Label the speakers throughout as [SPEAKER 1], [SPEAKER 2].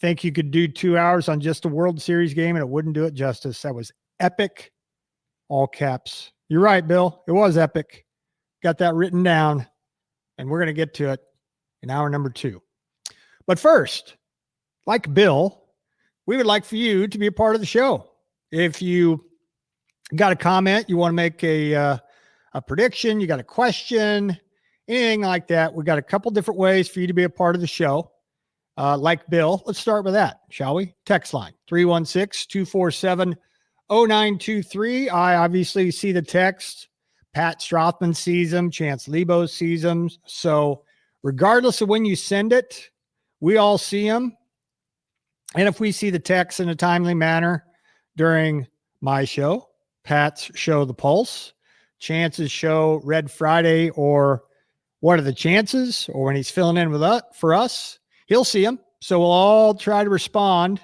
[SPEAKER 1] think you could do 2 hours on just a World Series game and it wouldn't do it justice. That was epic. All caps. You're right, Bill. It was epic. Got that written down, and we're going to get to it in hour number 2. But first, like Bill, we would like for you to be a part of the show. If you got a comment, you want to make a prediction, you got a question, anything like that, we got a couple different ways for you to be a part of the show. Like Bill, let's start with that, shall we? Text line 316-247-0923. I obviously see the text. Pat Strathman sees them. Chance Lebo sees them. So regardless of when you send it, we all see them. And if we see the text in a timely manner during my show, Pat's show, The Pulse, Chance's show, Red Friday, or What Are the Chances, or when he's filling in with for us, he'll see them. So we'll all try to respond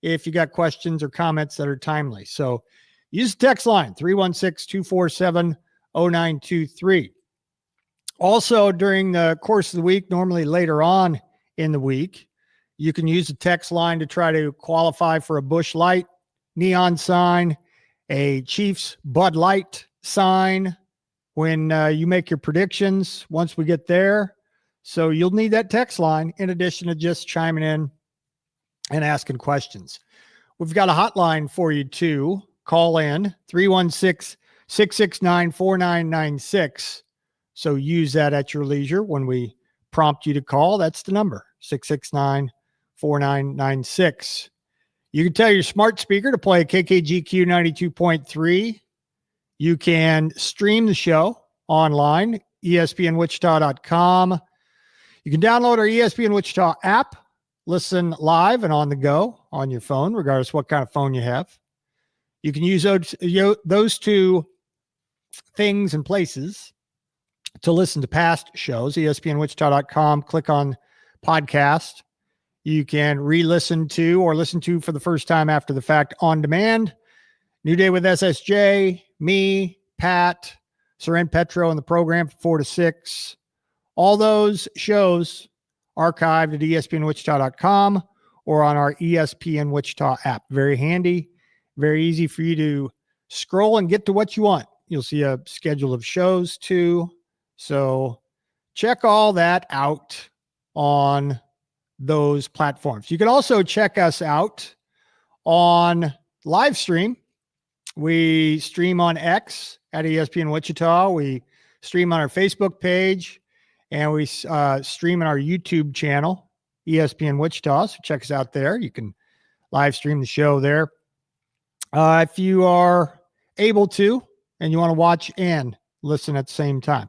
[SPEAKER 1] if you got questions or comments that are timely. So use the text line 316-247-0923. Also, during the course of the week, normally later on in the week, you can use the text line to try to qualify for a Busch Light neon sign, a Chiefs Bud Light sign when you make your predictions once we get there. So you'll need that text line in addition to just chiming in and asking questions. We've got a hotline for you too. Call in 316-669-4996. So use that at your leisure when we prompt you to call. That's the number, 669-4996. You can tell your smart speaker to play KKGQ 92.3. You can stream the show online, ESPNWichita.com. You can download our ESPN Wichita app, listen live and on the go on your phone, regardless of what kind of phone you have. You can use those two things and places to listen to past shows, ESPNWichita.com. Click on podcast. You can re-listen to or listen to for the first time after the fact on demand. New Day with SSJ, me, Pat, Seren Petro in the program from 4 to 6. All those shows archived at ESPNWichita.com or on our ESPN Wichita app. Very handy, very easy for you to scroll and get to what you want. You'll see a schedule of shows too. So check all that out on those platforms. You can also check us out on live stream. We stream on X at ESPN Wichita. We stream on our Facebook page. And we stream on our YouTube channel, ESPN Wichita. So check us out there. You can live stream the show there. If you are able to, and you want to watch and listen at the same time.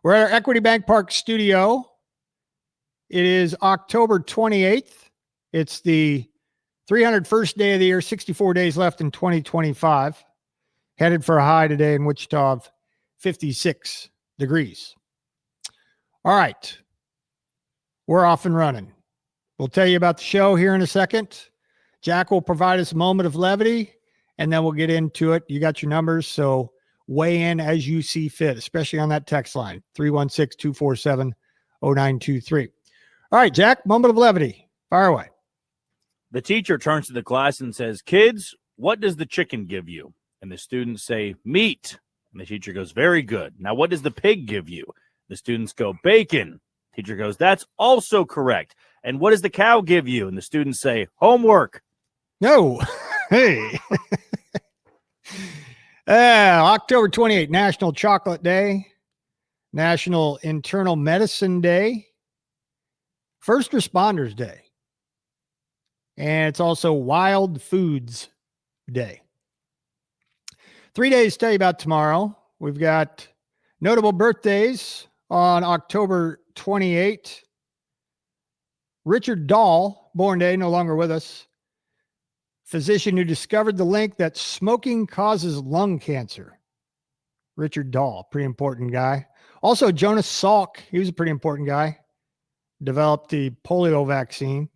[SPEAKER 1] We're at our Equity Bank Park studio. It is October 28th. It's the 301st day of the year, 64 days left in 2025. Headed for a high today in Wichita of 56 degrees. All right, we're off and running. We'll tell you about the show here in a second. Jack will provide us a moment of levity, and then we'll get into it. You got your numbers, so weigh in as you see fit, especially on that text line, 316-247-0923. All right, Jack, moment of levity. Fire away.
[SPEAKER 2] The teacher turns to the class and says, "Kids, what does the chicken give you?" And the students say, "Meat." And the teacher goes, "Very good. Now, what does the pig give you?" The students go, "Bacon." Teacher goes, "That's also correct. And what does the cow give you?" And the students say, "Homework."
[SPEAKER 1] No. Hey. October 28th, National Chocolate Day, National Internal Medicine Day, First Responders Day, and it's also Wild Foods Day. 3 days to tell you about tomorrow. We've got notable birthdays on October 28th. Richard Dahl, born day, no longer with us. Physician who discovered the link that smoking causes lung cancer. Richard Dahl, pretty important guy. Also, Jonas Salk, he was a pretty important guy. Developed the polio vaccine.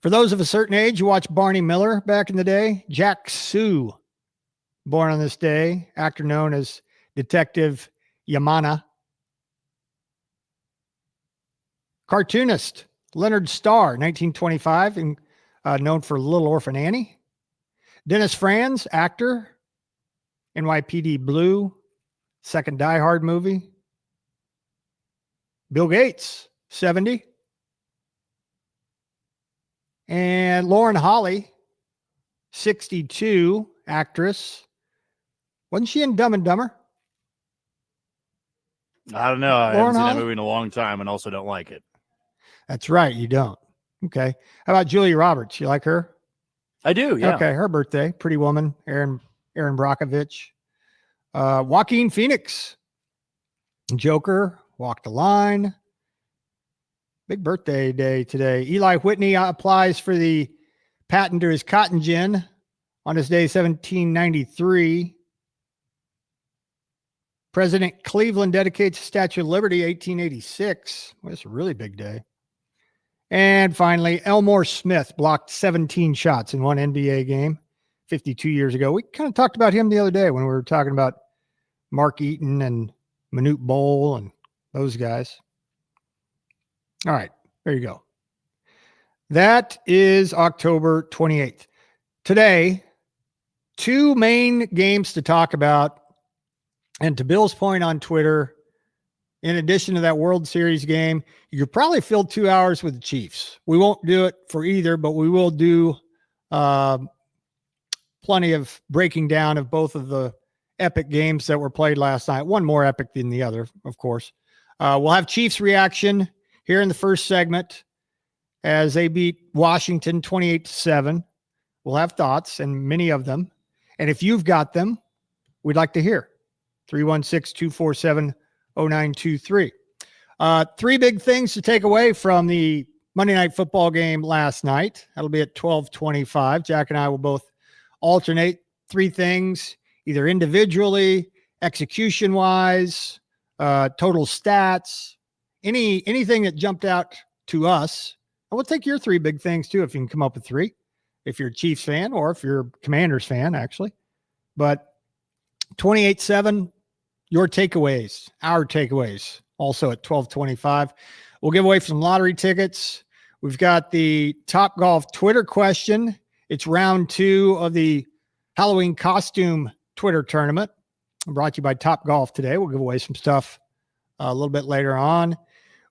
[SPEAKER 1] For those of a certain age who watched Barney Miller back in the day, Jack Sue, born on this day, actor known as Detective Yamana. Cartoonist Leonard Starr, 1925, and known for Little Orphan Annie. Dennis Franz, actor, NYPD Blue, second Die Hard movie. Bill Gates, 70. And Lauren Holly, 62, actress. Wasn't she in Dumb and Dumber?
[SPEAKER 2] I don't know. I haven't
[SPEAKER 1] Lauren
[SPEAKER 2] seen that
[SPEAKER 1] Holly?
[SPEAKER 2] movie in a long time and also don't like it.
[SPEAKER 1] That's right, you don't. Okay. How about Julia Roberts? You like her?
[SPEAKER 2] I do, yeah.
[SPEAKER 1] Okay, her birthday. Pretty Woman, Aaron Brockovich. Joaquin Phoenix, Joker, Walk the Line. Big birthday day today. Eli Whitney applies for the patent to his cotton gin on his day, 1793. President Cleveland dedicates the Statue of Liberty, 1886. Well, that's a really big day. And finally, Elmore Smith blocked 17 shots in one NBA game 52 years ago. We kind of talked about him the other day when we were talking about Mark Eaton and Manute Bol and those guys. All right, there you go. That is October 28th. Today, two main games to talk about. And to Bill's point on Twitter, in addition to that World Series game, you could probably fill 2 hours with the Chiefs. We won't do it for either, but we will do plenty of breaking down of both of the epic games that were played last night. One more epic than the other, of course. We'll have Chiefs reaction here in the first segment as they beat Washington 28-7. We'll have thoughts, and many of them. And if you've got them, we'd like to hear. 316-247-0923. Three big things to take away from the Monday Night Football game last night. That'll be at 12:25. Jack and I will both alternate three things, either individually, execution-wise, total stats, anything that jumped out to us. And we'll take your three big things, too, if you can come up with three, if you're a Chiefs fan or if you're a Commanders fan, actually. But 28-7, your takeaways, our takeaways, also at 12:25. We'll give away some lottery tickets. We've got the Top Golf Twitter question. It's round 2 of the Halloween costume Twitter tournament. Brought to you by Top Golf today. We'll give away some stuff a little bit later on.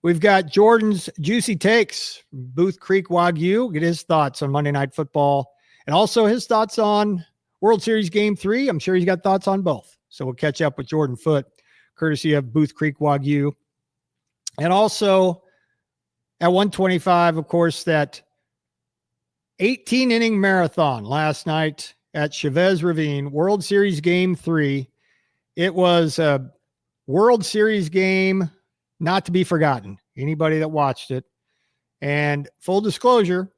[SPEAKER 1] We've got Jordan's Juicy Takes, Booth Creek Wagyu. Get his thoughts on Monday Night Football and also his thoughts on World Series Game 3. I'm sure he's got thoughts on both. So we'll catch up with Jordan Foote, courtesy of Booth Creek Wagyu. And also at 125, of course, that 18-inning marathon last night at Chavez Ravine, World Series Game 3. It was a World Series game not to be forgotten. Anybody that watched it. And full disclosure,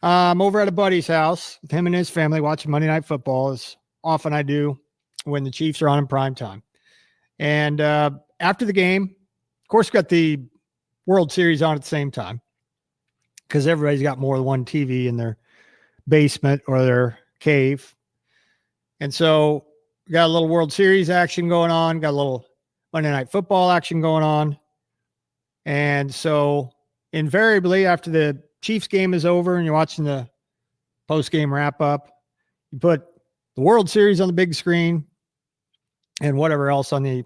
[SPEAKER 1] I'm over at a buddy's house with him and his family watching Monday Night Football, as often I do when the Chiefs are on in prime time. And after the game, of course, got the World Series on at the same time because everybody's got more than one TV in their basement or their cave. And so we got a little World Series action going on, got a little Monday Night Football action going on. And so invariably after the Chiefs game is over and you're watching the post-game wrap-up, you put the World Series on the big screen and whatever else on the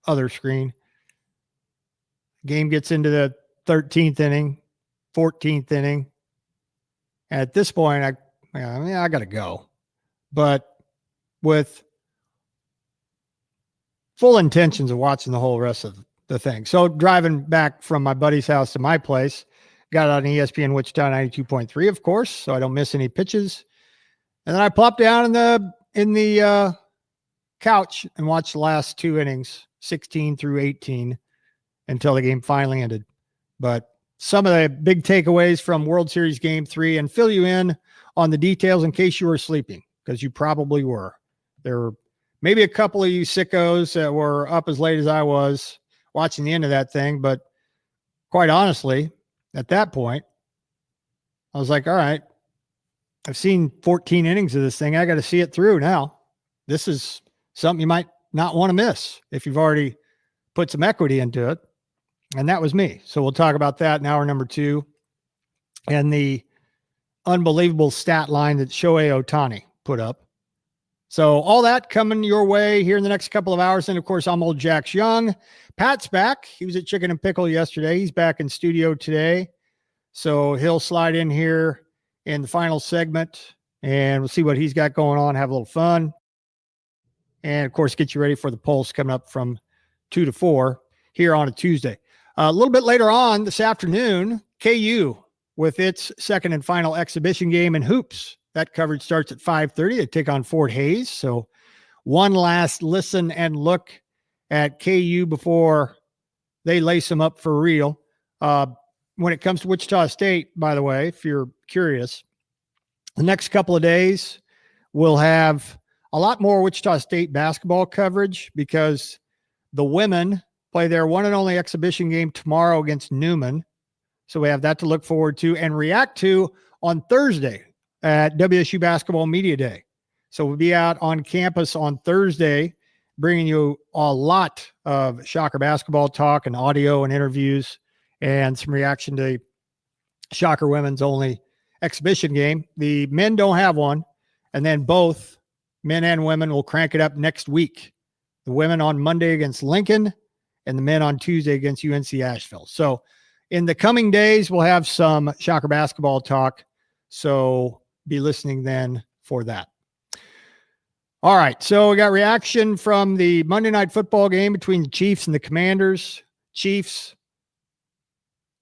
[SPEAKER 1] other screen. Game gets into the 13th inning, 14th inning. And at this point, I got to go. But with full intentions of watching the whole rest of the thing. So driving back from my buddy's house to my place, got on ESPN Wichita 92.3, of course, so I don't miss any pitches. And then I plopped down in the couch and watched the last two innings, 16 through 18, until the game finally ended. But some of the big takeaways from World Series Game 3, and fill you in on the details in case you were sleeping, because you probably were. There were maybe a couple of you sickos that were up as late as I was watching the end of that thing. But quite honestly, at that point, I was like, all right, I've seen 14 innings of this thing. I got to see it through now. This is something you might not want to miss if you've already put some equity into it. And that was me. So we'll talk about that in hour number 2 and the unbelievable stat line that Shohei Ohtani put up. So all that coming your way here in the next couple of hours. And of course, I'm old Jax Young. Pat's back. He was at Chicken and Pickle yesterday. He's back in studio today. So he'll slide in here in the final segment and we'll see what he's got going on, have a little fun. And of course, get you ready for the Pulse coming up from 2 to 4 here on a Tuesday. A little bit later on this afternoon, KU with its second and final exhibition game in hoops. That coverage starts at 5:30. They take on Fort Hays. So one last listen and look at KU before they lace them up for real. When it comes to Wichita State, by the way, if you're curious, the next couple of days we'll have a lot more Wichita State basketball coverage because the women play their one and only exhibition game tomorrow against Newman. So we have that to look forward to and react to on Thursday at WSU Basketball Media Day. So we'll be out on campus on Thursday, bringing you a lot of Shocker basketball talk and audio and interviews and some reaction to Shocker women's only exhibition game. The men don't have one. And then both men and women will crank it up next week. The women on Monday against Lincoln and the men on Tuesday against UNC Asheville. So in the coming days, we'll have some Shocker basketball talk. So be listening then for that. All right. So we got reaction from the Monday Night Football game between the Chiefs and the Commanders. Chiefs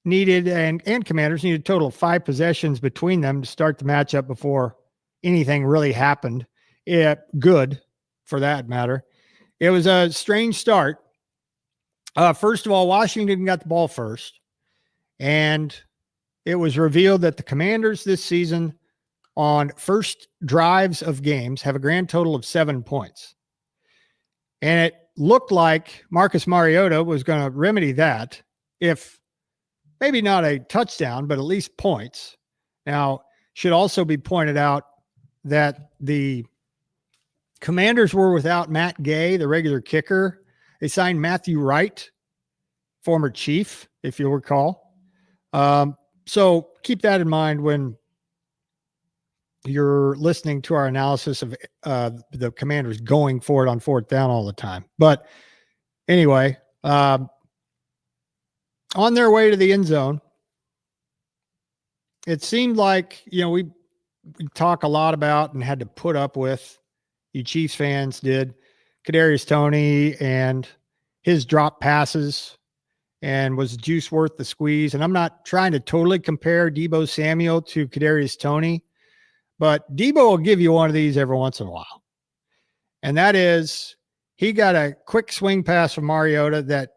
[SPEAKER 1] needed and Commanders needed a total of 5 possessions between them to start the matchup before anything really happened. Good for that matter. It was a strange start. First of all, Washington got the ball first, and it was revealed that the Commanders this season on first drives of games have a grand total of 7 points. And it looked like Marcus Mariota was going to remedy that if maybe not a touchdown, but at least points. Now, should also be pointed out that the Commanders were without Matt Gay, the regular kicker. They signed Matthew Wright, former Chief, if you'll recall. So keep that in mind when you're listening to our analysis of the Commanders going for it on fourth down all the time. But anyway, on their way to the end zone, it seemed like, we talk a lot about and had to put up with, you Chiefs fans did, Kadarius Toney and his drop passes, and was juice worth the squeeze. And I'm not trying to totally compare Deebo Samuel to Kadarius Toney, but Deebo will give you one of these every once in a while. And that is, he got a quick swing pass from Mariota that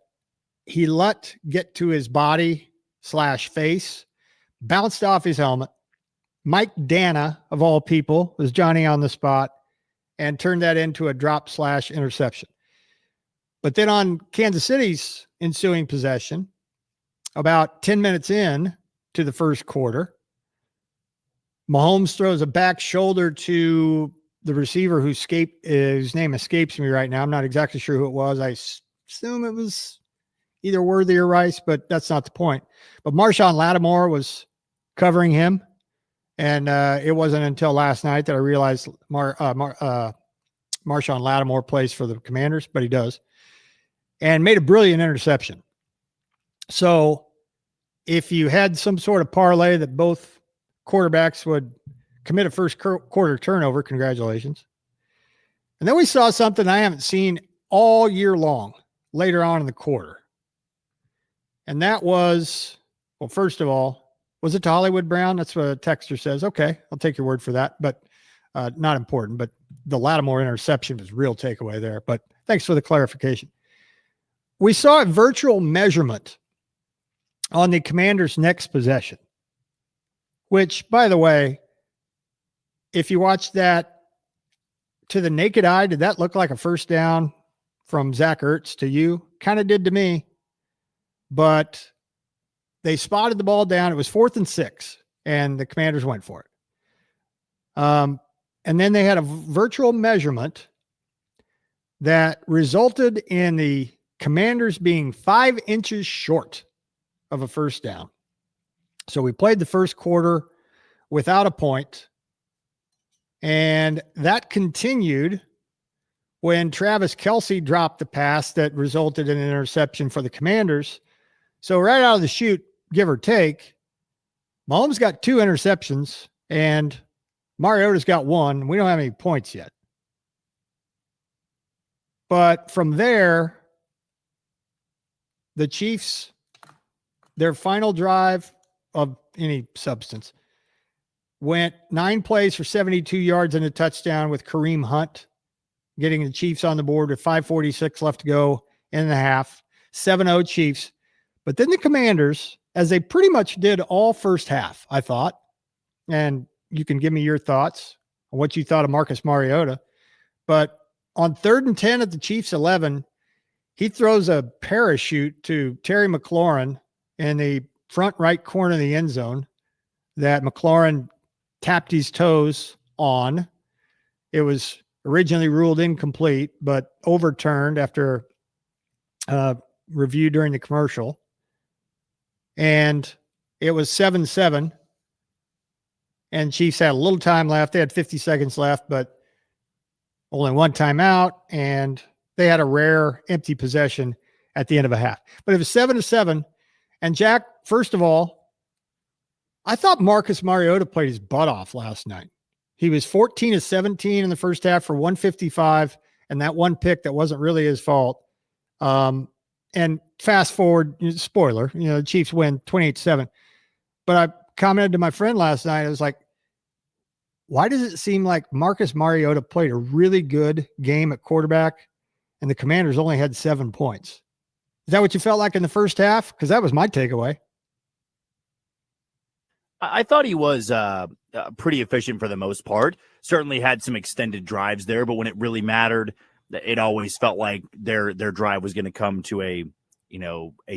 [SPEAKER 1] he let get to his body/face, bounced off his helmet. Mike Dana, of all people, was Johnny on the spot and turned that into a drop/interception. But then on Kansas City's ensuing possession, about 10 minutes in to the first quarter, Mahomes throws a back shoulder to the receiver whose name escapes me right now. I'm not exactly sure who it was. I assume it was either Worthy or Rice, but that's not the point. But Marshawn Lattimore was covering him. And it wasn't until last night that I realized Marshawn Lattimore plays for the Commanders, but he does. And made a brilliant interception. So if you had some sort of parlay that both quarterbacks would commit a first quarter turnover, congratulations. And then we saw something I haven't seen all year long later on in the quarter. And that was, well, first of all, was it to Hollywood Brown? That's what a texter says. Okay, I'll take your word for that, but not important. But the Lattimore interception was real takeaway there. But thanks for the clarification. We saw a virtual measurement on the Commanders' next possession, which, by the way, if you watch that to the naked eye, did that look like a first down from Zach Ertz to you? Kind of did to me. But they spotted the ball down. It was 4th and 6, and the Commanders went for it. And then they had a virtual measurement that resulted in the Commanders being 5 inches short of a first down. So we played the first quarter without a point, and that continued when Travis Kelce dropped the pass that resulted in an interception for the Commanders. So right out of the chute, give or take, Mahomes got 2 interceptions and Mariota's got 1. We don't have any points yet. But from there, the Chiefs, their final drive of any substance, went 9 plays for 72 yards and a touchdown with Kareem Hunt getting the Chiefs on the board with 5:46 left to go in the half. 7-0 Chiefs. But then the Commanders, as they pretty much did all first half, I thought, and you can give me your thoughts on what you thought of Marcus Mariota, but on 3rd and 10 at the Chiefs 11, he throws a parachute to Terry McLaurin in the front right corner of the end zone that McLaurin tapped his toes on. It was originally ruled incomplete, but overturned after review during the commercial. And it was 7-7. And Chiefs had a little time left. They had 50 seconds left, but only one timeout. And they had a rare empty possession at the end of a half. But it was 7-7. And Jack, first of all, I thought Marcus Mariota played his butt off last night. He was 14 of 17 in the first half for 155 and that one pick that wasn't really his fault. And fast forward, spoiler, the Chiefs win 28-7. But I commented to my friend last night, I was like, why does it seem like Marcus Mariota played a really good game at quarterback and the Commanders only had 7 points? Is that what you felt like in the first half? Because that was my takeaway.
[SPEAKER 2] I thought he was pretty efficient for the most part. Certainly had some extended drives there, but when it really mattered, it always felt like their drive was going to come to a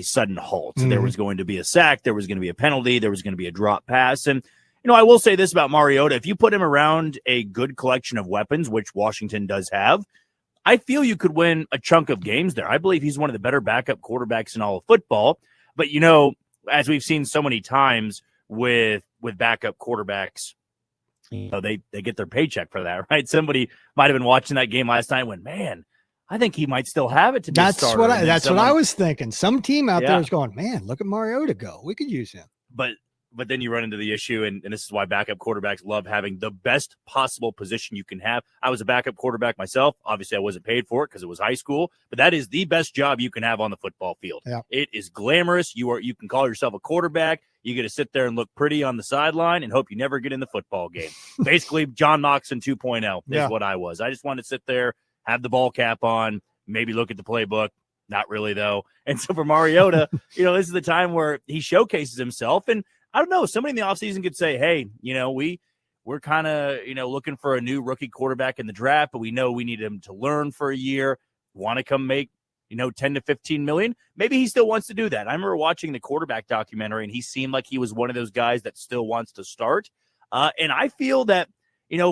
[SPEAKER 2] sudden halt. So there was going to be a sack, there was going to be a penalty, there was going to be a drop pass. And, I will say this about Mariota. If you put him around a good collection of weapons, which Washington does have, I feel you could win a chunk of games there. I believe he's one of the better backup quarterbacks in all of football. But, as we've seen so many times with backup quarterbacks, they get their paycheck for that, right? Somebody might have been watching that game last night and went, man, I think he might still have it to be a starter.
[SPEAKER 1] That's what I was thinking. Some team out there is going, man, look at Mariota go. We could use him.
[SPEAKER 2] But then you run into the issue, and this is why backup quarterbacks love having the best possible position you can have. I was a backup quarterback myself. Obviously, I wasn't paid for it because it was high school, but that is the best job you can have on the football field.
[SPEAKER 1] Yeah.
[SPEAKER 2] It is glamorous. You can call yourself a quarterback. You get to sit there and look pretty on the sideline and hope you never get in the football game. Basically, John Moxon 2.0 is what I was. I just wanted to sit there, have the ball cap on, maybe look at the playbook. Not really, though. And so for Mariota, this is the time where he showcases himself. And I don't know, somebody in the offseason could say, hey, we're kind of, looking for a new rookie quarterback in the draft, but we know we need him to learn for a year, want to come make, 10 to 15 million. Maybe he still wants to do that. I remember watching the quarterback documentary, and he seemed like he was one of those guys that still wants to start. And I feel that,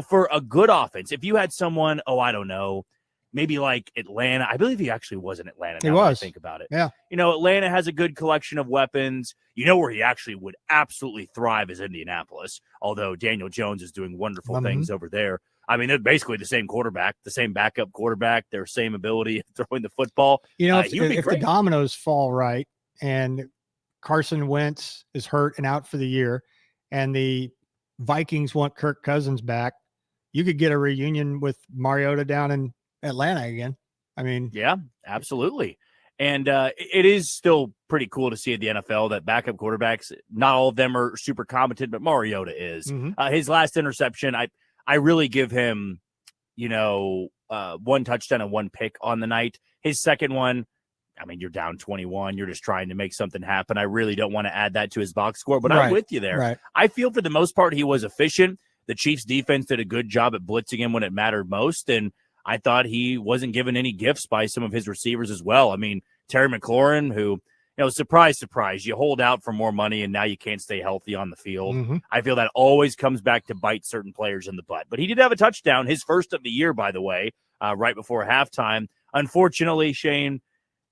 [SPEAKER 2] for a good offense, if you had someone, I don't know, maybe like Atlanta. I believe he actually was in Atlanta. He was. I think about it.
[SPEAKER 1] Yeah.
[SPEAKER 2] Atlanta has a good collection of weapons. Where he actually would absolutely thrive is Indianapolis, although Daniel Jones is doing wonderful things over there. I mean, they're basically the same quarterback, the same backup quarterback, their same ability at throwing the football.
[SPEAKER 1] If the dominoes fall right and Carson Wentz is hurt and out for the year and the Vikings want Kirk Cousins back, you could get a reunion with Mariota down in Atlanta again. I mean,
[SPEAKER 2] yeah, absolutely. And it is still pretty cool to see at the NFL that backup quarterbacks, not all of them are super competent, but Mariota is. His last interception, I really give him, one touchdown and one pick on the night. His second one, I mean, you're down 21. You're just trying to make something happen. I really don't want to add that to his box score, but I'm with you there.
[SPEAKER 1] Right.
[SPEAKER 2] I feel for the most part he was efficient. The Chiefs defense did a good job at blitzing him when it mattered most, and I thought he wasn't given any gifts by some of his receivers as well. I mean, Terry McLaurin, who, surprise, surprise, you hold out for more money and now you can't stay healthy on the field. I feel that always comes back to bite certain players in the butt. But he did have a touchdown, his first of the year, by the way, right before halftime. Unfortunately, Shane,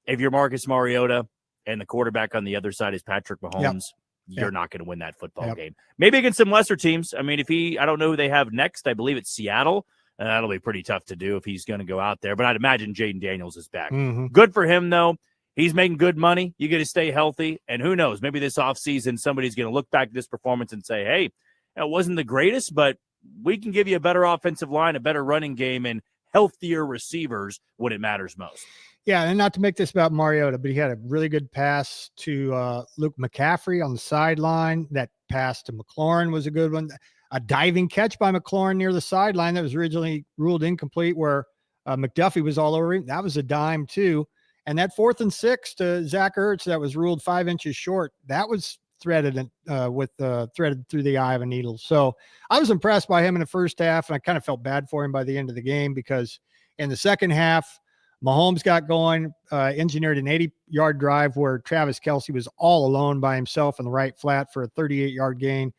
[SPEAKER 2] if you're Marcus Mariota and the quarterback on the other side is Patrick Mahomes, you're not going to win that football game. Maybe against some lesser teams. I mean, I don't know who they have next. I believe it's Seattle. That'll be pretty tough to do if he's going to go out there. But I'd imagine Jaden Daniels is back. Good for him, though. He's making good money. You got to stay healthy. And who knows, maybe this offseason somebody's going to look back at this performance and say, hey, it wasn't the greatest, but we can give you a better offensive line, a better running game, and healthier receivers when it matters most.
[SPEAKER 1] Yeah, and not to make this about Mariota, but he had a really good pass to Luke McCaffrey on the sideline. That pass to McLaurin was a good one. A diving catch by McLaurin near the sideline that was originally ruled incomplete where McDuffie was all over him. That was a dime, too. And that 4th and 6 to Zach Ertz that was ruled 5 inches short, that was threaded through the eye of a needle. So I was impressed by him in the first half, and I kind of felt bad for him by the end of the game because in the second half, Mahomes got going, engineered an 80-yard drive where Travis Kelce was all alone by himself in the right flat for a 38-yard gain.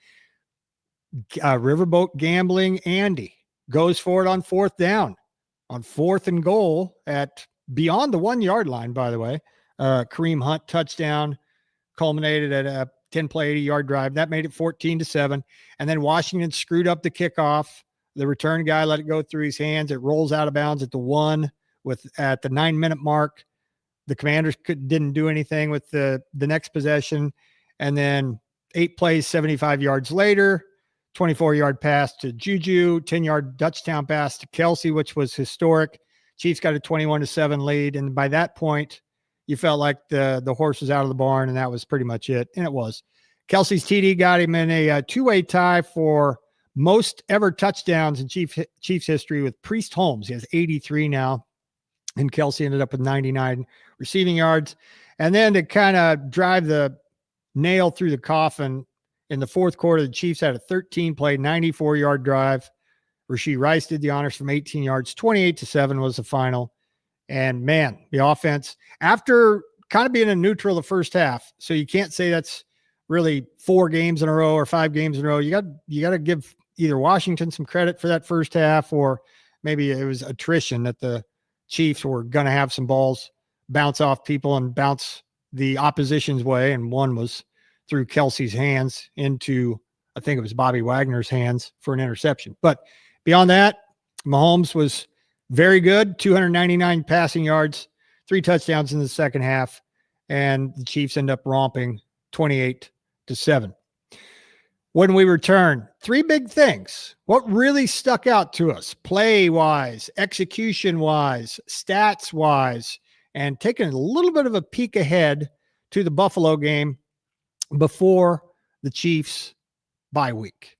[SPEAKER 1] Riverboat Gambling Andy goes for it on 4th down, on 4th and goal at beyond the 1 yard line, by the way. Kareem Hunt touchdown culminated at a 10-play, 80-yard drive. That made it 14-7. And then Washington screwed up the kickoff. The return guy let it go through his hands. It rolls out of bounds at the 1 at the 9-minute mark. The Commanders didn't do anything with the next possession. And then 8 plays, 75 yards later, 24-yard pass to Juju, 10-yard touchdown pass to Kelce, which was historic. Chiefs got a 21-7 lead. And by that point, you felt like the horse was out of the barn, and that was pretty much it. And it was. Kelce's TD got him in a two-way tie for most ever touchdowns in Chiefs history with Priest Holmes. He has 83 now. And Kelce ended up with 99 receiving yards. And then to kind of drive the nail through the coffin, in the fourth quarter, the Chiefs had a 13-play, 94-yard drive. Rashee Rice did the honors from 18 yards. 28-7 was the final. And, man, the offense, after kind of being a neutral the first half, so you can't say that's really 4 games in a row or 5 games in a row. You got to give either Washington some credit for that first half, or maybe it was attrition that the Chiefs were going to have some balls bounce off people and bounce the opposition's way, and one was through Kelce's hands into, I think it was Bobby Wagner's hands for an interception. But beyond that, Mahomes was very good, 299 passing yards, 3 touchdowns in the second half, and the Chiefs end up romping 28-7. When we return, 3 big things. What really stuck out to us, play-wise, execution-wise, stats-wise, and taking a little bit of a peek ahead to the Buffalo game before the Chiefs bye week.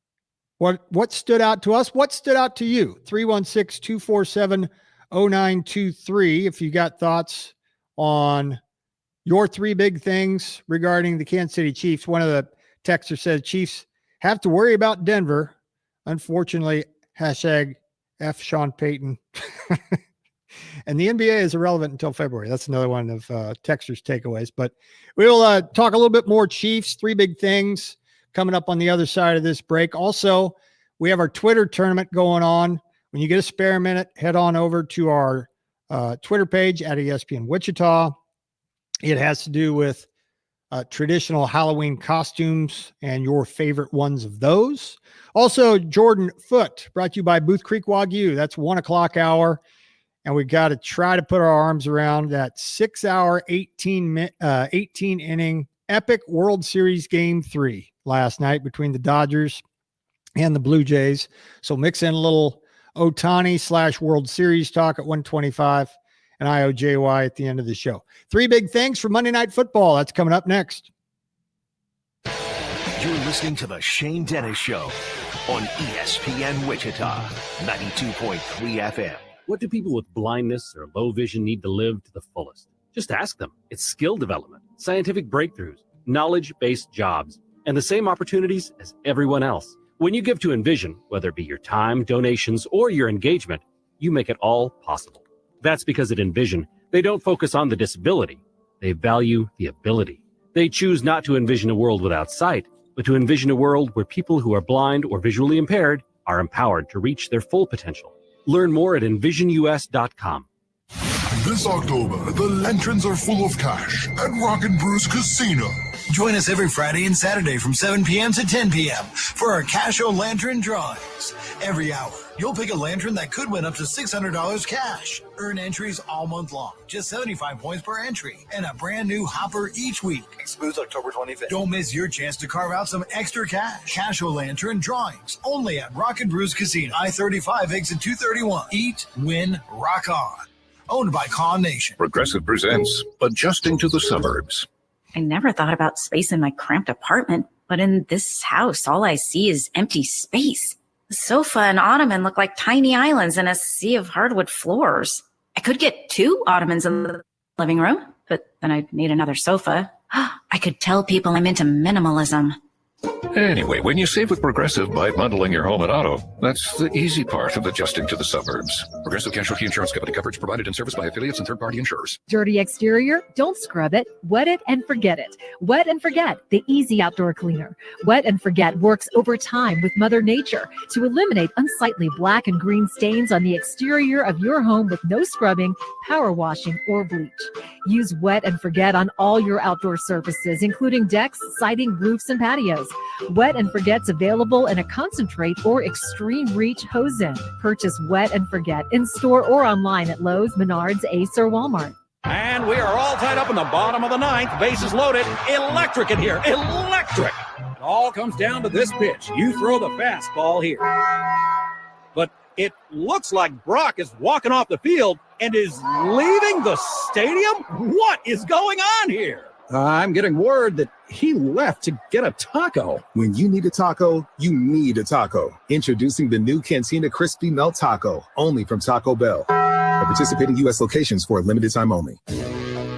[SPEAKER 1] What stood out to us? What stood out to you? 316-247-0923. If you got thoughts on your 3 big things regarding the Kansas City Chiefs. One of the texters said Chiefs have to worry about Denver. Unfortunately, #F Sean Payton. And the NBA is irrelevant until February. That's another one of texters' takeaways. But we'll talk a little bit more Chiefs, 3 big things coming up on the other side of this break. Also, we have our Twitter tournament going on. When you get a spare minute, head on over to our Twitter page at ESPN Wichita. It has to do with traditional Halloween costumes and your favorite ones of those. Also, Jordan Foot, brought to you by Booth Creek Wagyu. That's 1 o'clock hour. And we got to try to put our arms around that 6-hour, 18-inning epic World Series Game 3 last night between the Dodgers and the Blue Jays. So mix in a little Ohtani/World Series talk at 1:25 and IOJY at the end of the show. 3 big things for Monday Night Football. That's coming up next.
[SPEAKER 3] You're listening to The Shane Dennis Show on ESPN Wichita, 92.3 FM.
[SPEAKER 4] What do people with blindness or low vision need to live to the fullest? Just ask them. It's skill development, scientific breakthroughs, knowledge-based jobs, and the same opportunities as everyone else. When you give to Envision, whether it be your time, donations, or your engagement, you make it all possible. That's because at Envision, they don't focus on the disability. They value the ability. They choose not to envision a world without sight, but to envision a world where people who are blind or visually impaired are empowered to reach their full potential. Learn more at envisionus.com.
[SPEAKER 5] This October, the lanterns are full of cash at Rockin' Brews Casino.
[SPEAKER 6] Join us every Friday and Saturday from 7 p.m. to 10 p.m. for our Cash O Lantern drawings. Every hour, you'll pick a lantern that could win up to $600 cash. Earn entries all month long, just 75 points per entry, and a brand new hopper each week. Excludes October 25th. Don't miss your chance to carve out some extra cash. Cash O Lantern drawings, only at Rockin' Brews Casino, I-35, exit 231. Eat, win, rock on. Owned by Con Nation.
[SPEAKER 3] Progressive presents Adjusting to the Suburbs.
[SPEAKER 7] I never thought about space in my cramped apartment, but in this house, all I see is empty space. The sofa and ottoman look like tiny islands in a sea of hardwood floors. I could get 2 ottomans in the living room, but then I'd need another sofa. I could tell people I'm into minimalism.
[SPEAKER 3] Anyway, when you save with Progressive by bundling your home and auto, that's the easy part of adjusting to the suburbs. Progressive Casualty Insurance Company. Coverage provided and serviced by affiliates and third-party insurers.
[SPEAKER 8] Dirty exterior? Don't scrub it. Wet it and forget it. Wet and Forget, the easy outdoor cleaner. Wet and Forget works over time with Mother Nature to eliminate unsightly black and green stains on the exterior of your home with no scrubbing, power washing, or bleach. Use Wet and Forget on all your outdoor surfaces, including decks, siding, roofs, and patios. Wet and Forget's available in a concentrate or extreme reach hose-in. Purchase Wet and Forget in store or online at Lowe's, Menards, Ace, or Walmart.
[SPEAKER 9] And we are all tied up in the bottom of the ninth. Bases loaded. Electric in here. Electric. It all comes down to this pitch. You throw the fastball here. But it looks like Brock is walking off the field and is leaving the stadium. What is going on here?
[SPEAKER 10] I'm getting word that he left to get a taco.
[SPEAKER 11] When you need a taco, you need a taco. Introducing the new Cantina Crispy Melt Taco, only from Taco Bell. At participating U.S. locations for a limited time only.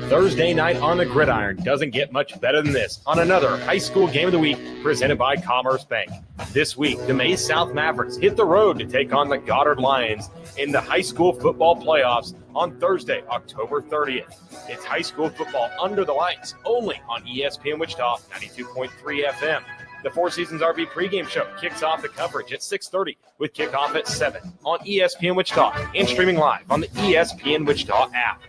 [SPEAKER 12] Thursday night on the gridiron doesn't get much better than this on another high school game of the week presented by Commerce Bank. This week, the Mays South Mavericks hit the road to take on the Goddard Lions in the high school football playoffs on Thursday, October 30th. It's high school football under the lights only on ESPN Wichita 92.3 FM. The Four Seasons RV pregame show kicks off the coverage at 6:30 with kickoff at 7 on ESPN Wichita and streaming live on the ESPN Wichita app.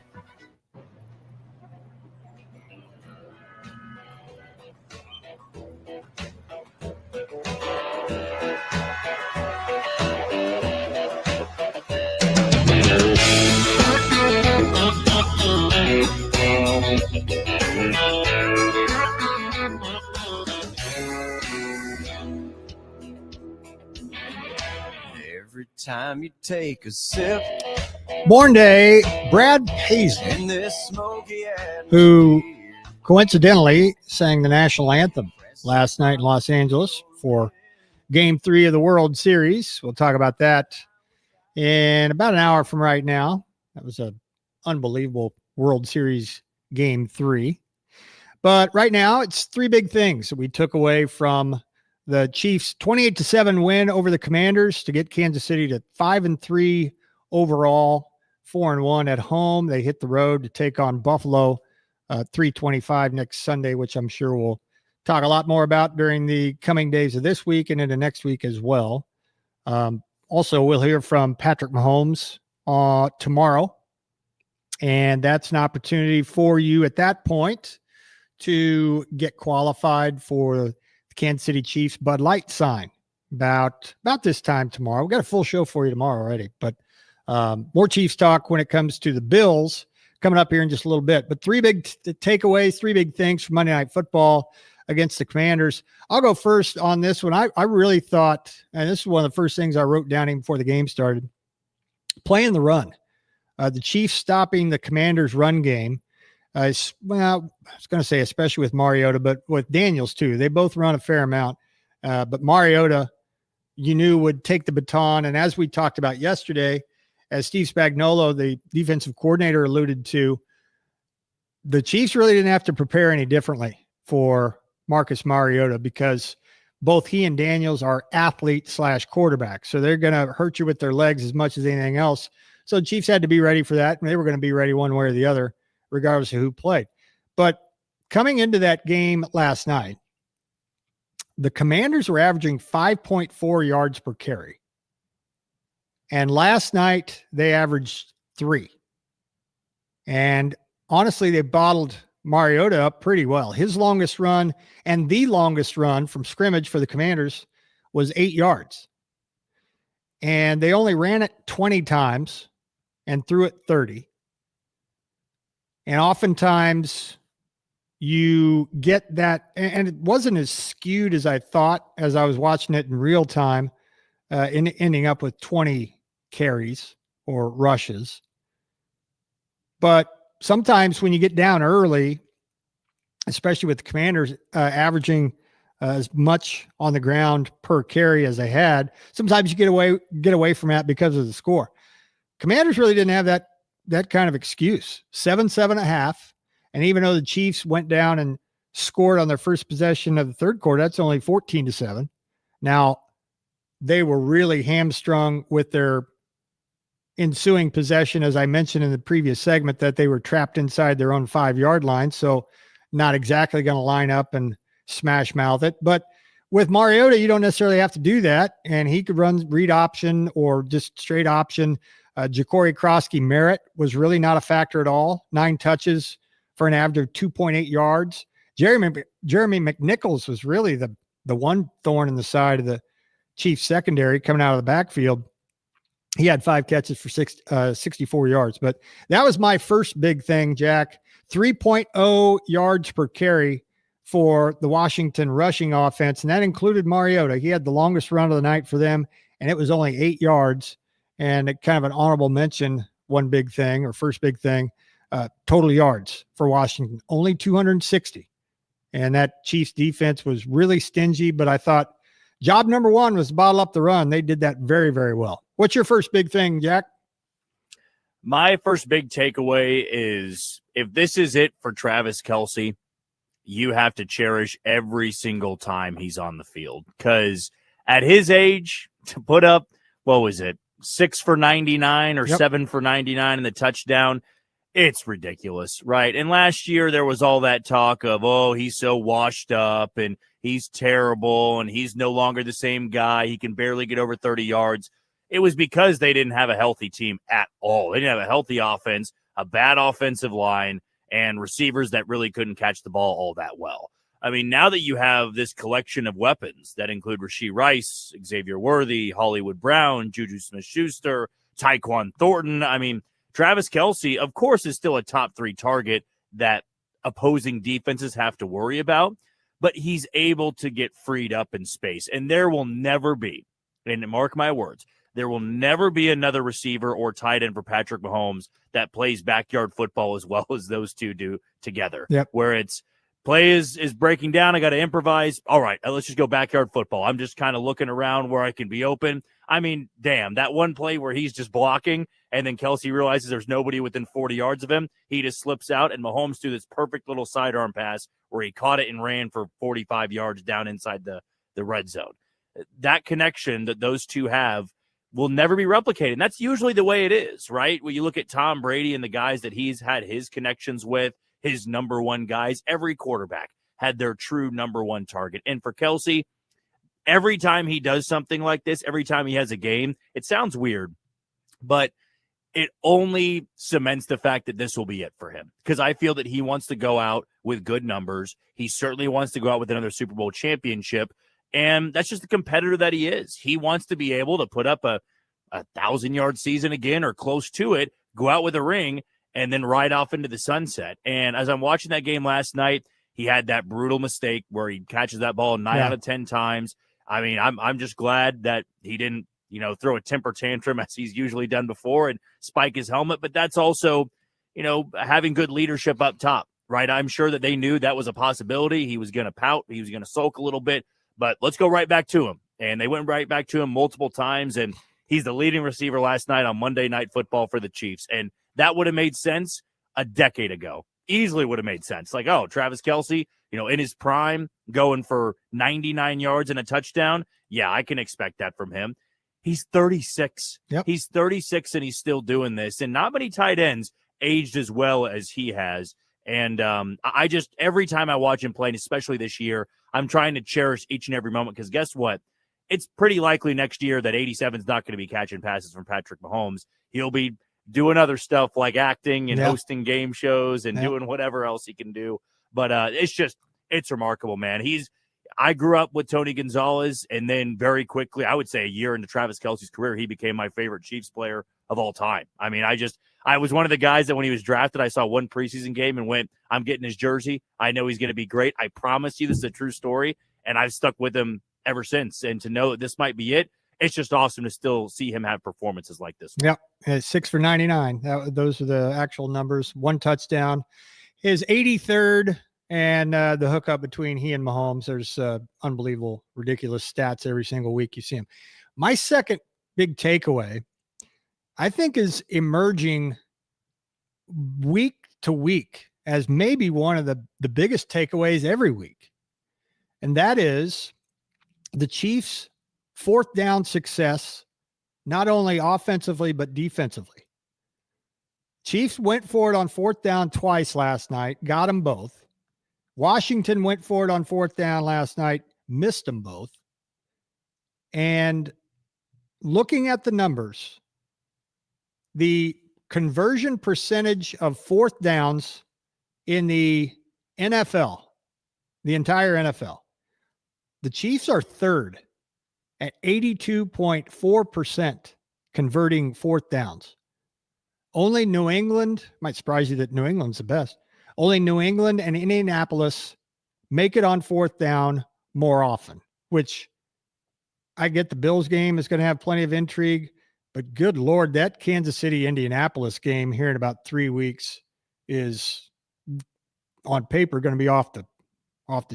[SPEAKER 13] Every time you take a sip.
[SPEAKER 1] Born day, Brad Paisley, who coincidentally sang the national anthem last night in Los Angeles for Game 3 of the World Series. We'll talk about that in about an hour from right now. That was an unbelievable World Series Game 3. But right now, it's 3 big things that we took away from the Chiefs' 28-7 win over the Commanders to get Kansas City to 5-3 overall, 4-1 at home. They hit the road to take on Buffalo 3:25 next Sunday, which I'm sure we'll talk a lot more about during the coming days of this week and into next week as well. Also, we'll hear from Patrick Mahomes tomorrow, and that's an opportunity for you at that point to get qualified for the Kansas City Chiefs Bud Light sign about this time tomorrow. We've got a full show for you tomorrow already, but more Chiefs talk when it comes to the Bills coming up here in just a little bit. But 3 big takeaways, 3 big things from Monday Night Football against the Commanders. I'll go first on this one. I really thought, and this is one of the first things I wrote down even before the game started, playing the run. The Chiefs stopping the Commanders' run game. Well, I was going to say especially with Mariota, but with Daniels too. They both run a fair amount. But Mariota, you knew, would take the baton. And as we talked about yesterday, as Steve Spagnuolo, the defensive coordinator, alluded to, the Chiefs really didn't have to prepare any differently for Marcus Mariota because both he and Daniels are athlete/quarterbacks. So they're going to hurt you with their legs as much as anything else. So the Chiefs had to be ready for that. And they were going to be ready one way or the other, regardless of who played. But coming into that game last night, the Commanders were averaging 5.4 yards per carry. And last night, they averaged 3. And honestly, they bottled Mariota up pretty well. His longest run and the longest run from scrimmage for the Commanders was 8 yards. And they only ran it 20 times and threw it 30. And oftentimes you get that, and it wasn't as skewed as I thought as I was watching it in real time, ending up with 20 carries or rushes. But sometimes when you get down early, especially with the Commanders averaging as much on the ground per carry as they had, sometimes you get away from that because of the score. Commanders really didn't have that kind of excuse. 7.5. And even though the Chiefs went down and scored on their first possession of the third quarter, that's only 14-7. Now, they were really hamstrung with their ensuing possession, as I mentioned in the previous segment, that they were trapped inside their own 5-yard line. So not exactly going to line up and smash mouth it. But with Mariota, you don't necessarily have to do that. And he could run read option or just straight option. Ja'Cory Krosky-Merritt was really not a factor at all. 9 touches for an average of 2.8 yards. Jeremy McNichols was really the one thorn in the side of the Chiefs secondary coming out of the backfield. He had 5 catches for 64 yards. But that was my first big thing, Jack. 3.0 yards per carry for the Washington rushing offense, and that included Mariota. He had the longest run of the night for them, and it was only 8 yards. And kind of an honorable mention, one big thing, or first big thing, total yards for Washington, only 260. And that Chiefs defense was really stingy, but I thought job number one was bottle up the run. They did that very, very well. What's your first big thing, Jack?
[SPEAKER 2] My first big takeaway is if this is it for Travis Kelce, you have to cherish every single time he's on the field. Because at his age, to put up, 6 for 99 or 7 for 99 in the touchdown, it's ridiculous, right? And last year there was all that talk of, he's so washed up and he's terrible and he's no longer the same guy. He can barely get over 30 yards. It was because they didn't have a healthy team at all. They didn't have a healthy offense, a bad offensive line, and receivers that really couldn't catch the ball all that well. I mean, now that you have this collection of weapons that include Rashee Rice, Xavier Worthy, Hollywood Brown, Juju Smith-Schuster, Tyquan Thornton, I mean, Travis Kelce, of course, is still a top 3 target that opposing defenses have to worry about, but he's able to get freed up in space. And there will never be, and mark my words, there will never be another receiver or tight end for Patrick Mahomes that plays backyard football as well as those two do together.
[SPEAKER 1] Yep.
[SPEAKER 2] Where it's play is breaking down. I got to improvise. All right, let's just go backyard football. I'm just kind of looking around where I can be open. I mean, damn, that one play where he's just blocking and then Kelce realizes there's nobody within 40 yards of him. He just slips out and Mahomes threw this perfect little sidearm pass where he caught it and ran for 45 yards down inside the red zone. That connection that those two have will never be replicated. And that's usually the way it is, right? When you look at Tom Brady and the guys that he's had his connections with, his number one guys, every quarterback had their true number one target. And for Kelce, every time he does something like this, every time he has a game, it sounds weird, but it only cements the fact that this will be it for him. Because I feel that he wants to go out with good numbers. He certainly wants to go out with another Super Bowl championship. And that's just the competitor that he is. He wants to be able to put up a 1,000-yard season again or close to it, go out with a ring, and then ride off into the sunset. And as I'm watching that game last night, he had that brutal mistake where he catches that ball 9 out of 10 times. I mean, I'm just glad that he didn't, throw a temper tantrum as he's usually done before and spike his helmet. But that's also, having good leadership up top, right? I'm sure that they knew that was a possibility. He was going to pout. He was going to sulk a little bit. But let's go right back to him. And they went right back to him multiple times. And he's the leading receiver last night on Monday Night Football for the Chiefs. And that would have made sense a decade ago. Easily would have made sense. Like, Travis Kelce, in his prime, going for 99 yards and a touchdown. Yeah, I can expect that from him. He's 36.
[SPEAKER 1] Yep.
[SPEAKER 2] He's 36 and he's still doing this. And not many tight ends aged as well as he has. And I just, every time I watch him play, and especially this year, I'm trying to cherish each and every moment because guess what? It's pretty likely next year that 87 is not going to be catching passes from Patrick Mahomes. He'll be doing other stuff like acting and
[SPEAKER 1] Yeah.
[SPEAKER 2] hosting game shows and
[SPEAKER 1] Yeah.
[SPEAKER 2] doing whatever else he can do. But it's remarkable, man. I grew up with Tony Gonzalez, and then very quickly, I would say a year into Travis Kelce's career, he became my favorite Chiefs player of all time. I mean, I was one of the guys that when he was drafted, I saw one preseason game and went, I'm getting his jersey. I know he's going to be great. I promise you this is a true story, and I've stuck with him ever since. And to know that this might be it, it's just awesome to still see him have performances like this one.
[SPEAKER 1] Yep. 6 for 99. Those are the actual numbers. 1 touchdown. His 83rd. And the hookup between he and Mahomes, there's unbelievable, ridiculous stats every single week you see him. My second big takeaway, I think, is emerging week to week as maybe one of the biggest takeaways every week. And that is the Chiefs' 4th down success, not only offensively, but defensively. Chiefs went for it on 4th down twice last night, got them both. Washington went for it on 4th down last night, missed them both. And looking at the numbers, the conversion percentage of 4th downs in the NFL, the entire NFL, the Chiefs are 3rd at 82.4% converting 4th downs. Only New England, might surprise you that New England's the best. Only New England and Indianapolis make it on 4th down more often, which I get the Bills game is going to have plenty of intrigue, but good Lord, that Kansas City Indianapolis game here in about 3 weeks is on paper going to be off the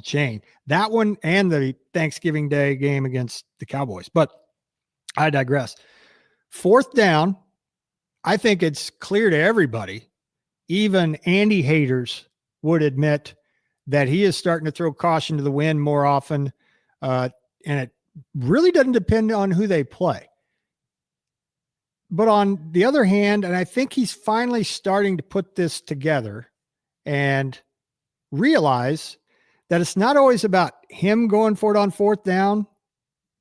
[SPEAKER 1] chain. That one and the Thanksgiving Day game against the Cowboys. But I digress. 4th down, I think it's clear to everybody. Even Andy haters would admit that he is starting to throw caution to the wind more often. And it really doesn't depend on who they play. But on the other hand, and I think he's finally starting to put this together and realize that it's not always about him going for it on 4th down,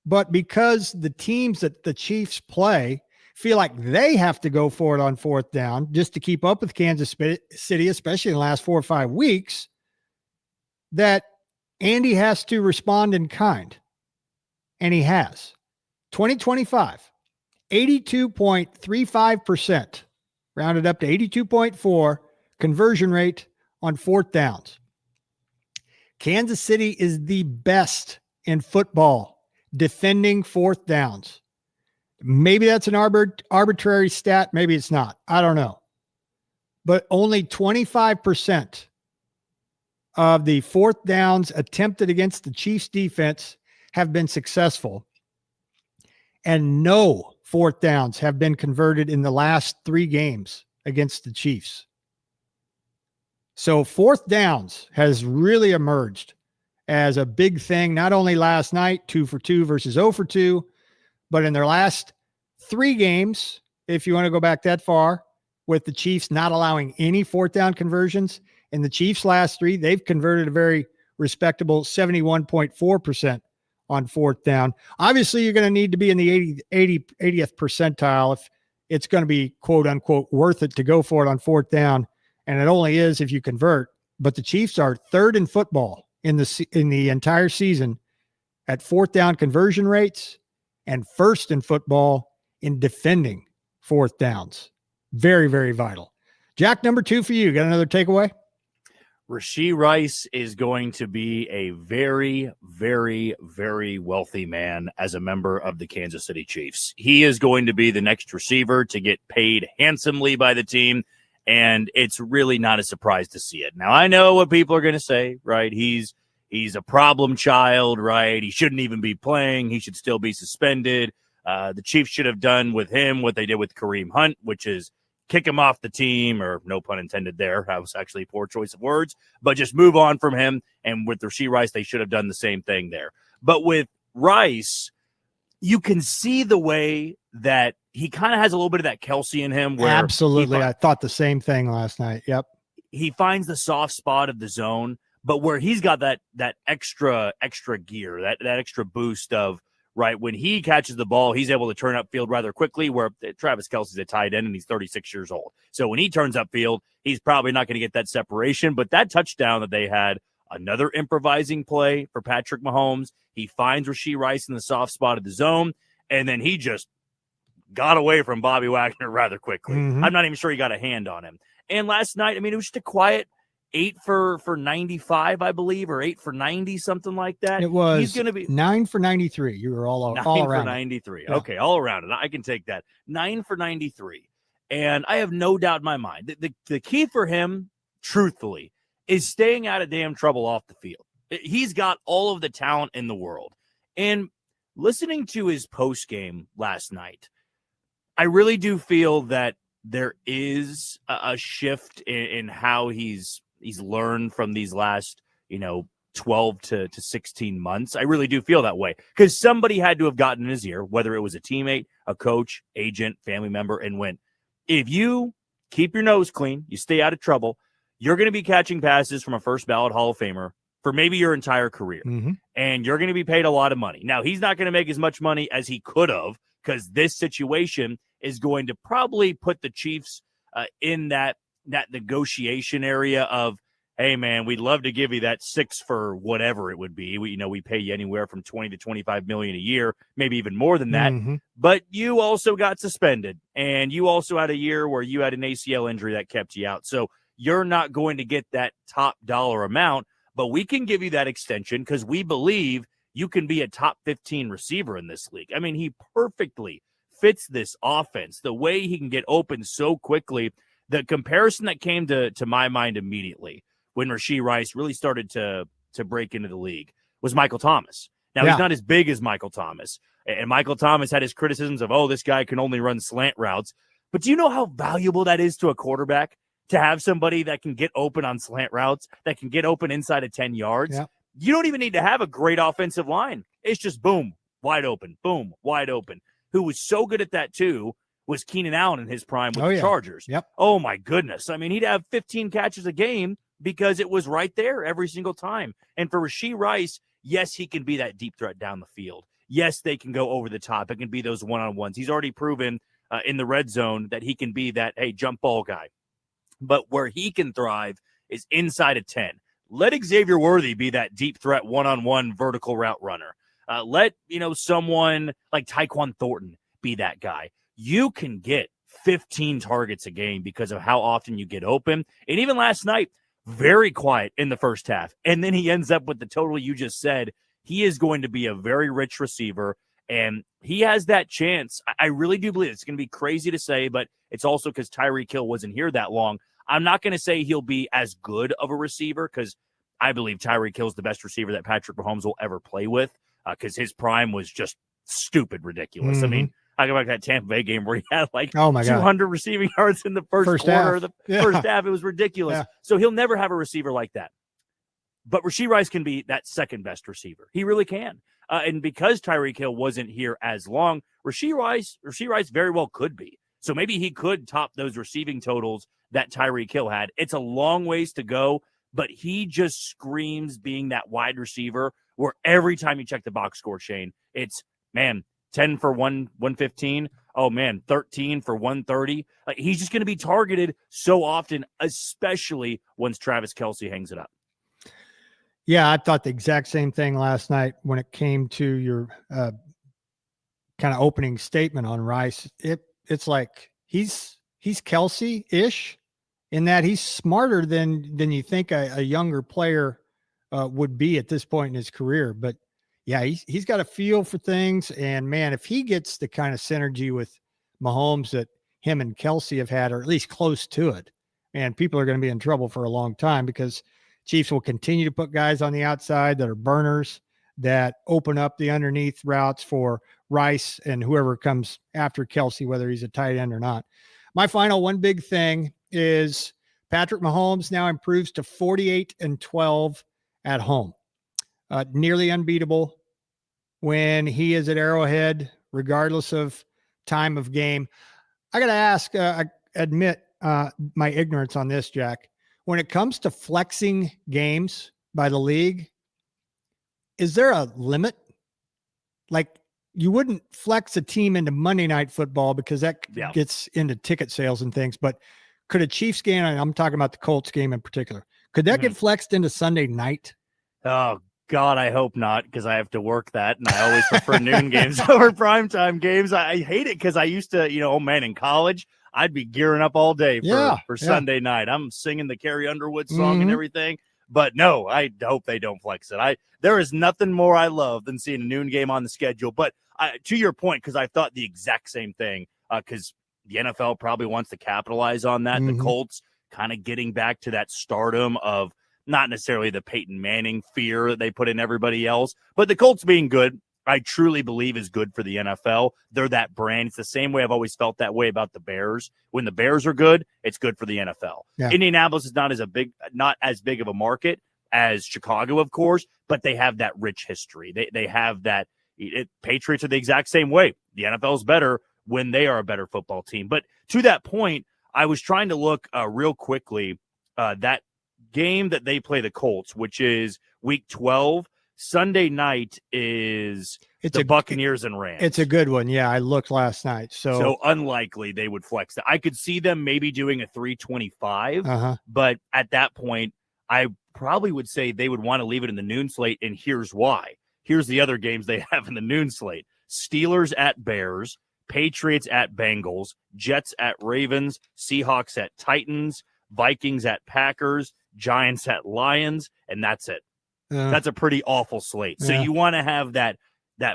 [SPEAKER 1] but because the teams that the Chiefs play feel like they have to go for it on 4th down just to keep up with Kansas City, especially in the last 4 or 5 weeks, that Andy has to respond in kind. And he has. 2025, 82.35%, rounded up to 82.4 conversion rate on 4th downs. Kansas City is the best in football defending 4th downs. Maybe that's an arbitrary stat. Maybe it's not. I don't know. But only 25% of the 4th downs attempted against the Chiefs defense have been successful. And no 4th downs have been converted in the last 3 games against the Chiefs. So 4th downs has really emerged as a big thing, not only last night, 2 for 2 versus 0 for 2, but in their last 3 games, if you want to go back that far, with the Chiefs not allowing any 4th down conversions. In the Chiefs' last 3, they've converted a very respectable 71.4% on 4th down. Obviously, you're going to need to be in the 80th percentile if it's going to be, quote unquote, worth it to go for it on 4th down. And it only is if you convert. But the Chiefs are 3rd in football in the entire season at 4th down conversion rates and 1st in football in defending 4th downs. Very, very vital. Jack, number 2 for you. Got another takeaway?
[SPEAKER 2] Rashee Rice is going to be a very, very, very wealthy man as a member of the Kansas City Chiefs. He is going to be the next receiver to get paid handsomely by the team, and it's really not a surprise to see it. Now, I know what people are going to say, right? He's a problem child, right? He shouldn't even be playing. He should still be suspended. The Chiefs should have done with him what they did with Kareem Hunt, which is kick him off the team, or no pun intended there. That was actually a poor choice of words, but just move on from him. And with Rashee Rice, they should have done the same thing there. But with Rice, you can see the way that he kind of has a little bit of that Kelsey in him. Where
[SPEAKER 1] absolutely. I thought the same thing last night. Yep.
[SPEAKER 2] He finds the soft spot of the zone, but where he's got that extra gear, that extra boost of right? When he catches the ball, he's able to turn upfield rather quickly, where Travis Kelce's a tight end and he's 36 years old. So when he turns upfield, he's probably not going to get that separation. But that touchdown that they had, another improvising play for Patrick Mahomes. He finds Rashee Rice in the soft spot of the zone, and then he just got away from Bobby Wagner rather quickly. I'm not even sure he got a hand on him. And last night, I mean, it was just a quiet 8 for 95, I believe, or 8 for 90, something like that.
[SPEAKER 1] It was
[SPEAKER 2] He's going to be
[SPEAKER 1] 9 for 93. You were all
[SPEAKER 2] 9
[SPEAKER 1] around.
[SPEAKER 2] for 93.
[SPEAKER 1] Yeah.
[SPEAKER 2] Okay, all around it. I can take that. 9 for 93. And I have no doubt in my mind the key for him, truthfully, is staying out of damn trouble off the field. He's got all of the talent in the world. And listening to his post game last night, I really do feel that there is a shift in how he's learned from these last, 12 to 16 months. I really do feel that way, because somebody had to have gotten in his ear, whether it was a teammate, a coach, agent, family member, and went, if you keep your nose clean, you stay out of trouble, you're going to be catching passes from a first ballot Hall of Famer for maybe your entire career. And you're going to be paid a lot of money. Now, he's not going to make as much money as he could have, because this situation is going to probably put the Chiefs in that negotiation area of, hey, man, we'd love to give you that 6 for whatever it would be. We pay you anywhere from 20 to 25 million a year, maybe even more than that. But you also got suspended, and you also had a year where you had an ACL injury that kept you out. So you're not going to get that top dollar amount, but we can give you that extension because we believe you can be a top 15 receiver in this league. I mean, he perfectly fits this offense, the way he can get open so quickly. The comparison that came to my mind immediately when Rashee Rice really started to break into the league was Michael Thomas. Now, he's not as big as Michael Thomas, and Michael Thomas had his criticisms of, this guy can only run slant routes. But do you know how valuable that is to a quarterback, to have somebody that can get open on slant routes, that can get open inside of 10 yards? You don't even need to have a great offensive line. It's just boom, wide open, boom, wide open. Who was so good at that too was Keenan Allen in his prime with the Chargers. Oh, my goodness. I mean, he'd have 15 catches a game because it was right there every single time. And for Rashee Rice, yes, he can be that deep threat down the field. Yes, they can go over the top. It can be those one-on-ones. He's already proven in the red zone that he can be that, jump ball guy. But where he can thrive is inside of 10. Let Xavier Worthy be that deep threat one-on-one vertical route runner. Let, someone like Tyquan Thornton be that guy. You can get 15 targets a game because of how often you get open. And even last night, very quiet in the first half. And then he ends up with the total you just said. He is going to be a very rich receiver, and he has that chance. I really do believe it's going to be crazy to say, but it's also because Tyreek Hill wasn't here that long. I'm not going to say he'll be as good of a receiver, because I believe Tyreek Hill is the best receiver that Patrick Mahomes will ever play with, because his prime was just stupid ridiculous. I mean, I go back to that Tampa Bay game where he had 200 receiving yards in the first quarter. First half, it was ridiculous. So he'll never have a receiver like that. But Rashee Rice can be that second best receiver. He really can. And because Tyreek Hill wasn't here as long, Rashee Rice very well could be. So maybe he could top those receiving totals that Tyreek Hill had. It's a long ways to go, but he just screams being that wide receiver where every time you check the box score, Shane, it's, 10 for 115. Oh, 13 for 130. He's just going to be targeted so often, especially once Travis Kelce hangs it up.
[SPEAKER 1] Yeah, I thought the exact same thing last night when it came to your kind of opening statement on Rice. It's like he's Kelce-ish in that he's smarter than you think a younger player would be at this point in his career. But yeah, he's got a feel for things, and man, if he gets the kind of synergy with Mahomes that him and Kelce have had, or at least close to it, and people are going to be in trouble for a long time, because Chiefs will continue to put guys on the outside that are burners, that open up the underneath routes for Rice and whoever comes after Kelce, whether he's a tight end or not. My final one big thing is Patrick Mahomes now improves to 48-12 at home. Nearly unbeatable when he is at Arrowhead, regardless of time of game. I got to ask, admit my ignorance on this, Jack. When it comes to flexing games by the league, is there a limit? Like, you wouldn't flex a team into Monday Night Football because that
[SPEAKER 2] Yeah.
[SPEAKER 1] gets into ticket sales and things. But could a Chiefs game, and I'm talking about the Colts game in particular, could that get flexed into Sunday night?
[SPEAKER 2] Oh, God, I hope not, because I have to work that, and I always prefer noon games over primetime games. I hate it because I used to, in college, I'd be gearing up all day for Sunday night. I'm singing the Carrie Underwood song and everything. But no, I hope they don't flex it. There is nothing more I love than seeing a noon game on the schedule. But to your point, because I thought the exact same thing, because the NFL probably wants to capitalize on that. The Colts kind of getting back to that stardom of not necessarily the Peyton Manning fear that they put in everybody else, but the Colts being good, I truly believe is good for the NFL. They're that brand. It's the same way I've always felt that way about the Bears. When the Bears are good, it's good for the NFL.
[SPEAKER 1] Yeah.
[SPEAKER 2] Indianapolis is not as big of a market as Chicago, of course, but they have that rich history. They have that. Patriots are the exact same way. The NFL is better when they are a better football team. But to that point, I was trying to look real quickly that game that they play the Colts, which is week 12. Sunday night is the Buccaneers and Rams.
[SPEAKER 1] It's a good one. Yeah, I looked last night. So
[SPEAKER 2] unlikely they would flex that. I could see them maybe doing a 325, but at that point, I probably would say they would want to leave it in the noon slate, and here's why. Here's the other games they have in the noon slate. Steelers at Bears, Patriots at Bengals, Jets at Ravens, Seahawks at Titans, Vikings at Packers, Giants at Lions, and that's it. That's a pretty awful slate. So you want to have that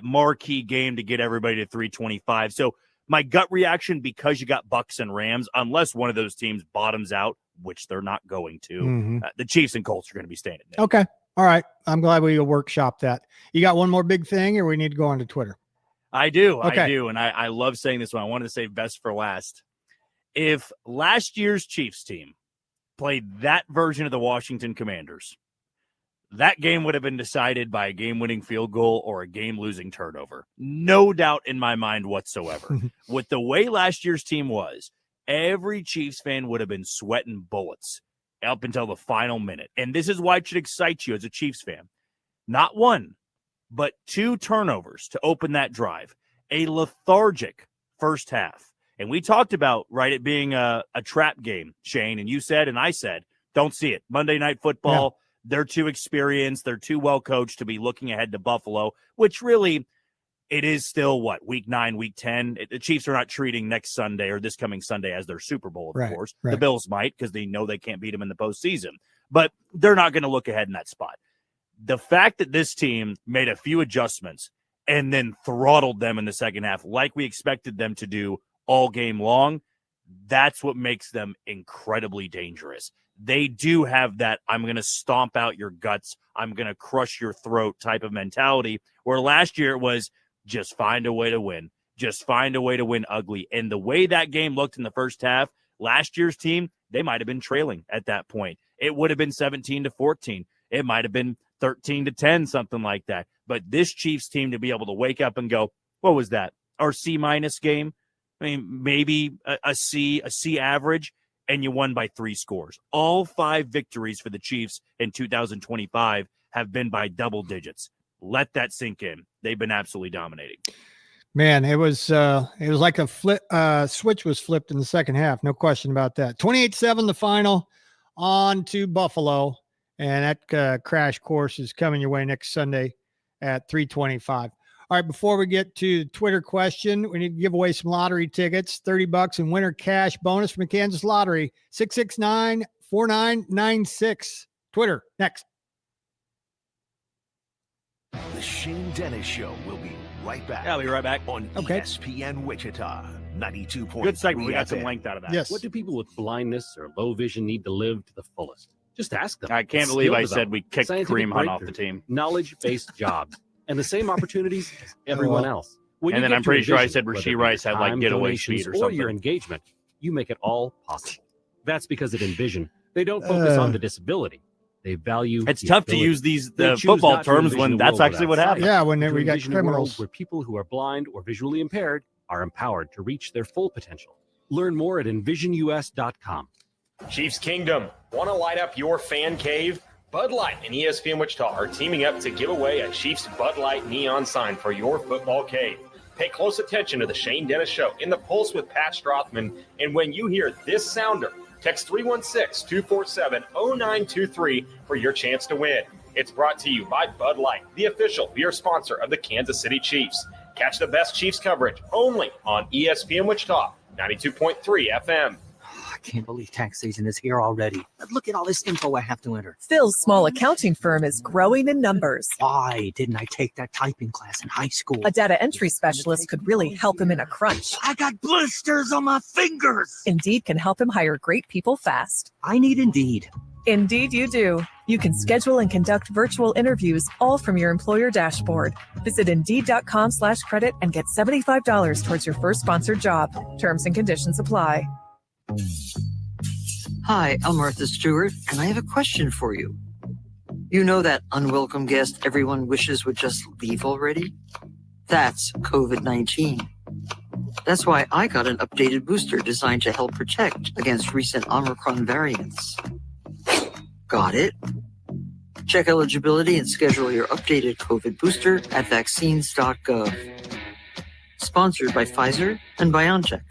[SPEAKER 2] marquee game to get everybody to 325. So my gut reaction, because you got Bucks and Rams, unless one of those teams bottoms out, which they're not going to, the Chiefs and Colts are going to be staying at noon.
[SPEAKER 1] Okay. All right. I'm glad we workshop that. You got one more big thing, or we need to go on to Twitter?
[SPEAKER 2] I do.
[SPEAKER 1] Okay.
[SPEAKER 2] I do. And I love saying this one. I wanted to say best for last. If last year's Chiefs team played that version of the Washington Commanders, that game would have been decided by a game-winning field goal or a game-losing turnover. No doubt in my mind whatsoever. With the way last year's team was, every Chiefs fan would have been sweating bullets up until the final minute. And this is why it should excite you as a Chiefs fan. Not one, but 2 turnovers to open that drive. A lethargic first half. And we talked about, it being a trap game, Shane, and you said and I said, don't see it. Monday Night Football, they're too experienced, they're too well-coached to be looking ahead to Buffalo, which really, it is still, week 9, week 10? The Chiefs are not treating next Sunday or this coming Sunday as their Super Bowl, of course. The Bills might, because they know they can't beat them in the postseason. But they're not going to look ahead in that spot. The fact that this team made a few adjustments and then throttled them in the second half like we expected them to do all game long, that's what makes them incredibly dangerous. They do have that I'm going to stomp out your guts, I'm going to crush your throat type of mentality, where last year it was just find a way to win. Just find a way to win ugly. And the way that game looked in the first half, last year's team, they might have been trailing at that point. It would have been 17-14. It might have been 13-10, something like that. But this Chiefs team to be able to wake up and go, what was that? Our C- game? I mean, maybe a C average, and you won by 3 scores. All 5 victories for the Chiefs in 2025 have been by double digits. Let that sink in. They've been absolutely dominating.
[SPEAKER 1] Man, it was like a switch was flipped in the second half. No question about that. 28-7 the final, on to Buffalo. And that crash course is coming your way next Sunday at 3:25. All right, before we get to the Twitter question, we need to give away some lottery tickets, $30 in winter cash bonus from the Kansas Lottery, 669-4996. Twitter, next.
[SPEAKER 14] The Shane Dennis Show will be right back.
[SPEAKER 2] I'll be right back.
[SPEAKER 14] On ESPN Wichita, 92.3
[SPEAKER 2] Good segment. We got some
[SPEAKER 14] FM.
[SPEAKER 2] length out of that.
[SPEAKER 1] Yes.
[SPEAKER 4] What do people with blindness or low vision need to live to the fullest? Just ask them.
[SPEAKER 2] I can't
[SPEAKER 4] It's
[SPEAKER 2] believe
[SPEAKER 4] skill
[SPEAKER 2] I said we
[SPEAKER 4] development,
[SPEAKER 2] kicked
[SPEAKER 4] scientific
[SPEAKER 2] Kareem Hunt off the
[SPEAKER 4] breakthrough,
[SPEAKER 2] team.
[SPEAKER 4] Knowledge-based jobs, and the same opportunities as everyone else. When
[SPEAKER 2] And
[SPEAKER 4] you
[SPEAKER 2] then
[SPEAKER 4] give
[SPEAKER 2] I'm
[SPEAKER 4] to
[SPEAKER 2] pretty sure I
[SPEAKER 4] Envision,
[SPEAKER 2] said
[SPEAKER 4] whether
[SPEAKER 2] Rasheed
[SPEAKER 4] it be
[SPEAKER 2] Rice
[SPEAKER 4] your
[SPEAKER 2] had, like,
[SPEAKER 4] time,
[SPEAKER 2] getaway
[SPEAKER 4] donations,
[SPEAKER 2] speed or
[SPEAKER 4] or your
[SPEAKER 2] something.
[SPEAKER 4] engagement, you make it all possible. That's because at Envision, they don't focus on the disability. They value
[SPEAKER 2] It's
[SPEAKER 4] the
[SPEAKER 2] tough to
[SPEAKER 4] ability.
[SPEAKER 2] use
[SPEAKER 4] They
[SPEAKER 2] the
[SPEAKER 4] choose
[SPEAKER 2] football
[SPEAKER 4] not to
[SPEAKER 2] terms
[SPEAKER 4] envision
[SPEAKER 2] when
[SPEAKER 4] a
[SPEAKER 2] that's
[SPEAKER 4] world
[SPEAKER 2] actually what
[SPEAKER 4] without
[SPEAKER 2] happened.
[SPEAKER 4] sight.
[SPEAKER 1] Yeah, when
[SPEAKER 4] They
[SPEAKER 1] we got
[SPEAKER 4] envision a world
[SPEAKER 1] criminals.
[SPEAKER 4] where people who are blind or visually impaired are empowered to reach their full potential. Learn more at envisionus.com.
[SPEAKER 12] Chiefs Kingdom, want to light up your fan cave? Bud Light and ESPN Wichita are teaming up to give away a Chiefs Bud Light neon sign for your football cave. Pay close attention to the Shane Dennis Show in the Pulse with Pat Strathman. And when you hear this sounder, text 316-247-0923 for your chance to win. It's brought to you by Bud Light, the official beer sponsor of the Kansas City Chiefs. Catch the best Chiefs coverage only on ESPN Wichita, 92.3 FM.
[SPEAKER 15] I can't believe tax season is here already. Look at all this info I have to enter.
[SPEAKER 16] Phil's small accounting firm is growing in numbers.
[SPEAKER 15] Why didn't I take that typing class in high school?
[SPEAKER 16] A data entry specialist could really help him in a crunch.
[SPEAKER 15] I got blisters on my fingers.
[SPEAKER 16] Indeed can help him hire great people fast.
[SPEAKER 15] I need Indeed.
[SPEAKER 16] Indeed you do. You can schedule and conduct virtual interviews all from your employer dashboard. Visit Indeed.com/credit and get $75 towards your first sponsored job. Terms and conditions apply.
[SPEAKER 17] Hi, I'm Martha Stewart, and I have a question for you. You know that unwelcome guest everyone wishes would just leave already? That's COVID-19. That's why I got an updated booster designed to help protect against recent Omicron variants. Got it? Check eligibility and schedule your updated COVID booster at vaccines.gov. Sponsored by Pfizer and BioNTech.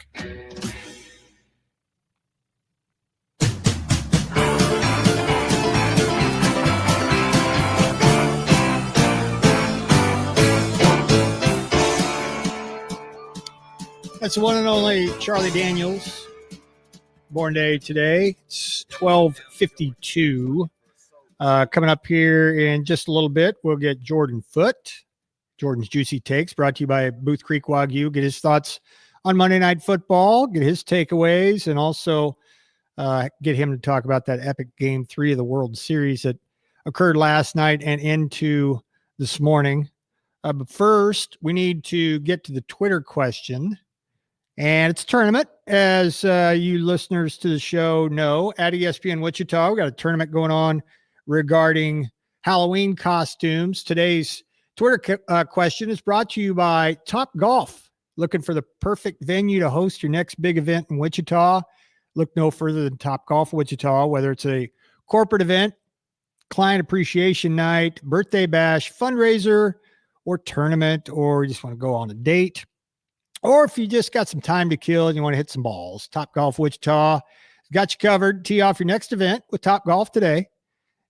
[SPEAKER 1] That's the one and only Charlie Daniels. Born day today. It's 12:52. Coming up here in just a little bit, we'll get Jordan Foote. Jordan's Juicy Takes, brought to you by Booth Creek Wagyu. Get his thoughts on Monday Night Football, get his takeaways, and also get him to talk about that epic Game 3 of the World Series that occurred last night and into this morning. But first, we need to get to the Twitter question. And it's a tournament, as you listeners to the show know, at ESPN Wichita. We got a tournament going on regarding Halloween costumes. Today's Twitter question is brought to you by Top Golf. Looking for the perfect venue to host your next big event in Wichita? Look no further than Top Golf Wichita, whether it's a corporate event, client appreciation night, birthday bash, fundraiser, or tournament, or you just want to go on a date. Or if you just got some time to kill and you want to hit some balls, Top Golf Wichita got you covered. Tee off your next event with Top Golf today.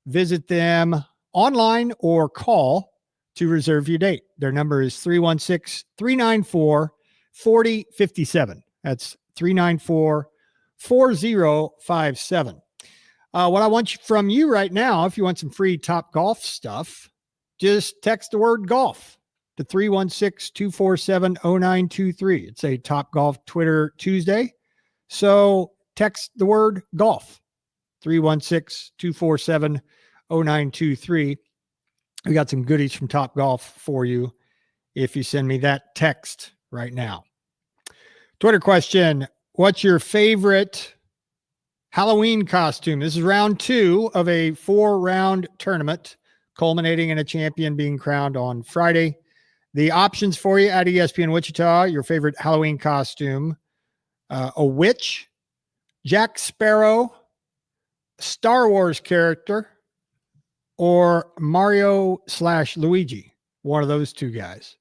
[SPEAKER 1] Visit them online or call to reserve your date. Their number is 316-394-4057. That's 394-4057. What I want from you right now, if you want some free Top Golf stuff, just text the word golf to 316-247-0923. It's a Top Golf Twitter Tuesday. So text the word golf, 316-247-0923. We got some goodies from Top Golf for you if you send me that text right now. Twitter question: what's your favorite Halloween costume? This is round 2 of a 4-round tournament, culminating in a champion being crowned on Friday. The options for you at ESPN Wichita: your favorite Halloween costume, a witch, Jack Sparrow, Star Wars character, or Mario/Luigi, one of those two guys.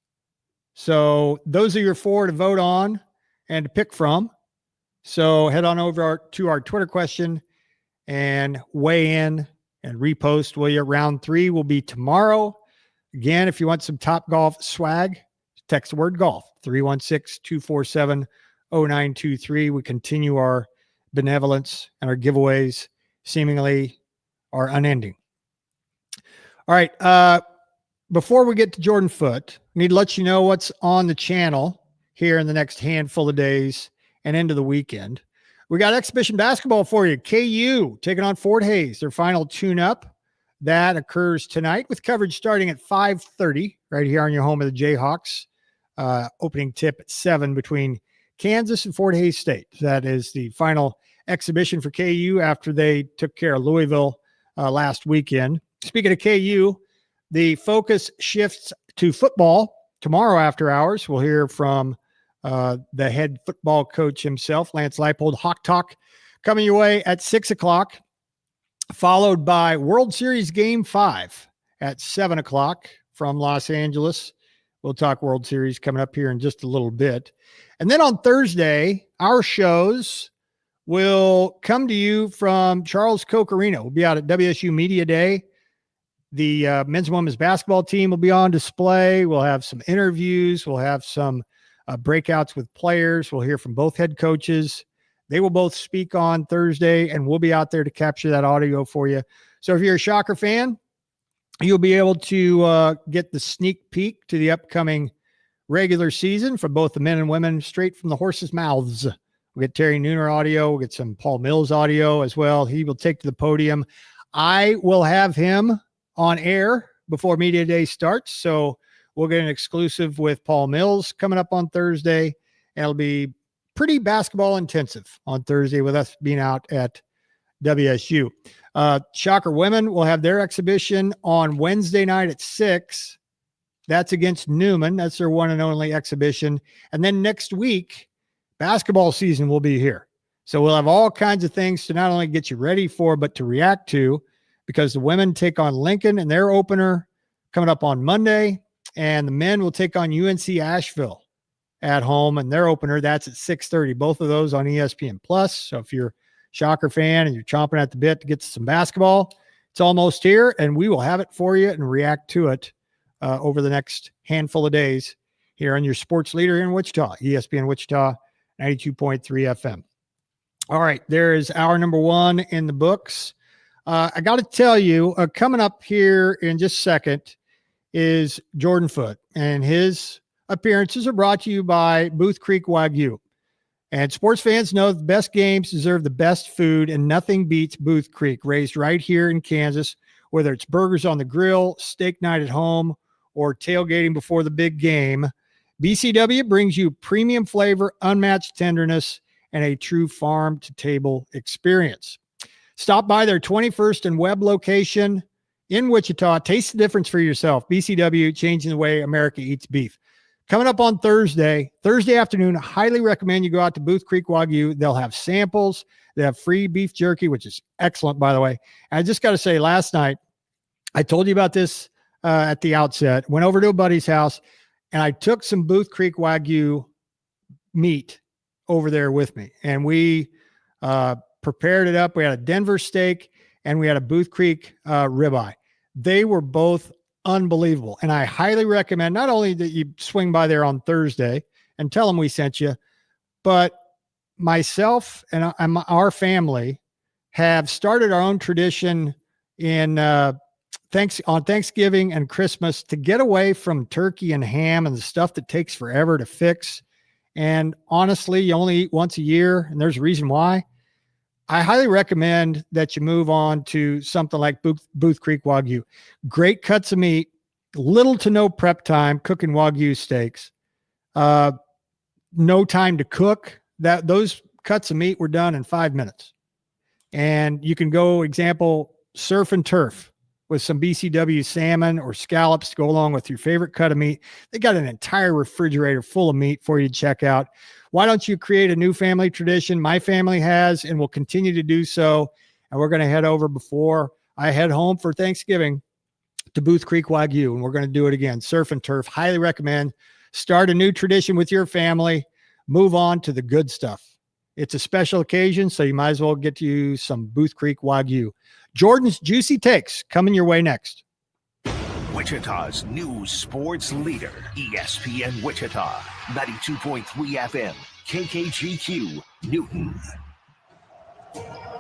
[SPEAKER 1] So those are your 4 to vote on and to pick from. So head on over to our Twitter question and weigh in and repost, will you? Round 3 will be tomorrow. Again, if you want some Top Golf swag, text the word golf, 316-247-0923. We continue our benevolence, and our giveaways seemingly are unending. All right. Before we get to Jordan Foote, I need to let you know what's on the channel here in the next handful of days and into the weekend. We got exhibition basketball for you. KU taking on Fort Hays, their final tune-up. That occurs tonight with coverage starting at 5:30 right here on your home of the Jayhawks. Opening tip at 7 between Kansas and Fort Hays State. That is the final exhibition for KU after they took care of Louisville last weekend. Speaking of KU, the focus shifts to football tomorrow after hours. We'll hear from the head football coach himself, Lance Leipold. Hawk Talk coming your way at 6 o'clock. Followed by World Series Game 5 at 7 o'clock from Los Angeles We'll talk World Series coming up here in just a little bit. And then on Thursday, our shows will come to you from Charles Koch Arena. We'll be out at WSU Media Day. The men's and women's basketball team will be on display. We'll have some interviews. We'll have some breakouts with players. We'll hear from both head coaches. They will both speak on Thursday, and we'll be out there to capture that audio for you. So if you're a Shocker fan, you'll be able to get the sneak peek to the upcoming regular season for both the men and women straight from the horses' mouths. We'll get Terry Nooner audio. We'll get some Paul Mills audio as well. He will take to the podium. I will have him on air before Media Day starts. So we'll get an exclusive with Paul Mills coming up on Thursday. And it'll be pretty basketball intensive on Thursday with us being out at WSU. Shocker women will have their exhibition on Wednesday night at 6. That's against Newman. That's their one and only exhibition. And then next week, basketball season will be here. So we'll have all kinds of things to not only get you ready for, but to react to, because the women take on Lincoln in their opener coming up on Monday, and the men will take on UNC Asheville at home, and their opener, that's at 6:30. Both of those on ESPN Plus. So if you're a Shocker fan and you're chomping at the bit to get to some basketball, it's almost here, and we will have it for you and react to it over the next handful of days here on your sports leader here in Wichita, ESPN Wichita, 92.3 FM. All right, there is hour number 1 in the books. I got to tell you, coming up here in just a second is Jordan Foote, and his appearances are brought to you by Booth Creek Wagyu. And sports fans know the best games deserve the best food, and nothing beats Booth Creek, raised right here in Kansas, whether it's burgers on the grill, steak night at home, or tailgating before the big game. BCW brings you premium flavor, unmatched tenderness, and a true farm-to-table experience. Stop by their 21st and Webb location in Wichita. Taste the difference for yourself. BCW, changing the way America eats beef. Coming up on Thursday afternoon, I highly recommend you go out to Booth Creek Wagyu. They'll have samples. They have free beef jerky, which is excellent, by the way. And I just got to say, last night, I told you about this at the outset. Went over to a buddy's house, and I took some Booth Creek Wagyu meat over there with me. And we prepared it up. We had a Denver steak, and we had a Booth Creek ribeye. They were both unbelievable. And I highly recommend not only that you swing by there on Thursday and tell them we sent you, but myself and our family have started our own tradition on Thanksgiving and Christmas to get away from turkey and ham and the stuff that takes forever to fix. And honestly, you only eat once a year, and there's a reason why. I highly recommend that you move on to something like Booth Creek Wagyu. Great cuts of meat, little to no prep time cooking Wagyu steaks. No time to cook. Those cuts of meat were done in 5 minutes. And you can go, example, surf and turf with some BCW salmon or scallops to go along with your favorite cut of meat. They got an entire refrigerator full of meat for you to check out. Why don't you create a new family tradition? My family has and will continue to do so. And we're going to head over before I head home for Thanksgiving to Booth Creek Wagyu, and we're going to do it again. Surf and turf. Highly recommend. Start a new tradition with your family. Move on to the good stuff. It's a special occasion, so you might as well get to you some Booth Creek Wagyu. Jordan's Juicy Takes coming your way next.
[SPEAKER 14] Wichita's new sports leader, ESPN Wichita, 92.3 FM, KKGQ, Newton.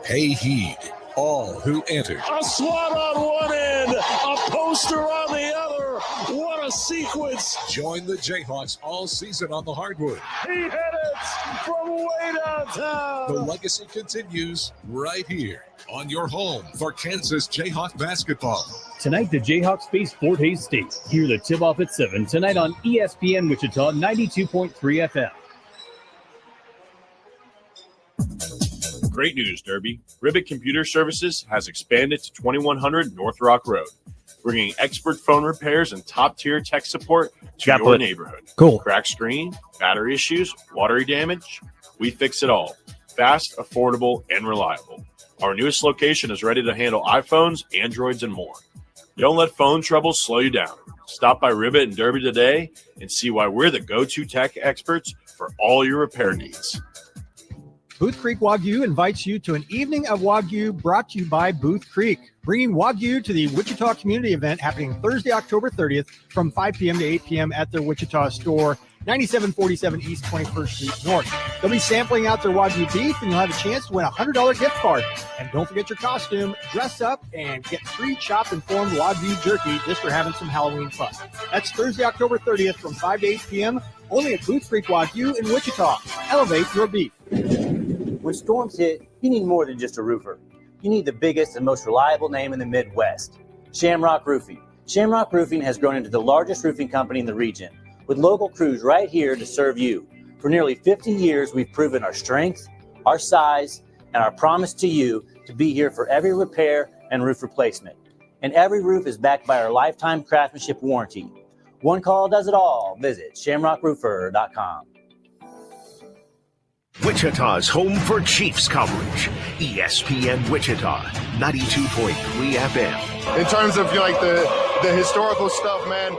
[SPEAKER 18] Pay heed, all who enter.
[SPEAKER 19] A swat on one end, a poster on the other. What a sequence.
[SPEAKER 18] Join the Jayhawks all season on the hardwood.
[SPEAKER 19] He hit it from way downtown.
[SPEAKER 18] The legacy continues right here on your home for Kansas Jayhawk basketball.
[SPEAKER 20] Tonight, the Jayhawks face Fort Hays State. Hear the tip-off at 7 tonight on ESPN Wichita 92.3 FM.
[SPEAKER 21] Great news, Derby. Ribbit Computer Services has expanded to 2100 North Rock Road, bringing expert phone repairs and top-tier tech support to your neighborhood.
[SPEAKER 1] Cool.
[SPEAKER 21] Cracked screen, battery issues, watery damage, we fix it all. Fast, affordable, and reliable. Our newest location is ready to handle iPhones, Androids, and more. Don't let phone trouble slow you down. Stop by Ribbit and Derby today and see why we're the go-to tech experts for all your repair needs.
[SPEAKER 1] Booth Creek Wagyu invites you to an evening of Wagyu brought to you by Booth Creek, bringing Wagyu to the Wichita community event happening Thursday, October 30th from 5 p.m. to 8 p.m. at their Wichita store, 9747 East 21st Street North. They'll be sampling out their Wagyu beef, and you'll have a chance to win a $100 gift card. And don't forget your costume. Dress up and get free chopped-informed Wagyu jerky just for having some Halloween fun. That's Thursday, October 30th from 5 to 8 p.m. only at Booth Creek Wagyu in Wichita. Elevate your beef.
[SPEAKER 5] When storms hit, you need more than just a roofer. You need the biggest and most reliable name in the Midwest, Shamrock Roofing. Shamrock Roofing has grown into the largest roofing company in the region, with local crews right here to serve you. For nearly 50 years, we've proven our strength, our size, and our promise to you to be here for every repair and roof replacement. And every roof is backed by our lifetime craftsmanship warranty. One call does it all. Visit shamrockroofer.com.
[SPEAKER 14] Wichita's home for Chiefs coverage. ESPN Wichita, 92.3 FM.
[SPEAKER 22] In terms of like the historical stuff, man,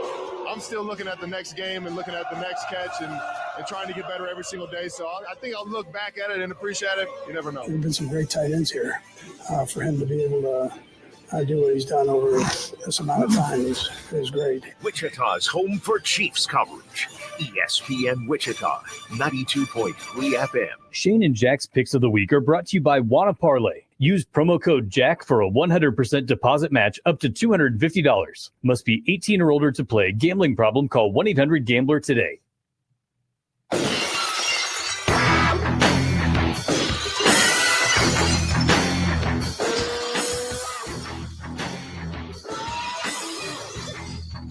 [SPEAKER 22] I'm still looking at the next game and looking at the next catch and trying to get better every single day. So I think I'll look back at it and appreciate it. You never know.
[SPEAKER 23] There have been some great tight ends here. For him to be able to do what he's done over this amount of time is great.
[SPEAKER 14] Wichita's home for Chiefs coverage. ESPN Wichita, 92.3 FM.
[SPEAKER 20] Shane and Jack's picks of the week are brought to you by Wanna Parlay. Use promo code JACK for a 100% deposit match up to $250. Must be 18 or older to play. Gambling problem? Call 1-800-GAMBLER today.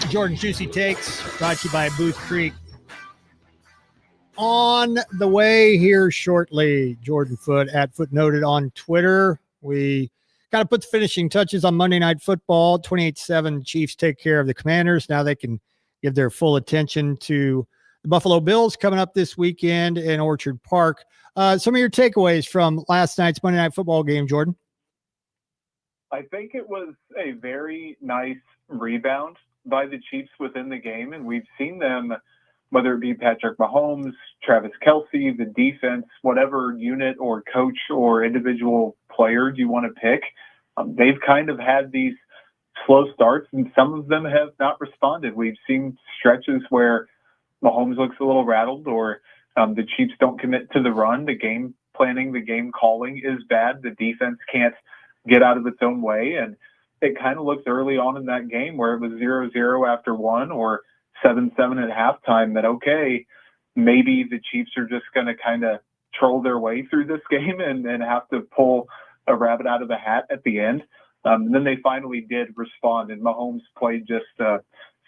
[SPEAKER 1] Jordan's Juicy Takes, brought to you by Booth Creek. On the way here shortly, Jordan Foot at Footnoted on Twitter. We got to put the finishing touches on Monday Night Football. 28-7 Chiefs take care of the Commanders. Now they can give their full attention to the Buffalo Bills coming up this weekend in Orchard Park. Some of your takeaways from last night's Monday Night Football game, Jordan?
[SPEAKER 24] I think it was a very nice rebound by the Chiefs within the game, and we've seen them, whether it be Patrick Mahomes, Travis Kelce, the defense, whatever unit or coach or individual player you want to pick, they've kind of had these slow starts, and some of them have not responded. We've seen stretches where Mahomes looks a little rattled, or the Chiefs don't commit to the run. The game planning, the game calling is bad. The defense can't get out of its own way, and it kind of looked early on in that game where it was 0-0 after one or 7-7 at halftime that, okay, maybe the Chiefs are just going to kind of troll their way through this game and have to pull a rabbit out of the hat at the end. And then they finally did respond, and Mahomes played just a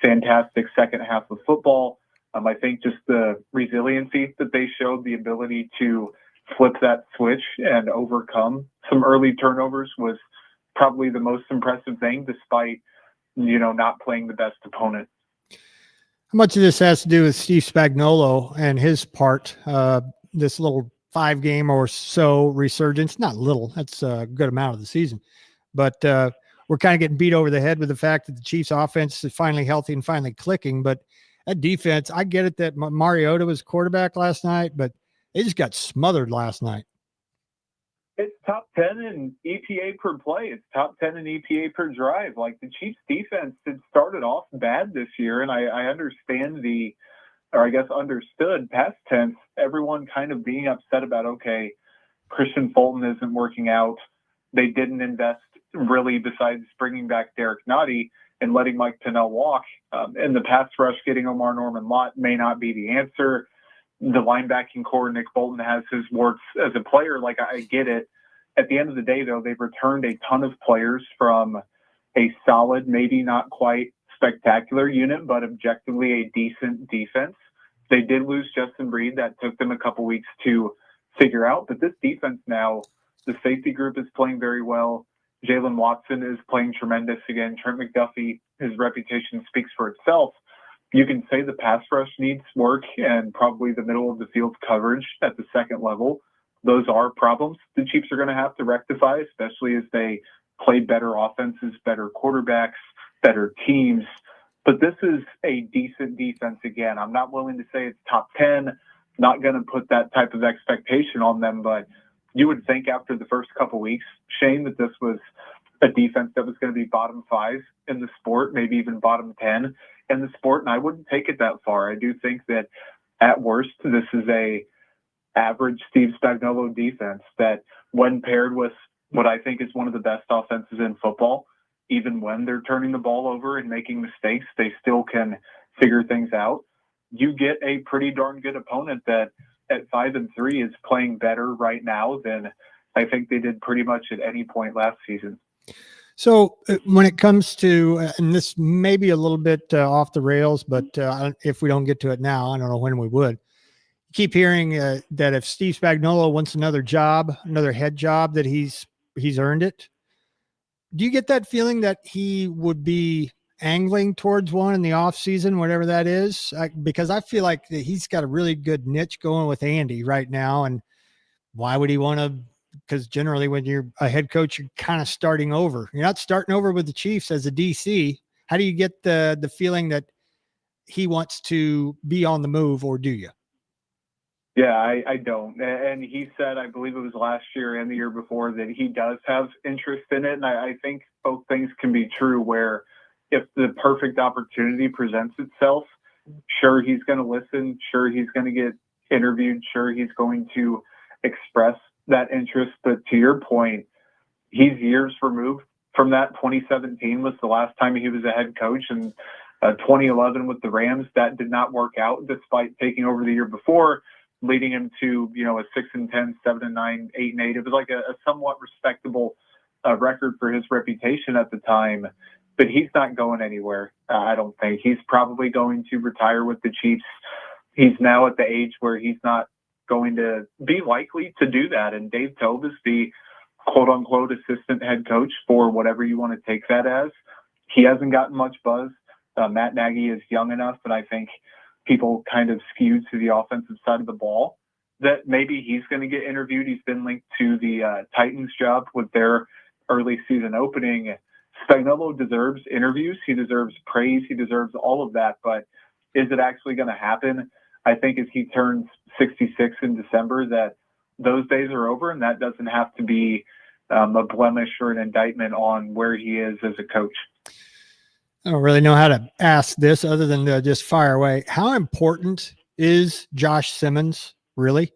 [SPEAKER 24] fantastic second half of football. I think just the resiliency that they showed, the ability to flip that switch and overcome some early turnovers was probably the most impressive thing, despite, not playing the best opponent.
[SPEAKER 1] How much of this has to do with Steve Spagnuolo and his part, this little 5-game or so resurgence? Not little, that's a good amount of the season. But we're kind of getting beat over the head with the fact that the Chiefs offense is finally healthy and finally clicking. But that defense, I get it that Mariota was quarterback last night, but they just got smothered last night.
[SPEAKER 24] It's top 10 in EPA per play. It's top 10 in EPA per drive. Like, the Chiefs defense had started off bad this year, and I understand understood past tense, everyone kind of being upset about, okay, Christian Fulton isn't working out. They didn't invest really besides bringing back Derek Nottie and letting Mike Pennell walk. And the pass rush, getting Omar Norman-Lott may not be the answer. The linebacking core, Nick Bolton has his warts as a player. Like, I get it. At the end of the day, though, they've returned a ton of players from a solid, maybe not quite spectacular unit, but objectively a decent defense. They did lose Justin Reed. That took them a couple weeks to figure out. But this defense now, the safety group is playing very well. Jalen Watson is playing tremendous again. Trent McDuffie, his reputation speaks for itself. You can say the pass rush needs work and probably the middle of the field coverage at the second level. Those are problems the Chiefs are going to have to rectify, especially as they play better offenses, better quarterbacks, better teams. But this is a decent defense again. I'm not willing to say it's top 10, not going to put that type of expectation on them, but you would think after the first couple weeks, Shane, that this was a defense that was going to be bottom 5 in the sport, maybe even bottom 10 in the sport, and I wouldn't take it that far. I do think that at worst, this is a average Steve Spagnuolo defense that when paired with what I think is one of the best offenses in football, even when they're turning the ball over and making mistakes, they still can figure things out. You get a pretty darn good opponent that at 5-3 is playing better right now than I think they did pretty much at any point last season.
[SPEAKER 1] So when it comes to, and this may be a little bit off the rails, but if we don't get to it now, I don't know when we would. Keep hearing that if Steve Spagnuolo wants another job, another head job, that he's earned it. Do you get that feeling that he would be angling towards one in the off season, whatever that is? Because I feel like he's got a really good niche going with Andy right now. And why would he want to? Because generally when you're a head coach, you're kind of starting over. You're not starting over with the Chiefs as a DC. How do you get the feeling that he wants to be on the move, or do you?
[SPEAKER 24] Yeah, I don't. And he said, I believe it was last year and the year before, that he does have interest in it. And I think both things can be true, where if the perfect opportunity presents itself, sure, he's going to listen. Sure, he's going to get interviewed. Sure, he's going to express that interest. But to your point, he's years removed from that. 2017 was the last time he was a head coach, and 2011 with the Rams, that did not work out despite taking over the year before, leading him to, a 6-10, 7-9, 8-8. It was like a somewhat respectable record for his reputation at the time, but he's not going anywhere. I don't think. He's probably going to retire with the Chiefs. He's now at the age where he's not going to be likely to do that. And Dave Toub is the quote unquote assistant head coach, for whatever you want to take that as. He hasn't gotten much buzz. Matt Nagy is young enough, and I think people kind of skewed to the offensive side of the ball that maybe he's going to get interviewed. He's been linked to the Titans job with their early season opening. Spagnuolo deserves interviews. He deserves praise. He deserves all of that. But is it actually going to happen? I think as he turns 66 in December, that those days are over, and that doesn't have to be a blemish or an indictment on where he is as a coach.
[SPEAKER 1] I don't really know how to ask this other than to just fire away. How important is Josh Simmons, really?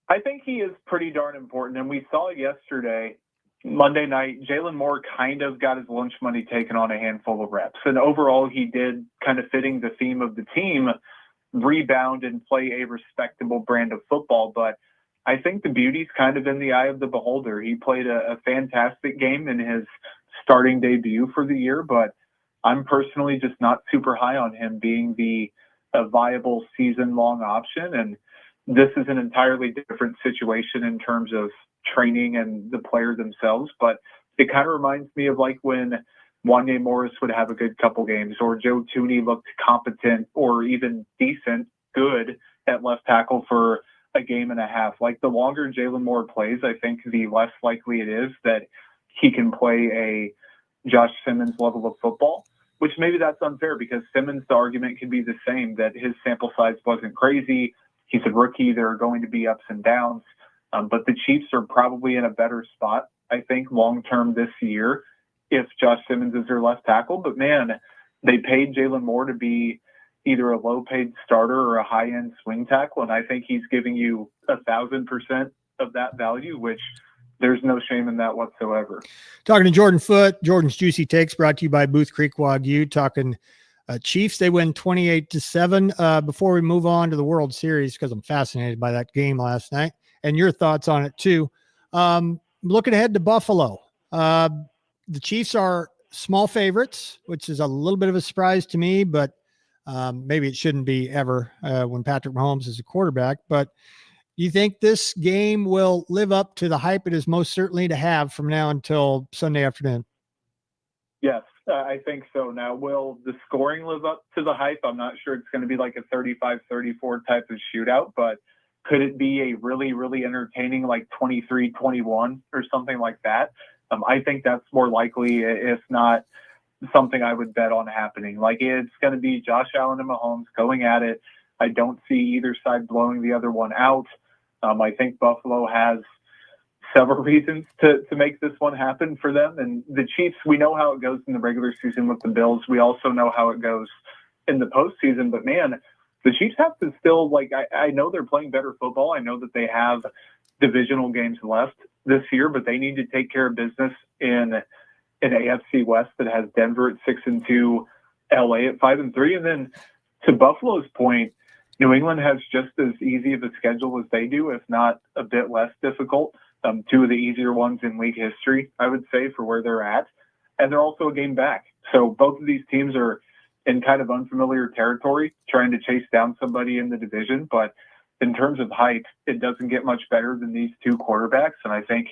[SPEAKER 24] I think he is pretty darn important. And we saw yesterday, Monday night, Jalen Moore kind of got his lunch money taken on a handful of reps. And overall, he did, kind of fitting the theme of the team, rebound and play a respectable brand of football. But I think the beauty's kind of in the eye of the beholder. He played a fantastic game in his starting debut for the year, but I'm personally just not super high on him being a viable season-long option. And this is an entirely different situation in terms of training and the player themselves, but it kind of reminds me of like when Wanya Morris would have a good couple games, or Joe Thuney looked competent or even decent, good at left tackle for a game and a half. Like, the longer Jalen Moore plays, I think the less likely it is that he can play a Josh Simmons level of football, which maybe that's unfair, because Simmons, the argument could be the same, that his sample size wasn't crazy. He's a rookie. There are going to be ups and downs. But the Chiefs are probably in a better spot, I think, long-term this year if Josh Simmons is their left tackle. But, man, they paid Jalen Moore to be either a low-paid starter or a high-end swing tackle, and I think he's giving you 1,000% of that value, which there's no shame in that whatsoever.
[SPEAKER 1] Talking to Jordan Foote, Jordan's Juicy Takes, brought to you by Booth Creek Wagyu. Talking Chiefs, they win 28-7. Before we move on to the World Series, because I'm fascinated by that game last night, and your thoughts on it too. Looking ahead to Buffalo, the Chiefs are small favorites, which is a little bit of a surprise to me, but maybe it shouldn't be ever when Patrick Mahomes is a quarterback. But you think this game will live up to the hype it is most certainly to have from now until Sunday afternoon?
[SPEAKER 24] Yes, I think so. Now, will the scoring live up to the hype? I'm not sure it's going to be like a 35-34 type of shootout, but could it be a really, really entertaining, like 23-21 or something like that? I think that's more likely, if not something I would bet on happening. Like, it's going to be Josh Allen and Mahomes going at it. I don't see either side blowing the other one out. I think Buffalo has several reasons to make this one happen for them. And the Chiefs, we know how it goes in the regular season with the Bills. We also know how it goes in the postseason. But, man, the Chiefs have to still, like, I know they're playing better football. I know that they have divisional games left this year, but they need to take care of business in an AFC West that has Denver at 6-2, LA at 5-3. And then to Buffalo's point, New England has just as easy of a schedule as they do, if not a bit less difficult. Two of the easier ones in league history, I would say, for where they're at. And they're also a game back. So both of these teams are in kind of unfamiliar territory, trying to chase down somebody in the division. But in terms of hype, it doesn't get much better than these two quarterbacks. And I think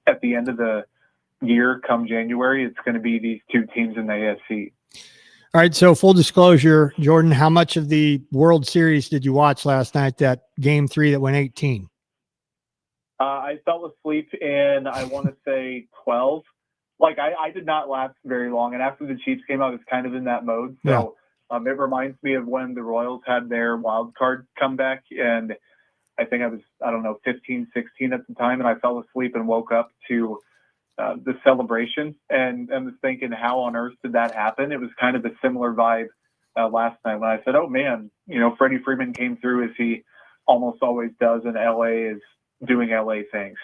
[SPEAKER 24] at the end of the year, come January, it's going to be these two teams in the AFC.
[SPEAKER 1] All right. So full disclosure, Jordan, how much of the World Series did you watch last night, that game 3 that went 18?
[SPEAKER 24] I fell asleep in, I want to say 12. Like, I did not last very long. And after the Chiefs came out, I was kind of in that mode. So it reminds me of when the Royals had their wild card comeback. And I think I was, 15, 16 at the time. And I fell asleep and woke up to the celebration and was thinking, how on earth did that happen? It was kind of a similar vibe last night when I said, oh, man, Freddie Freeman came through as he almost always does, and LA is doing LA things.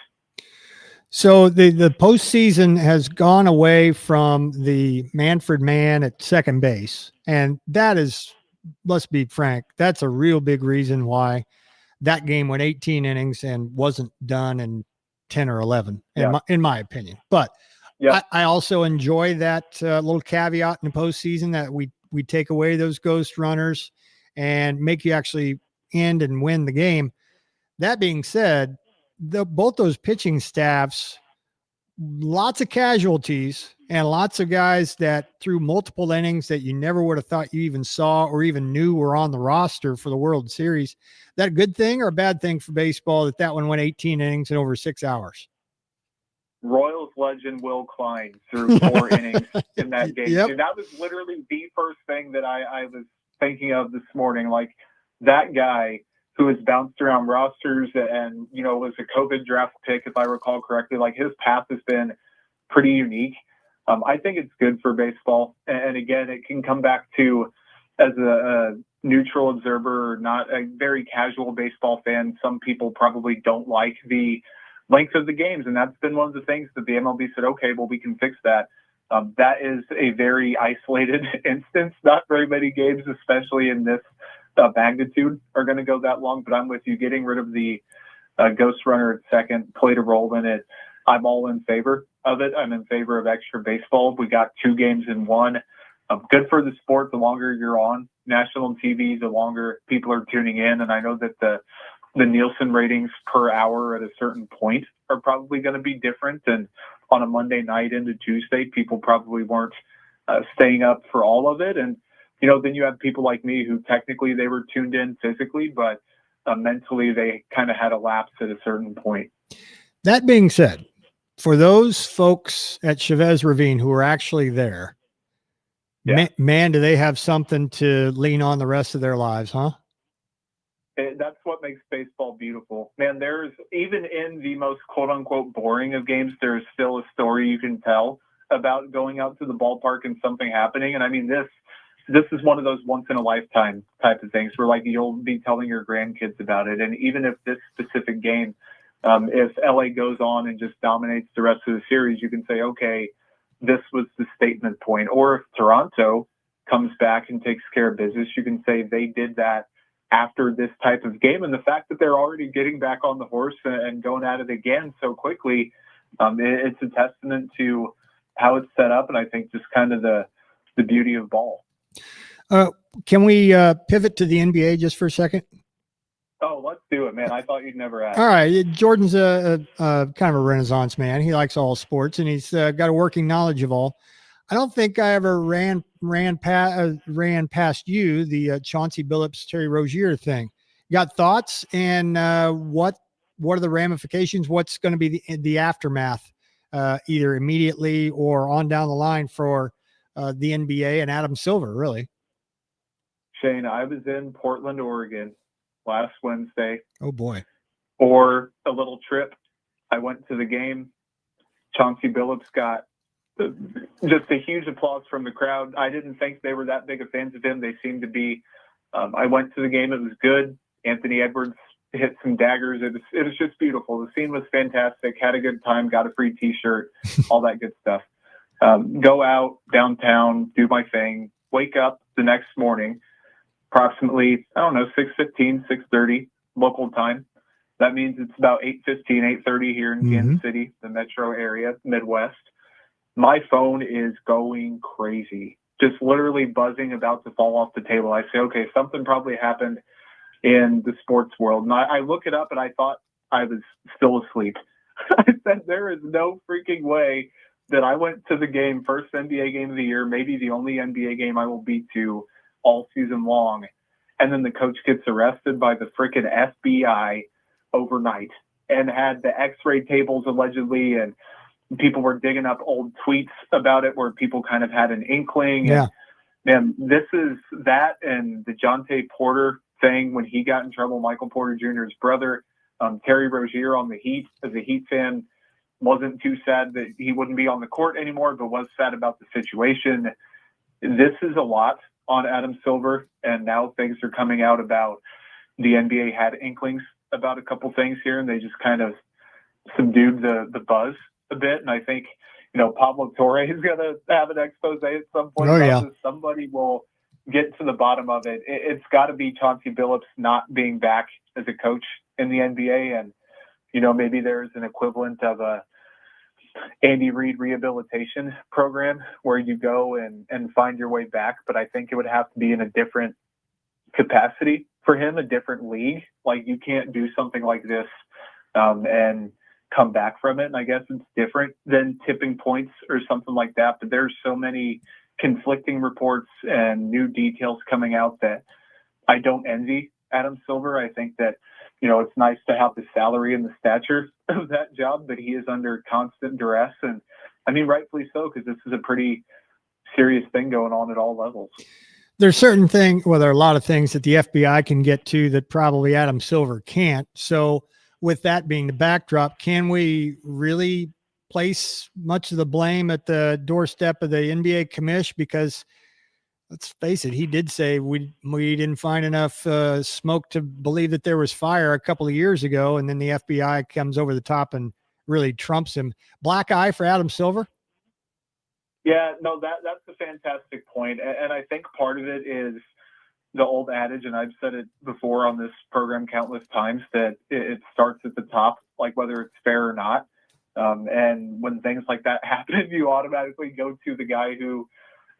[SPEAKER 1] So the postseason has gone away from the Manfred man at second base. And that is, let's be frank, that's a real big reason why that game went 18 innings and wasn't done in 10 or 11, in my opinion. But I also enjoy that little caveat in the postseason that we take away those ghost runners and make you actually end and win the game. That being said, both those pitching staffs, lots of casualties and lots of guys that threw multiple innings that you never would have thought you even saw or even knew were on the roster for the World Series. That a good thing or a bad thing for baseball that one went 18 innings in over 6 hours?
[SPEAKER 24] Royals legend Will Klein threw 4 innings in that game.
[SPEAKER 1] Yep.
[SPEAKER 24] Dude, that was literally the first thing that I was thinking of this morning. Like, that guy who has bounced around rosters and, was a COVID draft pick, if I recall correctly. Like, his path has been pretty unique. I think it's good for baseball. And again, it can come back to, as a neutral observer, not a very casual baseball fan, some people probably don't like the length of the games. And that's been one of the things that the MLB said, okay, well, we can fix that. That is a very isolated instance. Not very many games, especially in this magnitude, are going to go that long. But I'm with you. Getting rid of the ghost runner at second played a role in it. I'm all in favor of it. I'm in favor of extra baseball. We got 2 games in 1. Good for the sport. The longer you're on national TV, the longer people are tuning in. And I know that the Nielsen ratings per hour at a certain point are probably going to be different. And on a Monday night into Tuesday, people probably weren't staying up for all of it. And then you have people like me who technically they were tuned in physically, but mentally they kind of had a lapse at a certain point.
[SPEAKER 1] That being said, for those folks at Chavez Ravine who are actually there, man, do they have something to lean on the rest of their lives, huh?
[SPEAKER 24] That's what makes baseball beautiful. Man, there's, even in the most quote unquote boring of games, there's still a story you can tell about going out to the ballpark and something happening. And I mean, this is one of those once in a lifetime type of things where, like, you'll be telling your grandkids about it. And even if this specific game, if LA goes on and just dominates the rest of the series, you can say, okay, this was the statement point. Or if Toronto comes back and takes care of business, you can say they did that after this type of game. And the fact that they're already getting back on the horse and going at it again so quickly, it's a testament to how it's set up. And I think just kind of the beauty of ball.
[SPEAKER 1] Can we pivot to the NBA just for a second?
[SPEAKER 24] Oh, let's do it, man. I thought you'd never ask.
[SPEAKER 1] All right. Jordan's a kind of a Renaissance man. He likes all sports, and he's got a working knowledge of all. I don't think I ever ran past you the Chauncey Billups, Terry Rozier thing. You got thoughts, and what are the ramifications? What's going to be the aftermath, either immediately or on down the line for the NBA and Adam Silver, really.
[SPEAKER 24] Shane, I was in Portland, Oregon last Wednesday.
[SPEAKER 1] Oh, boy.
[SPEAKER 24] For a little trip. I went to the game. Chauncey Billups got just a huge applause from the crowd. I didn't think they were that big of fans of him. They seemed to be. I went to the game. It was good. Anthony Edwards hit some daggers. It was just beautiful. The scene was fantastic. Had a good time. Got a free T-shirt. All that good stuff. Go out downtown, do my thing. Wake up the next morning, approximately 6:15, 6:30 local time. That means it's about 8:15, 8:30 here in Kansas City, the metro area, Midwest. My phone is going crazy, just literally buzzing, about to fall off the table. I say, okay, something probably happened in the sports world. And I look it up, and I thought I was still asleep. I said, there is no freaking way that I went to the game, first NBA game of the year, maybe the only NBA game I will be to all season long. And then the coach gets arrested by the freaking FBI overnight and had the x-ray tables
[SPEAKER 1] allegedly,
[SPEAKER 24] and people were digging up old tweets about it where people kind of had an inkling.
[SPEAKER 1] Yeah.
[SPEAKER 24] And this is that and the Jonte Porter thing when he got in trouble, Michael Porter Jr.'s brother, Terry Rozier on the Heat, as a Heat fan, wasn't too sad that he wouldn't be on the court anymore, but was sad about the situation. This is a lot on Adam Silver, and now things are coming out about the NBA had inklings about a couple things here, and they just kind of subdued the buzz a bit. And I think, Pablo Torre is going to have an expose at some point. This. Somebody will get to the bottom of it. It's got to be Chauncey Billups not being back as a coach in the NBA. And, maybe there's an equivalent of a Andy Reid rehabilitation program where you go and find your way back. But I think it would have to be in a different capacity for him, a different league. Like, you can't do something like this and come back from it. And I guess it's different than tipping points or something like that. But there's so many conflicting reports and new details coming out that I don't envy Adam Silver. I think that, it's nice to have the salary and the stature of that job, but he is under constant duress. And I mean, rightfully so, because this is a pretty serious thing going on at all levels.
[SPEAKER 1] There's certain things, well, there are a lot of things that the FBI can get to that probably Adam Silver can't. So with that being the backdrop, can we really place much of the blame at the doorstep of the NBA commish? Because let's face it, he did say we didn't find enough smoke to believe that there was fire a couple of years ago, and then the FBI comes over the top and really trumps him. Black eye for Adam Silver?
[SPEAKER 24] Yeah, no, that's a fantastic point. And I think part of it is the old adage, and I've said it before on this program countless times, that it starts at the top, like whether it's fair or not. And when things like that happen, you automatically go to the guy who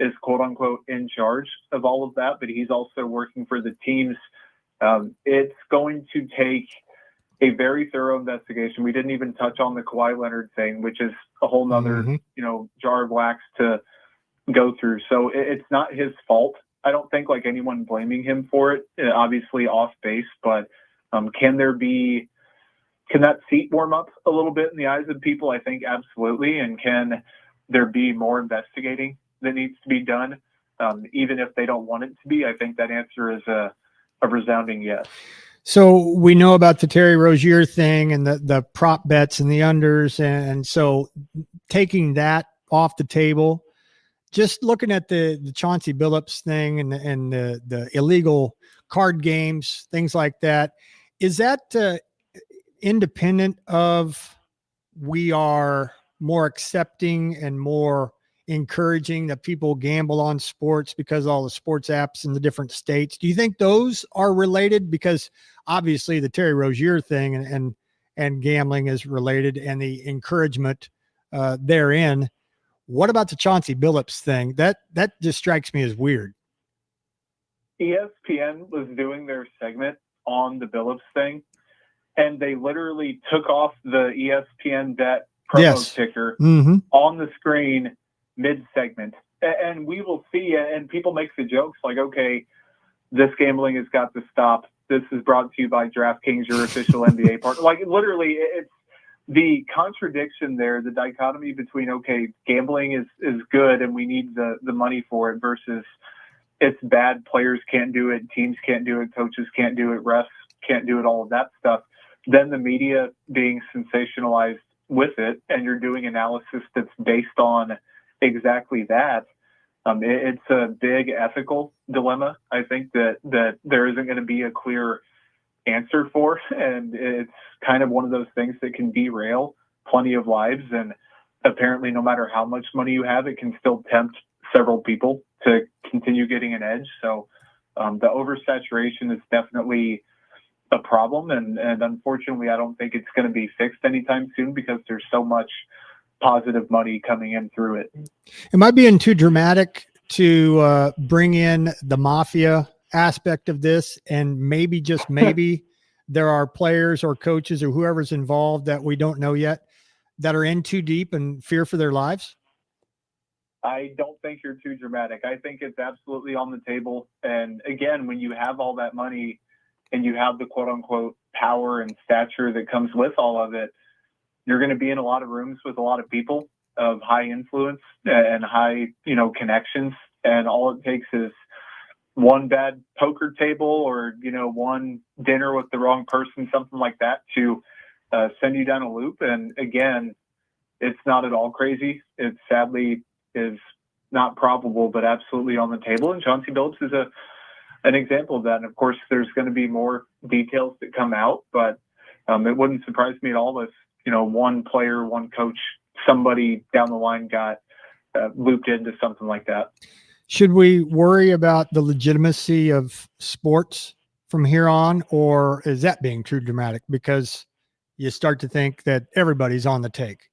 [SPEAKER 24] is quote unquote in charge of all of that, but he's also working for the teams. It's going to take a very thorough investigation. We didn't even touch on the Kawhi Leonard thing, which is a whole nother, jar of wax to go through. So it's not his fault. I don't think like anyone blaming him for it, obviously off base, but can that seat warm up a little bit in the eyes of people? I think absolutely. And can there be more investigating that needs to be done, even if they don't want it to be? I think that answer is a resounding yes.
[SPEAKER 1] So we know about the Terry Rozier thing and the prop bets and the unders. And so taking that off the table, just looking at the Chauncey Billups thing and the illegal card games, things like that, is that independent of we are more accepting and more encouraging that people gamble on sports because of all the sports apps in the different states? Do you think those are related? Because obviously the Terry Rozier thing and gambling is related, and the encouragement therein. What about the Chauncey Billups thing? That just strikes me as weird.
[SPEAKER 24] ESPN was doing their segment on the Billups thing, and they literally took off the ESPN bet promo ticker on the screen mid-segment. And we will see, and people make the jokes like, okay, this gambling has got to stop. This is brought to you by DraftKings, your official NBA partner. Like, literally, the contradiction there, the dichotomy between, okay, gambling is good and we need the money for it versus it's bad, players can't do it, teams can't do it, coaches can't do it, refs can't do it, all of that stuff. Then the media being sensationalized with it, and you're doing analysis that's based on exactly that. It's a big ethical dilemma, I think, that there isn't going to be a clear answer for, and it's kind of one of those things that can derail plenty of lives. And apparently, no matter how much money you have, it can still tempt several people to continue getting an edge. So the oversaturation is definitely a problem, and unfortunately, I don't think it's going to be fixed anytime soon because there's so much positive money coming in through it.
[SPEAKER 1] Am I being too dramatic to bring in the mafia aspect of this? And maybe, just maybe, there are players or coaches or whoever's involved that we don't know yet that are in too deep and fear for their lives?
[SPEAKER 24] I don't think you're too dramatic. I think it's absolutely on the table. And again, when you have all that money and you have the quote unquote power and stature that comes with all of it, you're going to be in a lot of rooms with a lot of people of high influence and high, connections. And all it takes is one bad poker table or, one dinner with the wrong person, something like that, to send you down a loop. And again, it's not at all crazy. It sadly is not probable, but absolutely on the table. And Chauncey Billups is an example of that. And of course, there's going to be more details that come out, but it wouldn't surprise me at all if, one player, one coach, somebody down the line got looped into something like that.
[SPEAKER 1] Should we worry about the legitimacy of sports from here on, or is that being too dramatic because you start to think that everybody's on the take?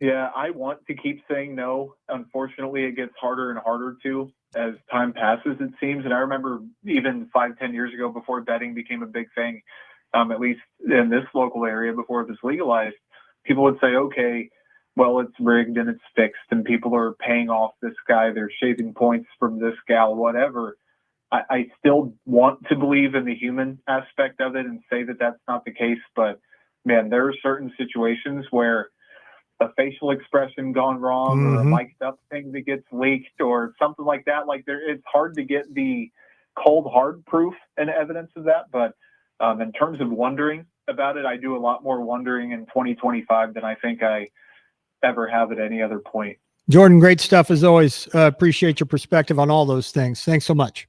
[SPEAKER 24] Yeah, I want to keep saying no. Unfortunately, it gets harder and harder to as time passes, it seems. And I remember even 5-10 years ago, before betting became a big thing, at least in this local area, before it was legalized, people would say, okay, well, it's rigged and it's fixed and people are paying off this guy, they're shaving points from this gal, whatever. I still want to believe in the human aspect of it and say that that's not the case. But man, there are certain situations where a facial expression gone wrong or a mic'd up thing that gets leaked or something like that. It's hard to get the cold hard proof and evidence of that. But in terms of wondering about it, I do a lot more wondering in 2025 than I think I ever have at any other point.
[SPEAKER 1] Jordan, great stuff as always. Appreciate your perspective on all those things. Thanks so much.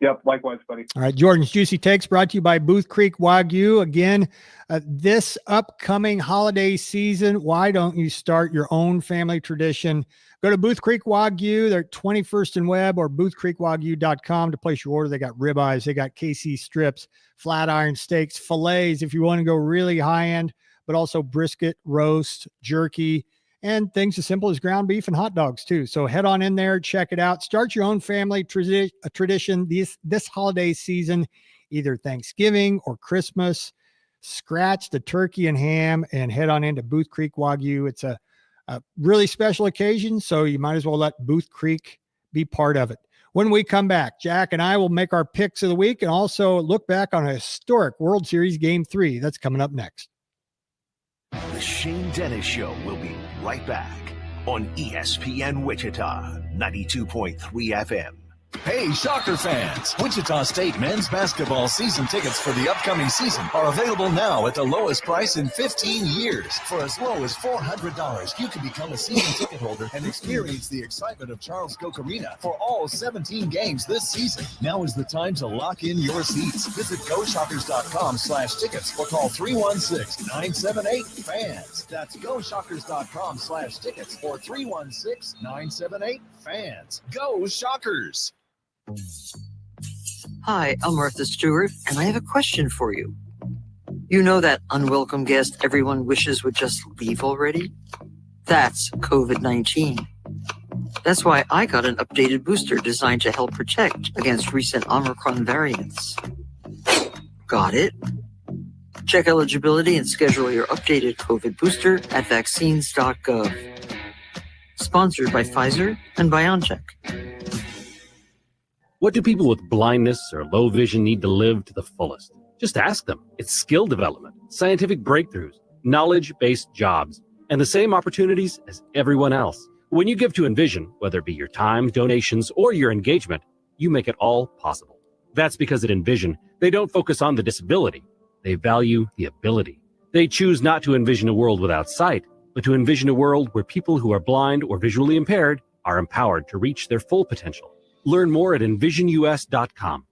[SPEAKER 24] Yep, likewise, buddy.
[SPEAKER 1] All right, Jordan's Juicy Takes brought to you by Booth Creek Wagyu. Again, this upcoming holiday season, why don't you start your own family tradition? Go to Booth Creek Wagyu. They're at 21st and Webb or boothcreekwagyu.com to place your order. They got ribeyes, they got KC strips, flat iron steaks, fillets if you want to go really high end, but also brisket, roast, jerky, and things as simple as ground beef and hot dogs too. So head on in there, check it out. Start your own family tradition this holiday season, either Thanksgiving or Christmas. Scratch the turkey and ham and head on into Booth Creek Wagyu. It's a really special occasion, so you might as well let Booth Creek be part of it. When we come back, Jack and I will make our picks of the week and also look back on a historic World Series Game 3. That's coming up next.
[SPEAKER 14] The Shane Dennis Show will be right back on ESPN Wichita, 92.3 FM.
[SPEAKER 3] Hey, Shocker fans! Wichita State men's basketball season tickets for the upcoming season are available now at the lowest price in 15 years. For as low as $400, you can become a season ticket holder and experience the excitement of Charles Koch Arena for all 17 games this season. Now is the time to lock in your seats. Visit GoShockers.com/tickets or call 316-978-FANS. That's GoShockers.com/tickets or 316-978-FANS. Go Shockers!
[SPEAKER 17] Hi, I'm Martha Stewart, and I have a question for you. You know that unwelcome guest everyone wishes would just leave already? That's COVID-19. That's why I got an updated booster designed to help protect against recent Omicron variants. Got it? Check eligibility and schedule your updated COVID booster at vaccines.gov. Sponsored by Pfizer and BioNTech.
[SPEAKER 4] What do people with blindness or low vision need to live to the fullest? Just ask them. It's skill development, scientific breakthroughs, knowledge-based jobs, and the same opportunities as everyone else. When you give to Envision, whether it be your time, donations, or your engagement, you make it all possible. That's because at Envision, they don't focus on the disability. They value the ability. They choose not to envision a world without sight, but to envision a world where people who are blind or visually impaired are empowered to reach their full potential. Learn more at envisionus.com.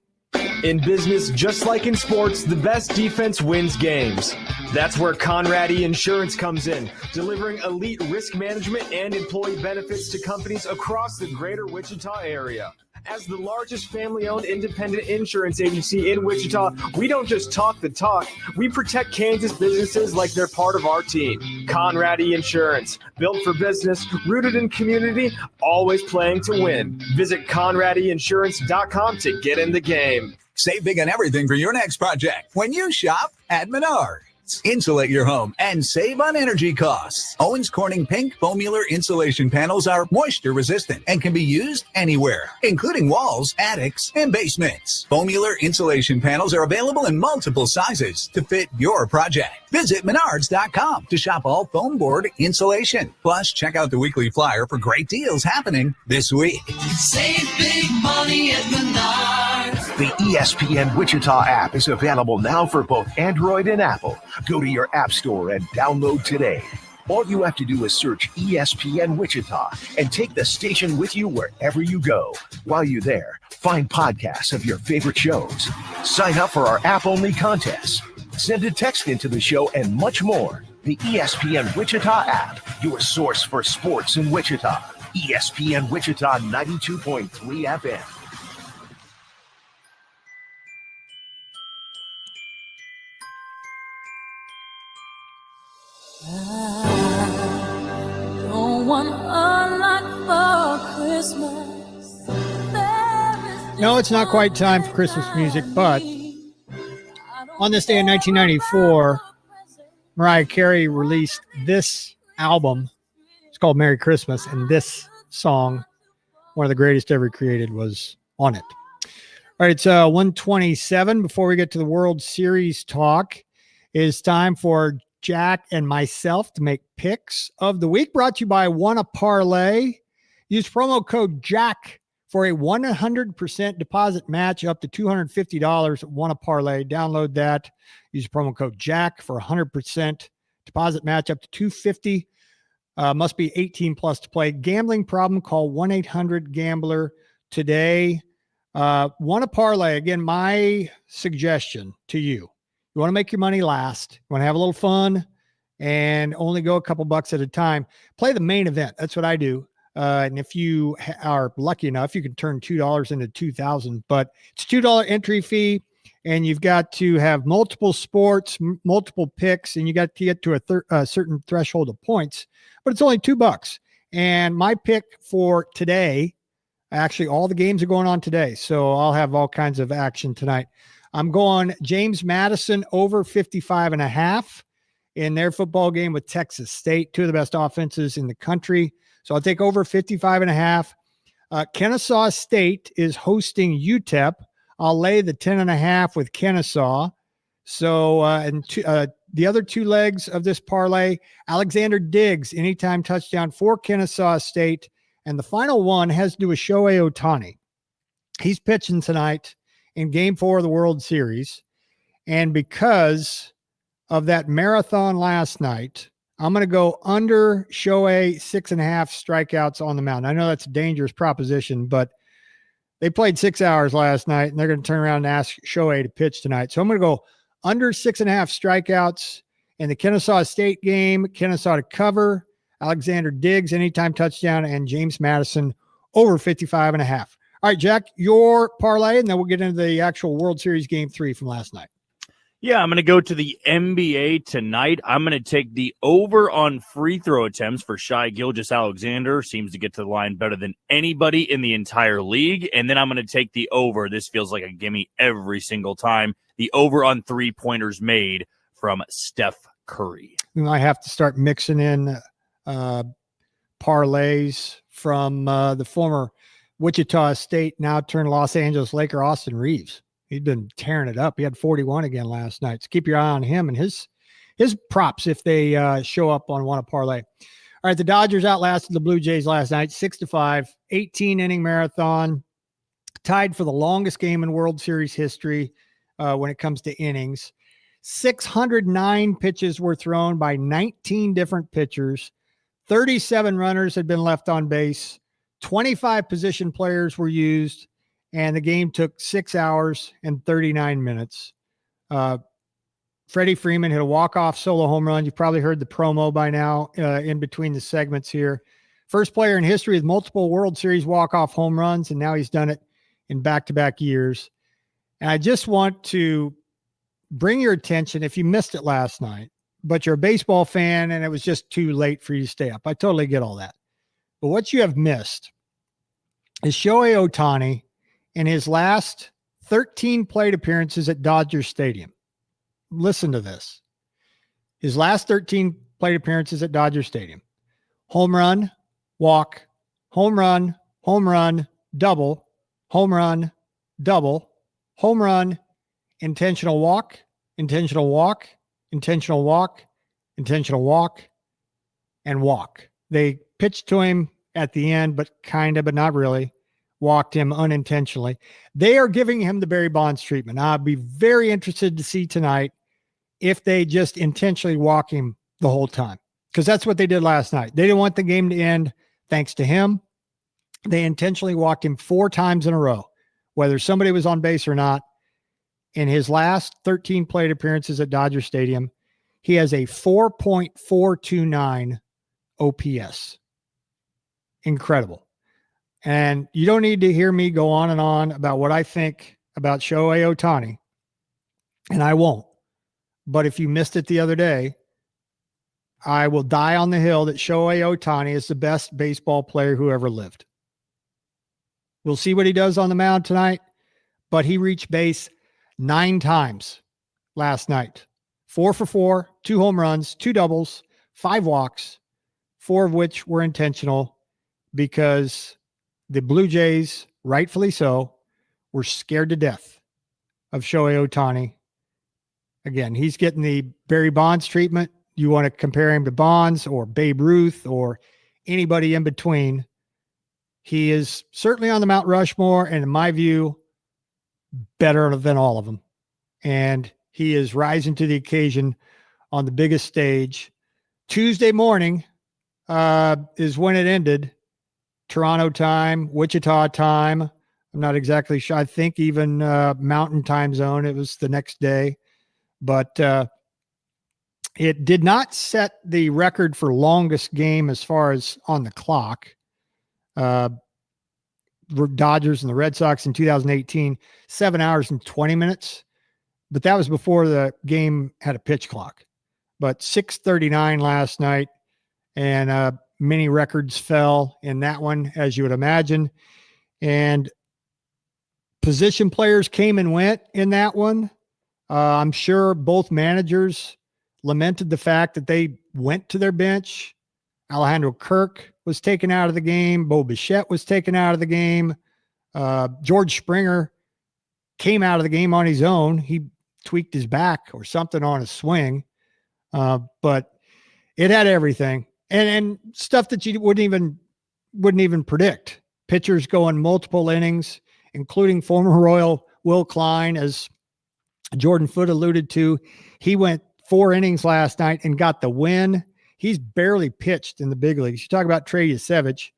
[SPEAKER 6] In business, just like in sports, the best defense wins games. That's where Conradi Insurance comes in, delivering elite risk management and employee benefits to companies across the greater Wichita area. As the largest family-owned independent insurance agency in Wichita, we don't just talk the talk, we protect Kansas businesses like they're part of our team. Conradi Insurance, built for business, rooted in community, always playing to win. Visit ConradiInsurance.com to get in the game.
[SPEAKER 7] Save big on everything for your next project when you shop at Menards. Insulate your home and save on energy costs. Owens Corning Pink Foamular insulation panels are moisture resistant and can be used anywhere, including walls, attics, and basements. Foamular insulation panels are available in multiple sizes to fit your project. Visit Menards.com to shop all foam board insulation. Plus, check out the weekly flyer for great deals happening this week.
[SPEAKER 14] Save big money at Menards. The ESPN Wichita app is available now for both Android and Apple. Go to your app store and download today. All you have to do is search ESPN Wichita and take the station with you wherever you go. While you're there, find podcasts of your favorite shows. Sign up for our app-only contests. Send a text into the show and much more. The ESPN Wichita app, your source for sports in Wichita. ESPN Wichita 92.3 FM.
[SPEAKER 8] Don't want a lot for Christmas.
[SPEAKER 1] No, it's not quite time for Christmas music, but on this day in 1994, Mariah Carey released this album. It's called Merry Christmas, and this song, one of the greatest ever created, was on it. All right, it's 1:27. Before we get to the World Series talk, it's time for Jack and myself to make picks of the week, brought to you by Wanna Parlay. Use promo code JACK for a 100% deposit match up to $250 at Wanna Parlay. Download that. Use promo code JACK for 100% deposit match up to $250. Must be 18 plus to play. Gambling problem, call 1-800-GAMBLER today. Wanna Parlay. Again, my suggestion to you. You want to make your money last. You want to have a little fun and only go a couple bucks at a time. Play the main event. That's what I do. And if you are lucky enough, you can turn $2 into $2,000. But it's $2 entry fee, and you've got to have multiple sports, multiple picks, and you got to get to a certain threshold of points. But it's only $2. And my pick for today, actually, all the games are going on today, so I'll have all kinds of action tonight. I'm going James Madison over 55.5 in their football game with Texas State, two of the best offenses in the country. So I'll take over 55.5. Kennesaw State is hosting UTEP. I'll lay the 10.5 with Kennesaw. So the other two legs of this parlay, Alexander Diggs, anytime touchdown for Kennesaw State. And the final one has to do with Shohei Ohtani. He's pitching tonight in Game 4 of the World Series. And because of that marathon last night, I'm going to go under Shohei 6.5 strikeouts on the mound. I know that's a dangerous proposition, but they played 6 hours last night, and they're going to turn around and ask Shohei to pitch tonight. So I'm going to go under 6.5 strikeouts in the Kennesaw State game, Kennesaw to cover, Alexander Diggs, anytime touchdown, and James Madison over 55.5. All right, Jack, your parlay, and then we'll get into the actual World Series Game 3 from last night.
[SPEAKER 2] Yeah, I'm going to go to the NBA tonight. I'm going to take the over on free throw attempts for Shai Gilgeous-Alexander. Seems to get to the line better than anybody in the entire league. And then I'm going to take the over. This feels like a gimme every single time. The over on three-pointers made from Steph Curry.
[SPEAKER 1] We might have to start mixing in parlays from the former Wichita State, now turned Los Angeles Laker, Austin Reeves. He's been tearing it up. He had 41 again last night. So keep your eye on him and his his props if they show up on One Parlay. All right, the Dodgers outlasted the Blue Jays last night, 6-5, 18-inning marathon, tied for the longest game in World Series history when it comes to innings. 609 pitches were thrown by 19 different pitchers. 37 runners had been left on base. 25 position players were used, and the game took 6 hours and 39 minutes. Freddie Freeman hit a walk-off solo home run. You've probably heard the promo by now in between the segments here. First player in history with multiple World Series walk-off home runs, and now he's done it in back-to-back years. And I just want to bring your attention, if you missed it last night, but you're a baseball fan and it was just too late for you to stay up. I totally get all that. But what you have missed is Shohei Ohtani in his last 13 plate appearances at Dodger Stadium. Listen to this. His last 13 plate appearances at Dodger Stadium. Home run, walk, home run, double, home run, double, home run, intentional walk, intentional walk, intentional walk, intentional walk, and walk. They pitched to him at the end, but not really. Walked him unintentionally. They are giving him the Barry Bonds treatment. I'll be very interested to see tonight if they just intentionally walk him the whole time, because that's what they did last night. They didn't want the game to end thanks to him. They intentionally walked him 4 times in a row, whether somebody was on base or not. In his last 13 plate appearances at Dodger Stadium, he has a 4.429 OPS. Incredible. And you don't need to hear me go on and on about what I think about Shohei Ohtani, and I won't. But if you missed it the other day, I will die on the hill that Shohei Ohtani is the best baseball player who ever lived. We'll see what he does on the mound tonight, but he reached base 9 times last night. 4 for 4, 2 home runs, 2 doubles, 5 walks, 4 of which were intentional because the Blue Jays, rightfully so, were scared to death of Shohei Ohtani. Again, he's getting the Barry Bonds treatment. You want to compare him to Bonds or Babe Ruth or anybody in between. He is certainly on the Mount Rushmore, and in my view, better than all of them. And he is rising to the occasion on the biggest stage. Tuesday morning is when it ended. Toronto time, Wichita time. I'm not exactly sure. I think even Mountain time zone. It was the next day. But it did not set the record for longest game as far as on the clock. Dodgers and the Red Sox in 2018, 7 hours and 20 minutes. But that was before the game had a pitch clock. But 6:39 last night, and many records fell in that one, as you would imagine. And position players came and went in that one. I'm sure both managers lamented the fact that they went to their bench. Alejandro Kirk was taken out of the game. Bo Bichette was taken out of the game. George Springer came out of the game on his own. He tweaked his back or something on his swing. But it had everything and stuff that you wouldn't even predict. Pitchers going multiple innings, including former Royal Will Klein, as Jordan Foote alluded to. He went 4 innings last night and got the win. He's barely pitched in the big leagues. You talk about Trey Yasevich.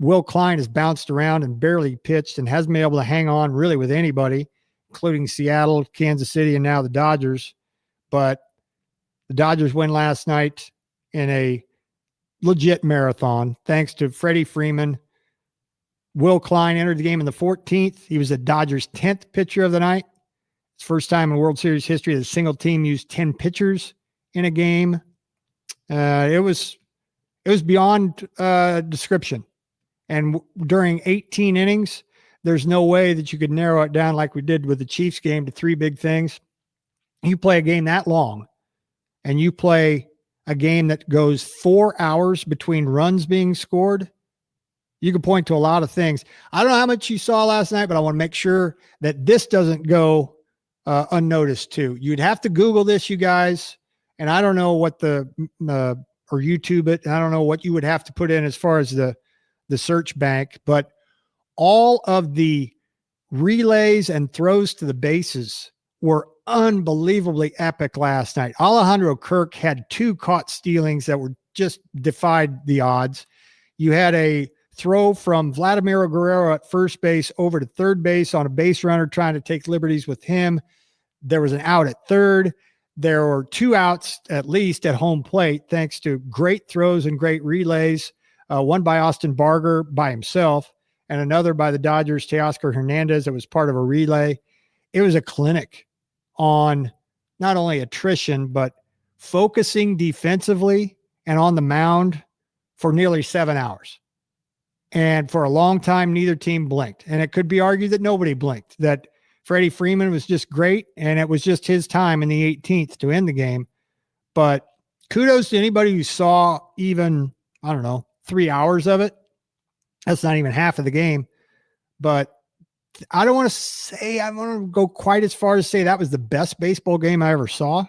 [SPEAKER 1] Will Klein has bounced around and barely pitched and hasn't been able to hang on really with anybody, including Seattle, Kansas City, and now the Dodgers. But the Dodgers win last night in a legit marathon, thanks to Freddie Freeman. Will Klein entered the game in the 14th. He was the Dodgers' 10th pitcher of the night. It's the first time in World Series history that a single team used 10 pitchers in a game. It was beyond description. And during 18 innings, there's no way that you could narrow it down like we did with the Chiefs game to 3 big things. You play a game that long, and you play a game that goes 4 hours between runs being scored, you can point to a lot of things. I don't know how much you saw last night, but I want to make sure that this doesn't go unnoticed too. You'd have to Google this, you guys. And I don't know what or YouTube it. I don't know what you would have to put in as far as the search bank, but all of the relays and throws to the bases were unbelievably epic last night. Alejandro Kirk had 2 caught stealings that were just defied the odds. You had a throw from Vladimir Guerrero at first base over to third base on a base runner trying to take liberties with him. There was an out at third. There were 2 outs at least at home plate, thanks to great throws and great relays. One by Austin Barger by himself, and another by the Dodgers, Teoscar Hernandez, that was part of a relay. It was a clinic on not only attrition, but focusing defensively and on the mound for nearly 7 hours. And for a long time, neither team blinked. And it could be argued that nobody blinked, that Freddie Freeman was just great, and it was just his time in the 18th to end the game. But kudos to anybody who saw even, 3 hours of it. That's not even half of the game. But I don't want to go quite as far as say that was the best baseball game I ever saw.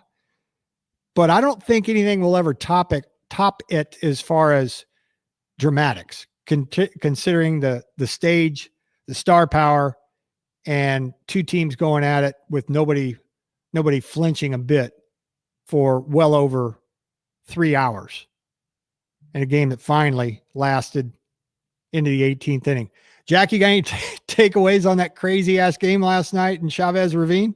[SPEAKER 1] But I don't think anything will ever top it as far as dramatics, considering the stage, the star power, and 2 teams going at it with nobody flinching a bit for well over 3 hours. And a game that finally lasted into the 18th inning. Jack, you got any takeaways on that crazy-ass game last night in Chavez Ravine?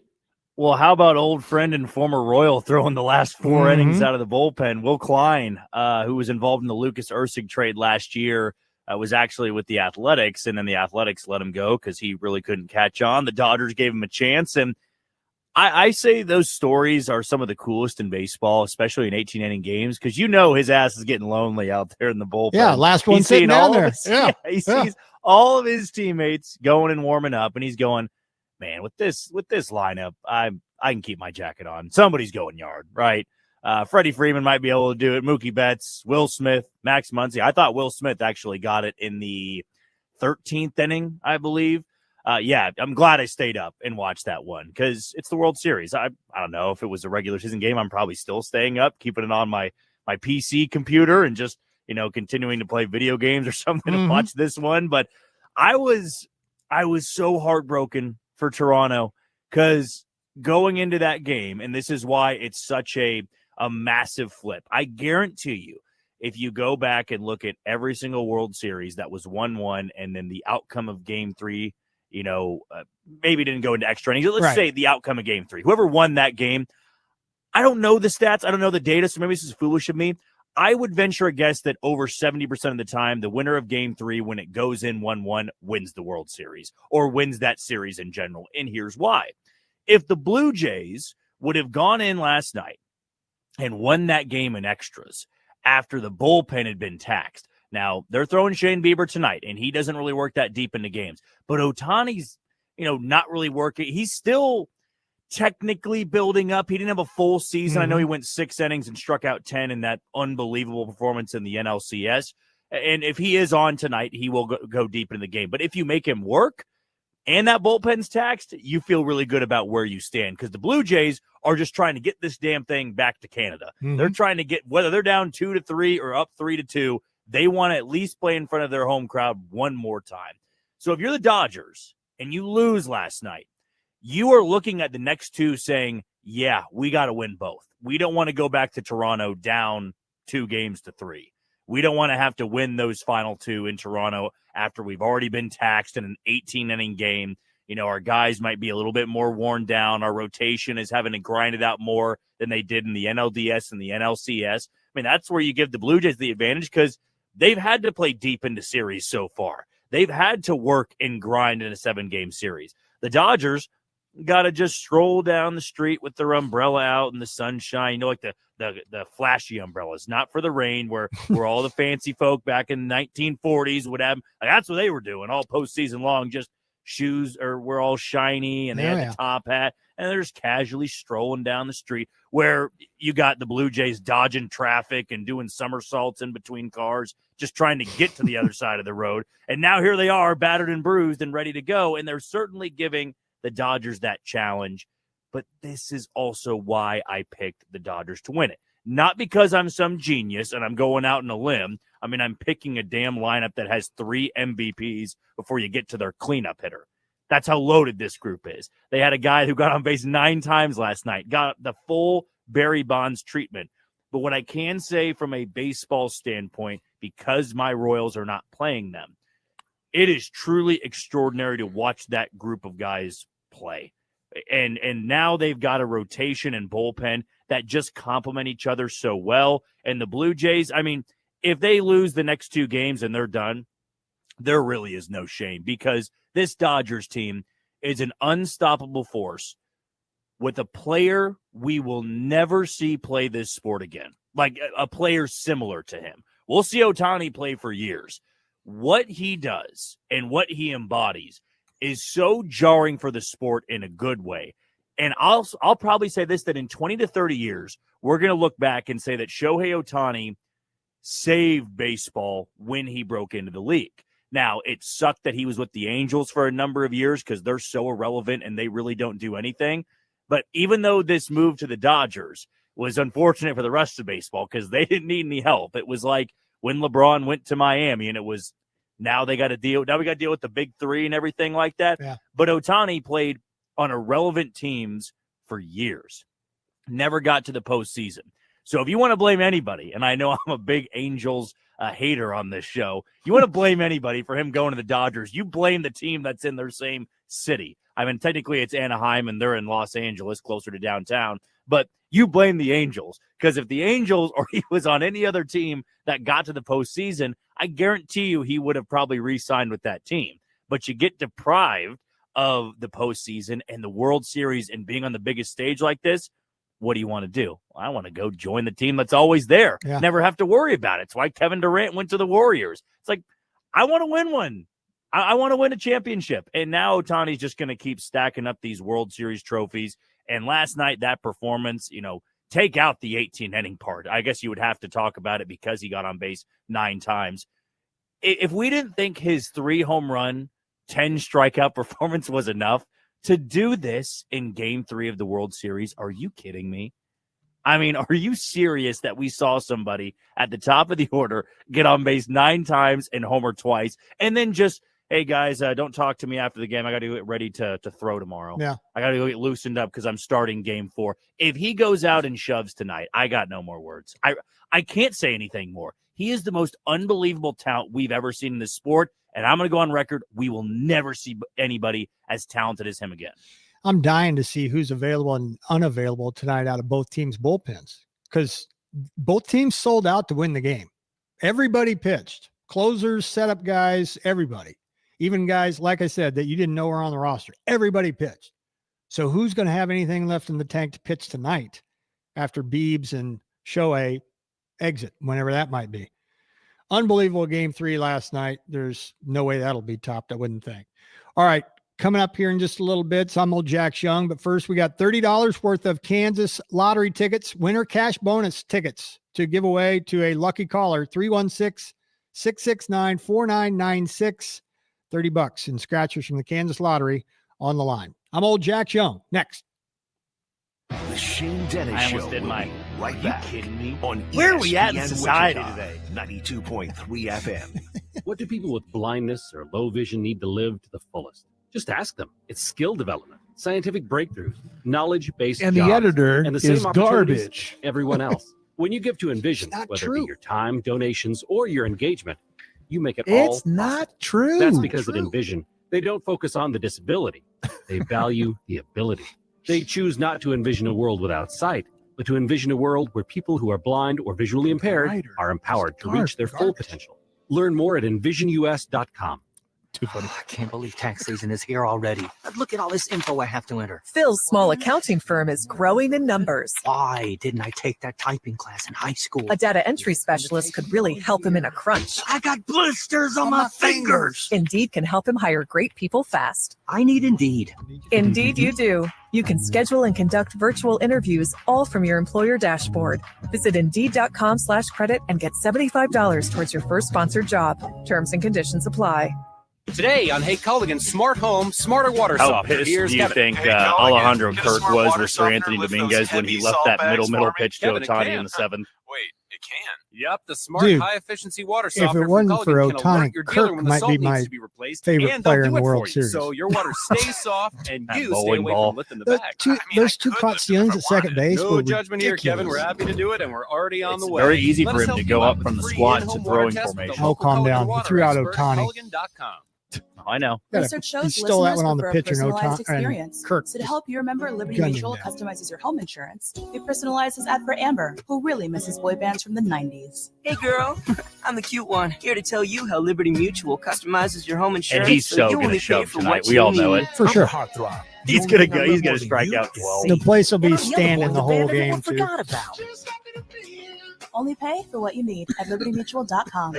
[SPEAKER 2] Well, how about old friend and former Royal throwing the last 4 innings out of the bullpen? Will Klein, who was involved in the Lucas Erceg trade last year, was actually with the Athletics, and then the Athletics let him go because he really couldn't catch on. The Dodgers gave him a chance, and I say those stories are some of the coolest in baseball, especially in 18-inning games, because his ass is getting lonely out there in the bullpen.
[SPEAKER 1] Yeah, last one sitting down there.
[SPEAKER 2] He sees all of his teammates going and warming up, and he's going, man, with this lineup, I can keep my jacket on. Somebody's going yard, right? Freddie Freeman might be able to do it. Mookie Betts, Will Smith, Max Muncy. I thought Will Smith actually got it in the 13th inning, I believe. I'm glad I stayed up and watched that one because it's the World Series. I don't know if it was a regular season game. I'm probably still staying up, keeping it on my PC computer and just, continuing to play video games or something to watch this one. But I was so heartbroken for Toronto because going into that game, and this is why it's such a massive flip. I guarantee you, if you go back and look at every single World Series that was 1-1 and then the outcome of Game 3, maybe didn't go into extra innings. Let's say the outcome of Game 3. Whoever won that game, I don't know the stats. I don't know the data, so maybe this is foolish of me. I would venture a guess that over 70% of the time, the winner of Game 3, when it goes in 1-1, wins the World Series or wins that series in general. And here's why. If the Blue Jays would have gone in last night and won that game in extras after the bullpen had been taxed, now, they're throwing Shane Bieber tonight, and he doesn't really work that deep into games. But Ohtani's, not really working. He's still technically building up. He didn't have a full season. I know he went 6 innings and struck out 10 in that unbelievable performance in the NLCS. And if he is on tonight, he will go deep into the game. But if you make him work and that bullpen's taxed, you feel really good about where you stand because the Blue Jays are just trying to get this damn thing back to Canada. They're trying to get, whether they're down 2-3 or up 3-2, they want to at least play in front of their home crowd one more time. So if you're the Dodgers and you lose last night, you are looking at the next 2 saying, yeah, we got to win both. We don't want to go back to Toronto down 2-3. We don't want to have to win those final 2 in Toronto after we've already been taxed in an 18-inning game. Our guys might be a little bit more worn down. Our rotation is having to grind it out more than they did in the NLDS and the NLCS. I mean, that's where you give the Blue Jays the advantage because they've had to play deep into series so far. They've had to work and grind in a 7-game series. The Dodgers got to just stroll down the street with their umbrella out in the sunshine, like the flashy umbrellas, not for the rain where all the fancy folk back in the 1940s would have. That's what they were doing all postseason long, just shoes were all shiny and they had the top hat and they're just casually strolling down the street where you got the Blue Jays dodging traffic and doing somersaults in between cars, just trying to get to the other side of the road. And now here they are battered and bruised and ready to go. And they're certainly giving the Dodgers that challenge. but this is also why I picked the Dodgers to win it. Not because I'm some genius and I'm going out on a limb. I mean, I'm picking a damn lineup that has 3 MVPs before you get to their cleanup hitter. That's how loaded this group is. They had a guy who got on base 9 times last night, got the full Barry Bonds treatment. But what I can say from a baseball standpoint, because my Royals are not playing them, it is truly extraordinary to watch that group of guys play. And now they've got a rotation and bullpen that just complement each other so well. And the Blue Jays, I mean, if they lose the next 2 games and they're done, there really is no shame, because this Dodgers team is an unstoppable force with a player we will never see play this sport again, like a player similar to him. We'll see Ohtani play for years. What he does and what he embodies is so jarring for the sport in a good way. And I'll probably say this, that in 20 to 30 years, we're going to look back and say that Shohei Ohtani saved baseball when he broke into the league. Now, it sucked that he was with the Angels for a number of years because they're so irrelevant and they really don't do anything. But even though this move to the Dodgers was unfortunate for the rest of baseball because they didn't need any help, it was like when LeBron went to Miami and it was now we got to deal with the big 3 and everything like that.
[SPEAKER 1] Yeah.
[SPEAKER 2] But Ohtani played on irrelevant teams for years, never got to the postseason. So if you want to blame anybody, and I know I'm a big Angels hater on this show, you want to blame anybody for him going to the Dodgers, you blame the team that's in their same city. I mean, technically it's Anaheim and they're in Los Angeles, closer to downtown, but you blame the Angels, because if the Angels or he was on any other team that got to the postseason, I guarantee you he would have probably re-signed with that team. But you get deprived of the postseason and the World Series and being on the biggest stage like this. What do you want to do? Well, I want to go join the team that's always there.
[SPEAKER 1] Yeah.
[SPEAKER 2] Never have to worry about it. It's why Kevin Durant went to the Warriors. It's like, I want to win one. I want to win a championship. And now Ohtani's just going to keep stacking up these World Series trophies. And last night, that performance, take out the 18-inning part. I guess you would have to talk about it because he got on base 9 times. If we didn't think his 3 home run, 10 strikeout performance was enough to do this in Game 3 of the World Series, are you kidding me? I mean, are you serious that we saw somebody at the top of the order get on base 9 times and homer twice, and then just, hey, guys, don't talk to me after the game. I got to get ready to throw tomorrow.
[SPEAKER 1] Yeah.
[SPEAKER 2] I got to go get loosened up because I'm starting Game 4. If he goes out and shoves tonight, I got no more words. I can't say anything more. He is the most unbelievable talent we've ever seen in this sport, and I'm going to go on record. We will never see anybody as talented as him again.
[SPEAKER 1] I'm dying to see who's available and unavailable tonight out of both teams' bullpens, because both teams sold out to win the game. Everybody pitched. Closers, setup guys, everybody. Even guys, like I said, that you didn't know were on the roster. Everybody pitched. So who's going to have anything left in the tank to pitch tonight after Biebs and Shohei exit, whenever that might be? Unbelievable Game 3 last night. There's no way that'll be topped, I wouldn't think. All right, coming up here in just a little bit, so I'm old Jack Young, but first we got $30 worth of Kansas lottery tickets, winter cash bonus tickets to give away to a lucky caller, 316-669-4996. $30 in scratchers from the Kansas Lottery on the line. I'm old Jack Young. Next.
[SPEAKER 14] The Shane Dennis
[SPEAKER 2] I
[SPEAKER 14] Show.
[SPEAKER 2] almost did mine.
[SPEAKER 14] Right
[SPEAKER 2] Are
[SPEAKER 14] back.
[SPEAKER 2] You kidding me?
[SPEAKER 14] On
[SPEAKER 2] Where are we at in
[SPEAKER 14] ESPN
[SPEAKER 2] society
[SPEAKER 14] Wichita,
[SPEAKER 2] today?
[SPEAKER 14] 92.3 FM.
[SPEAKER 4] What do people with blindness or low vision need to live to the fullest? Just ask them. It's skill development, scientific breakthroughs, knowledge-based
[SPEAKER 19] And
[SPEAKER 4] jobs,
[SPEAKER 19] the editor
[SPEAKER 4] and the same
[SPEAKER 19] is
[SPEAKER 4] opportunities
[SPEAKER 19] garbage.
[SPEAKER 4] Everyone else. When you give to Envision,
[SPEAKER 1] not
[SPEAKER 4] whether
[SPEAKER 1] true.
[SPEAKER 4] it be your time, donations, or your engagement, you make it all
[SPEAKER 19] It's not
[SPEAKER 4] possible.
[SPEAKER 19] true.
[SPEAKER 4] That's because at Envision, they don't focus on the disability. They value the ability. They choose not to envision a world without sight, but to envision a world where people who are blind or visually impaired are empowered to reach their full potential. Learn more at envisionus.com.
[SPEAKER 19] Too funny.
[SPEAKER 15] I can't believe tax season is here already. Look at all this info I have to enter.
[SPEAKER 16] Phil's small accounting firm is growing in numbers.
[SPEAKER 15] Why didn't I take that typing class in high school?
[SPEAKER 16] A data entry specialist could really help him in a crunch.
[SPEAKER 15] I got blisters on my fingers.
[SPEAKER 16] Indeed can help him hire great people fast.
[SPEAKER 15] I need Indeed.
[SPEAKER 16] Indeed you do. You can schedule and conduct virtual interviews all from your employer dashboard. Visit Indeed.com/credit and get $75 towards your first sponsored job. Terms and conditions apply.
[SPEAKER 4] Today on Hey Culligan, smart home, smarter water
[SPEAKER 2] How
[SPEAKER 4] softener.
[SPEAKER 2] pissed
[SPEAKER 4] Here's
[SPEAKER 2] do you
[SPEAKER 4] Kevin.
[SPEAKER 2] think Alejandro Kirk was with Sir Anthony Dominguez when he left that middle pitch to
[SPEAKER 4] Kevin, it
[SPEAKER 2] Ohtani
[SPEAKER 4] can.
[SPEAKER 2] in the 7th?
[SPEAKER 12] Wait, it can.
[SPEAKER 4] Yep, the smart
[SPEAKER 1] Dude,
[SPEAKER 4] high-efficiency water
[SPEAKER 1] if
[SPEAKER 4] softener
[SPEAKER 1] it wasn't
[SPEAKER 4] from
[SPEAKER 1] for
[SPEAKER 4] Culligan can
[SPEAKER 1] Ohtani,
[SPEAKER 4] alert your dealer
[SPEAKER 1] Kirk
[SPEAKER 4] when the
[SPEAKER 1] might
[SPEAKER 4] salt
[SPEAKER 1] be
[SPEAKER 4] needs
[SPEAKER 1] my
[SPEAKER 4] to be replaced,
[SPEAKER 1] favorite
[SPEAKER 4] and they'll
[SPEAKER 1] player
[SPEAKER 4] do
[SPEAKER 1] in the
[SPEAKER 4] it
[SPEAKER 1] World
[SPEAKER 4] for you,
[SPEAKER 1] Series.
[SPEAKER 4] so your water stays soft and
[SPEAKER 2] That
[SPEAKER 4] you stay
[SPEAKER 2] bowling
[SPEAKER 4] away
[SPEAKER 2] ball.
[SPEAKER 4] from lifting the
[SPEAKER 1] Those
[SPEAKER 4] bag.
[SPEAKER 1] those two caught stealings at second base.
[SPEAKER 4] No
[SPEAKER 1] were
[SPEAKER 4] judgment here, Kevin. We're
[SPEAKER 1] ridiculous.
[SPEAKER 4] happy to do it, and we're already on
[SPEAKER 2] It's
[SPEAKER 4] the way.
[SPEAKER 2] very easy
[SPEAKER 4] Let
[SPEAKER 2] for
[SPEAKER 4] us
[SPEAKER 2] him
[SPEAKER 4] help
[SPEAKER 2] to
[SPEAKER 4] you
[SPEAKER 2] go
[SPEAKER 4] out
[SPEAKER 2] up
[SPEAKER 4] with
[SPEAKER 2] from the
[SPEAKER 4] free
[SPEAKER 2] squat
[SPEAKER 4] in-home
[SPEAKER 2] to
[SPEAKER 4] water
[SPEAKER 2] throwing
[SPEAKER 4] test with the
[SPEAKER 2] formation.
[SPEAKER 1] Oh,
[SPEAKER 4] local
[SPEAKER 1] calm
[SPEAKER 4] Culligan
[SPEAKER 1] down. He
[SPEAKER 4] water
[SPEAKER 1] threw out
[SPEAKER 4] expert at
[SPEAKER 1] Ohtani.
[SPEAKER 4] Culligan.com.
[SPEAKER 2] I know.
[SPEAKER 9] Research shows
[SPEAKER 1] He stole that one on the
[SPEAKER 9] listeners
[SPEAKER 1] pitcher,
[SPEAKER 9] prefer a
[SPEAKER 1] no
[SPEAKER 9] personalized
[SPEAKER 1] time. And
[SPEAKER 9] experience.
[SPEAKER 1] Kirk.
[SPEAKER 9] So to help you remember, Liberty
[SPEAKER 1] gunning
[SPEAKER 9] Mutual
[SPEAKER 1] down.
[SPEAKER 9] customizes your home insurance. It personalizes ad for Amber, who really misses boy bands from the 90s.
[SPEAKER 10] Hey girl, I'm the cute one, here to tell you how Liberty Mutual customizes your home insurance.
[SPEAKER 2] And he's so
[SPEAKER 10] you
[SPEAKER 2] going to
[SPEAKER 10] only pay
[SPEAKER 2] shove
[SPEAKER 10] for
[SPEAKER 2] tonight.
[SPEAKER 10] what
[SPEAKER 2] We
[SPEAKER 10] you
[SPEAKER 2] all know
[SPEAKER 10] need.
[SPEAKER 2] it.
[SPEAKER 1] For sure.
[SPEAKER 2] He's going to go. He's going to strike out 12.
[SPEAKER 1] The place will be
[SPEAKER 9] You're the
[SPEAKER 1] standing
[SPEAKER 9] boy
[SPEAKER 1] the whole
[SPEAKER 9] band everyone
[SPEAKER 1] game, too.
[SPEAKER 9] forgot about. Only pay for what you need at libertymutual.com.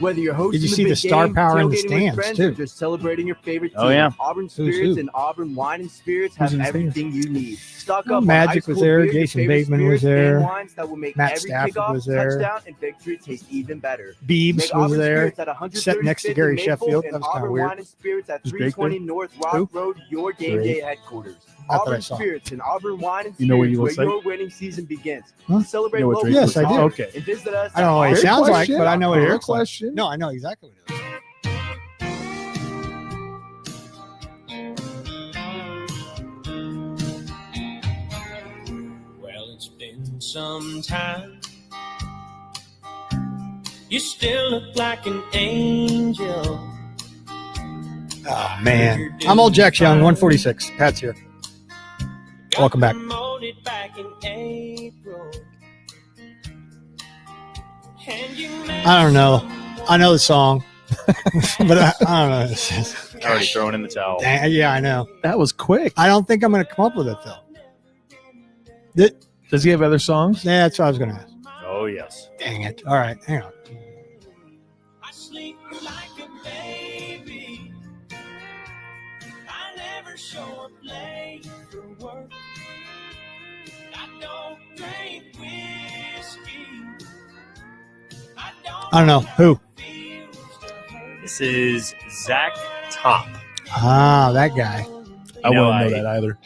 [SPEAKER 6] Whether you're hosting
[SPEAKER 1] Did you see
[SPEAKER 6] a
[SPEAKER 1] the
[SPEAKER 6] big
[SPEAKER 1] star
[SPEAKER 6] game,
[SPEAKER 1] power in the
[SPEAKER 6] tailgating with
[SPEAKER 1] stands,
[SPEAKER 6] friends,
[SPEAKER 1] too?
[SPEAKER 6] or just celebrating your favorite team,
[SPEAKER 2] Oh, yeah.
[SPEAKER 6] Auburn
[SPEAKER 1] Who's
[SPEAKER 6] Spirits
[SPEAKER 1] who?
[SPEAKER 6] and Auburn Wine and Spirits
[SPEAKER 1] Who's
[SPEAKER 6] have
[SPEAKER 1] in the
[SPEAKER 6] everything you need. Stock
[SPEAKER 1] Oh,
[SPEAKER 6] up on
[SPEAKER 1] Magic
[SPEAKER 6] ice
[SPEAKER 1] was
[SPEAKER 6] cold
[SPEAKER 1] there.
[SPEAKER 6] beer, your
[SPEAKER 1] Jason
[SPEAKER 6] favorite
[SPEAKER 1] Bateman was
[SPEAKER 6] spirits, and
[SPEAKER 1] there.
[SPEAKER 6] wines that will make
[SPEAKER 1] Matt
[SPEAKER 6] every
[SPEAKER 1] Stafford
[SPEAKER 6] kickoff,
[SPEAKER 1] was there.
[SPEAKER 6] touchdown, and victory taste even better.
[SPEAKER 1] Beebs
[SPEAKER 6] Make
[SPEAKER 1] was
[SPEAKER 6] Auburn
[SPEAKER 1] there.
[SPEAKER 6] Spirits at 135th
[SPEAKER 1] Sitting next to
[SPEAKER 6] and
[SPEAKER 1] Gary
[SPEAKER 6] Maple
[SPEAKER 1] Sheffield.
[SPEAKER 6] and
[SPEAKER 1] That was kind of
[SPEAKER 6] Auburn
[SPEAKER 1] weird.
[SPEAKER 6] Wine and Spirits at
[SPEAKER 1] Was Drake
[SPEAKER 6] 320
[SPEAKER 1] there?
[SPEAKER 6] North Rock
[SPEAKER 1] Who?
[SPEAKER 6] Road, your game
[SPEAKER 1] Drake.
[SPEAKER 6] day headquarters.
[SPEAKER 1] I thought I
[SPEAKER 6] Auburn
[SPEAKER 1] saw him.
[SPEAKER 6] Spirits and Auburn Wine and
[SPEAKER 11] You know what you
[SPEAKER 6] Spirits,
[SPEAKER 11] will
[SPEAKER 6] where
[SPEAKER 11] say?
[SPEAKER 6] your winning season begins.
[SPEAKER 1] Huh?
[SPEAKER 6] Celebrate
[SPEAKER 11] You know what
[SPEAKER 6] local.
[SPEAKER 11] Drake
[SPEAKER 1] Yes, I do.
[SPEAKER 11] Okay.
[SPEAKER 6] And visit us
[SPEAKER 1] I don't know what
[SPEAKER 6] at
[SPEAKER 1] it
[SPEAKER 11] Fair
[SPEAKER 1] sounds like,
[SPEAKER 11] question.
[SPEAKER 1] but I know what it
[SPEAKER 11] Fair
[SPEAKER 1] looks like.
[SPEAKER 11] question.
[SPEAKER 1] No, I know exactly what it is.
[SPEAKER 13] Well, it's been some time. You still look like an angel.
[SPEAKER 1] Oh, man. I'm old Jack Young, 146. Pat's here. Welcome back.
[SPEAKER 13] Promoted back in April. And you met
[SPEAKER 1] I don't know. I know the song, but I don't know. It's just-
[SPEAKER 2] Already throwing in the towel.
[SPEAKER 1] Dang, yeah, I know.
[SPEAKER 11] That was quick.
[SPEAKER 1] I don't think I'm going to come up with it, though.
[SPEAKER 11] Does he have other songs?
[SPEAKER 1] Yeah, that's what I was going to ask.
[SPEAKER 2] Oh, yes.
[SPEAKER 1] Dang it. All right, hang on.
[SPEAKER 13] I sleep like a baby. I never show up late for work. I don't drink whiskey.
[SPEAKER 1] I don't know. Who?
[SPEAKER 2] This is Zach Top.
[SPEAKER 1] Ah, that guy.
[SPEAKER 11] I
[SPEAKER 2] You know,
[SPEAKER 11] wouldn't know that either.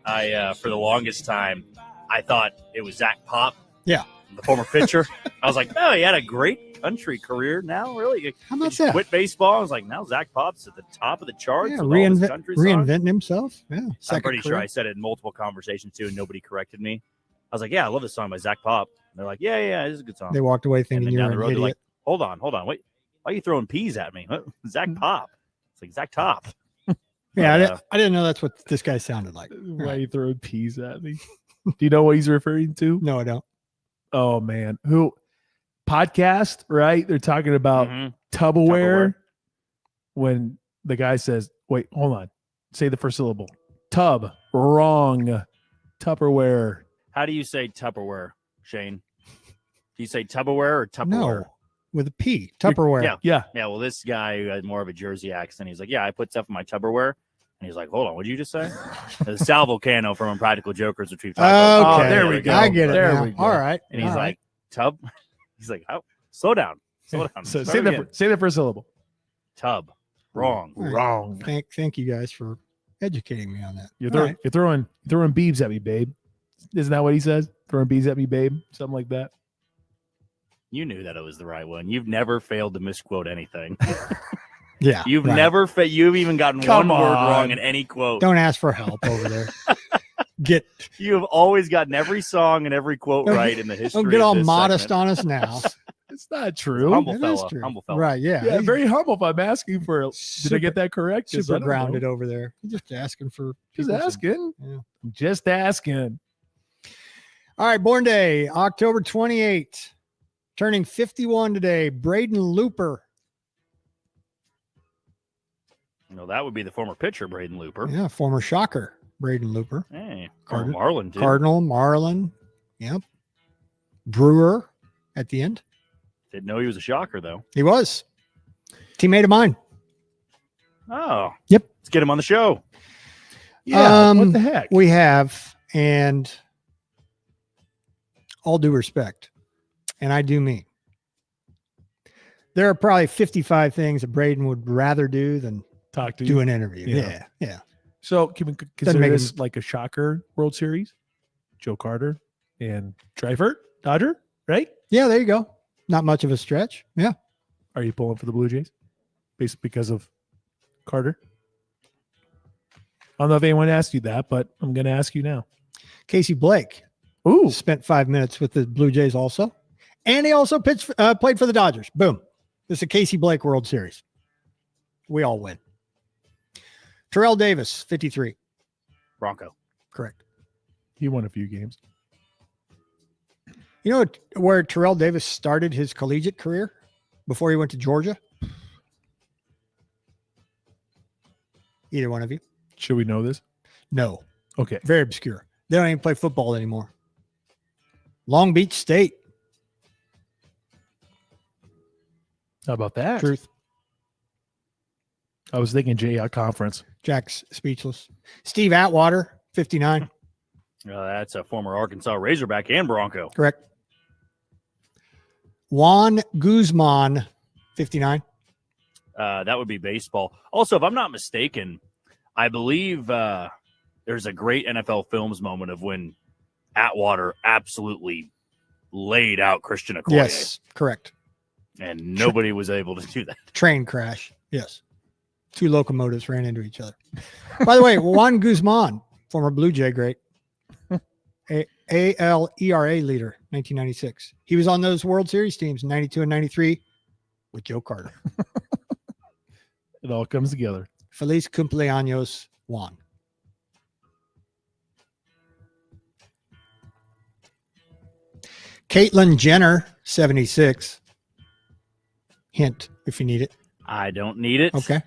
[SPEAKER 2] I for the longest time, I thought it was Zach Pop,
[SPEAKER 1] Yeah.
[SPEAKER 2] the former pitcher. I was like, oh, he had a great country career now, really.
[SPEAKER 1] How about
[SPEAKER 2] He
[SPEAKER 1] that?
[SPEAKER 2] quit baseball. I was like, now Zach Pop's at the top of the charts.
[SPEAKER 1] Yeah,
[SPEAKER 2] with all his country songs.
[SPEAKER 1] reinventing himself. Yeah.
[SPEAKER 2] I'm
[SPEAKER 1] Second
[SPEAKER 2] pretty sure
[SPEAKER 1] career.
[SPEAKER 2] I said it in multiple conversations too, and nobody corrected me. I was like, yeah, I love this song by Zach Pop. And they're like, yeah, this is a good song.
[SPEAKER 1] They walked away
[SPEAKER 2] And
[SPEAKER 1] thinking
[SPEAKER 2] then
[SPEAKER 1] you're
[SPEAKER 2] down the
[SPEAKER 1] an
[SPEAKER 2] road,
[SPEAKER 1] idiot.
[SPEAKER 2] they're like, hold on, wait. Why are you throwing peas at me? What? Zach Pop. It's like Zach Top.
[SPEAKER 1] Yeah, I didn't know that's what this guy sounded like.
[SPEAKER 11] Why are you throwing peas at me? Do you know what he's referring to?
[SPEAKER 1] No, I don't.
[SPEAKER 11] Oh man, who podcast? Right? They're talking about
[SPEAKER 2] Mhm.
[SPEAKER 11] Tupperware. When the guy says, "Wait, hold on," say the first syllable. Tub, wrong. Tupperware.
[SPEAKER 2] How do you say Tupperware, Shane? Do you say Tupperware or Tupperware?
[SPEAKER 1] No, with a P. Tupperware.
[SPEAKER 2] Yeah. Well, this guy who had more of a Jersey accent, he's like, yeah, I put stuff in my Tupperware. And he's like, hold on, what did you just say? It's Sal Volcano from Impractical Jokers, which we've talked about.
[SPEAKER 1] Okay.
[SPEAKER 11] there we go.
[SPEAKER 1] I get it
[SPEAKER 11] There
[SPEAKER 1] now.
[SPEAKER 11] we go.
[SPEAKER 1] All right.
[SPEAKER 2] And he's
[SPEAKER 1] All
[SPEAKER 2] like, Tub? He's like, oh, slow down. Slow down.
[SPEAKER 11] So
[SPEAKER 2] Start again.
[SPEAKER 11] say the first syllable.
[SPEAKER 2] Tub. Wrong.
[SPEAKER 1] All right.
[SPEAKER 11] Wrong.
[SPEAKER 1] Thank you guys for educating me on that.
[SPEAKER 11] You're,
[SPEAKER 1] All
[SPEAKER 11] throw,
[SPEAKER 1] right.
[SPEAKER 11] you're throwing beeves at me, babe. Isn't that what he says? Throwing bees at me, babe. Something like that.
[SPEAKER 2] You knew that it was the right one. You've never failed to misquote anything.
[SPEAKER 1] Yeah.
[SPEAKER 2] You've
[SPEAKER 1] right.
[SPEAKER 2] never you've even gotten
[SPEAKER 11] Come
[SPEAKER 2] one word
[SPEAKER 11] on.
[SPEAKER 2] wrong in any quote.
[SPEAKER 1] Don't ask for help over there. Get
[SPEAKER 2] You have always gotten every song and every quote
[SPEAKER 1] Don't
[SPEAKER 2] right
[SPEAKER 1] get-
[SPEAKER 2] in the history.
[SPEAKER 1] don't get
[SPEAKER 2] of
[SPEAKER 1] all
[SPEAKER 2] this
[SPEAKER 1] modest
[SPEAKER 2] segment.
[SPEAKER 1] on us now.
[SPEAKER 11] It's not true.
[SPEAKER 2] Humble
[SPEAKER 1] It is
[SPEAKER 2] fella.
[SPEAKER 1] true.
[SPEAKER 2] Humble fella.
[SPEAKER 1] Right? Yeah.
[SPEAKER 11] Yeah,
[SPEAKER 1] He's
[SPEAKER 11] very humble. If I'm asking for, did I get that correct? Yes, I
[SPEAKER 1] super
[SPEAKER 11] don't
[SPEAKER 1] grounded
[SPEAKER 11] know.
[SPEAKER 1] over there. He's just asking for.
[SPEAKER 11] Just
[SPEAKER 1] people to-
[SPEAKER 11] asking.
[SPEAKER 1] Yeah.
[SPEAKER 11] I'm just asking.
[SPEAKER 1] All right, born day, October 28th. Turning 51 today, Braden Looper.
[SPEAKER 2] No, that would be the former pitcher, Braden Looper.
[SPEAKER 1] Yeah, former Shocker, Braden Looper.
[SPEAKER 2] Hey,
[SPEAKER 1] Cardinal-
[SPEAKER 2] Marlin, too.
[SPEAKER 1] Cardinal, Marlin. Yep. Brewer at the end.
[SPEAKER 2] Didn't know he was a Shocker, though.
[SPEAKER 1] He was. Teammate of mine.
[SPEAKER 2] Oh.
[SPEAKER 1] Yep.
[SPEAKER 2] Let's get him on the show.
[SPEAKER 11] Yeah. What the heck?
[SPEAKER 1] We have, and all due respect, and I do mean, There are probably 55 things that Braden would rather do than
[SPEAKER 11] talk to
[SPEAKER 1] do
[SPEAKER 11] you.
[SPEAKER 1] an interview.
[SPEAKER 11] Yeah.
[SPEAKER 1] Yeah.
[SPEAKER 11] So can we consider
[SPEAKER 1] make
[SPEAKER 11] this
[SPEAKER 1] him-
[SPEAKER 11] like a shocker World Series? Joe Carter and Dreifert, Dodger, right?
[SPEAKER 1] Yeah, there you go. Not much of a stretch. Yeah.
[SPEAKER 11] Are you pulling for the Blue Jays? Based because of Carter? I don't know if anyone asked you that, but I'm going to ask you now.
[SPEAKER 1] Casey Blake.
[SPEAKER 11] Ooh.
[SPEAKER 1] Spent 5 minutes with the Blue Jays also. And he also played for the Dodgers. Boom. This is a Casey Blake World Series. We all win. Terrell Davis, 53.
[SPEAKER 2] Bronco.
[SPEAKER 1] Correct.
[SPEAKER 11] He won a few games.
[SPEAKER 1] You know where Terrell Davis started his collegiate career before he went to Georgia? Either one of you?
[SPEAKER 11] Should we know this?
[SPEAKER 1] No.
[SPEAKER 11] Okay.
[SPEAKER 1] Very obscure. They don't even play football anymore. Long Beach State.
[SPEAKER 11] How about that?
[SPEAKER 1] Truth.
[SPEAKER 11] I was thinking J Conference.
[SPEAKER 1] Jack's speechless. Steve Atwater, 59.
[SPEAKER 2] That's a former Arkansas Razorback and Bronco.
[SPEAKER 1] Correct. Juan Guzman, 59.
[SPEAKER 2] That would be baseball. Also, if I'm not mistaken, I believe there's a great NFL Films moment of when Atwater absolutely laid out Christian Okoye.
[SPEAKER 1] Yes, correct.
[SPEAKER 2] And nobody was able to do that.
[SPEAKER 1] Train crash. Yes. 2 locomotives ran into each other. By the way, Juan Guzman, former Blue Jay great. ALERA leader, 1996. He was on those World Series teams, 92 and 93, with Joe Carter.
[SPEAKER 11] It all comes together.
[SPEAKER 1] Feliz cumpleaños, Juan. Caitlyn Jenner, 76. Hint if you need it.
[SPEAKER 2] I don't need it.
[SPEAKER 1] Okay.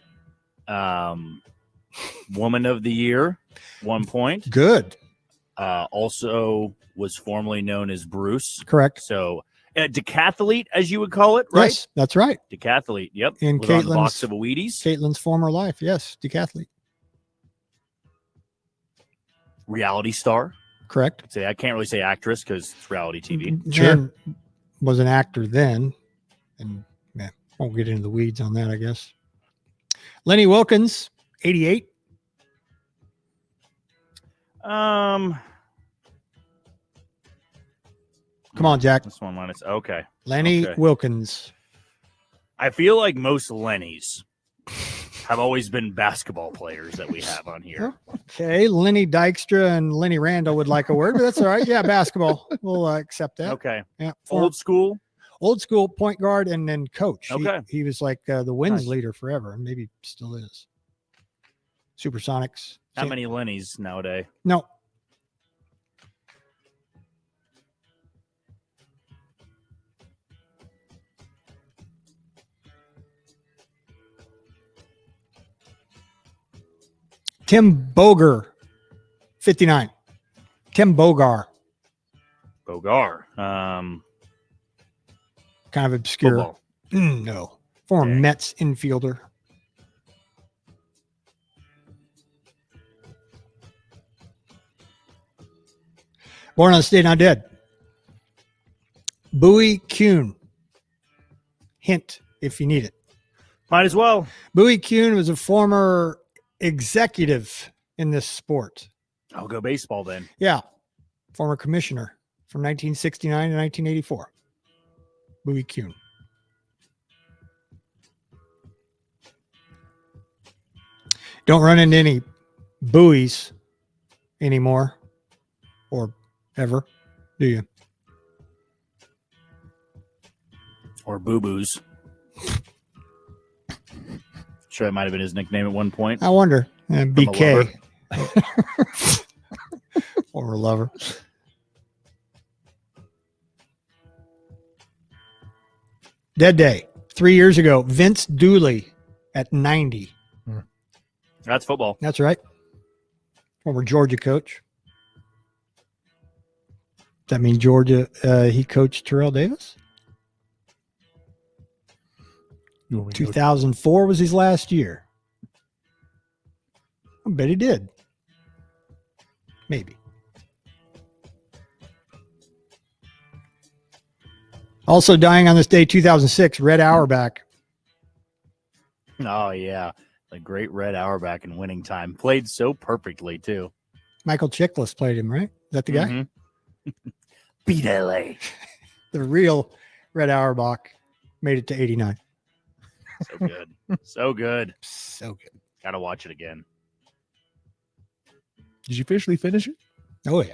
[SPEAKER 2] Woman of the Year, 1 point.
[SPEAKER 1] Good.
[SPEAKER 2] Also was formerly known as Bruce.
[SPEAKER 1] Correct.
[SPEAKER 2] So decathlete, as you would call it, right?
[SPEAKER 1] Yes, that's right.
[SPEAKER 2] Decathlete. Yep.
[SPEAKER 1] In
[SPEAKER 2] was on the
[SPEAKER 1] Caitlin's
[SPEAKER 2] box of a Wheaties.
[SPEAKER 1] Caitlin's former life. Yes, decathlete.
[SPEAKER 2] Reality star.
[SPEAKER 1] Correct.
[SPEAKER 2] Say I can't really say actress because it's reality TV.
[SPEAKER 1] Jen was an actor then, and yeah, won't get into the weeds on that, I guess. Lenny Wilkins, 88.
[SPEAKER 2] Come
[SPEAKER 1] on, Jack.
[SPEAKER 2] This one minus. Okay.
[SPEAKER 1] Lenny
[SPEAKER 2] Okay.
[SPEAKER 1] Wilkins.
[SPEAKER 2] I feel like most Lennys have always been basketball players that we have on here.
[SPEAKER 1] Okay, Lenny Dykstra and Lenny Randall would like a word, but that's all right. Yeah, basketball. We'll accept that.
[SPEAKER 2] Okay.
[SPEAKER 1] Yeah.
[SPEAKER 2] Old school.
[SPEAKER 1] Old school point guard and then coach.
[SPEAKER 2] Okay.
[SPEAKER 1] He was like the wins
[SPEAKER 2] Nice.
[SPEAKER 1] leader forever, and maybe still is. Supersonics.
[SPEAKER 2] Not many Lennys nowadays.
[SPEAKER 1] No. Tim Bogar, 59. Tim Bogar.
[SPEAKER 2] Bogar.
[SPEAKER 1] Kind of obscure.
[SPEAKER 2] Football.
[SPEAKER 1] No. Former Mets infielder. Born on the state, now dead. Bowie Kuhn. Hint if you need it.
[SPEAKER 2] Might as well.
[SPEAKER 1] Bowie Kuhn was a former executive in this sport.
[SPEAKER 2] I'll go baseball then.
[SPEAKER 1] Yeah. Former commissioner from 1969 to 1984. Bowie Kuhn. Don't run into any buoys anymore or ever, do you?
[SPEAKER 2] Or boo-boos. Sure, that might have been his nickname at one point.
[SPEAKER 1] I wonder.
[SPEAKER 2] a
[SPEAKER 1] BK. Or a lover. Dead day. 3 years ago, Vince Dooley at 90.
[SPEAKER 2] That's football.
[SPEAKER 1] That's right. Former Georgia coach. Does that mean Georgia, he coached Terrell Davis? 2004 was his last year. I bet he did. Maybe. Also dying on this day, 2006, Red Auerbach.
[SPEAKER 2] Oh, yeah. The great Red Auerbach in Winning Time. Played so perfectly, too.
[SPEAKER 1] Michael Chiklis played him, right? Is that the guy?
[SPEAKER 2] Mm-hmm. Beat LA.
[SPEAKER 1] The real Red Auerbach made it to 89.
[SPEAKER 2] So good. So good.
[SPEAKER 1] So good.
[SPEAKER 2] Got to watch it again.
[SPEAKER 11] Did you officially finish it?
[SPEAKER 1] Oh, yeah.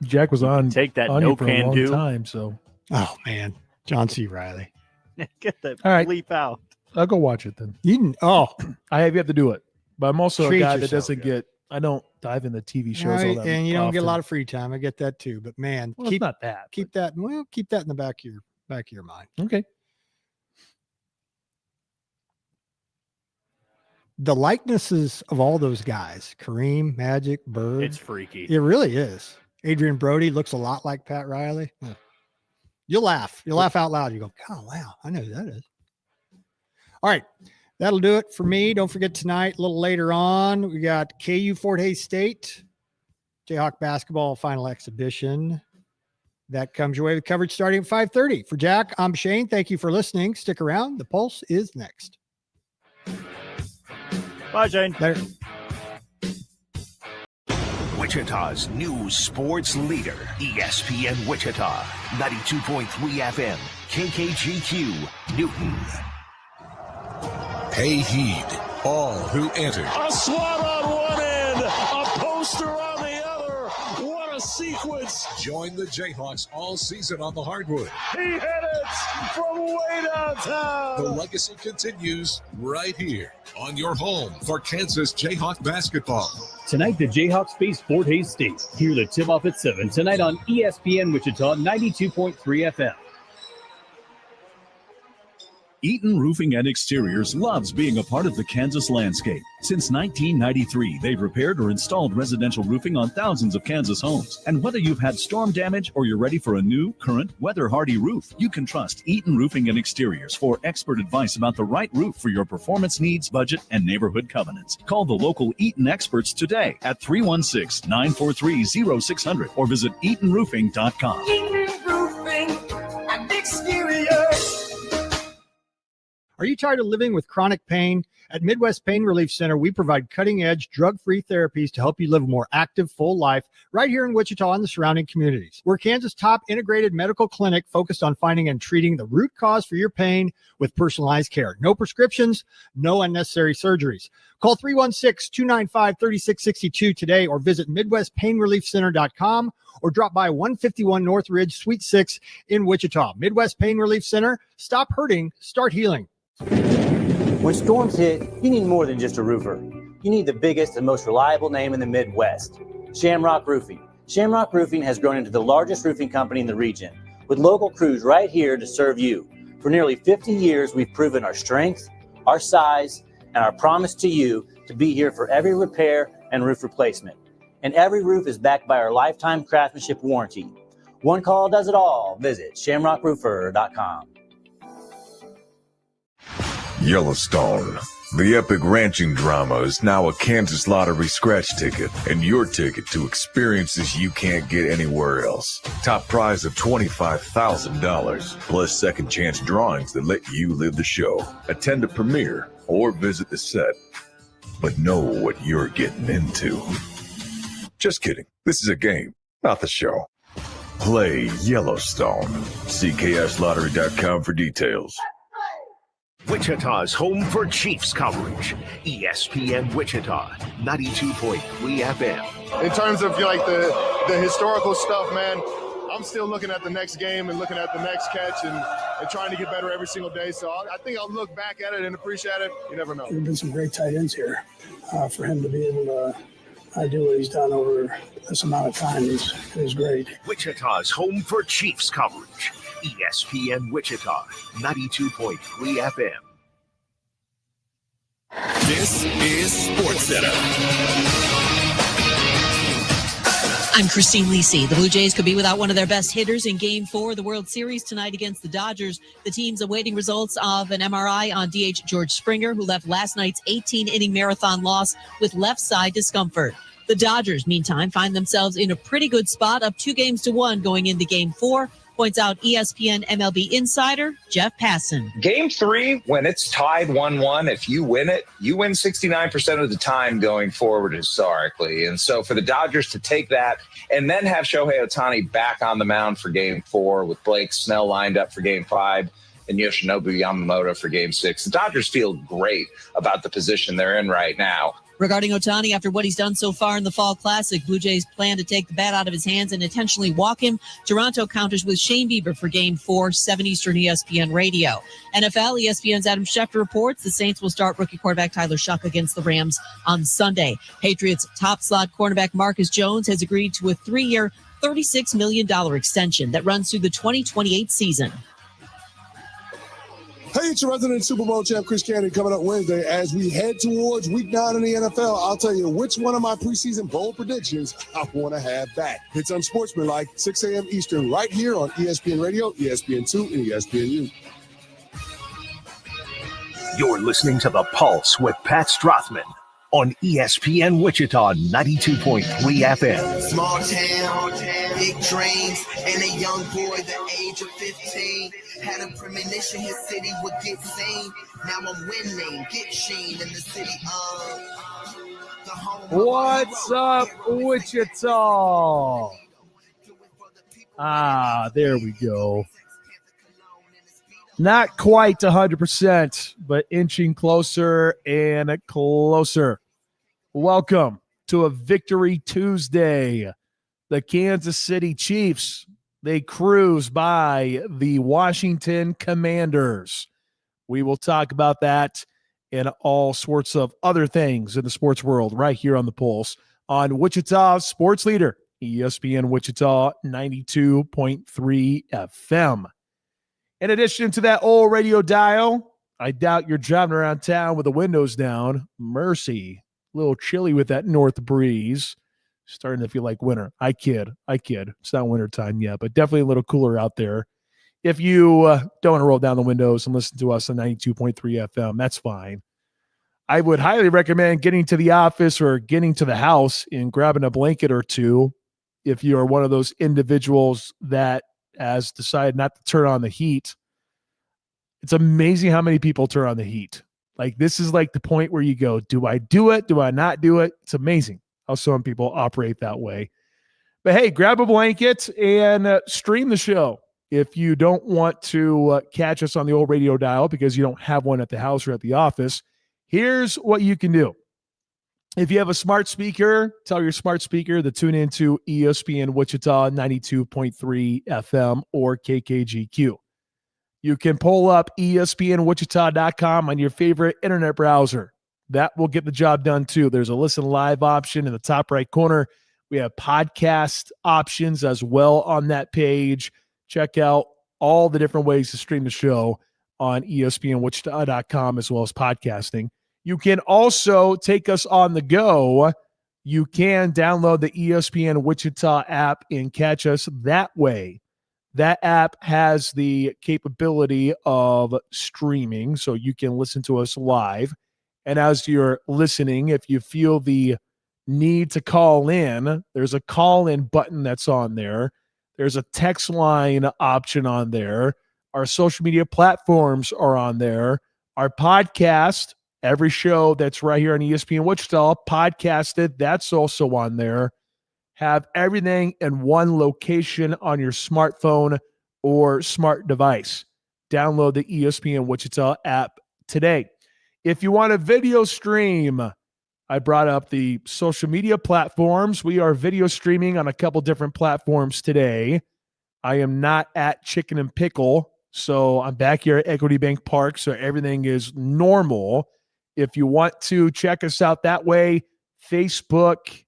[SPEAKER 11] Jack was on.
[SPEAKER 2] Take that
[SPEAKER 11] on
[SPEAKER 2] no
[SPEAKER 11] you for a
[SPEAKER 2] can
[SPEAKER 11] long
[SPEAKER 2] do.
[SPEAKER 11] time, so.
[SPEAKER 1] Oh, man. John C. Reilly.
[SPEAKER 2] Get that
[SPEAKER 11] All right.
[SPEAKER 2] bleep out.
[SPEAKER 11] I'll go watch it then.
[SPEAKER 1] You can, oh.
[SPEAKER 11] I have yet to do it. But I'm also
[SPEAKER 1] Treat
[SPEAKER 11] a guy that
[SPEAKER 1] yourself,
[SPEAKER 11] doesn't get, I don't dive into TV shows all that
[SPEAKER 1] and you don't get a
[SPEAKER 11] often.
[SPEAKER 1] lot of free time. I get that too. But man,
[SPEAKER 11] Well, it's not that.
[SPEAKER 1] Keep that in the back of your mind.
[SPEAKER 11] Okay.
[SPEAKER 1] The likenesses of all those guys, Kareem, Magic, Bird.
[SPEAKER 2] It's freaky.
[SPEAKER 1] It really is. Adrian Brody looks a lot like Pat Riley. You'll laugh. You'll laugh out loud. You go, oh, wow, I know who that is. All right. That'll do it for me. Don't forget tonight, a little later on, we got KU Fort Hays State, Jayhawk basketball final exhibition. That comes your way with coverage starting at 5:30. For Jack, I'm Shane. Thank you for listening. Stick around. The Pulse is next.
[SPEAKER 2] Bye, Shane.
[SPEAKER 1] Later.
[SPEAKER 14] Wichita's news sports leader, ESPN Wichita, 92.3 FM, KKGQ, Newton.
[SPEAKER 3] Pay heed, all who enter.
[SPEAKER 19] A swat on one end, a poster on the other. What a sequence.
[SPEAKER 3] Join the Jayhawks all season on the hardwood.
[SPEAKER 19] He hit it from way downtown.
[SPEAKER 3] The legacy continues right here on your home for Kansas Jayhawk basketball.
[SPEAKER 20] Tonight, the Jayhawks face Fort Hays State. Hear the tip-off at 7 tonight on ESPN Wichita 92.3 FM.
[SPEAKER 5] Eaton Roofing and Exteriors loves being a part of the Kansas landscape. Since 1993, they've repaired or installed residential roofing on thousands of Kansas homes. And whether you've had storm damage or you're ready for a new, current, weather-hardy roof, you can trust Eaton Roofing and Exteriors for expert advice about the right roof for your performance needs, budget, and neighborhood covenants. Call the local Eaton experts today at 316-943-0600 or visit EatonRoofing.com.
[SPEAKER 8] Eaton Roofing and Exteriors.
[SPEAKER 1] Are you tired of living with chronic pain? At Midwest Pain Relief Center, we provide cutting-edge, drug-free therapies to help you live a more active, full life right here in Wichita and the surrounding communities. We're Kansas' top integrated medical clinic focused on finding and treating the root cause for your pain with personalized care. No prescriptions, no unnecessary surgeries. Call 316-295-3662 today or visit MidwestPainReliefCenter.com or drop by 151 North Ridge, Suite 6 in Wichita. Midwest Pain Relief Center. Stop hurting, start healing.
[SPEAKER 18] When storms hit, you need more than just a roofer. You need the biggest and most reliable name in the Midwest, Shamrock Roofing. Shamrock Roofing has grown into the largest roofing company in the region, with local crews right here to serve you. For nearly 50 years, we've proven our strength, our size, and our promise to you to be here for every repair and roof replacement. And every roof is backed by our lifetime craftsmanship warranty. One call does it all. Visit shamrockroofer.com.
[SPEAKER 21] Yellowstone. The epic ranching drama is now a Kansas Lottery scratch ticket and your ticket to experiences you can't get anywhere else. Top prize of $25,000 plus second chance drawings that let you live the show. Attend a premiere or visit the set. But know what you're getting into. Just kidding. This is a game, not the show. Play Yellowstone. CKSLottery.com for details.
[SPEAKER 14] Wichita's home for Chiefs coverage. ESPN Wichita, 92.3 FM.
[SPEAKER 22] In terms of like the historical stuff, man, I'm still looking at the next game and looking at the next catch and trying to get better every single day. So I think I'll look back at it and appreciate it. You never know.
[SPEAKER 23] There have been some great tight ends here. For him to be able to do what he's done over this amount of time is great.
[SPEAKER 14] Wichita's home for Chiefs coverage. ESPN Wichita, 92.3 FM.
[SPEAKER 3] This is SportsCenter.
[SPEAKER 25] I'm Christine Lisi. The Blue Jays could be without one of their best hitters in Game 4 of the World Series tonight against the Dodgers. The team's awaiting results of an MRI on DH George Springer, who left last night's 18-inning marathon loss with left side discomfort. The Dodgers, meantime, find themselves in a pretty good spot, up 2-1 going into Game 4. points out ESPN MLB insider Jeff Passan.
[SPEAKER 7] Game 3, when it's tied 1-1, if you win it, you win 69% of the time going forward historically. And so for the Dodgers to take that and then have Shohei Ohtani back on the mound for Game 4 with Blake Snell lined up for Game 5 and Yoshinobu Yamamoto for Game 6, the Dodgers feel great about the position they're in right now.
[SPEAKER 25] Regarding Ohtani, after what he's done so far in the Fall Classic, Blue Jays plan to take the bat out of his hands and intentionally walk him. Toronto counters with Shane Bieber for Game 4, 7 Eastern ESPN Radio. NFL, ESPN's Adam Schefter reports the Saints will start rookie quarterback Tyler Shuck against the Rams on Sunday. Patriots top slot cornerback Marcus Jones has agreed to a 3-year, $36 million extension that runs through the 2028 season.
[SPEAKER 15] Hey, it's your resident Super Bowl champ, Chris Cannon, coming up Wednesday as we head towards Week 9 in the NFL. I'll tell you which one of my preseason bold predictions I want to have back. It's unsportsmanlike, 6 a.m. Eastern, right here on ESPN Radio, ESPN2, and ESPNU.
[SPEAKER 14] You're listening to The Pulse with Pat Strathman on ESPN Wichita 92.3 FM.
[SPEAKER 8] Small town, big dreams, and a young boy the age of 15. Had a premonition his city would get seen. Now I'm winning, get Sheen in the city of the home.
[SPEAKER 11] What's up, Wichita? There we go. Not quite 100%, but inching closer and closer. Welcome to a Victory Tuesday. The Kansas City Chiefs, they cruise by the Washington Commanders. We will talk about that and all sorts of other things in the sports world right here on The Pulse on Wichita's sports leader, ESPN Wichita 92.3 FM. In addition to that old radio dial, I doubt you're driving around town with the windows down. Mercy. A little chilly with that north breeze. Starting to feel like winter. I kid. It's not winter time yet, but definitely a little cooler out there. If you don't want to roll down the windows and listen to us on 92.3 FM, that's fine. I would highly recommend getting to the office or getting to the house and grabbing a blanket or two if you are one of those individuals that has decided not to turn on the heat. It's amazing how many people turn on the heat. Like, this is like the point where you go, do I do it? Do I not do it? It's amazing how some people operate that way. But hey, grab a blanket and stream the show. If you don't want to catch us on the old radio dial because you don't have one at the house or at the office, here's what you can do. If you have a smart speaker, tell your smart speaker to tune into ESPN Wichita 92.3 FM or KKGQ. You can pull up ESPNWichita.com on your favorite internet browser. That will get the job done too. There's a listen live option in the top right corner. We have podcast options as well on that page. Check out all the different ways to stream the show on ESPNWichita.com as well as podcasting. You can also take us on the go. You can download the ESPN Wichita app and catch us that way. That app has the capability of streaming, so you can listen to us live. And as you're listening, if you feel the need to call in, there's a call-in button that's on there. There's a text line option on there. Our social media platforms are on there. Our podcast, every show that's right here on ESPN Wichita, podcasted, that's also on there. Have everything in one location on your smartphone or smart device. Download the ESPN Wichita app today. If you want a video stream, I brought up the social media platforms. We are video streaming on a couple different platforms today. I am not at Chicken and Pickle, so I'm back here at Equity Bank Park, so everything is normal. If you want to check us out that way, Facebook,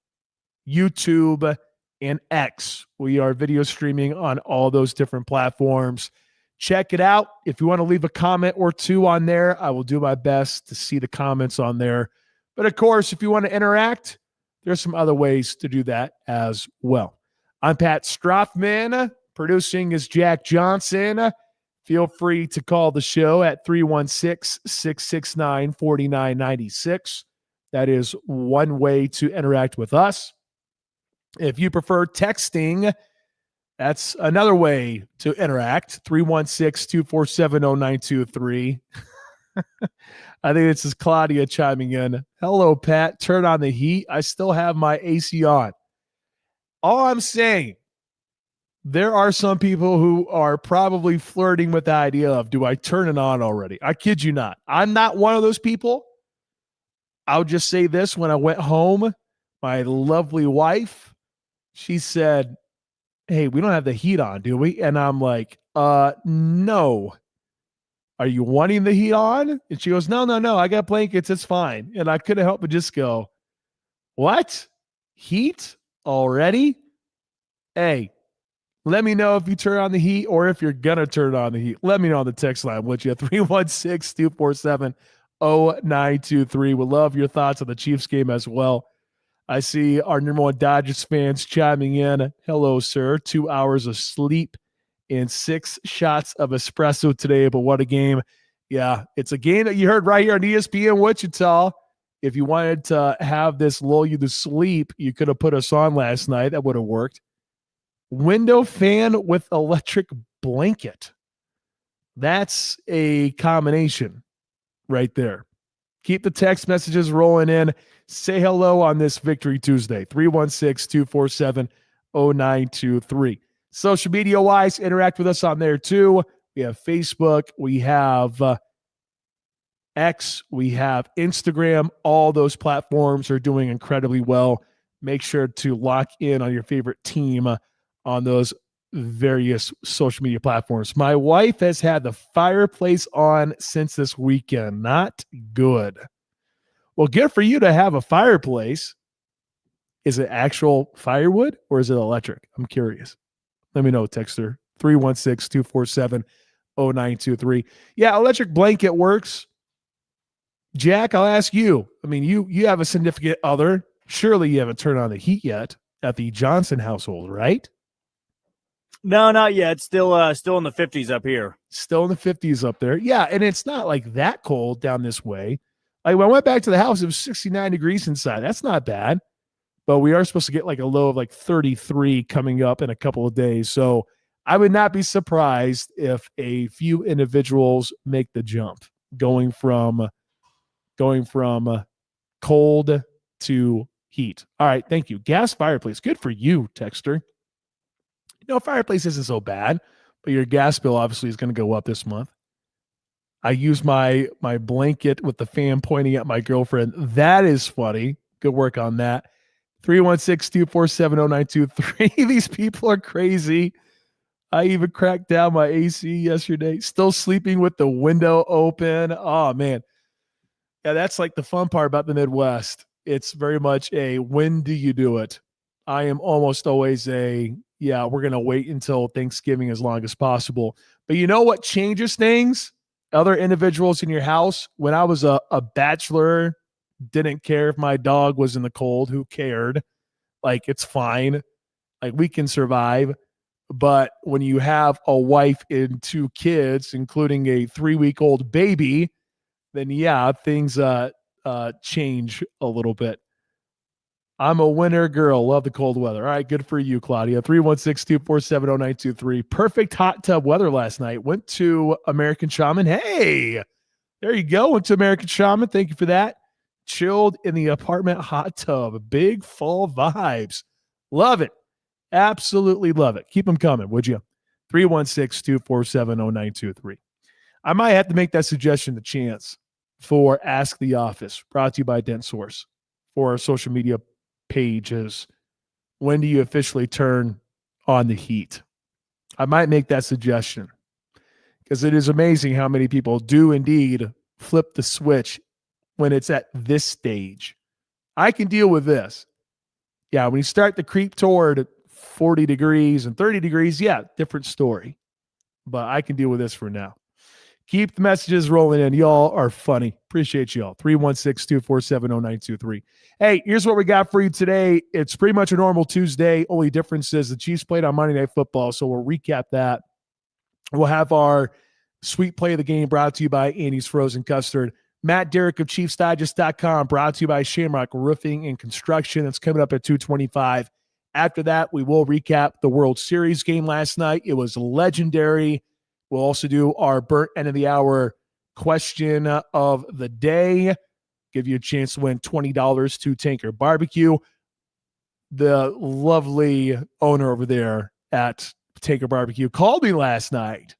[SPEAKER 11] YouTube, and X. We are video streaming on all those different platforms. Check it out. If you want to leave a comment or two on there, I will do my best to see the comments on there. But of course, if you want to interact, there's some other ways to do that as well. I'm Pat Strathman. Producing is Jack Johnson. Feel free to call the show at 316-669-4996. That is one way to interact with us. If you prefer texting, That's another way to interact. 316-247-0923. I think this is Claudia chiming in. Hello, Pat. Turn on the heat. I still have my AC on. All I'm saying, there are some people who are probably flirting with the idea of, do I turn it on already? I kid you not. I'm not one of those people. I'll just say this. When I went home, my lovely wife, she said, hey, we don't have the heat on, do we? And I'm like, no. Are you wanting the heat on? And she goes, no. I got blankets. It's fine. And I couldn't help but just go, what? Heat already? Hey, let me know if you turn on the heat or if you're going to turn on the heat. Let me know on the text line, would you? 316-247-0923. We'll love your thoughts on the Chiefs game as well. I see our number one Dodgers fans chiming in. Hello, sir. 2 hours of sleep and 6 shots of espresso today, but what a game. Yeah, it's a game that you heard right here on ESPN Wichita. If you wanted to have this lull you to sleep, you could have put us on last night. That would have worked. Window fan with electric blanket. That's a combination right there. Keep the text messages rolling in. Say hello on this Victory Tuesday. 316-247-0923. Social media-wise, interact with us on there too. We have Facebook. We have X. We have Instagram. All those platforms are doing incredibly well. Make sure to lock in on your favorite team on those various social media platforms. My wife has had the fireplace on since this weekend. Not good. Well, good for you to have a fireplace. Is it actual firewood or is it electric? I'm curious. Let me know, texter. 316-247-0923. Yeah, electric blanket works. Jack, I'll ask you. I mean, you have a significant other. Surely you haven't turned on the heat yet at the Johnson household, right?
[SPEAKER 2] No, not yet. It's still in the 50s up here.
[SPEAKER 11] Still in the 50s up there. Yeah, and it's not like that cold down this way. Like when I went back to the house, it was 69 degrees inside. That's not bad. But we are supposed to get like a low of like 33 coming up in a couple of days. So I would not be surprised if a few individuals make the jump going from cold to heat. All right, thank you. Gas fireplace. Good for you, texter. Fireplace isn't so bad, but your gas bill obviously is going to go up this month. I use my blanket with the fan pointing at my girlfriend. That is funny. Good work on that. 316-247-0923. These people are crazy. I even cracked down my AC yesterday. Still sleeping with the window open. Oh, man. Yeah, that's like the fun part about the Midwest. It's very much a when do you do it? I am almost always we're going to wait until Thanksgiving as long as possible. But you know what changes things? Other individuals in your house. When I was a bachelor, didn't care if my dog was in the cold. Who cared? Like, it's fine. Like, we can survive. But when you have a wife and 2 kids, including a 3-week-old baby, then things change a little bit. I'm a winter girl. Love the cold weather. All right, good for you, Claudia. 316-247-0923. Perfect hot tub weather last night. Went to American Shaman. Hey, there you go. Went to American Shaman. Thank you for that. Chilled in the apartment hot tub. Big fall vibes. Love it. Absolutely love it. Keep them coming, would you? 316-247-0923. I might have to make that suggestion to Chance for Ask the Office, brought to you by Dent Source, for our social media pages. When do you officially turn on the heat? I might make that suggestion because it is amazing how many people do indeed flip the switch when it's at this stage. I can deal with this. Yeah, when you start to creep toward 40 degrees and 30 degrees, different story. But I can deal with this for now. Keep the messages rolling in. Y'all are funny. Appreciate y'all. 316-247-0923. Hey, here's what we got for you today. It's pretty much a normal Tuesday. Only difference is the Chiefs played on Monday Night Football, so we'll recap that. We'll have our sweet play of the game brought to you by Annie's Frozen Custard. Matt Derrick of ChiefsDigest.com brought to you by Shamrock Roofing and Construction. That's coming up at 2:25 After that, we will recap the World Series game last night. It was legendary. We'll also do our burnt end of the hour question of the day. Give you a chance to win $20 to Tanker Barbecue. The lovely owner over there at Tanker Barbecue called me last night,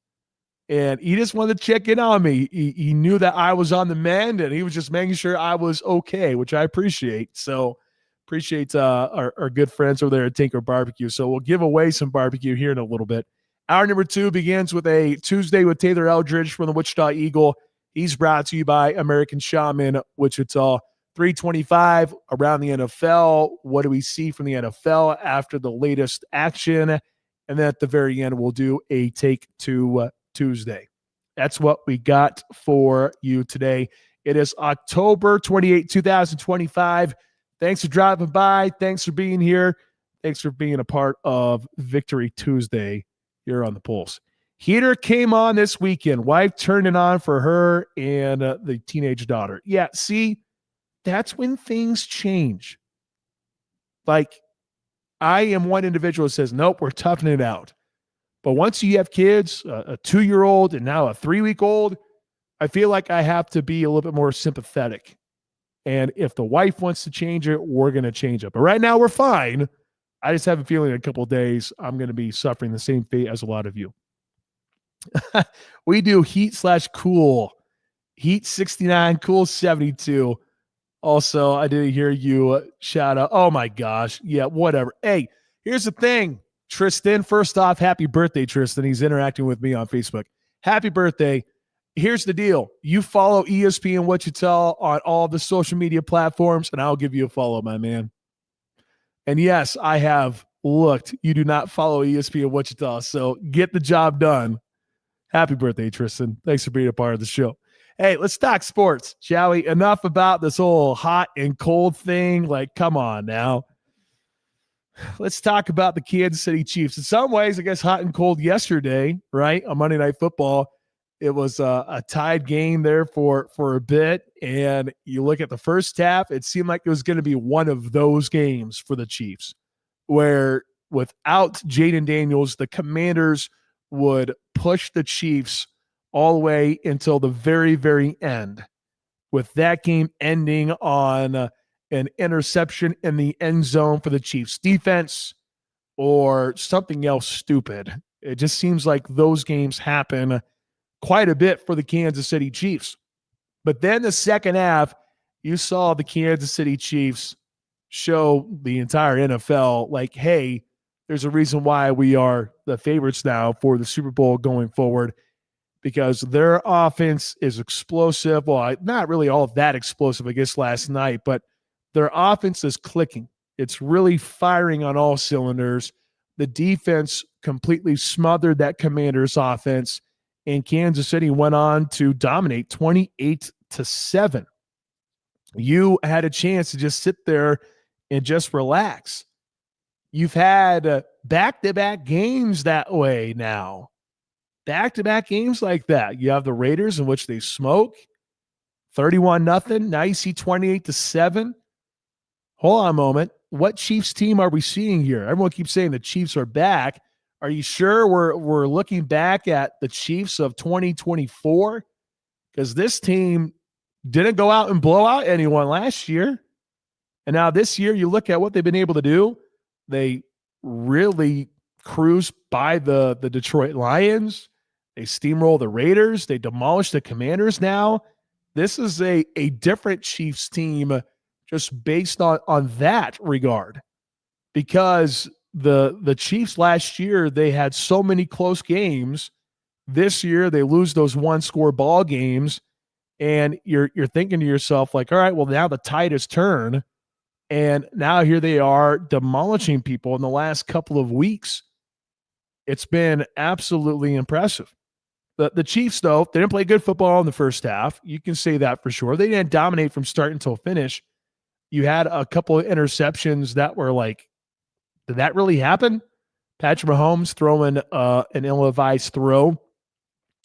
[SPEAKER 11] and he just wanted to check in on me. He knew that I was on the mend, and he was just making sure I was okay, which I appreciate. So appreciate our good friends over there at Tinker Barbecue. So we'll give away some barbecue here in a little bit. Hour number 2 begins with a Tuesday with Taylor Eldridge from the Wichita Eagle. He's brought to you by American Shaman Wichita. 325 around the NFL. What do we see from the NFL after the latest action? And then at the very end, we'll do a Take Two Tuesday. That's what we got for you today. It is October 28, 2025. Thanks for dropping by. Thanks for being here. Thanks for being a part of Victory Tuesday here on The Pulse. Heater came on this weekend. Wife turned it on for her and the teenage daughter. Yeah, see, that's when things change. Like, I am one individual who says, nope, we're toughing it out. But once you have kids, a 2-year-old and now a 3-week-old, I feel like I have to be a little bit more sympathetic. And if the wife wants to change it, we're going to change it. But right now, we're fine. I just have a feeling in a couple of days, I'm going to be suffering the same fate as a lot of you. We do heat/cool. Heat 69, cool 72. Also, I didn't hear you shout out. Oh, my gosh. Yeah, whatever. Hey, here's the thing. Tristan, first off, happy birthday, Tristan. He's interacting with me on Facebook. Happy birthday. Here's the deal. You follow ESPN Wichita on all the social media platforms, and I'll give you a follow, my man. And yes, I have looked. You do not follow ESPN Wichita, so get the job done. Happy birthday, Tristan. Thanks for being a part of the show. Hey, let's talk sports, shall we? Enough about this whole hot and cold thing. Like, come on now. Let's talk about the Kansas City Chiefs. In some ways, I guess hot and cold yesterday, right? On Monday Night Football, it was a tied game there for a bit. And you look at the first half, it seemed like it was going to be one of those games for the Chiefs, where without Jaden Daniels, the Commanders would push the Chiefs all the way until the very, very end, with that game ending on an interception in the end zone for the Chiefs defense or something else stupid. It just seems like those games happen quite a bit for the Kansas City Chiefs. But then the second half, you saw the Kansas City Chiefs show the entire NFL, like, hey, there's a reason why we are the favorites now for the Super Bowl going forward, because their offense is explosive. Well, not really all that explosive, I guess, last night, but their offense is clicking. It's really firing on all cylinders. The defense completely smothered that Commanders offense, and Kansas City went on to dominate 28-7. You had a chance to just sit there and just relax. You've had back-to-back games that way now. Back-to-back games like that. You have the Raiders, in which they smoke 31-0. Now you see 28-7. Hold on a moment. What Chiefs team are we seeing here? Everyone keeps saying the Chiefs are back. Are you sure we're looking back at the Chiefs of 2024? Because this team didn't go out and blow out anyone last year. And now this year, you look at what they've been able to do. They really cruise by the Detroit Lions. They steamroll the Raiders. They demolish the Commanders now. This is a different Chiefs team just based on that regard. Because the Chiefs last year, they had so many close games. This year, they lose those one-score ball games. And you're thinking to yourself, like, all right, well, now the tide has turned. And now here they are demolishing people in the last couple of weeks. It's been absolutely impressive. The Chiefs, though, they didn't play good football in the first half. You can say that for sure. They didn't dominate from start until finish. You had a couple of interceptions that were like, did that really happen? Patrick Mahomes throwing an ill-advised throw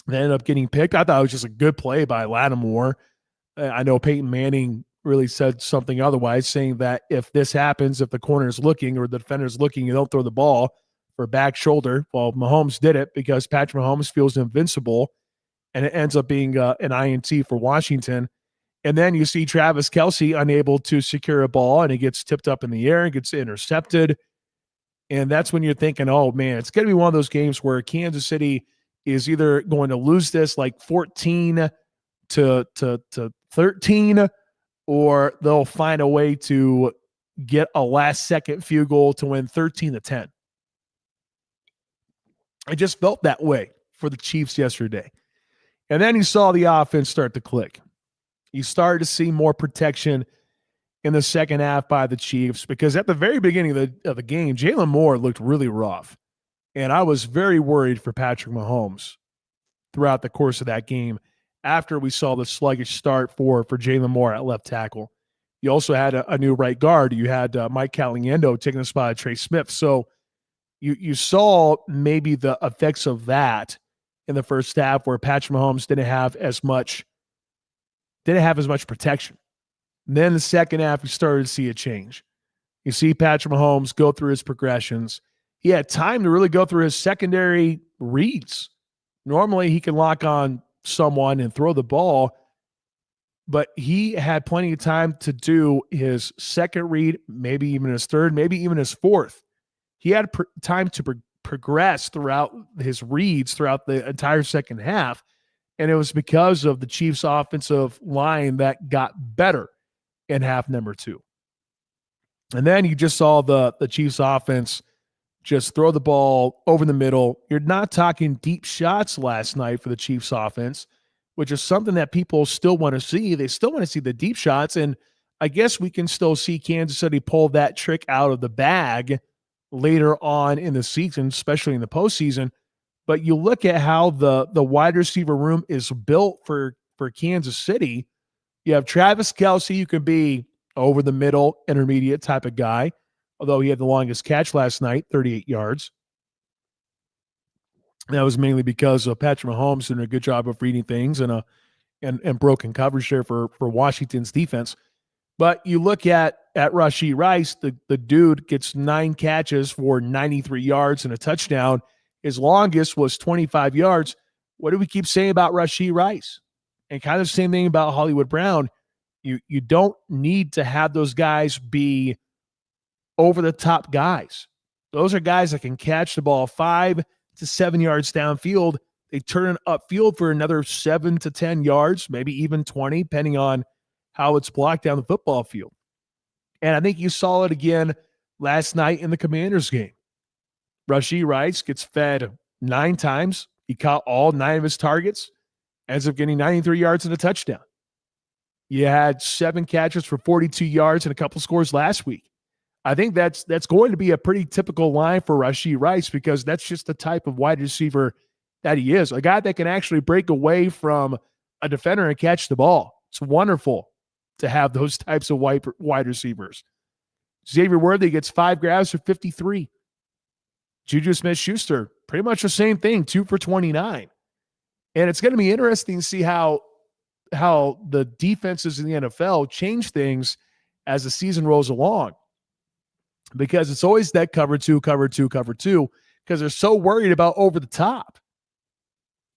[SPEAKER 11] that ended up getting picked. I thought it was just a good play by Lattimore. I know Peyton Manning really said something otherwise, saying that if this happens, if the corner is looking or the defender is looking, you don't throw the ball for back shoulder. Well, Mahomes did it because Patrick Mahomes feels invincible, and it ends up being an INT for Washington. And then you see Travis Kelce unable to secure a ball, and he gets tipped up in the air and gets intercepted. And that's when you're thinking, oh, man, it's going to be one of those games where Kansas City is either going to lose this like 14 to 13, or they'll find a way to get a last-second field goal to win 13-10. I just felt that way for the Chiefs yesterday. And then you saw the offense start to click. You started to see more protection in the second half by the Chiefs, because at the very beginning of the game, Jalen Moore looked really rough. And I was very worried for Patrick Mahomes throughout the course of that game after we saw the sluggish start for Jalen Moore at left tackle. You also had a new right guard. You had Mike Caliendo taking the spot of Trey Smith. So you saw maybe the effects of that in the first half, where Patrick Mahomes didn't have as much protection. And then the second half, you started to see a change. You see Patrick Mahomes go through his progressions. He had time to really go through his secondary reads. Normally, he can lock on someone and throw the ball, but he had plenty of time to do his second read, maybe even his third, maybe even his fourth. He had time to progress throughout his reads throughout the entire second half, and it was because of the Chiefs' offensive line that got better in half number 2. And then you just saw the Chiefs' offense just throw the ball over the middle. You're not talking deep shots last night for the Chiefs' offense, which is something that people still want to see. They still want to see the deep shots, and I guess we can still see Kansas City pull that trick out of the bag later on in the season, especially in the postseason. But you look at how the wide receiver room is built for Kansas City. You have Travis Kelce, who can be over the middle, intermediate type of guy, although he had the longest catch last night, 38 yards. And that was mainly because of Patrick Mahomes doing a good job of reading things and broken coverage there for Washington's defense. But you look at Rashee Rice, the dude gets 9 catches for 93 yards and a touchdown. His longest was 25 yards. What do we keep saying about Rashee Rice? And kind of the same thing about Hollywood Brown. You don't need to have those guys be over-the-top guys. Those are guys that can catch the ball 5 to 7 yards downfield. They turn it upfield for another 7 to 10 yards, maybe even 20, depending on how it's blocked down the football field. And I think you saw it again last night in the Commanders game. Rashee Rice gets fed 9 times. He caught all 9 of his targets, ends up getting 93 yards and a touchdown. You had 7 catches for 42 yards and a couple scores last week. I think that's going to be a pretty typical line for Rashee Rice, because that's just the type of wide receiver that he is. A guy that can actually break away from a defender and catch the ball. It's wonderful to have those types of wide receivers. Xavier Worthy gets 5 grabs for 53. Juju Smith-Schuster, pretty much the same thing, 2 for 29. And it's going to be interesting to see how the defenses in the NFL change things as the season rolls along. Because it's always that cover two, because they're so worried about over the top.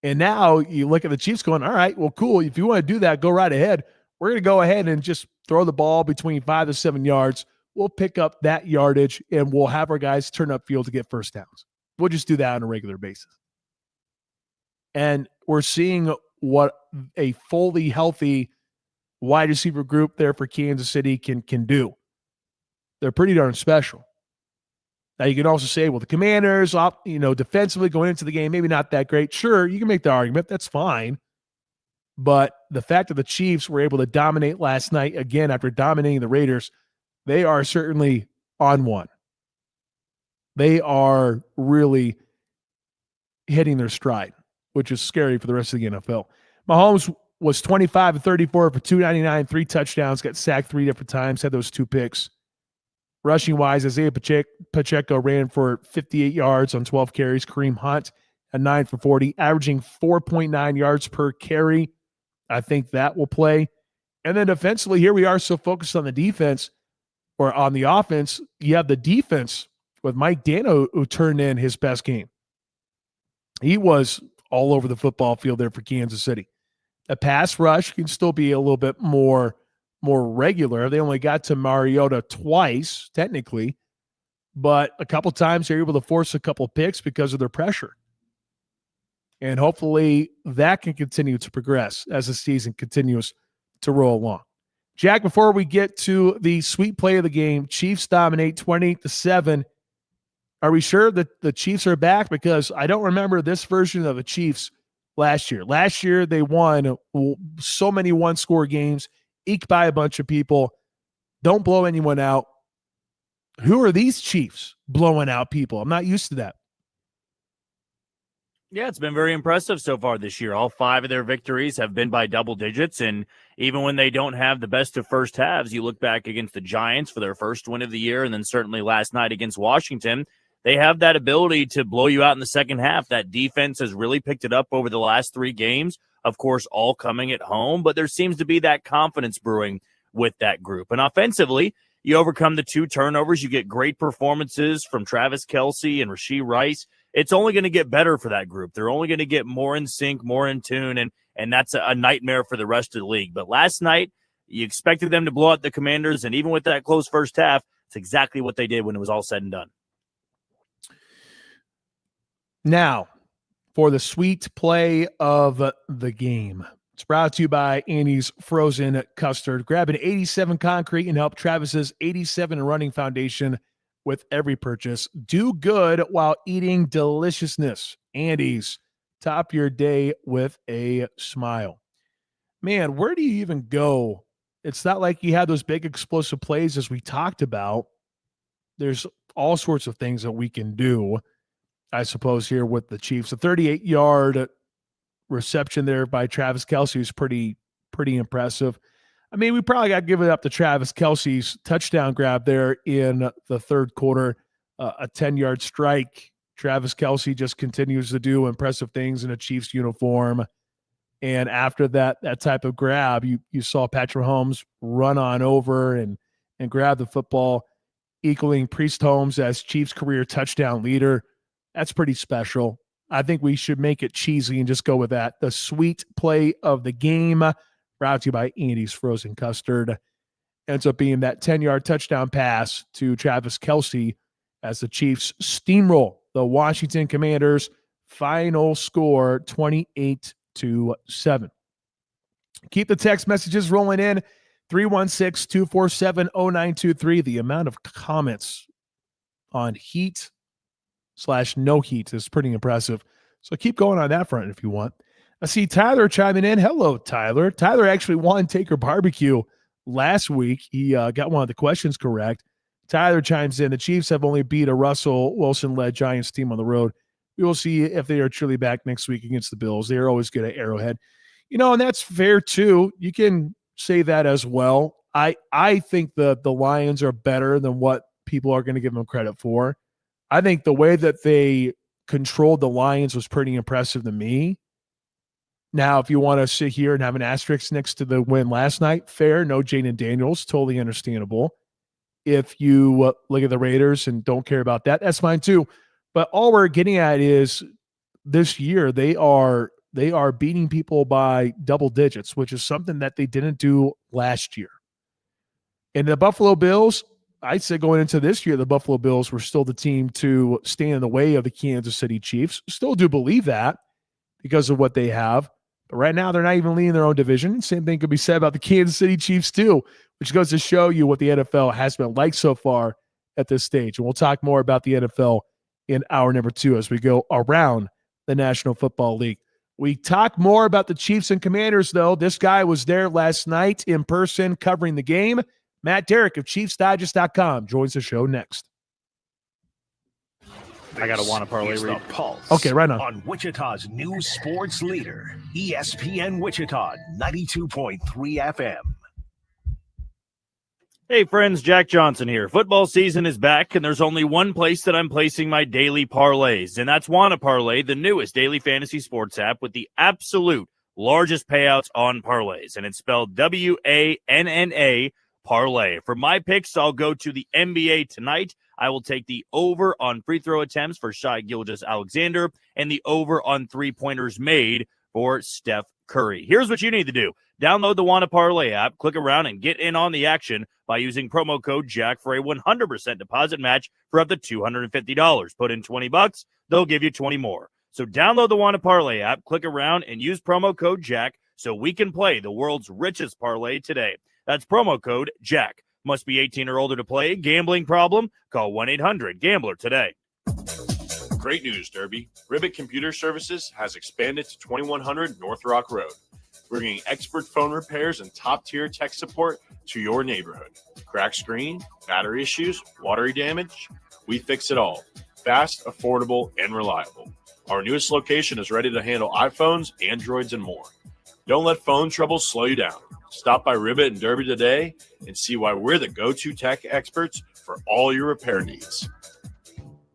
[SPEAKER 11] And now you look at the Chiefs going, all right, well, cool. If you want to do that, go right ahead. We're going to go ahead and just throw the ball between 5 to 7 yards. We'll pick up that yardage, and we'll have our guys turn upfield to get first downs. We'll just do that on a regular basis. And we're seeing what a fully healthy wide receiver group there for Kansas City can do. They're pretty darn special. Now, you can also say, well, the Commanders, defensively going into the game, maybe not that great. Sure, you can make the argument. That's fine. But the fact that the Chiefs were able to dominate last night, again, after dominating the Raiders, they are certainly on one. They are really hitting their stride, which is scary for the rest of the NFL. Mahomes was 25 and 34 for 299, 3 touchdowns, got sacked 3 different times, had those 2 picks. Rushing-wise, Isaiah Pacheco ran for 58 yards on 12 carries. Kareem Hunt at 9 for 40, averaging 4.9 yards per carry. I think that will play. And then defensively, here we are so focused on the defense or on the offense. You have the defense with Mike Dano, who turned in his best game. He was all over the football field there for Kansas City. The pass rush can still be a little bit more regular. They only got to Mariota twice, technically, but a couple times they're able to force a couple picks because of their pressure. And hopefully that can continue to progress as the season continues to roll along. Jack, before we get to the sweet play of the game, Chiefs dominate 20-7. Are we sure that the Chiefs are back? Because I don't remember this version of the Chiefs last year. Last year, they won so many one-score games, eked by a bunch of people. Don't blow anyone out. Who are these Chiefs blowing out people? I'm not used to that.
[SPEAKER 2] Yeah, it's been very impressive so far this year. All 5 of their victories have been by double digits, and even when they don't have the best of first halves, you look back against the Giants for their first win of the year, and then certainly last night against Washington, they have that ability to blow you out in the second half. That defense has really picked it up over the last 3 games, of course, all coming at home, but there seems to be that confidence brewing with that group. And offensively, you overcome the 2 turnovers. You get great performances from Travis Kelce and Rashee Rice. It's only going to get better for that group. They're only going to get more in sync, more in tune, and that's a nightmare for the rest of the league. But last night, you expected them to blow out the Commanders, and even with that close first half, it's exactly what they did when it was all said and done.
[SPEAKER 11] Now, for the sweet play of the game. It's brought to you by Annie's Frozen Custard. Grab an 87 concrete and help Travis's 87 running foundation with every purchase. Do good while eating deliciousness. Andy's, top your day with a smile. Man, where do you even go? It's not like you had those big explosive plays as we talked about. There's all sorts of things that we can do, I suppose, here with the Chiefs. A 38-yard reception there by Travis Kelce is pretty impressive. I mean, we probably got to give it up to Travis Kelce's touchdown grab there in the third quarter, a 10-yard strike. Travis Kelce just continues to do impressive things in a Chiefs uniform. And after that type of grab, you saw Patrick Mahomes run on over and grab the football, equaling Priest Holmes as Chiefs career touchdown leader. That's pretty special. I think we should make it cheesy and just go with that. The sweet play of the game, brought to you by Andy's Frozen Custard, ends up being that 10-yard touchdown pass to Travis Kelce as the Chiefs steamroll the Washington Commanders. Final score 28-7. Keep the text messages rolling in. 316-247-0923. The amount of comments on Heat/no Heat is pretty impressive. So keep going on that front if you want. I see Tyler chiming in. Hello, Tyler. Tyler actually won Taker Barbecue last week. He got one of the questions correct. Tyler chimes in. The Chiefs have only beat a Russell Wilson-led Giants team on the road. We will see if they are truly back next week against the Bills. They are always good at Arrowhead. And that's fair too. You can say that as well. I think the Lions are better than what people are going to give them credit for. I think the way that they controlled the Lions was pretty impressive to me. Now, if you want to sit here and have an asterisk next to the win last night, fair. No Jaden Daniels, totally understandable. If you look at the Raiders and don't care about that, that's fine too. But all we're getting at is this year they are beating people by double digits, which is something that they didn't do last year. And the Buffalo Bills, I'd say going into this year, the Buffalo Bills were still the team to stand in the way of the Kansas City Chiefs. Still do believe that because of what they have. But right now, they're not even leading their own division. Same thing could be said about the Kansas City Chiefs too, which goes to show you what the NFL has been like so far at this stage. And we'll talk more about the NFL in hour number 2 as we go around the National Football League. We talk more about the Chiefs and Commanders, though. This guy was there last night in person covering the game. Matt Derrick of ChiefsDigest.com joins the show next.
[SPEAKER 2] I got to want to parlay read.
[SPEAKER 14] Pulse.
[SPEAKER 11] Okay, right on.
[SPEAKER 14] Wichita's new sports leader, ESPN Wichita, 92.3 FM.
[SPEAKER 2] Hey friends, Jack Johnson here. Football season is back, and there's only one place that I'm placing my daily parlays, and that's Wanna Parlay, the newest daily fantasy sports app with the absolute largest payouts on parlays, and it's spelled WANNA parlay. For my picks, I'll go to the NBA tonight. I will take the over on free throw attempts for Shai Gilgeous-Alexander and the over on three-pointers made for Steph Curry. Here's what you need to do. Download the Wanna Parlay app, click around, and get in on the action by using promo code JACK for a 100% deposit match for up to $250. Put in $20, they'll give you 20 more. So download the Wanna Parlay app, click around, and use promo code JACK so we can play the world's richest parlay today. That's promo code JACK. Must be 18 or older to play. Gambling problem? Call 1-800-GAMBLER today.
[SPEAKER 4] Great news, Derby. Ribbit Computer Services has expanded to 2100 North Rock Road, bringing expert phone repairs and top-tier tech support to your neighborhood. Cracked screen, battery issues, water damage, we fix it all. Fast, affordable, and reliable. Our newest location is ready to handle iPhones, Androids, and more. Don't let phone trouble slow you down. Stop by Ribbit and Derby today and see why we're the go-to tech experts for all your repair needs.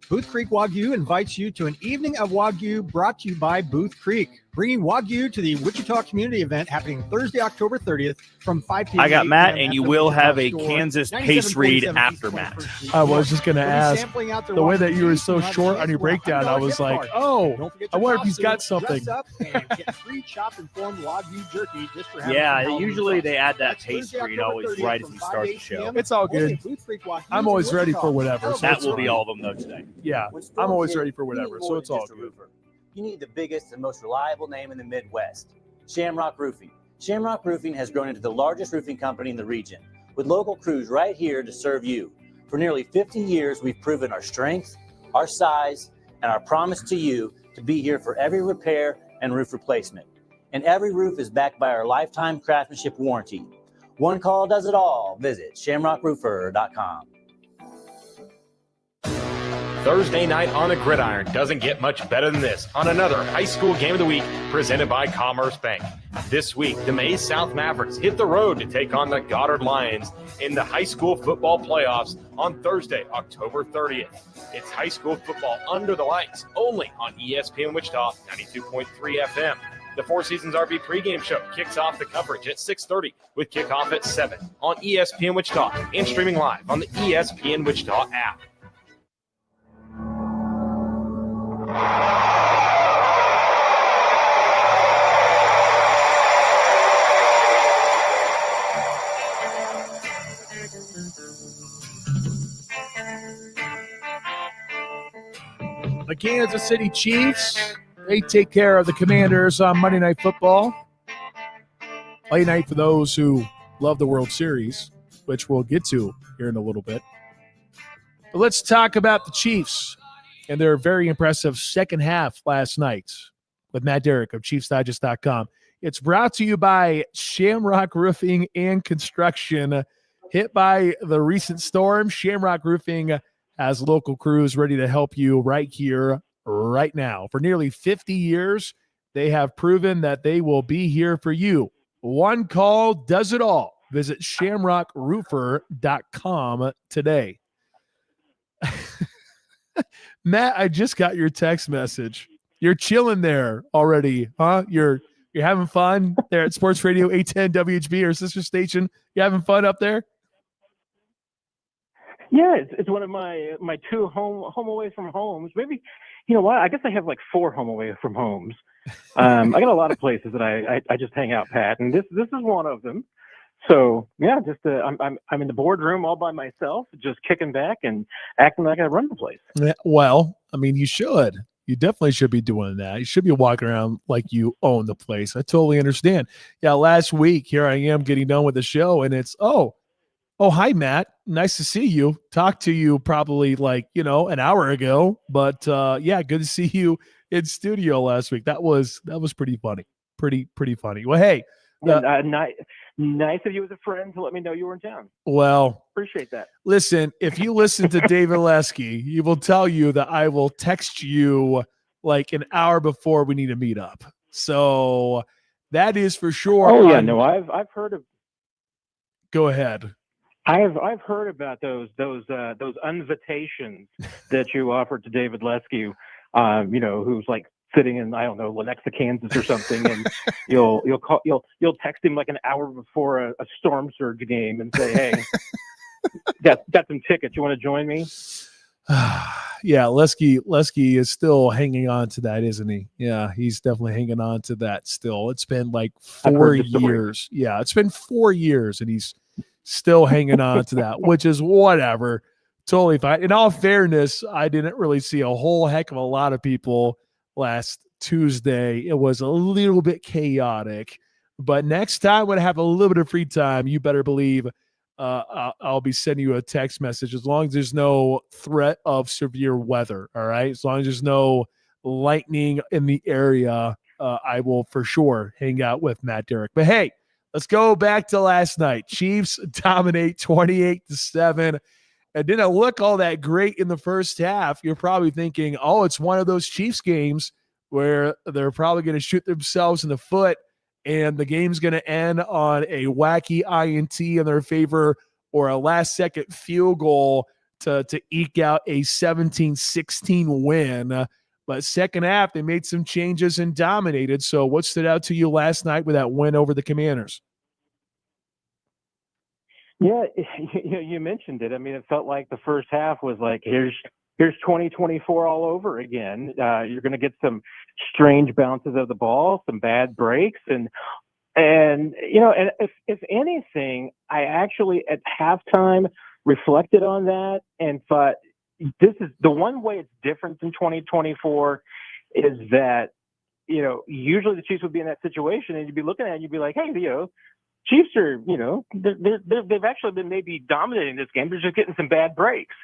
[SPEAKER 1] Booth Creek Wagyu invites you to an evening of Wagyu brought to you by Booth Creek, bringing Wagyu to the Wichita community event happening Thursday, October 30th from 5 p.m.
[SPEAKER 2] I got Matt, and
[SPEAKER 1] at
[SPEAKER 2] you
[SPEAKER 1] the
[SPEAKER 2] will
[SPEAKER 1] Wichita
[SPEAKER 2] have a
[SPEAKER 1] store,
[SPEAKER 2] Kansas pace read
[SPEAKER 1] 9747
[SPEAKER 2] after
[SPEAKER 1] East
[SPEAKER 2] Matt.
[SPEAKER 1] 21st Street.
[SPEAKER 11] I was just going to
[SPEAKER 1] We'll be
[SPEAKER 11] ask,
[SPEAKER 1] sampling out their
[SPEAKER 11] the way that
[SPEAKER 1] Wagyu
[SPEAKER 11] you were
[SPEAKER 1] beef,
[SPEAKER 11] so
[SPEAKER 1] we'll have
[SPEAKER 11] short
[SPEAKER 1] a
[SPEAKER 11] on your
[SPEAKER 1] $100
[SPEAKER 11] breakdown, I was
[SPEAKER 1] gift
[SPEAKER 11] like,
[SPEAKER 1] card.
[SPEAKER 11] oh,
[SPEAKER 1] Don't forget
[SPEAKER 11] I
[SPEAKER 1] your
[SPEAKER 11] wonder if he's got
[SPEAKER 1] costume,
[SPEAKER 11] something.
[SPEAKER 1] dress up, and get free chopped and formed Wagyu jerky just for having
[SPEAKER 2] Yeah,
[SPEAKER 1] some Halloween
[SPEAKER 2] usually
[SPEAKER 1] fun.
[SPEAKER 2] they add that
[SPEAKER 1] That's
[SPEAKER 2] pace
[SPEAKER 1] Thursday,
[SPEAKER 2] read
[SPEAKER 1] October
[SPEAKER 2] always
[SPEAKER 1] 30th
[SPEAKER 2] right as
[SPEAKER 1] from
[SPEAKER 2] we
[SPEAKER 1] 5
[SPEAKER 2] start
[SPEAKER 1] to
[SPEAKER 2] the
[SPEAKER 1] 8
[SPEAKER 2] show.
[SPEAKER 1] p.m.
[SPEAKER 11] It's all good.
[SPEAKER 1] Only at Booth Creek Wagyu
[SPEAKER 11] I'm
[SPEAKER 1] in
[SPEAKER 11] always ready
[SPEAKER 1] Wichita.
[SPEAKER 11] for whatever. So
[SPEAKER 2] That
[SPEAKER 11] it's
[SPEAKER 2] will be
[SPEAKER 11] fine.
[SPEAKER 2] all of them, though, today.
[SPEAKER 11] Yeah,
[SPEAKER 18] When storms
[SPEAKER 11] I'm always
[SPEAKER 18] hit,
[SPEAKER 11] ready for
[SPEAKER 18] you need
[SPEAKER 11] whatever.
[SPEAKER 18] more
[SPEAKER 11] So it's
[SPEAKER 18] than
[SPEAKER 11] all
[SPEAKER 18] just a
[SPEAKER 11] good.
[SPEAKER 18] roofer. You need the biggest and most reliable name in the Midwest, Shamrock Roofing. Shamrock Roofing has grown into the largest roofing company in the region, with local crews right here to serve you. For nearly 50 years, we've proven our strength, our size, and our promise to you to be here for every repair and roof replacement. And every roof is backed by our lifetime craftsmanship warranty. One call does it all. Visit shamrockroofer.com.
[SPEAKER 12] Thursday night on the gridiron doesn't get much better than this on another high school game of the week presented by Commerce Bank. This week, the Mays South Mavericks hit the road to take on the Goddard Lions in the high school football playoffs on Thursday, October 30th. It's high school football under the lights only on ESPN Wichita 92.3 FM. The Four Seasons RV pregame show kicks off the coverage at 6:30 with kickoff at 7 on ESPN Wichita and streaming live on the ESPN Wichita app.
[SPEAKER 11] The Kansas City Chiefs, they take care of the Commanders on Monday Night Football. Late night for those who love the World Series, which we'll get to here in a little bit. But let's talk about the Chiefs and their very impressive second half last night with Matt Derrick of ChiefsDigest.com. It's brought to you by Shamrock Roofing and Construction. Hit by the recent storm, Shamrock Roofing has local crews ready to help you right here, right now. For nearly 50 years, they have proven that they will be here for you. One call does it all. Visit shamrockroofer.com today. Matt, I just got your text message. You're chilling there already, huh? You're having fun there at Sports Radio 810 WHB, or sister station. You having fun up there?
[SPEAKER 16] Yeah, it's one of my two home away from homes. Maybe, you know what? I guess I have like 4 home away from homes. I got a lot of places that I just hang out, Pat, and this is one of them. So yeah, just I'm in the boardroom all by myself, just kicking back and acting like I run the place.
[SPEAKER 11] Yeah, well, I mean, you should. You definitely should be doing that. You should be walking around like you own the place. I totally understand. Yeah, last week here I am getting done with the show, and it's oh, hi, Matt. Nice to see you. Talked to you probably like, an hour ago. But yeah, good to see you in studio last week. That was pretty funny. Pretty funny. Well, hey.
[SPEAKER 16] Nice of you as a friend to let me know you were in town.
[SPEAKER 11] Well,
[SPEAKER 16] appreciate that.
[SPEAKER 11] Listen, if you listen to David Lesky, he will tell you that I will text you like an hour before we need to meet up. So that is for sure.
[SPEAKER 16] Oh yeah, no, I've heard of.
[SPEAKER 11] Go ahead.
[SPEAKER 16] I've heard about those invitations that you offered to David Lesky, who's like sitting in, I don't know, Lenexa, Kansas or something, and you'll text him like an hour before a storm surge game and say, hey, got some tickets. You want to join me?
[SPEAKER 11] Yeah, Lesky is still hanging on to that, isn't he? Yeah, he's definitely hanging on to that still. It's been like 4 years. Yeah, it's been 4 years, and he's still hanging on to that, which is whatever. Totally fine. In all fairness, I didn't really see a whole heck of a lot of people last Tuesday. It was a little bit chaotic. But next time when I have a little bit of free time, you better believe I'll be sending you a text message as long as there's no threat of severe weather. All right. As long as there's no lightning in the area, I will for sure hang out with Matt Derrick. But hey, let's go back to last night. Chiefs dominate 28-7. It didn't look all that great in the first half. You're probably thinking, oh, it's one of those Chiefs games where they're probably going to shoot themselves in the foot and the game's going to end on a wacky INT in their favor or a last-second field goal to eke out a 17-16 win. But second half, they made some changes and dominated. So what stood out to you last night with that win over the Commanders?
[SPEAKER 16] Yeah, you mentioned it. I mean, it felt like the first half was like, here's 2024 all over again. You're going to get some strange bounces of the ball, some bad breaks, and if anything, I actually at halftime reflected on that and thought, this is the one way it's different than 2024 is that, usually the Chiefs would be in that situation and you'd be looking at it and you'd be like, hey, Chiefs are, they've actually been maybe dominating this game. They're just getting some bad breaks.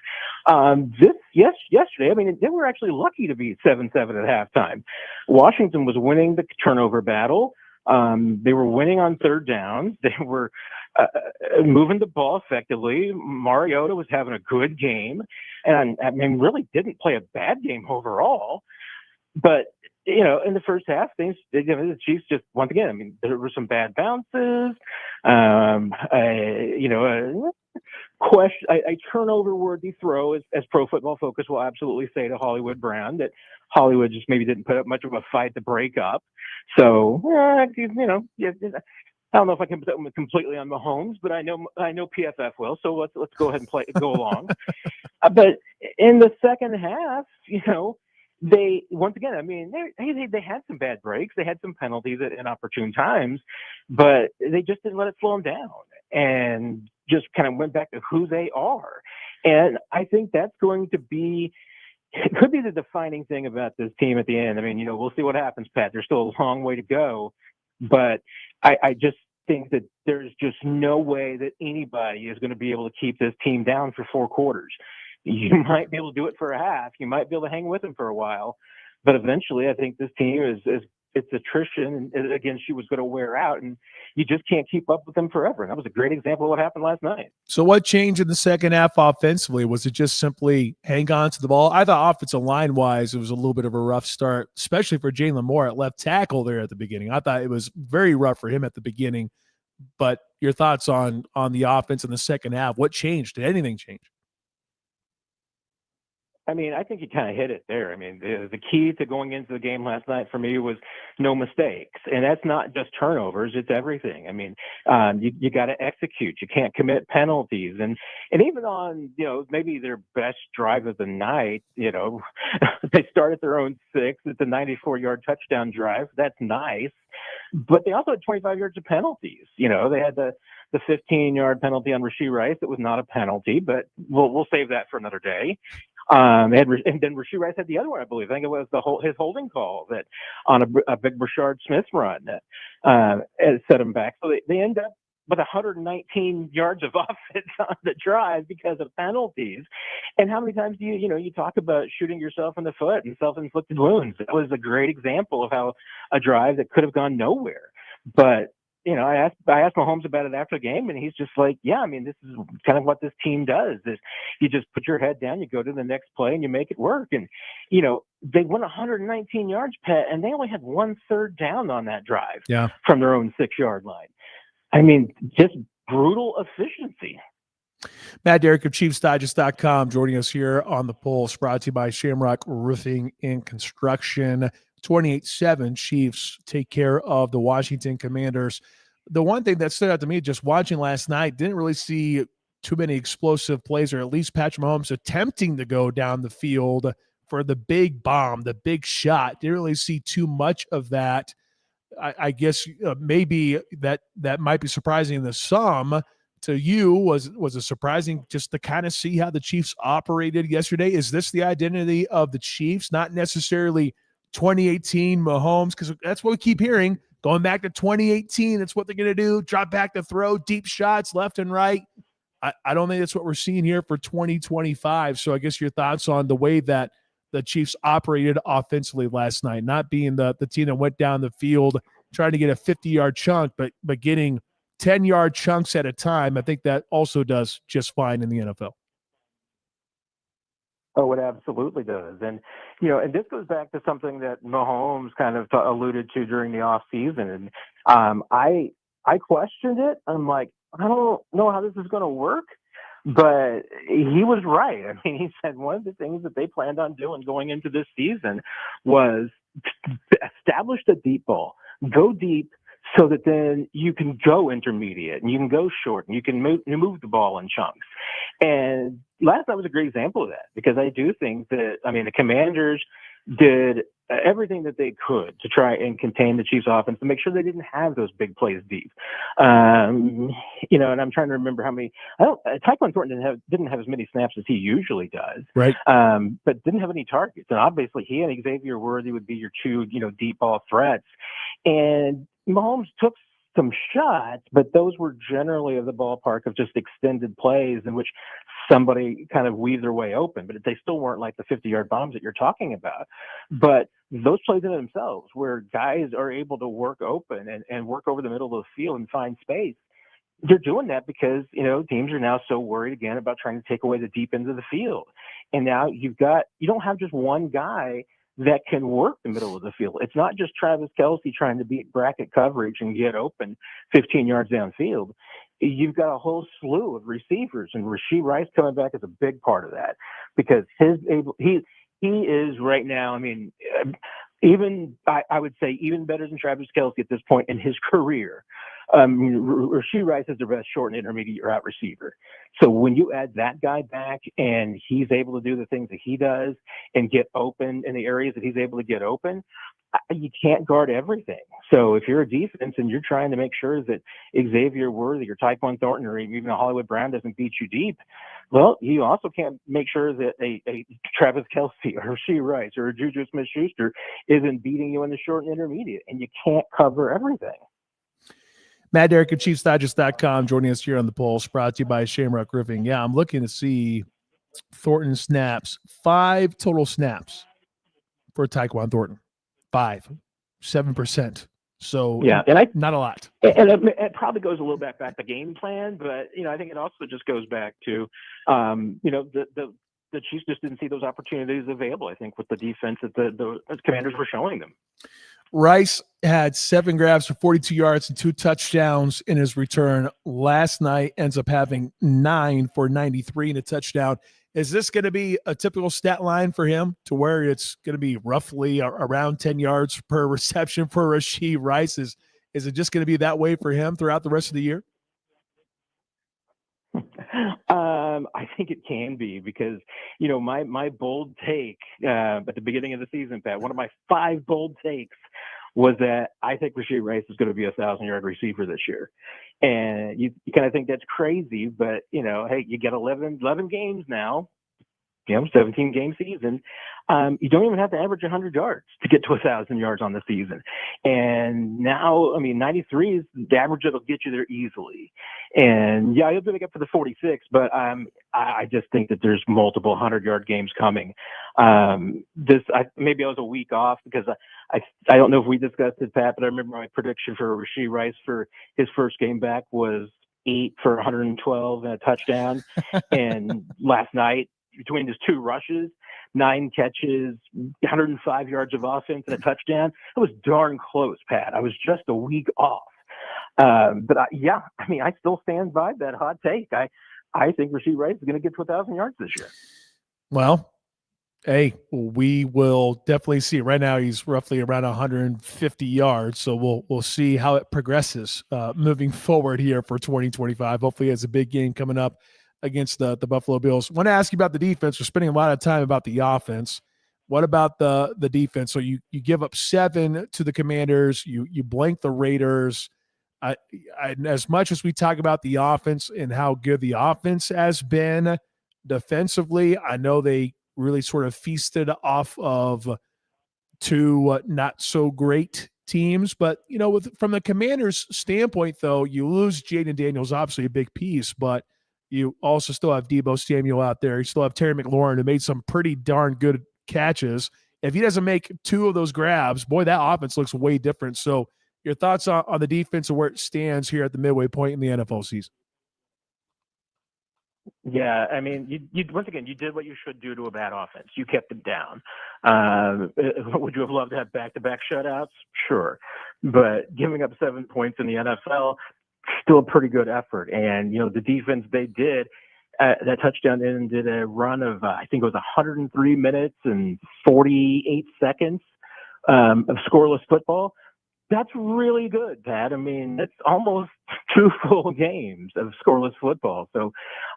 [SPEAKER 16] Yesterday, I mean, they were actually lucky to be 7-7 at halftime. Washington was winning the turnover battle. They were winning on third downs. They were moving the ball effectively. Mariota was having a good game, and I mean, really didn't play a bad game overall. But in the first half, the Chiefs just, once again, I mean, there were some bad bounces. A turnover-worthy throw, as Pro Football Focus will absolutely say to Hollywood Brown, that Hollywood just maybe didn't put up much of a fight to break up. So, I don't know if I can put them completely on Mahomes, but I know PFF will. So let's go ahead and go along. But in the second half, they once again, I mean, they had some bad breaks, they had some penalties at inopportune times, but they just didn't let it slow them down and just kind of went back to who they are. And I think that's going to be, it could be the defining thing about this team at the end. I mean, we'll see what happens, Pat. There's still a long way to go, but I just think that there's just no way that anybody is going to be able to keep this team down for 4 quarters. You might be able to do it for a half. You might be able to hang with them for a while. But eventually, I think this team it's attrition. And again, she was going to wear out, and you just can't keep up with them forever. And that was a great example of what happened last night.
[SPEAKER 11] So what changed in the second half offensively? Was it just simply hang on to the ball? I thought offensive line-wise, it was a little bit of a rough start, especially for Jalen Moore at left tackle there at the beginning. I thought it was very rough for him at the beginning. But your thoughts on the offense in the second half, what changed? Did anything change?
[SPEAKER 16] I mean, I think you kind of hit it there. I mean, the key to going into the game last night for me was no mistakes. And that's not just turnovers, it's everything. I mean, you got to execute. You can't commit penalties. And even on, maybe their best drive of the night, they started their own 6. It's a 94-yard touchdown drive. That's nice. But they also had 25 yards of penalties. They had the 15-yard penalty on Rashee Rice. It was not a penalty, but we'll save that for another day. And then Rashee Rice had the other one, I believe. I think it was his holding call that on a big Rashard Smith run that set him back. So they end up with 119 yards of offense on the drive because of penalties. And how many times do you talk about shooting yourself in the foot and self-inflicted wounds? That was a great example of how a drive that could have gone nowhere. But I asked Mahomes about it after the game, and he's just like, yeah, I mean, this is kind of what this team does. Is you just put your head down, you go to the next play, and you make it work. And, they went 119 yards, Pat, and they only had 1 third down on that drive from their own 6-yard line. I mean, just brutal efficiency.
[SPEAKER 11] Matt Derrick of ChiefsDigest.com joining us here on the Pulse, brought to you by Shamrock Roofing and Construction. 28-7, Chiefs take care of the Washington Commanders. The one thing that stood out to me just watching last night, didn't really see too many explosive plays, or at least Patrick Mahomes attempting to go down the field for the big bomb, the big shot. Didn't really see too much of that. I guess maybe that might be surprising to some. To you, was it surprising just to kind of see how the Chiefs operated yesterday? Is this the identity of the Chiefs? Not necessarily 2018 Mahomes, because that's what we keep hearing. Going back to 2018, that's what they're going to do. Drop back to throw, deep shots left and right. I don't think that's what we're seeing here for 2025. So I guess your thoughts on the way that the Chiefs operated offensively last night, not being the team that went down the field trying to get a 50-yard chunk, but getting 10-yard chunks at a time. I think that also does just fine in the NFL.
[SPEAKER 16] Oh, it absolutely does. And, and this goes back to something that Mahomes kind of alluded to during the offseason. And I questioned it. I'm like, I don't know how this is going to work. But he was right. I mean, he said one of the things that they planned on doing going into this season was establish the deep ball, go deep, so that then you can go intermediate and you can go short and you can move the ball in chunks. And last night was a great example of that, because I do think that, the Commanders did everything that they could to try and contain the Chiefs offense to make sure they didn't have those big plays deep. And I'm trying to remember how many. Tyquan Thornton didn't have as many snaps as he usually does,
[SPEAKER 11] right?
[SPEAKER 16] But didn't have any targets. And obviously, he and Xavier Worthy would be your two, deep ball threats. And Mahomes took some shots, but those were generally of the ballpark of just extended plays in which somebody kind of weaved their way open, but they still weren't like the 50-yard bombs that you're talking about. But those plays in themselves, where guys are able to work open and work over the middle of the field and find space, they're doing that because, teams are now so worried again about trying to take away the deep end of the field. And now you don't have just one guy that can work the middle of the field. It's not just Travis Kelce trying to beat bracket coverage and get open 15 yards downfield. You've got a whole slew of receivers, and Rashee Rice coming back is a big part of that, because he is right now, I would say even better than Travis Kelce at this point in his career. Rashee Rice is the best short and intermediate route receiver. So when you add that guy back and he's able to do the things that he does and get open in the areas that he's able to get open, you can't guard everything. So if you're a defense and you're trying to make sure that Xavier Worthy or Tyquan Thornton or even a Hollywood Brown doesn't beat you deep, well, you also can't make sure that a Travis Kelce or Rashee Rice or a Juju Smith-Schuster isn't beating you in the short and intermediate, and you can't cover everything.
[SPEAKER 11] Matt Derrick at ChiefsDigest.com joining us here on the Pulse, brought to you by Shamrock Roofing. Yeah, I'm looking to see Thornton snaps, 5 total snaps for Tyquan Thornton. 7%. So
[SPEAKER 16] yeah, and
[SPEAKER 11] not a lot.
[SPEAKER 16] And it probably goes a little bit back to game plan, but I think it also just goes back to the Chiefs just didn't see those opportunities available, I think, with the defense that the Commanders were showing them.
[SPEAKER 11] Rice had 7 grabs for 42 yards and 2 touchdowns in his return. Last night ends up having 9 for 93 and a touchdown. Is this going to be a typical stat line for him, to where it's going to be roughly around 10 yards per reception for Rashee Rice? Is it just going to be that way for him throughout the rest of the year?
[SPEAKER 16] I think it can be, because, my bold take at the beginning of the season, Pat, one of my 5 bold takes was that I think Rashee Rice is going to be a 1,000-yard receiver this year. And you kind of think that's crazy, but, hey, you get 11 games now, 17-game season. You don't even have to average 100 yards to get to 1,000 yards on the season. And now, 93 is the average that'll get you there easily. And yeah, he'll be up for the 46, but I just think that there's multiple 100-yard games coming. Maybe I was a week off, because I don't know if we discussed it, Pat, but I remember my prediction for Rashee Rice for his first game back was 8 for 112 and a touchdown. And last night, between his 2 rushes, 9 catches, 105 yards of offense and a touchdown. It was darn close, Pat. I was just a week off. But I still stand by that hot take. I think Rashee Rice is going to get to 1,000 yards this year.
[SPEAKER 11] Well, Hey, we will definitely see. Right now, he's roughly around 150 yards, so we'll see how it progresses moving forward here for 2025. Hopefully, he has a big game coming up against the Buffalo Bills. I want to ask you about the defense. We're spending a lot of time about the offense. What about the defense? So you give up 7 to the Commanders. You blank the Raiders. As much as we talk about the offense and how good the offense has been defensively, I know they really sort of feasted off of 2 not so great teams. But, from the Commanders' standpoint, though, you lose Jaden Daniels, obviously a big piece, but you also still have Deebo Samuel out there. You still have Terry McLaurin, who made some pretty darn good catches. If he doesn't make 2 of those grabs, boy, that offense looks way different. So your thoughts on the defense and where it stands here at the midway point in the NFL season?
[SPEAKER 16] Yeah, I mean, you once again, you did what you should do to a bad offense. You kept them down. Would you have loved to have back-to-back shutouts? Sure. But giving up 7 points in the NFL, still a pretty good effort. And, the defense they did, that touchdown in did a run of, I think it was 103 minutes and 48 seconds of scoreless football. That's really good, Pat. I mean, it's almost 2 full games of scoreless football. So,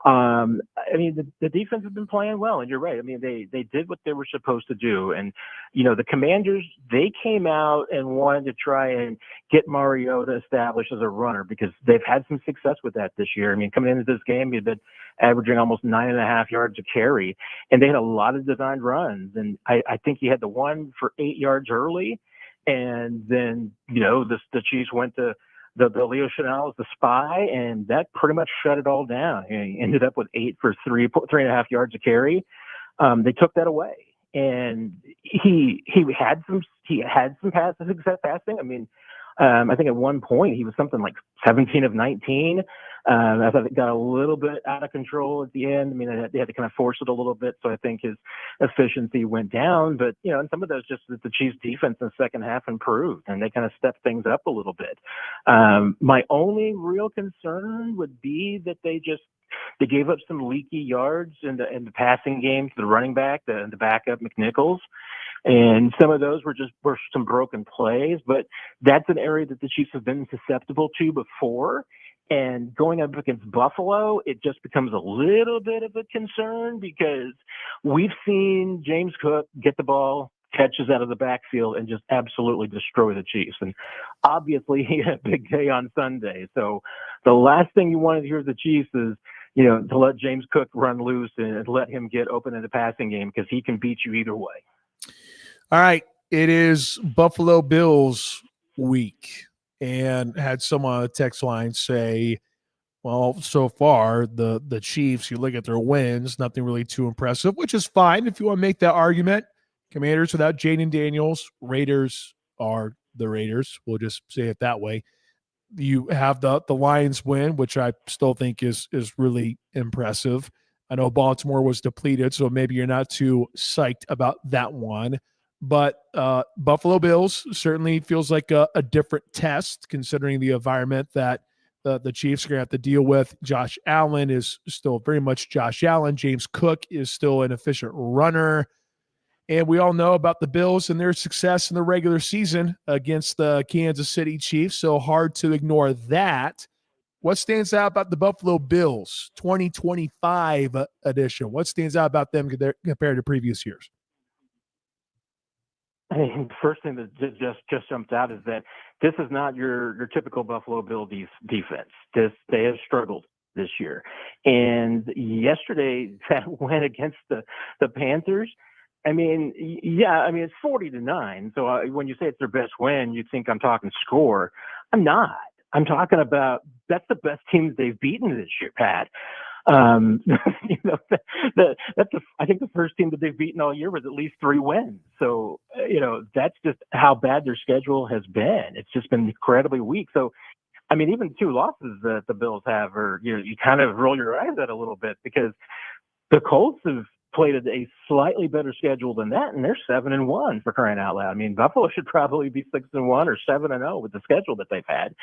[SPEAKER 16] the defense has been playing well, and you're right. I mean, they did what they were supposed to do. And, the Commanders, they came out and wanted to try and get Mariota established as a runner because they've had some success with that this year. I mean, coming into this game, he'd been averaging almost 9.5 yards a carry, and they had a lot of designed runs. And I think he had the one for 8 yards early. And then, the Chiefs went to the Leo Chanel as the spy, and that pretty much shut it all down. He ended up with 8 for 3.5 yards a carry. They took that away, and he had some success passing. I mean, I think at one point he was something like 17 of 19. I thought it got a little bit out of control at the end. I mean, they had to kind of force it a little bit, so I think his efficiency went down. But, and some of those just that the Chiefs' defense in the second half improved, and they kind of stepped things up a little bit. My only real concern would be that they gave up some leaky yards in the passing game to the running back, the backup McNichols. And some of those were some broken plays, but that's an area that the Chiefs have been susceptible to before. And going up against Buffalo, it just becomes a little bit of a concern because we've seen James Cook get the ball, catches out of the backfield, and just absolutely destroy the Chiefs. And obviously, he had a big day on Sunday. So the last thing you want to hear of the Chiefs is, to let James Cook run loose and let him get open in the passing game because he can beat you either way.
[SPEAKER 11] All right. It is Buffalo Bills week. And had someone on the text line say, well, so far, the Chiefs, you look at their wins, nothing really too impressive, which is fine if you want to make that argument. Commanders without Jaden Daniels, Raiders are the Raiders. We'll just say it that way. You have the Lions win, which I still think is really impressive. I know Baltimore was depleted, so maybe you're not too psyched about that one. But Buffalo Bills certainly feels like a different test considering the environment that the Chiefs are going to have to deal with. Josh Allen is still very much Josh Allen. James Cook is still an efficient runner. And we all know about the Bills and their success in the regular season against the Kansas City Chiefs, so hard to ignore that. What stands out about the Buffalo Bills 2025 edition? What stands out about them compared to previous years?
[SPEAKER 16] I mean, the first thing that just jumped out is that this is not your typical Buffalo Bill defense. They have struggled this year. And yesterday, that went against the Panthers. I mean, it's 40-9. So when you say it's their best win, you think I'm talking score. I'm not. I'm talking about that's the best team they've beaten this year, Pat. I think the first team that they've beaten all year was at least 3 wins. So, that's just how bad their schedule has been. It's just been incredibly weak. So, I mean, even 2 losses that the Bills have are, you kind of roll your eyes at a little bit because the Colts have played a slightly better schedule than that, and they're 7-1 for crying out loud. I mean, Buffalo should probably be 6-1 or 7-0 with the schedule that they've had,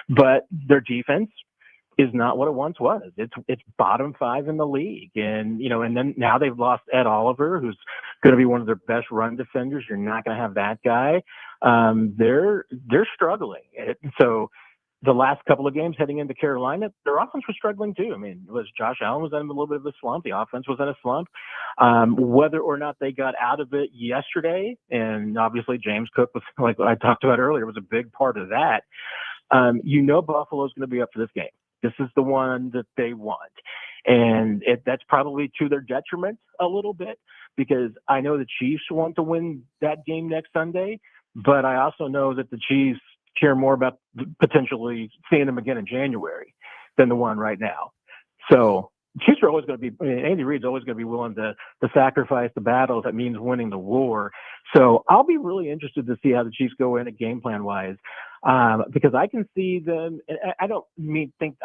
[SPEAKER 16] but their defense is not what it once was. It's bottom 5 in the league, and and then now they've lost Ed Oliver, who's going to be one of their best run defenders. You're not going to have that guy. They're struggling. So the last couple of games heading into Carolina, their offense was struggling too. I mean, Josh Allen was in a little bit of a slump. The offense was in a slump. Whether or not they got out of it yesterday, and obviously James Cook was, like I talked about earlier, was a big part of that. Buffalo's going to be up for this game. This is the one that they want. And that's probably to their detriment a little bit, because I know the Chiefs want to win that game next Sunday, but I also know that the Chiefs care more about potentially seeing them again in January than the one right now. So Chiefs are always going to be, Andy Reid's always going to be willing to sacrifice the battle if it means winning the war. So I'll be really interested to see how the Chiefs go in at game plan wise, because I can see them. And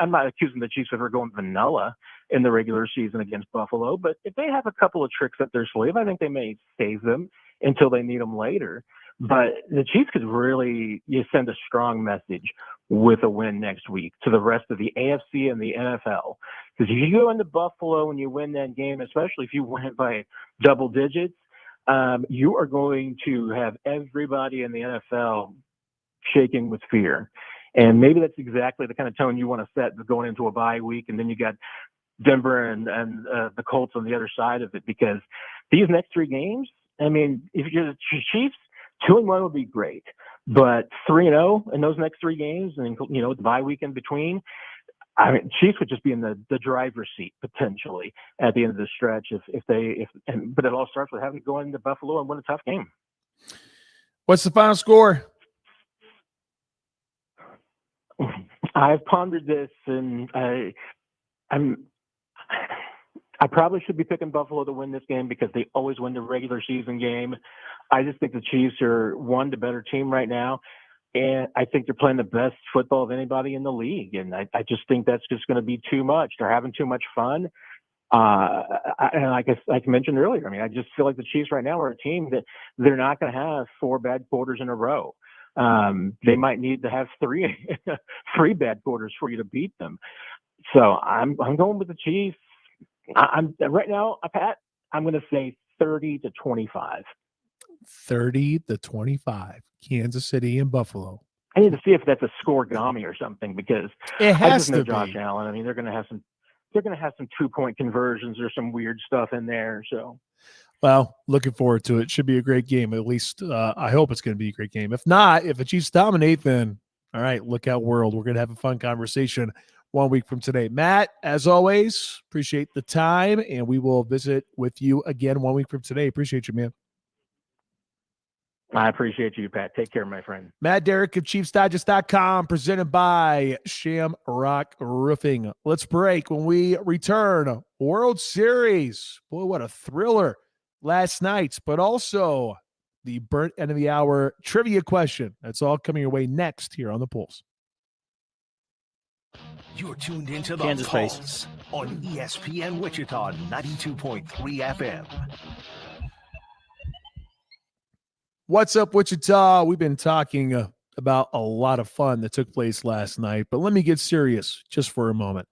[SPEAKER 16] I'm not accusing the Chiefs of ever going vanilla in the regular season against Buffalo, but if they have a couple of tricks up their sleeve, I think they may save them until they need them later. But the Chiefs could really send a strong message with a win next week to the rest of the AFC and the NFL. Because if you go into Buffalo and you win that game, especially if you win it by double digits, you are going to have everybody in the NFL shaking with fear. And maybe that's exactly the kind of tone you want to set going into a bye week. And then you got Denver and the Colts on the other side of it, because these next 3 games, I mean, if you're the Chiefs, 2-1 would be great, but 3-0 in those next 3 games, and the bye week in between, I mean, Chiefs would just be in the driver's seat potentially at the end of the stretch but it all starts with having to go into Buffalo and win a tough game.
[SPEAKER 11] What's the final score?
[SPEAKER 16] I've pondered this, and I probably should be picking Buffalo to win this game because they always win the regular season game. I just think the Chiefs are the better team right now, and I think they're playing the best football of anybody in the league. And I just think that's just going to be too much. They're having too much fun. And like I mentioned earlier, I mean, I just feel like the Chiefs right now are a team that they're not going to have 4 bad quarters in a row. They might need to have 3 bad quarters for you to beat them. So I'm going with the Chiefs. I'm right now, Pat, I'm going to say 30-25.
[SPEAKER 11] 30-25. Kansas City and Buffalo.
[SPEAKER 16] I need to see if that's a scoregami or something, because
[SPEAKER 11] it has
[SPEAKER 16] I just know
[SPEAKER 11] to
[SPEAKER 16] Josh
[SPEAKER 11] be.
[SPEAKER 16] Allen. I mean, they're going to have some 2-point conversions or some weird stuff in there. So,
[SPEAKER 11] well, looking forward to it. Should be a great game. At least I hope it's going to be a great game. If not, if the Chiefs dominate, then all right, look out, world. We're going to have a fun conversation 1 week from today. Matt, as always, appreciate the time, and we will visit with you again 1 week from today. Appreciate you, man.
[SPEAKER 16] I appreciate you, Pat. Take care, my friend.
[SPEAKER 11] Matt Derrick of ChiefsDigest.com, presented by Shamrock Roofing. Let's break. When we return, World Series. Boy, what a thriller last night, but also the burnt end of the hour trivia question. That's all coming your way next here on The Pulse.
[SPEAKER 14] You're tuned into the
[SPEAKER 2] Kansas
[SPEAKER 14] Pulse on ESPN Wichita 92.3 FM.
[SPEAKER 11] What's up, Wichita? We've been talking about a lot of fun that took place last night, but let me get serious just for a moment.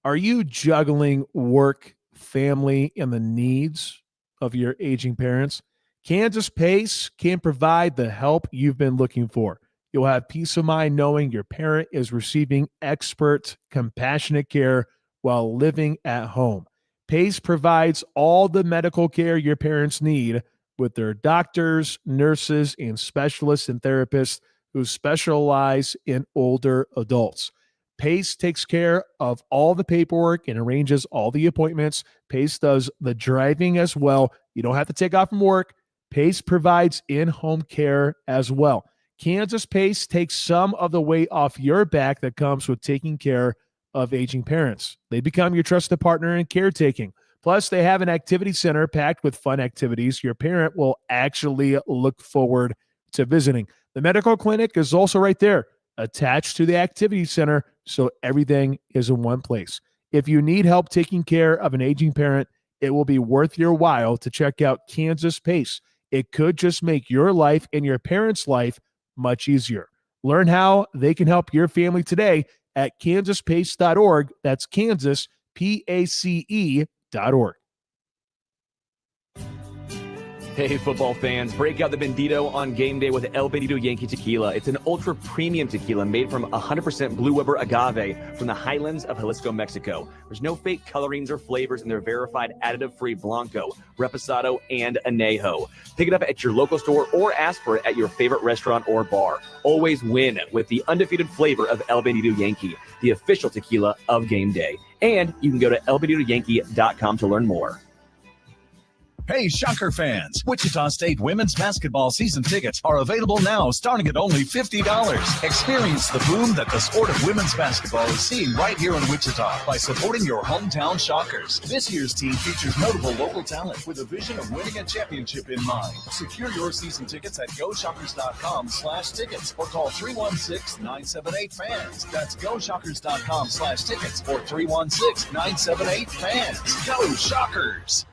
[SPEAKER 11] Are you juggling work, family, and the needs of your aging parents? Kansas Pace can provide the help you've been looking for. You'll have peace of mind knowing your parent is receiving expert, compassionate care while living at home. Pace provides all the medical care your parents need with their doctors, nurses, and specialists and therapists who specialize in older adults. Pace takes care of all the paperwork and arranges all the appointments. Pace does the driving as well. You don't have to take off from work. Pace provides in-home care as well. Kansas Pace takes some of the weight off your back that comes with taking care of aging parents. They become your trusted partner in caretaking. Plus, they have an activity center packed with fun activities your parent will actually look forward to visiting. The medical clinic is also right there, attached to the activity center, so everything is in one place. If you need help taking care of an aging parent, it will be worth your while to check out Kansas Pace. It could just make your life and your parents' life much easier. Learn how they can help your family today at kansaspace.org. That's Kansas, PACE.org.
[SPEAKER 6] Hey, football fans, break out the Bendito on game day with El Bendito Yankee Tequila. It's an ultra-premium tequila made from 100% Blue Weber agave from the highlands of Jalisco, Mexico. There's no fake colorings or flavors in their verified additive-free Blanco, Reposado, and Añejo. Pick it up at your local store or ask for it at your favorite restaurant or bar. Always win with the undefeated flavor of El Bendito Yankee, the official tequila of game day. And you can go to elbenditoyankee.com to learn more.
[SPEAKER 3] Hey, Shocker fans! Wichita State women's basketball season tickets are available now, starting at only $50. Experience the boom that the sport of women's basketball is seeing right here in Wichita by supporting your hometown Shockers. This year's team features notable local talent with a vision of winning a championship in mind. Secure your season tickets at GoShockers.com/tickets or call 316-978-FANS. That's GoShockers.com/tickets or 316-978-FANS. Go Shockers!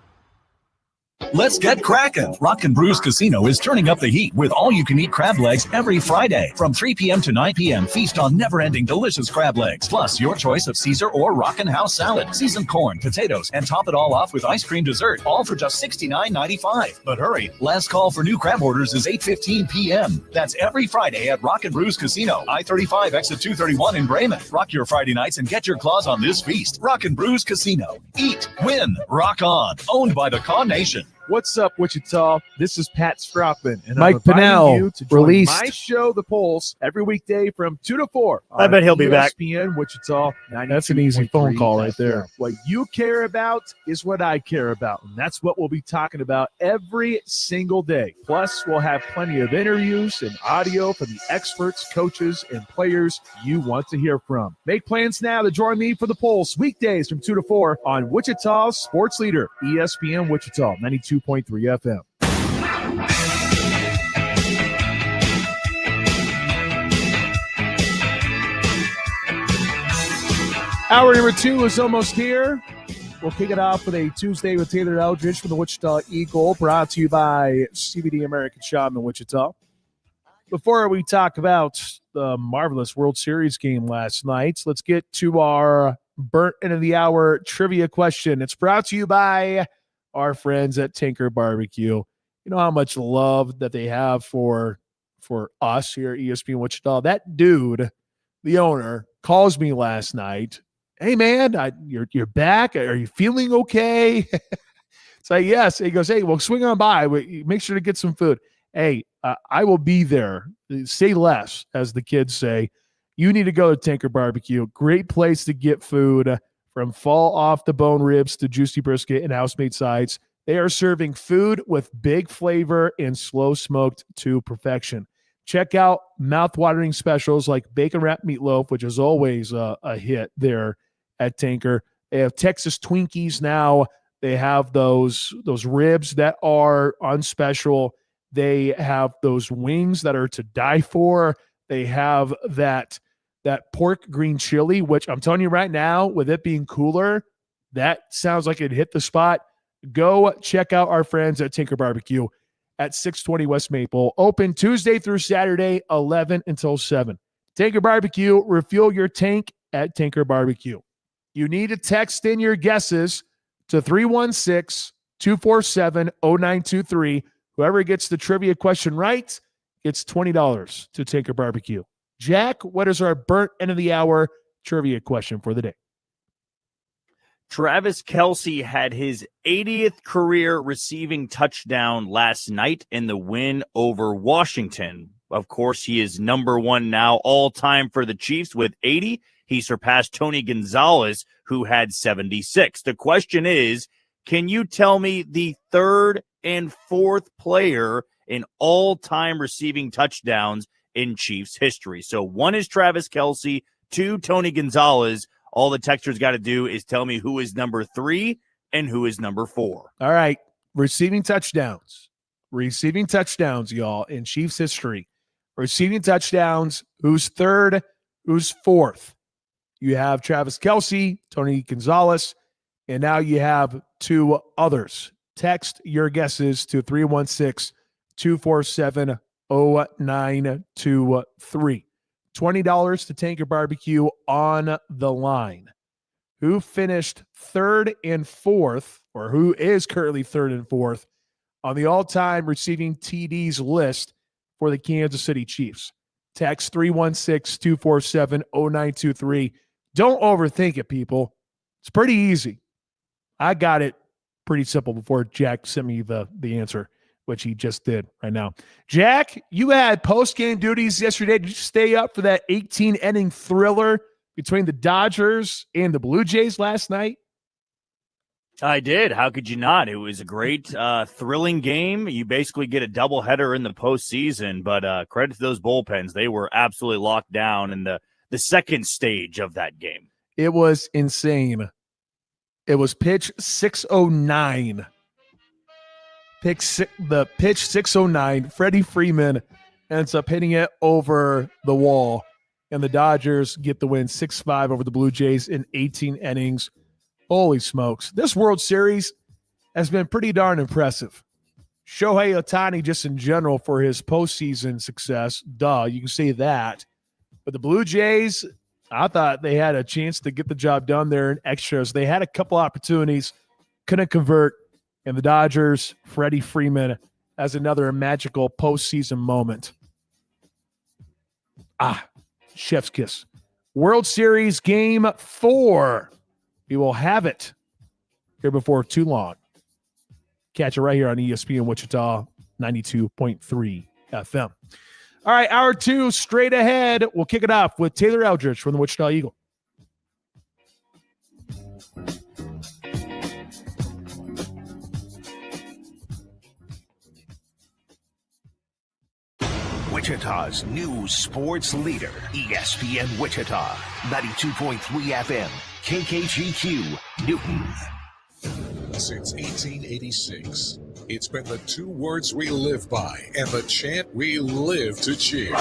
[SPEAKER 3] Let's get crackin'. Rockin' Brews Casino is turning up the heat with all-you-can-eat crab legs every Friday. From 3 p.m. to 9 p.m., feast on never-ending delicious crab legs, plus your choice of Caesar or Rockin' House salad, seasoned corn, potatoes, and top it all off with ice cream dessert, all for just $69.95. But hurry, last call for new crab orders is 8:15 p.m. That's every Friday at Rockin' Brews Casino, I-35, exit 231 in Bremen. Rock your Friday nights and get your claws on this feast. Rockin' Brews Casino. Eat, win, rock on. Owned by the Con Nation.
[SPEAKER 11] What's up, Wichita? This is Pat Strathman, and
[SPEAKER 9] Mike
[SPEAKER 11] I'm inviting
[SPEAKER 9] Pinnell
[SPEAKER 11] you to join
[SPEAKER 9] released.
[SPEAKER 11] my show, The Pulse, every weekday from 2 to 4.
[SPEAKER 9] I bet he'll be back.
[SPEAKER 11] ESPN Wichita. That's an easy phone call right there. What you care about is what I care about, and that's what we'll be talking about every single day. Plus, we'll have plenty of interviews and audio from the experts, coaches, and players you want to hear from. Make plans now to join me for The Pulse weekdays from 2 to 4 on Wichita's sports leader, ESPN Wichita, 92.3 FM. Hour number 2 is almost here. We'll kick it off with a Tuesday with Taylor Eldridge from the Wichita Eagle, brought to you by CBD American Shop in Wichita. Before we talk about the marvelous World Series game last night, let's get to our burnt end of the hour trivia question. It's brought to you by our friends at Tinker Barbecue. You know how much love that they have for us here at ESPN Wichita. That dude, the owner, calls me last night. Hey man, you're back. Are you feeling okay? It's like, yes. He goes, hey, well, swing on by. Make sure to get some food. Hey, I will be there. Say less, as the kids say. You need to go to Tinker Barbecue. Great place to get food. From fall off the bone ribs to juicy brisket and house-made sides, they are serving food with big flavor and slow smoked to perfection. Check out mouth-watering specials like bacon wrapped meatloaf, which is always a hit there at Tinker. They have Texas Twinkies now. They have those ribs that are on special. They have those wings that are to die for. They have that pork green chili, which I'm telling you right now, with it being cooler, that sounds like it hit the spot. Go check out our friends at Tinker Barbecue at 620 West Maple. Open Tuesday through Saturday, 11 until 7. Tinker Barbecue, refuel your tank at Tinker Barbecue. You need to text in your guesses to 316-247-0923. Whoever gets the trivia question right gets $20 to Tinker Barbecue. Jack, what is our burnt end of the hour trivia question for the day?
[SPEAKER 2] Travis Kelce had his 80th career receiving touchdown last night in the win over Washington. Of course, he is number one now all time for the Chiefs with 80. He surpassed Tony Gonzalez, who had 76. The question is, can you tell me the third and fourth player in all-time receiving touchdowns in Chiefs history? So 1 is Travis Kelce, 2, Tony Gonzalez. All the texters got to do is tell me who is number 3 and who is number 4.
[SPEAKER 11] All right. Receiving touchdowns, y'all, in Chiefs history. Receiving touchdowns, who's third, who's fourth? You have Travis Kelce, Tony Gonzalez, and now you have 2 others. Text your guesses to 316-247-0923. $20 to Tanker Barbecue on the line. Who finished third and fourth, or who is currently third and fourth on the all-time receiving TDs list for the Kansas City Chiefs? Text 316-247-0923. Don't overthink it, people. It's pretty easy. I got it pretty simple before Jack sent me the answer, which he just did right now. Jack, you had post-game duties yesterday. Did you stay up for that 18-inning thriller between the Dodgers and the Blue Jays last night?
[SPEAKER 2] I did. How could you not? It was a great, thrilling game. You basically get a doubleheader in the postseason, but credit to those bullpens. They were absolutely locked down in the second stage of that game.
[SPEAKER 11] It was insane. It was pitch 609. The pitch 609. Freddie Freeman ends up hitting it over the wall, and the Dodgers get the win 6-5 over the Blue Jays in 18 innings. Holy smokes. This World Series has been pretty darn impressive. Shohei Ohtani, just in general, for his postseason success. You can say that. But the Blue Jays, I thought they had a chance to get the job done there in extras. They had a couple opportunities, couldn't convert. And the Dodgers, Freddie Freeman, has another magical postseason moment. Chef's kiss. World Series Game 4. We will have it here before too long. Catch it right here on ESPN Wichita 92.3 FM. All right, hour 2 straight ahead. We'll kick it off with Taylor Eldridge from the Wichita Eagle.
[SPEAKER 14] Wichita's news sports leader, ESPN Wichita, 92.3 FM, KKGQ, Newton.
[SPEAKER 9] Since 1886, it's been the two words we live by and the chant we live to cheer. Be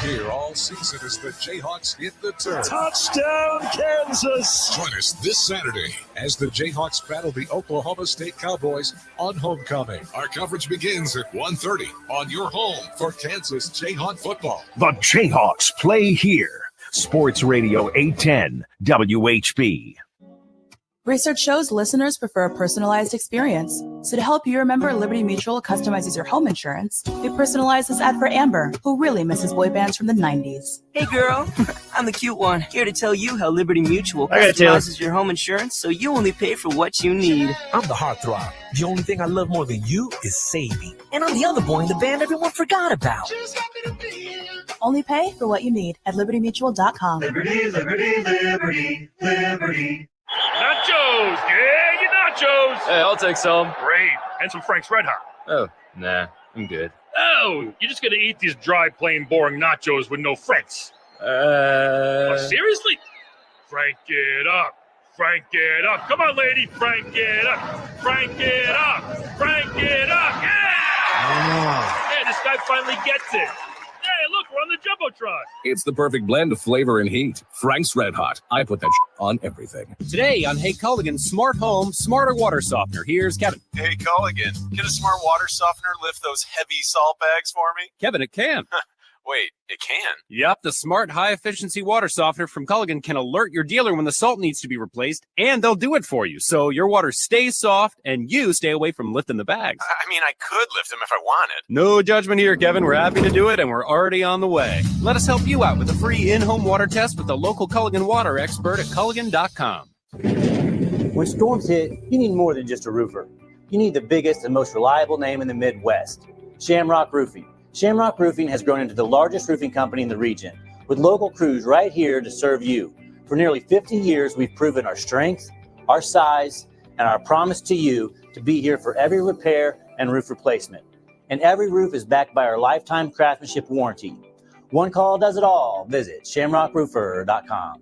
[SPEAKER 9] here all season as the Jayhawks hit the turf.
[SPEAKER 19] Touchdown, Kansas!
[SPEAKER 9] Join us this Saturday as the Jayhawks battle the Oklahoma State Cowboys on homecoming. Our coverage begins at 1:30 on your home for Kansas Jayhawk football.
[SPEAKER 14] The Jayhawks play here. Sports Radio 810 WHB.
[SPEAKER 10] Research shows listeners prefer a personalized experience. So to help you remember, Liberty Mutual customizes your home insurance. We personalize this ad for Amber, who really misses boy bands from the 90s.
[SPEAKER 13] Hey girl, I'm the cute one, here to tell you how Liberty Mutual
[SPEAKER 2] I got it, Taylor.
[SPEAKER 13] customizes your home insurance so you only pay for what you need.
[SPEAKER 17] I'm the heartthrob. The only thing I love more than you is saving. And I'm the other boy in the band everyone forgot about.
[SPEAKER 10] Only pay for what you need at libertymutual.com.
[SPEAKER 24] Liberty, liberty, liberty, liberty.
[SPEAKER 26] Nachos! Yeah, your nachos!
[SPEAKER 27] Hey, I'll take some.
[SPEAKER 26] Great. And some Frank's Red Hot.
[SPEAKER 27] Oh, nah, I'm good.
[SPEAKER 26] Oh, you're just going to eat these dry, plain, boring nachos with no Franks. Oh, seriously? Frank it up. Frank it up. Come on, lady. Frank it up. Frank it up. Frank it up. Yeah! Hey, this guy finally gets it. Hey, look, we're on the Jumbotron.
[SPEAKER 28] It's the perfect blend of flavor and heat. Frank's Red Hot. I put that on everything.
[SPEAKER 29] Today on Hey Culligan's Smart Home, Smarter Water Softener. Here's Kevin.
[SPEAKER 30] Hey, Culligan, can a smart water softener lift those heavy salt bags for me?
[SPEAKER 29] Kevin, it can.
[SPEAKER 30] Wait, it can?
[SPEAKER 29] Yep, the smart high-efficiency water softener from Culligan can alert your dealer when the salt needs to be replaced, and they'll do it for you, so your water stays soft and you stay away from lifting the bags.
[SPEAKER 30] I mean, I could lift them if I wanted.
[SPEAKER 29] No judgment here, Kevin. We're happy to do it, and we're already on the way. Let us help you out with a free in-home water test with the local Culligan water expert at Culligan.com.
[SPEAKER 18] When storms hit, you need more than just a roofer. You need the biggest and most reliable name in the Midwest, Shamrock Roofing. Shamrock Roofing has grown into the largest roofing company in the region, with local crews right here to serve you. For nearly 50 years, we've proven our strength, our size, and our promise to you to be here for every repair and roof replacement. And every roof is backed by our lifetime craftsmanship warranty. One call does it all. Visit shamrockroofer.com.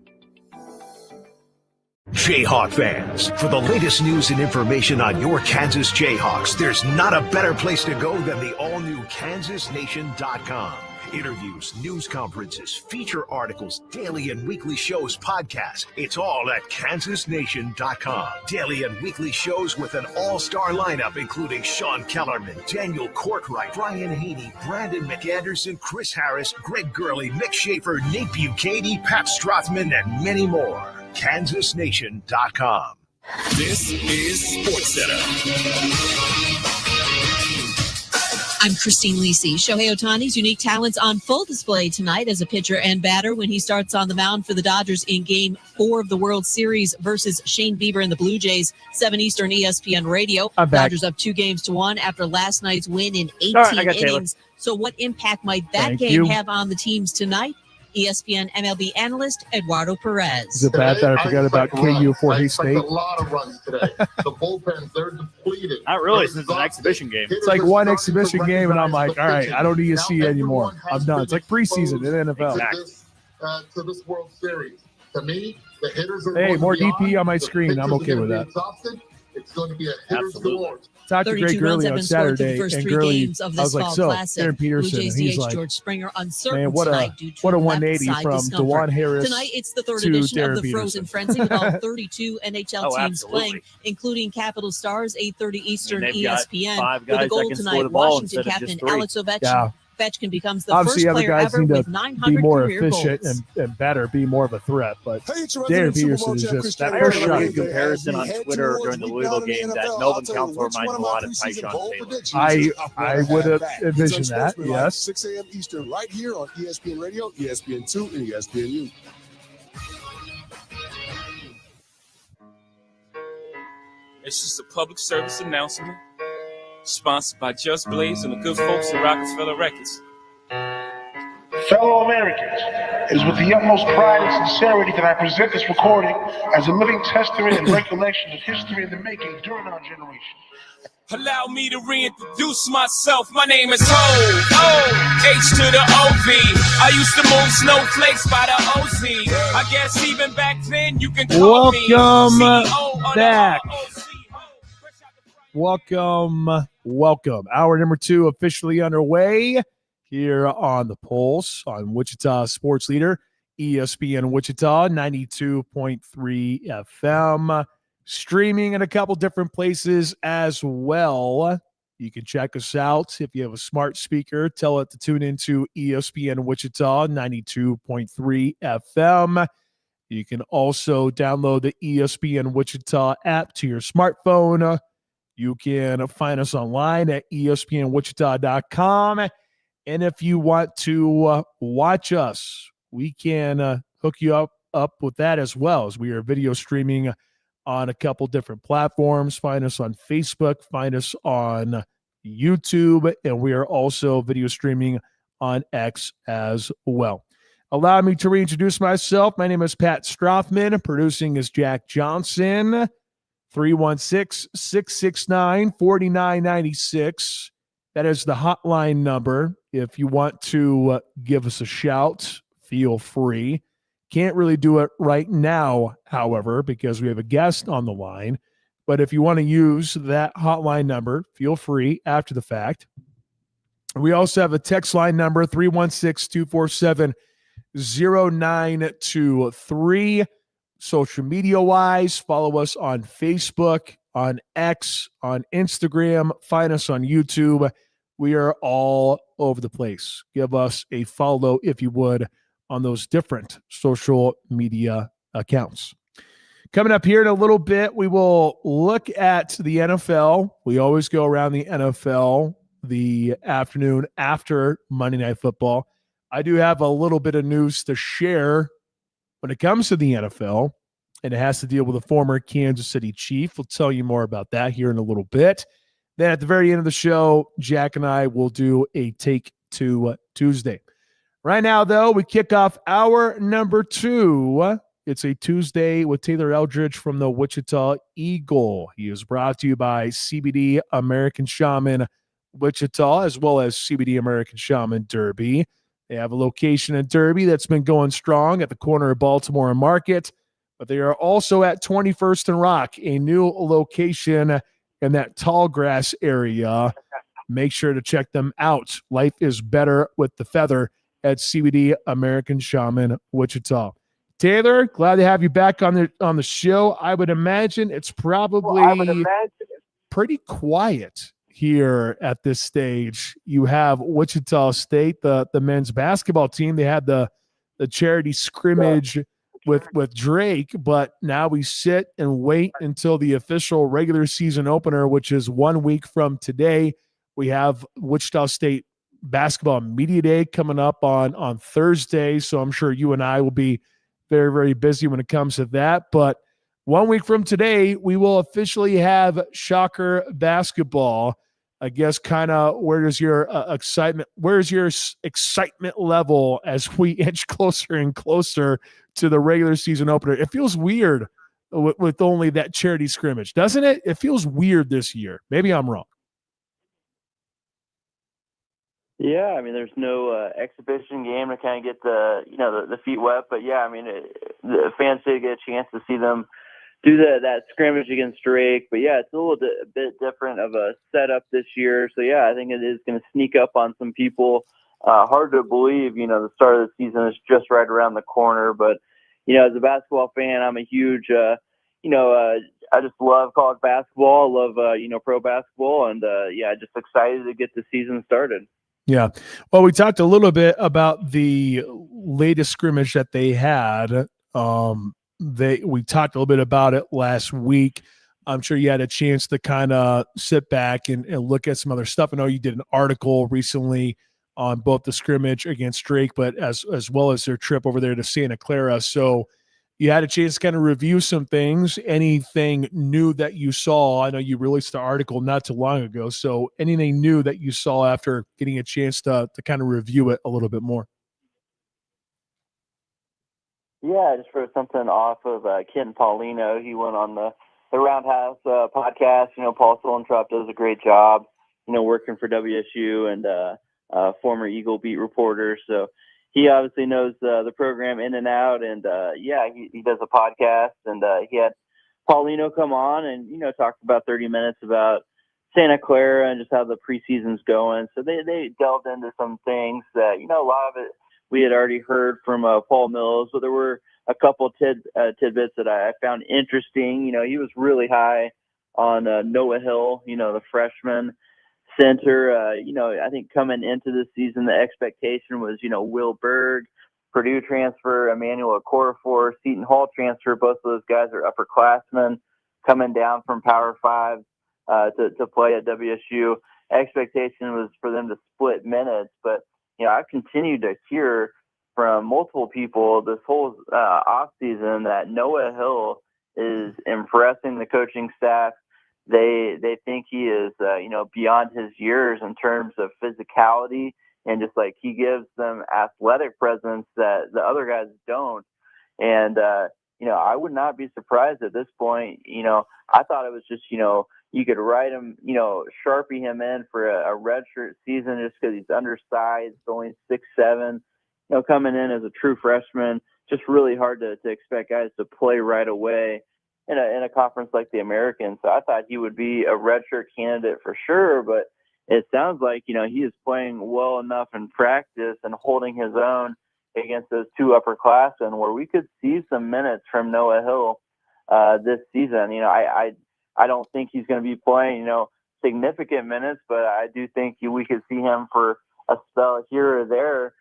[SPEAKER 14] Jayhawk fans, for the latest news and information on your Kansas Jayhawks, there's not a better place to go than the all-new KansasNation.com. Interviews, news conferences, feature articles, daily and weekly shows, podcasts. It's all at kansasnation.com. Daily and weekly shows with an all-star lineup including Sean Kellerman, Daniel Cortright, Brian Haney, Brandon McAnderson, Chris Harris, Greg Gurley, Mick Schaefer, Nate Bukaty, Pat Strathman, and many more. kansasnation.com.
[SPEAKER 3] This is SportsCenter.
[SPEAKER 4] I'm Christine Lisi. Shohei Ohtani's unique talents on full display tonight as a pitcher and batter when he starts on the mound for the Dodgers in Game 4 of the World Series versus Shane Bieber and the Blue Jays, 7 Eastern ESPN Radio. Dodgers up 2-1 after last night's win in 18 innings. So what impact might that game have on the teams tonight? ESPN MLB analyst Eduardo Perez.
[SPEAKER 11] Is it bad that I forgot about KU Fort State?
[SPEAKER 5] A lot of runs today. The bullpens, they're depleted.
[SPEAKER 2] Not really, since it's an exhibition game.
[SPEAKER 11] It's like one exhibition game, and I'm like, all right, I don't need to see it anymore. I'm done. It's like preseason in the NFL.
[SPEAKER 5] To this World Series. To me, the hitters are
[SPEAKER 11] hey, more DP on my screen. I'm okay with that.
[SPEAKER 5] It's going to be a hitter's duel.
[SPEAKER 11] Talked to Greg Gurley on Saturday, and Gurley, I was like, so, Aaron Peterson, and he's like,
[SPEAKER 4] George Springer uncertain
[SPEAKER 11] man, what a 180 from DeJuan Harris
[SPEAKER 4] tonight. It's the third edition of the Frozen Frenzy with all 32 NHL teams playing, including Capital Stars, 8:30 Eastern ESPN. With a goal tonight, Washington captain Alex Ovechkin. Ovechkin becomes the
[SPEAKER 11] obviously
[SPEAKER 4] first player ever with 900
[SPEAKER 11] be more
[SPEAKER 4] career
[SPEAKER 11] efficient
[SPEAKER 4] goals.
[SPEAKER 11] and better, be more of a threat. But Darren Peterson is just that first shot.
[SPEAKER 2] A comparison on Twitter during the Louisville game that Melvin Counselor reminds a lot of Tyshawn Taylor.
[SPEAKER 11] I would have envisioned that, yes.
[SPEAKER 7] 6 a.m. Eastern right here on ESPN Radio, ESPN2, and ESPNU.
[SPEAKER 8] It's just a public service announcement sponsored by Just Blaze and the good folks at Rockefeller Records.
[SPEAKER 15] Fellow Americans, it is with the utmost pride and sincerity that I present this recording as a living testament and recollection of history in the making during our generation.
[SPEAKER 8] Allow me to reintroduce myself. My name is Ho, H to the O-V. I used to move snowflakes by the OZ. I guess even back then you can call me
[SPEAKER 11] Welcome back. Welcome. Hour number 2 officially underway here on the Pulse on Wichita Sports Leader, ESPN Wichita, 92.3 FM. Streaming in a couple different places as well. You can check us out. If you have a smart speaker, tell it to tune into ESPN Wichita, 92.3 FM. You can also download the ESPN Wichita app to your smartphone. You can find us online at espnwichita.com. And if you want to watch us, we can hook you up with that as well, as we are video streaming on a couple different platforms. Find us on Facebook, find us on YouTube, and we are also video streaming on X as well. Allow me to reintroduce myself. My name is Pat Strathman. Producing is Jack Johnson. 316-669-4996. That is the hotline number. If you want to give us a shout, feel free. Can't really do it right now, however, because we have a guest on the line. But if you want to use that hotline number, feel free after the fact. We also have a text line number, 316-247-0923. Social media-wise, follow us on Facebook, on X, on Instagram. Find us on YouTube. We are all over the place. Give us a follow, if you would, on those different social media accounts. Coming up here in a little bit, we will look at the NFL. We always go around the NFL the afternoon after Monday Night Football. I do have a little bit of news to share when it comes to the NFL, and it has to deal with a former Kansas City Chief. We'll tell you more about that here in a little bit. Then at the very end of the show, Jack and I will do a Take Two Tuesday. Right now, though, we kick off hour number 2. It's a Tuesday with Taylor Eldridge from the Wichita Eagle. He is brought to you by CBD American Shaman Wichita, as well as CBD American Shaman Derby. They have a location in Derby that's been going strong at the corner of Baltimore and Market, but they are also at 21st and Rock, a new location in that tall grass area. make sure to check them out. Life is better with the feather at CBD American Shaman Wichita. Taylor, glad to have you back on the show. I would imagine it's probably pretty quiet here at this stage. You have Wichita State, the men's basketball team. They had the charity scrimmage with Drake, but now we sit and wait until the official regular season opener, which is 1 week from today. We have Wichita State basketball media day coming up on Thursday, so I'm sure you and I will be very, very busy when it comes to that. But 1 week from today, we will officially have Shocker basketball. I guess kind of where's your excitement level as we inch closer and closer to the regular season opener? It feels weird with only that charity scrimmage, doesn't it? It feels weird this year. Maybe I'm wrong.
[SPEAKER 1] Yeah, I mean, there's no exhibition game to kind of get the feet wet, but yeah, I mean, the fans did get a chance to see them do that scrimmage against Drake. But yeah, it's a little bit different of a setup this year. So yeah, I think it is going to sneak up on some people. Hard to believe, the start of the season is just right around the corner. But, as a basketball fan, I'm a huge, I just love college basketball. I love, pro basketball. And just excited to get the season started.
[SPEAKER 11] Yeah. Well, we talked a little bit about the latest scrimmage that they had. We talked a little bit about it last week. I'm sure you had a chance to kind of sit back and look at some other stuff. I know you did an article recently on both the scrimmage against Drake, but as well as their trip over there to Santa Clara. So you had a chance to kind of review some things. Anything new that you saw? I know you released the article not too long ago. So anything new that you saw after getting a chance to kind of review it a little bit more?
[SPEAKER 1] Yeah, I just wrote something off of Ken Paulino. He went on the Roundhouse podcast. Paul Solentrop does a great job, working for WSU and former Eagle beat reporter. So he obviously knows the program in and out. And, he does a podcast. And he had Paulino come on and, talked about 30 minutes about Santa Clara and just how the preseason's going. So they delved into some things that, a lot of it we had already heard from Paul Mills, but there were a couple tidbits that I found interesting. He was really high on Noah Hill, the freshman center. I think coming into this season, the expectation was, Will Berg, Purdue transfer, Emmanuel Okorafor, Seton Hall transfer. Both of those guys are upperclassmen coming down from Power 5 to play at WSU. Expectation was for them to split minutes, but I've continued to hear from multiple people this whole off season that Noah Hill is impressing the coaching staff. They think he is beyond his years in terms of physicality, and just like he gives them athletic presence that the other guys don't. And I would not be surprised at this point. I thought it was just you could write him, Sharpie him in for a redshirt season just because he's undersized, only 6'7", coming in as a true freshman. Just really hard to expect guys to play right away in a conference like the American. So I thought he would be a redshirt candidate for sure, but it sounds like, he is playing well enough in practice and holding his own against those two upperclassmen where we could see some minutes from Noah Hill this season. I don't think he's going to be playing, significant minutes, but I do think we could see him for a spell here or there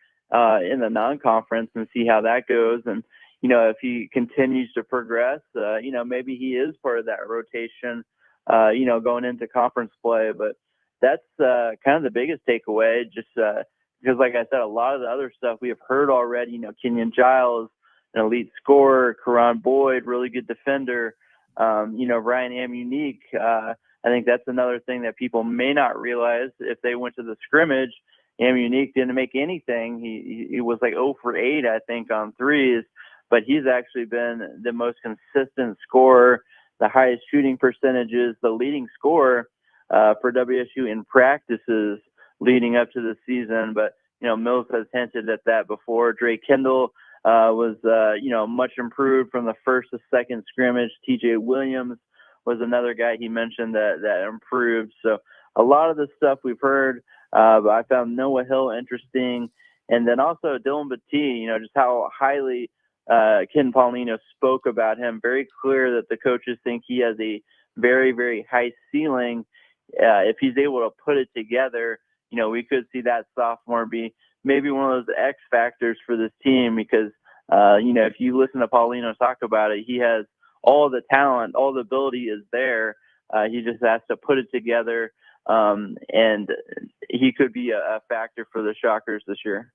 [SPEAKER 1] in the non-conference and see how that goes. And, if he continues to progress, maybe he is part of that rotation, going into conference play. But that's kind of the biggest takeaway, just because, like I said, a lot of the other stuff we have heard already, Kenyon Giles, an elite scorer, Karan Boyd, really good defender. Ryan Amunique, I think that's another thing that people may not realize if they went to the scrimmage. Amunique didn't make anything. He was like 0 for 8, I think, on threes, but he's actually been the most consistent scorer, the highest shooting percentages, the leading scorer for WSU in practices leading up to the season. But, Mills has hinted at that before. Drake Kendall was, much improved from the first to second scrimmage. TJ Williams was another guy he mentioned that improved. So a lot of the stuff we've heard, but I found Noah Hill interesting. And then also Dylan Battie, just how highly Ken Paulino spoke about him. Very clear that the coaches think he has a very, very high ceiling. If he's able to put it together, we could see that sophomore be maybe one of those X factors for this team because, if you listen to Paulino talk about it, he has all the talent, all the ability is there. He just has to put it together, and he could be a factor for the Shockers this year.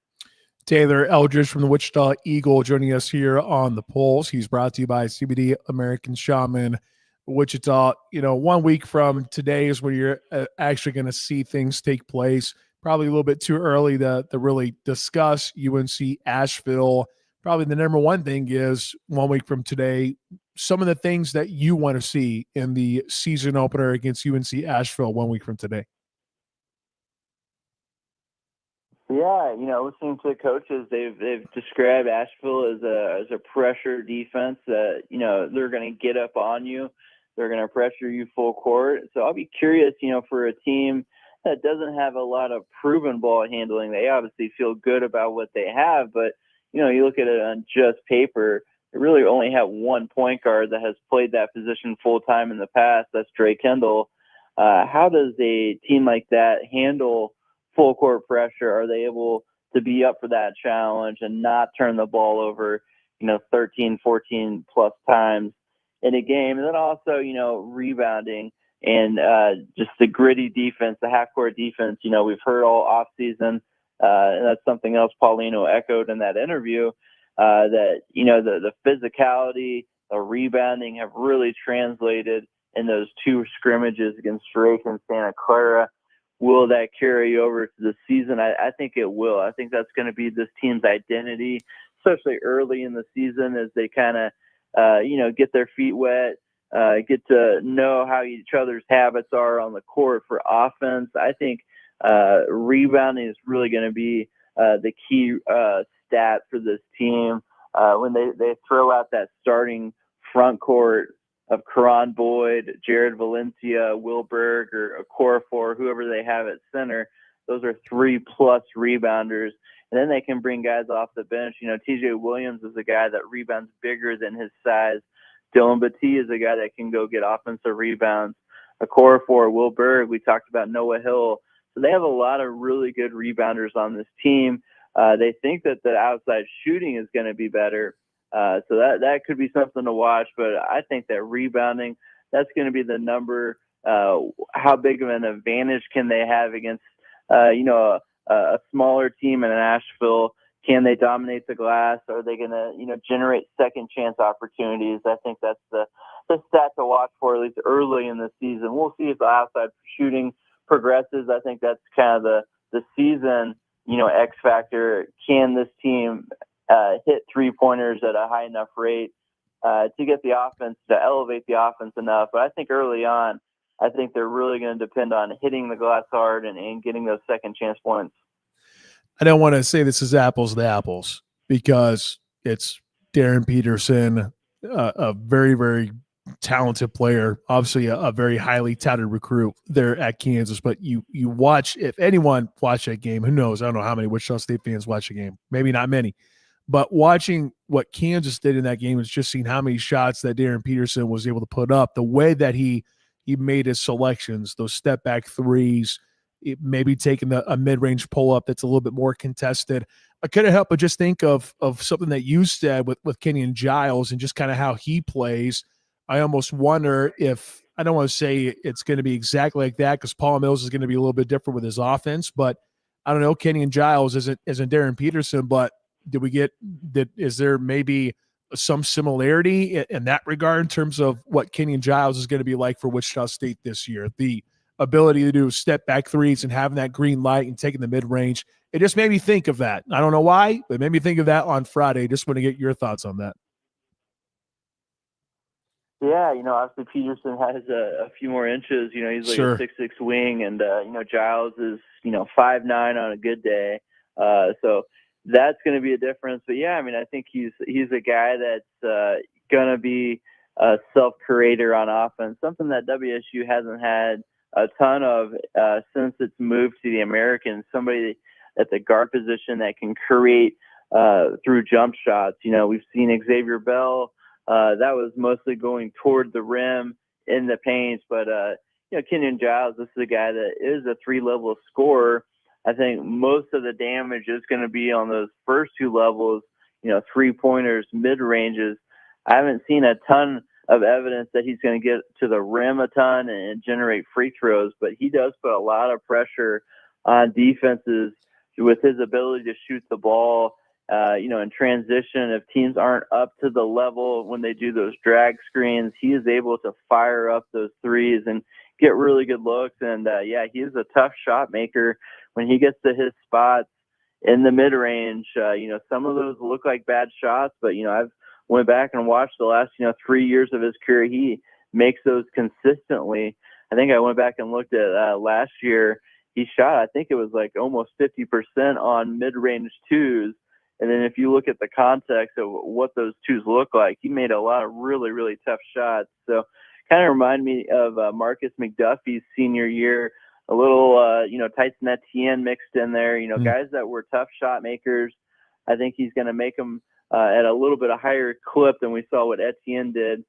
[SPEAKER 11] Taylor Eldridge from the Wichita Eagle joining us here on The Pulse. He's brought to you by CBD American Shaman Wichita. 1 week from today is when you're actually going to see things take place. Probably a little bit too early to really discuss UNC Asheville. Probably the number one thing is 1 week from today, some of the things that you want to see in the season opener against UNC Asheville 1 week from today.
[SPEAKER 1] Yeah, listening to the coaches, they've described Asheville as a pressure defense that, they're going to get up on you. They're going to pressure you full court. So I'll be curious, for a team that doesn't have a lot of proven ball handling. They obviously feel good about what they have, but, you look at it on just paper, they really only have one point guard that has played that position full time in the past. That's Dre Kendall. How does a team like that handle full court pressure? Are they able to be up for that challenge and not turn the ball over, 13, 14 plus times in a game? And then also, rebounding and just the gritty defense, the half court defense, we've heard all off season. And that's something else Paulino echoed in that interview, that, the physicality, the rebounding have really translated in those two scrimmages against Drake and Santa Clara. Will that carry over to the season? I think it will. I think that's going to be this team's identity, especially early in the season as they kind of, get their feet wet, get to know how each other's habits are on the court for offense. I think rebounding is really going to be the key stat for this team. When they throw out that starting front court of Karan Boyd, Jared Valencia, Will Berg, or Okorafor, whoever they have at center, those are 3+ rebounders. And then they can bring guys off the bench. TJ Williams is a guy that rebounds bigger than his size. Dylan Battie is a guy that can go get offensive rebounds. Okorafor, Will Berg, we talked about Noah Hill. So they have a lot of really good rebounders on this team. They think that the outside shooting is going to be better. So that could be something to watch, but I think that rebounding, that's going to be the number. How big of an advantage can they have against, a smaller team in Asheville? Can they dominate the glass? Are they going to, generate second chance opportunities? I think that's the stat to watch for, at least early in the season. We'll see if the outside shooting progresses. I think that's kind of the season, X factor. Can this team hit 3-pointers at a high enough rate to get the offense, to elevate the offense enough? But I think early on, I think they're really going to depend on hitting the glass hard and getting those second chance points.
[SPEAKER 11] I don't want to say this is apples to apples because it's Darren Peterson, a very, very talented player, obviously a very highly touted recruit there at Kansas. But you watch, if anyone watched that game, who knows? I don't know how many Wichita State fans watch the game. Maybe not many. But watching what Kansas did in that game was just seeing how many shots that Darren Peterson was able to put up, the way that he made his selections, those step back threes, maybe taking a mid-range pull-up that's a little bit more contested. I couldn't help but just think of something that you said with Kenyon Giles and just kind of how he plays. I almost wonder if, I don't want to say it's going to be exactly like that because Paul Mills is going to be a little bit different with his offense, but I don't know, Kenyon Giles isn't Darren Peterson, but is there maybe some similarity in that regard in terms of what Kenyon Giles is going to be like for Wichita State this year? The ability to do step back threes and having that green light and taking the mid range. It just made me think of that. I don't know why, but it made me think of that on Friday. Just want to get your thoughts on that.
[SPEAKER 1] Yeah, obviously Peterson has a few more inches. He's like a 6'6" wing, and Giles is 5'9" on a good day. So that's going to be a difference. But yeah, I think he's a guy that's going to be a self-creator on offense, something that WSU hasn't had a ton of since it's moved to the Americans, somebody at the guard position that can create through jump shots. We've seen Xavier Bell. That was mostly going toward the rim in the paint, but Kenyon Giles, this is a guy that is a 3-level scorer. I think most of the damage is going to be on those first 2 levels, 3-pointers, mid-ranges. I haven't seen a ton of evidence that he's going to get to the rim a ton and generate free throws, but he does put a lot of pressure on defenses with his ability to shoot the ball, in transition. If teams aren't up to the level when they do those drag screens, he is able to fire up those threes and get really good looks. And he is a tough shot maker when he gets to his spots in the mid range. Some of those look like bad shots, but I've went back and watched the last 3 years of his career. He makes those consistently. I think I went back and looked at last year. He shot, I think it was like almost 50% on mid-range twos. And then if you look at the context of what those twos look like, he made a lot of really, really tough shots. So kind of remind me of Marcus McDuffie's senior year, a little, Tyson Etienne mixed in there, guys that were tough shot makers. I think he's going to make them at a little bit of higher clip than we saw what Etienne did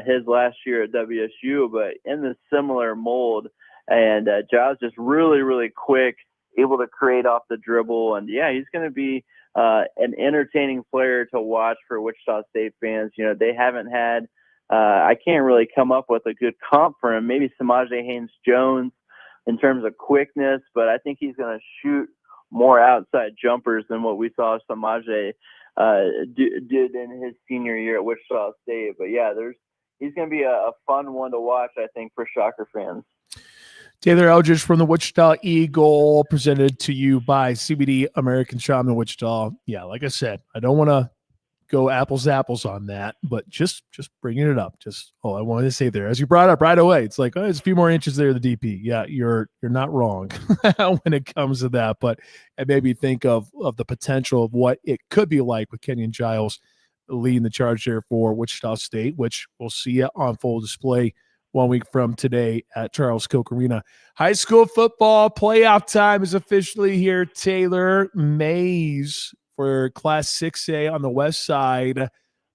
[SPEAKER 1] his last year at WSU, but in the similar mold. And Giles just really, really quick, able to create off the dribble. And, he's going to be an entertaining player to watch for Wichita State fans. They haven't had I can't really come up with a good comp for him. Maybe Samaje Haynes-Jones in terms of quickness, but I think he's going to shoot more outside jumpers than what we saw Samaje did in his senior year at Wichita State. But, he's going to be a fun one to watch, I think, for Shocker fans.
[SPEAKER 11] Taylor Eldridge from the Wichita Eagle, presented to you by CBD American Shop in Wichita. Yeah, like I said, I don't want to go apples to apples on that, but just bringing it up. Just all I wanted to say there, as you brought up right away, it's like, oh, there's a few more inches there, the DP. Yeah, you're not wrong when it comes to that, but it made me think of the potential of what it could be like with Kenyon Giles leading the charge there for Wichita State, which we'll see it on full display 1 week from today at Charles Koch Arena. High school football playoff time is officially here. Taylor Mays for Class 6A on the west side,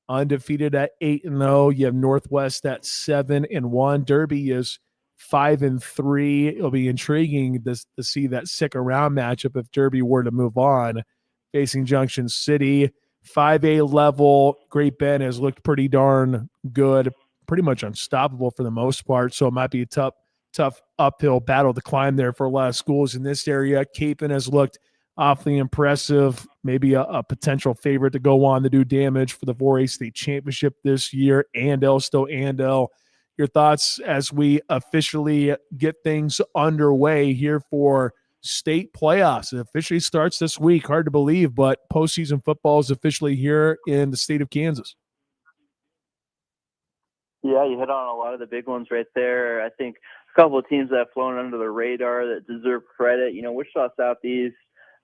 [SPEAKER 11] undefeated at 8-0. You have Northwest at 7-1. Derby is 5-3. It'll be intriguing to see that second round matchup if Derby were to move on, facing Junction City. 5A level, Great Bend has looked pretty darn good, pretty much unstoppable for the most part. So it might be a tough uphill battle to climb there for a lot of schools in this area. Capon has looked awfully impressive, maybe a potential favorite to go on to do damage for the 4A state championship this year. Andel, still Andel. Your thoughts as we officially get things underway here for state playoffs? It officially starts this week. Hard to believe, but postseason football is officially here in the state of Kansas.
[SPEAKER 1] Yeah, you hit on a lot of the big ones right there. I think a couple of teams that have flown under the radar that deserve credit. Wichita Southeast,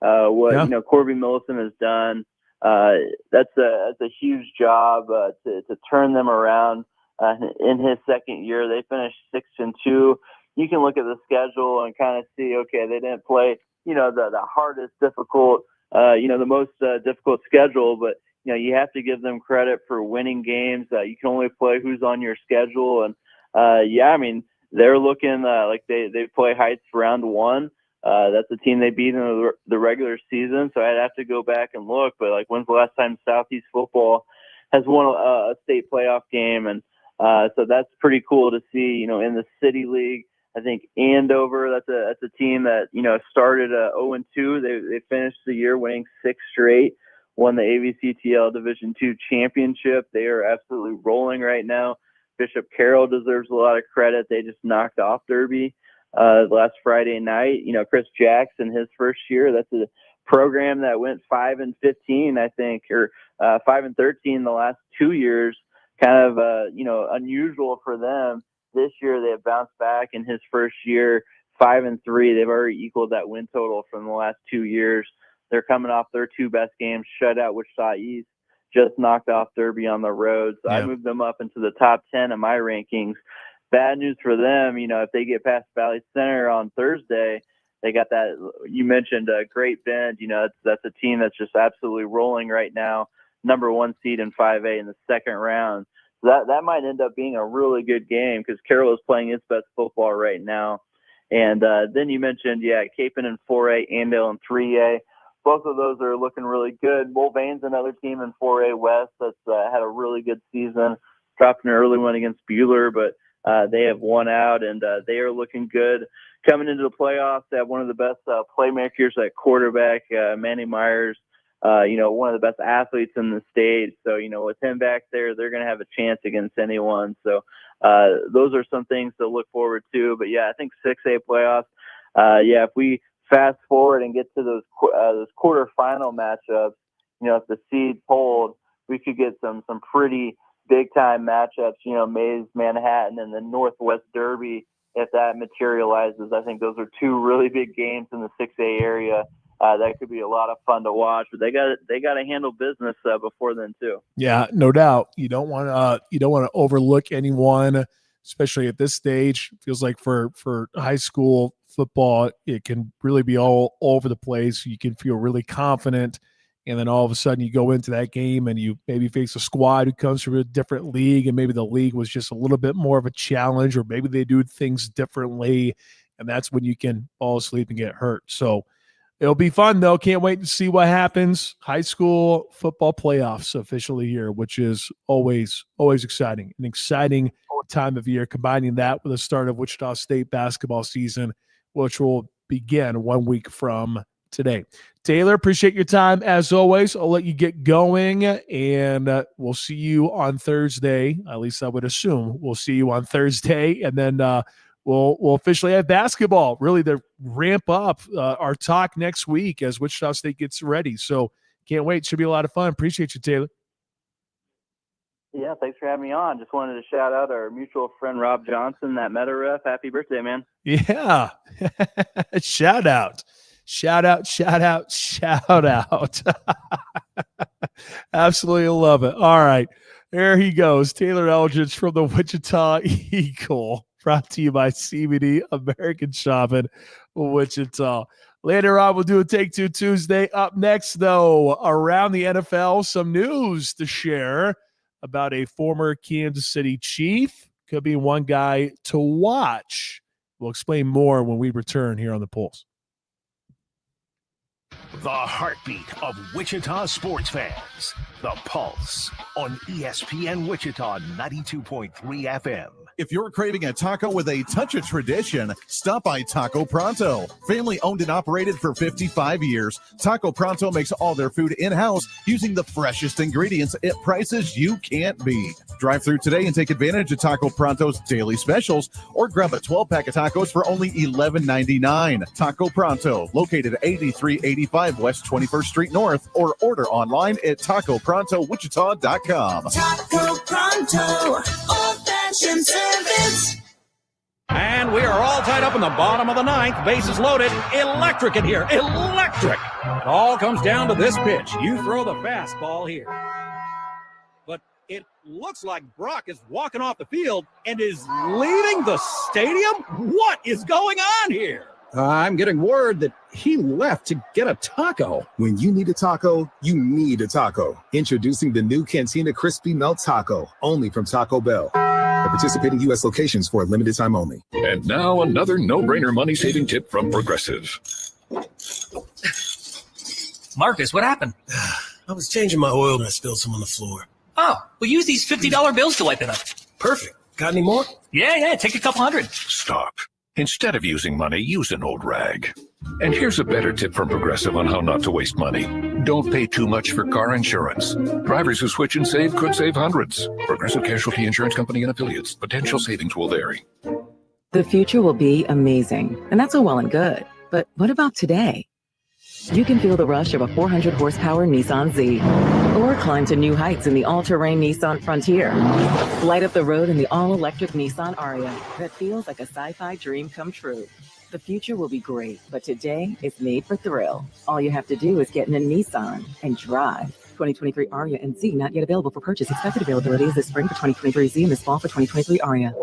[SPEAKER 1] Corby Millicent has done. That's a huge job to turn them around in his second year. They finished 6-2. You can look at the schedule and kind of see, okay, they didn't play, the hardest, difficult, the most difficult schedule, but you have to give them credit for winning games. You can only play who's on your schedule. And, they're looking like they play Heights round 1. That's the team they beat in the regular season. So I'd have to go back and look. But, when's the last time Southeast football has won a state playoff game? And so that's pretty cool to see, in the City League. I think Andover, that's a team that, started 0-2. They finished the year winning 6 straight. Won the AVCTL Division II championship. They are absolutely rolling right now. Bishop Carroll deserves a lot of credit. They just knocked off Derby last Friday night. Chris Jackson, his first year, that's a program that went 5-15, I think, or 5-13 the last 2 years. Kind of, unusual for them. This year they have bounced back in his first year, 5-3. They've already equaled that win total from the last 2 years. They're coming off their 2 best games, shutout Wichita East, just knocked off Derby on the road. So I moved them up into the top 10 of my rankings. bad news for them, if they get past Valley Center on Thursday, they got that, you mentioned Great Bend, that's a team that's just absolutely rolling right now, number 1 seed in 5A in the second round. So that might end up being a really good game because Carroll is playing its best football right now. And then you mentioned, Capon in 4A, Andale in 3A. Both of those are looking really good. Mulvane's another team in 4A West that's had a really good season. Dropped an early one against Buhler, but they have won out, and they are looking good. Coming into the playoffs, they have one of the best playmakers at quarterback, Manny Myers, one of the best athletes in the state. So, with him back there, they're going to have a chance against anyone. So those are some things to look forward to. But, I think 6A playoffs, if we fast forward and get to those quarterfinal matchups, if the seeds hold, we could get some pretty big-time matchups, Mays, Manhattan, and the Northwest Derby. If that materializes, I think those are 2 really big games in the 6A area. That could be a lot of fun to watch, but they got to handle business before then too.
[SPEAKER 11] Yeah, no doubt. You don't want to overlook anyone, especially at this stage. It feels like for high school football, it can really be all over the place. You can feel really confident, and then all of a sudden you go into that game and you maybe face a squad who comes from a different league, and maybe the league was just a little bit more of a challenge, or maybe they do things differently, and that's when you can fall asleep and get hurt. So it'll be fun, though. Can't wait to see what happens. High school football playoffs officially here, which is always exciting. An exciting time of year, combining that with the start of Wichita State basketball season, which will begin 1 week from today. Taylor, appreciate your time as always. I'll let you get going, and we'll see you on Thursday. At least I would assume we'll see you on Thursday, and then we'll officially have basketball really to ramp up our talk next week as Wichita State gets ready. So can't wait. Should be a lot of fun. Appreciate you, Taylor.
[SPEAKER 1] Yeah, thanks for having me on. Just wanted to shout out our mutual friend Rob Johnson, that Meta Ref. Happy birthday, man.
[SPEAKER 11] Yeah. Shout out. Absolutely love it. All right. There he goes. Taylor Eldridge from the Wichita Eagle. Brought to you by CBD American Shopping, Wichita. Later on, we'll do a Take Two Tuesday. Up next, though, around the NFL, some news to share about a former Kansas City Chief. Could be one guy to watch. We'll explain more when we return here on The Pulse.
[SPEAKER 14] The heartbeat of Wichita sports fans. The Pulse on ESPN Wichita 92.3 FM.
[SPEAKER 6] If you're craving a taco with a touch of tradition, stop by Taco Pronto. Family owned and operated for 55 years, Taco Pronto makes all their food in-house using the freshest ingredients at prices you can't beat. Drive through today and take advantage of Taco Pronto's daily specials, or grab a 12-pack of tacos for only $11.99. Taco Pronto, located at 8385 West 21st Street North, or order online at TacoProntoWichita.com.
[SPEAKER 24] Taco Pronto, old-fashioned service.
[SPEAKER 9] And we are all tied up in the bottom of the ninth. Bases loaded. Electric in here. Electric. It all comes down to this pitch. You throw the fastball here. But it looks like Brock is walking off the field and is leaving the stadium. What is going on here? I'm getting word that he left to get a taco.
[SPEAKER 12] When you need a taco, you need a taco. Introducing the new Cantina Crispy Melt Taco, only from Taco Bell. At participating U.S. locations for a limited time only.
[SPEAKER 28] And now another no-brainer money-saving tip from Progressive.
[SPEAKER 17] Marcus, what happened?
[SPEAKER 16] I was changing my oil and I spilled some on the floor.
[SPEAKER 17] Oh, well, use these $50 bills to wipe it up.
[SPEAKER 16] Perfect. Got any more?
[SPEAKER 17] Yeah, take a couple hundred.
[SPEAKER 28] Stop. Instead of using money, use an old rag. And here's a better tip from Progressive on how not to waste money. Don't pay too much for car insurance. Drivers who switch and save could save hundreds. Progressive Casualty Insurance Company and Affiliates. Potential savings will vary.
[SPEAKER 19] The future will be amazing, and that's all well and good. But what about today? You can feel the rush of a 400-horsepower Nissan Z, or climb to new heights in the all-terrain Nissan Frontier. Light up the road in the all-electric Nissan Ariya that feels like a sci-fi dream come true. The future will be great, but today it's made for thrill. All you have to do is get in a Nissan and drive. 2023 Ariya and Z not yet available for purchase. Expected availability is this spring for 2023 Z and this fall for 2023 Ariya.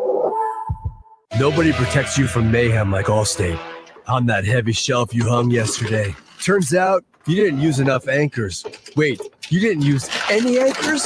[SPEAKER 10] Nobody protects you from mayhem like Allstate. On that heavy shelf you hung yesterday. Turns out you didn't use enough anchors. Wait, you didn't use any anchors?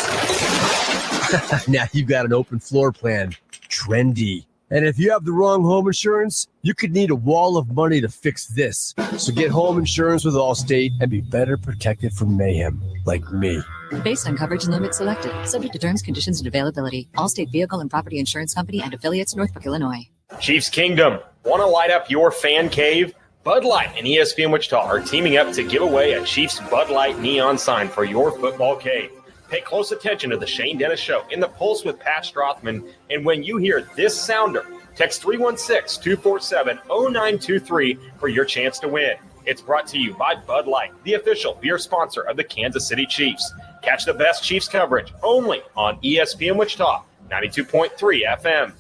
[SPEAKER 10] Now you got an open floor plan. Trendy. And if you have the wrong home insurance, you could need a wall of money to fix this. So get home insurance with Allstate and be better protected from mayhem, like me.
[SPEAKER 13] Based on coverage and limits selected, subject to terms, conditions, and availability. Allstate Vehicle and Property Insurance Company and affiliates, Northbrook, Illinois.
[SPEAKER 20] Chiefs Kingdom, want to light up your fan cave? Bud Light and ESPN Wichita are teaming up to give away a Chiefs Bud Light neon sign for your football cave. Pay close attention to the Shane Dennis Show in the Pulse with Pat Strathman, and when you hear this sounder, text 316-247-0923 for your chance to win. It's brought to you by Bud Light, the official beer sponsor of the Kansas City Chiefs. Catch the best Chiefs coverage only on ESPN Wichita, 92.3 FM.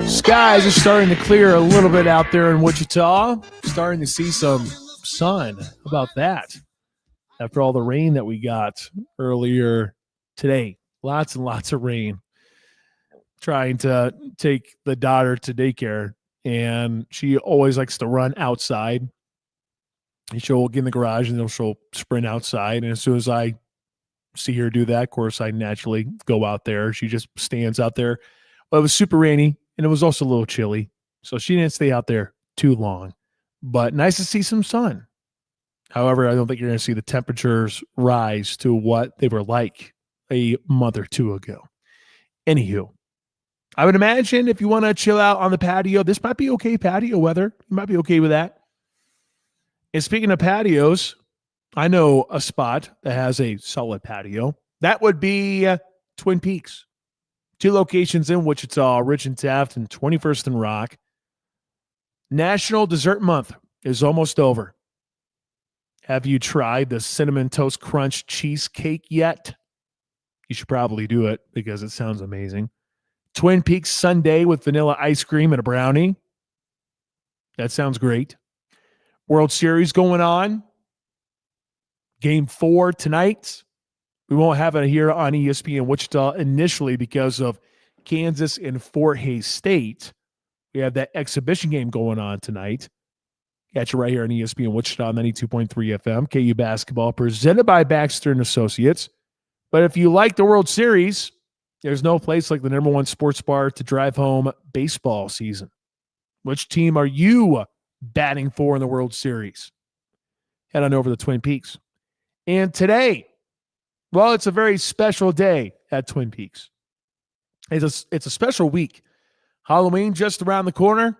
[SPEAKER 11] Skies are starting to clear a little bit out there in Wichita. Starting to see some sun. How about that? After all the rain that we got earlier today. Lots and lots of rain. Trying to take the daughter to daycare, and she always likes to run outside. And she'll get in the garage, and then she'll sprint outside. And as soon as I see her do that, of course, I naturally go out there. She just stands out there. Well, it was super rainy. And it was also a little chilly, so she didn't stay out there too long. But nice to see some sun. However, I don't think you're going to see the temperatures rise to what they were like a month or two ago. Anywho, I would imagine if you want to chill out on the patio, this might be okay patio weather. You might be okay with that. And speaking of patios, I know a spot that has a solid patio. That would be Twin Peaks. 2 locations in Wichita, Rich and Taft, and 21st and Rock. National Dessert Month is almost over. Have you tried the Cinnamon Toast Crunch cheesecake yet? You should probably do it because it sounds amazing. Twin Peaks Sundae with vanilla ice cream and a brownie. That sounds great. World Series going on. Game 4 tonight. We won't have it here on ESPN Wichita initially because of Kansas and Fort Hays State. We have that exhibition game going on tonight. Got you right here on ESPN Wichita 92.3 FM. KU basketball presented by Baxter and Associates. But if you like the World Series, there's no place like the number one sports bar to drive home baseball season. Which team are you batting for in the World Series? Head on over to Twin Peaks. And today, well, it's a very special day at Twin Peaks. It's a special week. Halloween just around the corner.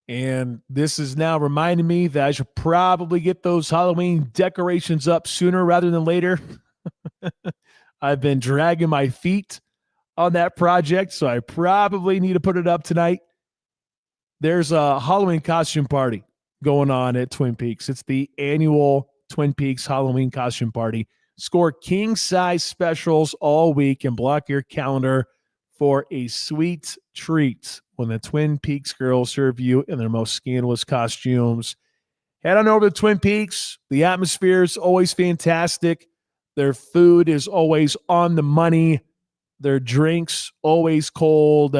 [SPEAKER 11] And this is now reminding me that I should probably get those Halloween decorations up sooner rather than later. I've been dragging my feet on that project, so I probably need to put it up tonight. There's a Halloween costume party going on at Twin Peaks. It's the annual Twin Peaks Halloween costume party. Score king-size specials all week and block your calendar for a sweet treat when the Twin Peaks girls serve you in their most scandalous costumes. Head on over to Twin Peaks. The atmosphere is always fantastic. Their food is always on the money. Their drinks always cold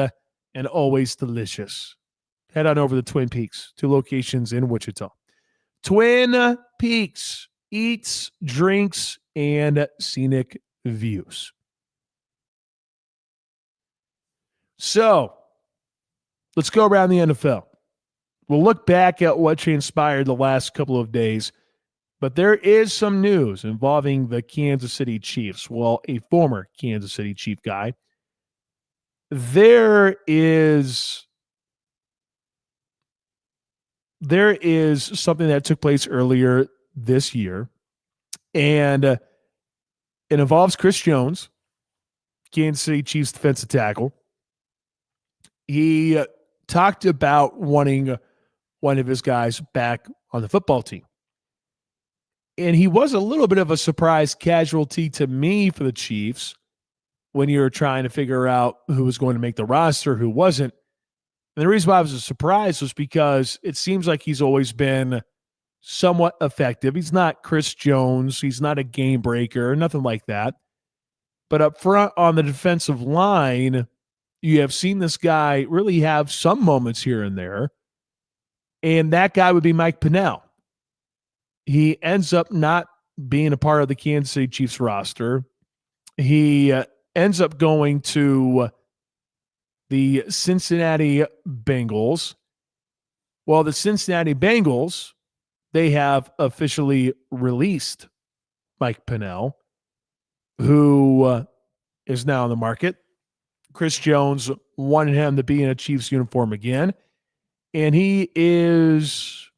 [SPEAKER 11] and always delicious. Head on over to Twin Peaks, 2 locations in Wichita. Twin Peaks, eats, drinks, and scenic views. So, let's go around the NFL. We'll look back at what transpired the last couple of days, but there is some news involving the Kansas City Chiefs. Well, a former Kansas City Chief guy. There is something that took place earlier this year, and it involves Chris Jones, Kansas City Chiefs defensive tackle. He talked about wanting one of his guys back on the football team. And he was a little bit of a surprise casualty to me for the Chiefs when you were trying to figure out who was going to make the roster, who wasn't. And the reason why I was surprised was because it seems like he's always been somewhat effective. He's not Chris Jones. He's not a game breaker, nothing like that. But up front on the defensive line, you have seen this guy really have some moments here and there. And that guy would be Mike Pennell. He ends up not being a part of the Kansas City Chiefs roster. He ends up going to the Cincinnati Bengals. Well, the Cincinnati Bengals, they have officially released Mike Pennell, who is now on the market. Chris Jones wanted him to be in a Chiefs uniform again, and he is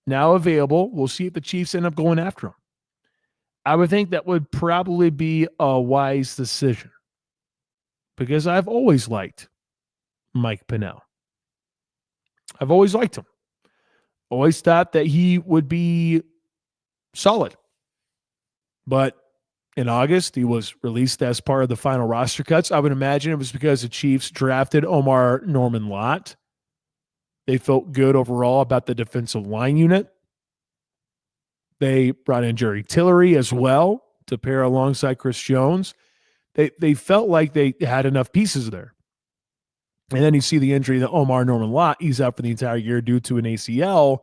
[SPEAKER 11] now available. We'll see if the Chiefs end up going after him. I would think that would probably be a wise decision because I've always liked Mike Pennell. I've always liked him. Always thought that he would be solid. But in August, he was released as part of the final roster cuts. I would imagine it was because the Chiefs drafted Omar Norman Lott. They felt good overall about the defensive line unit. They brought in Jerry Tillery as well to pair alongside Chris Jones. They felt like they had enough pieces there. And then you see the injury that Omar Norman Lott, he's out for the entire year due to an ACL.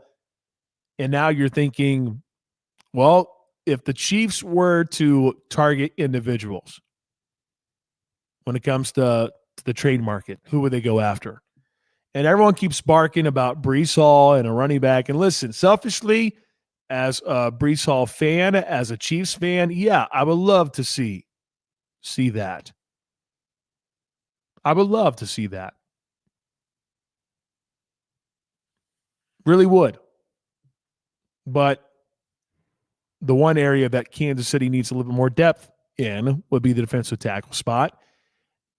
[SPEAKER 11] And now you're thinking, well, if the Chiefs were to target individuals when it comes to the trade market, who would they go after? And everyone keeps barking about Breece Hall and a running back. And listen, selfishly, as a Breece Hall fan, as a Chiefs fan, yeah, I would love to see that. I would love to see that. Really would. But the one area that Kansas City needs a little bit more depth in would be the defensive tackle spot.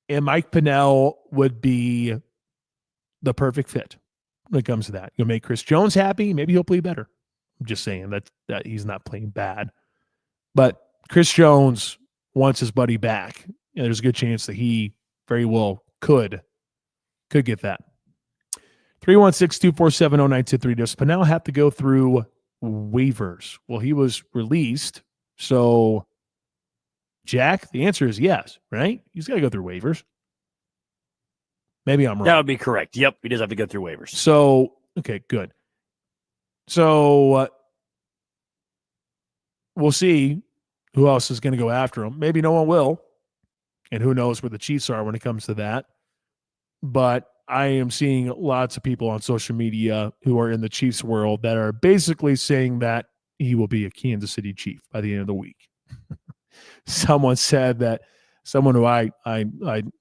[SPEAKER 11] And Mike Pennell would be the perfect fit when it comes to that. You'll make Chris Jones happy. Maybe he'll play better. I'm just saying that he's not playing bad. But Chris Jones wants his buddy back. And there's a good chance that he very well could get that. 316-247-0923. Does Pennell have to go through waivers? Well, he was released. So, Jack, the answer is yes, right? He's got to go through waivers. Maybe I'm wrong.
[SPEAKER 2] That would be correct. Yep, he does have to go through waivers.
[SPEAKER 11] So, okay, good. So, we'll see who else is going to go after him. Maybe no one will. And who knows where the Chiefs are when it comes to that. But I am seeing lots of people on social media who are in the Chiefs world that are basically saying that he will be a Kansas City Chief by the end of the week. Someone said that, someone who I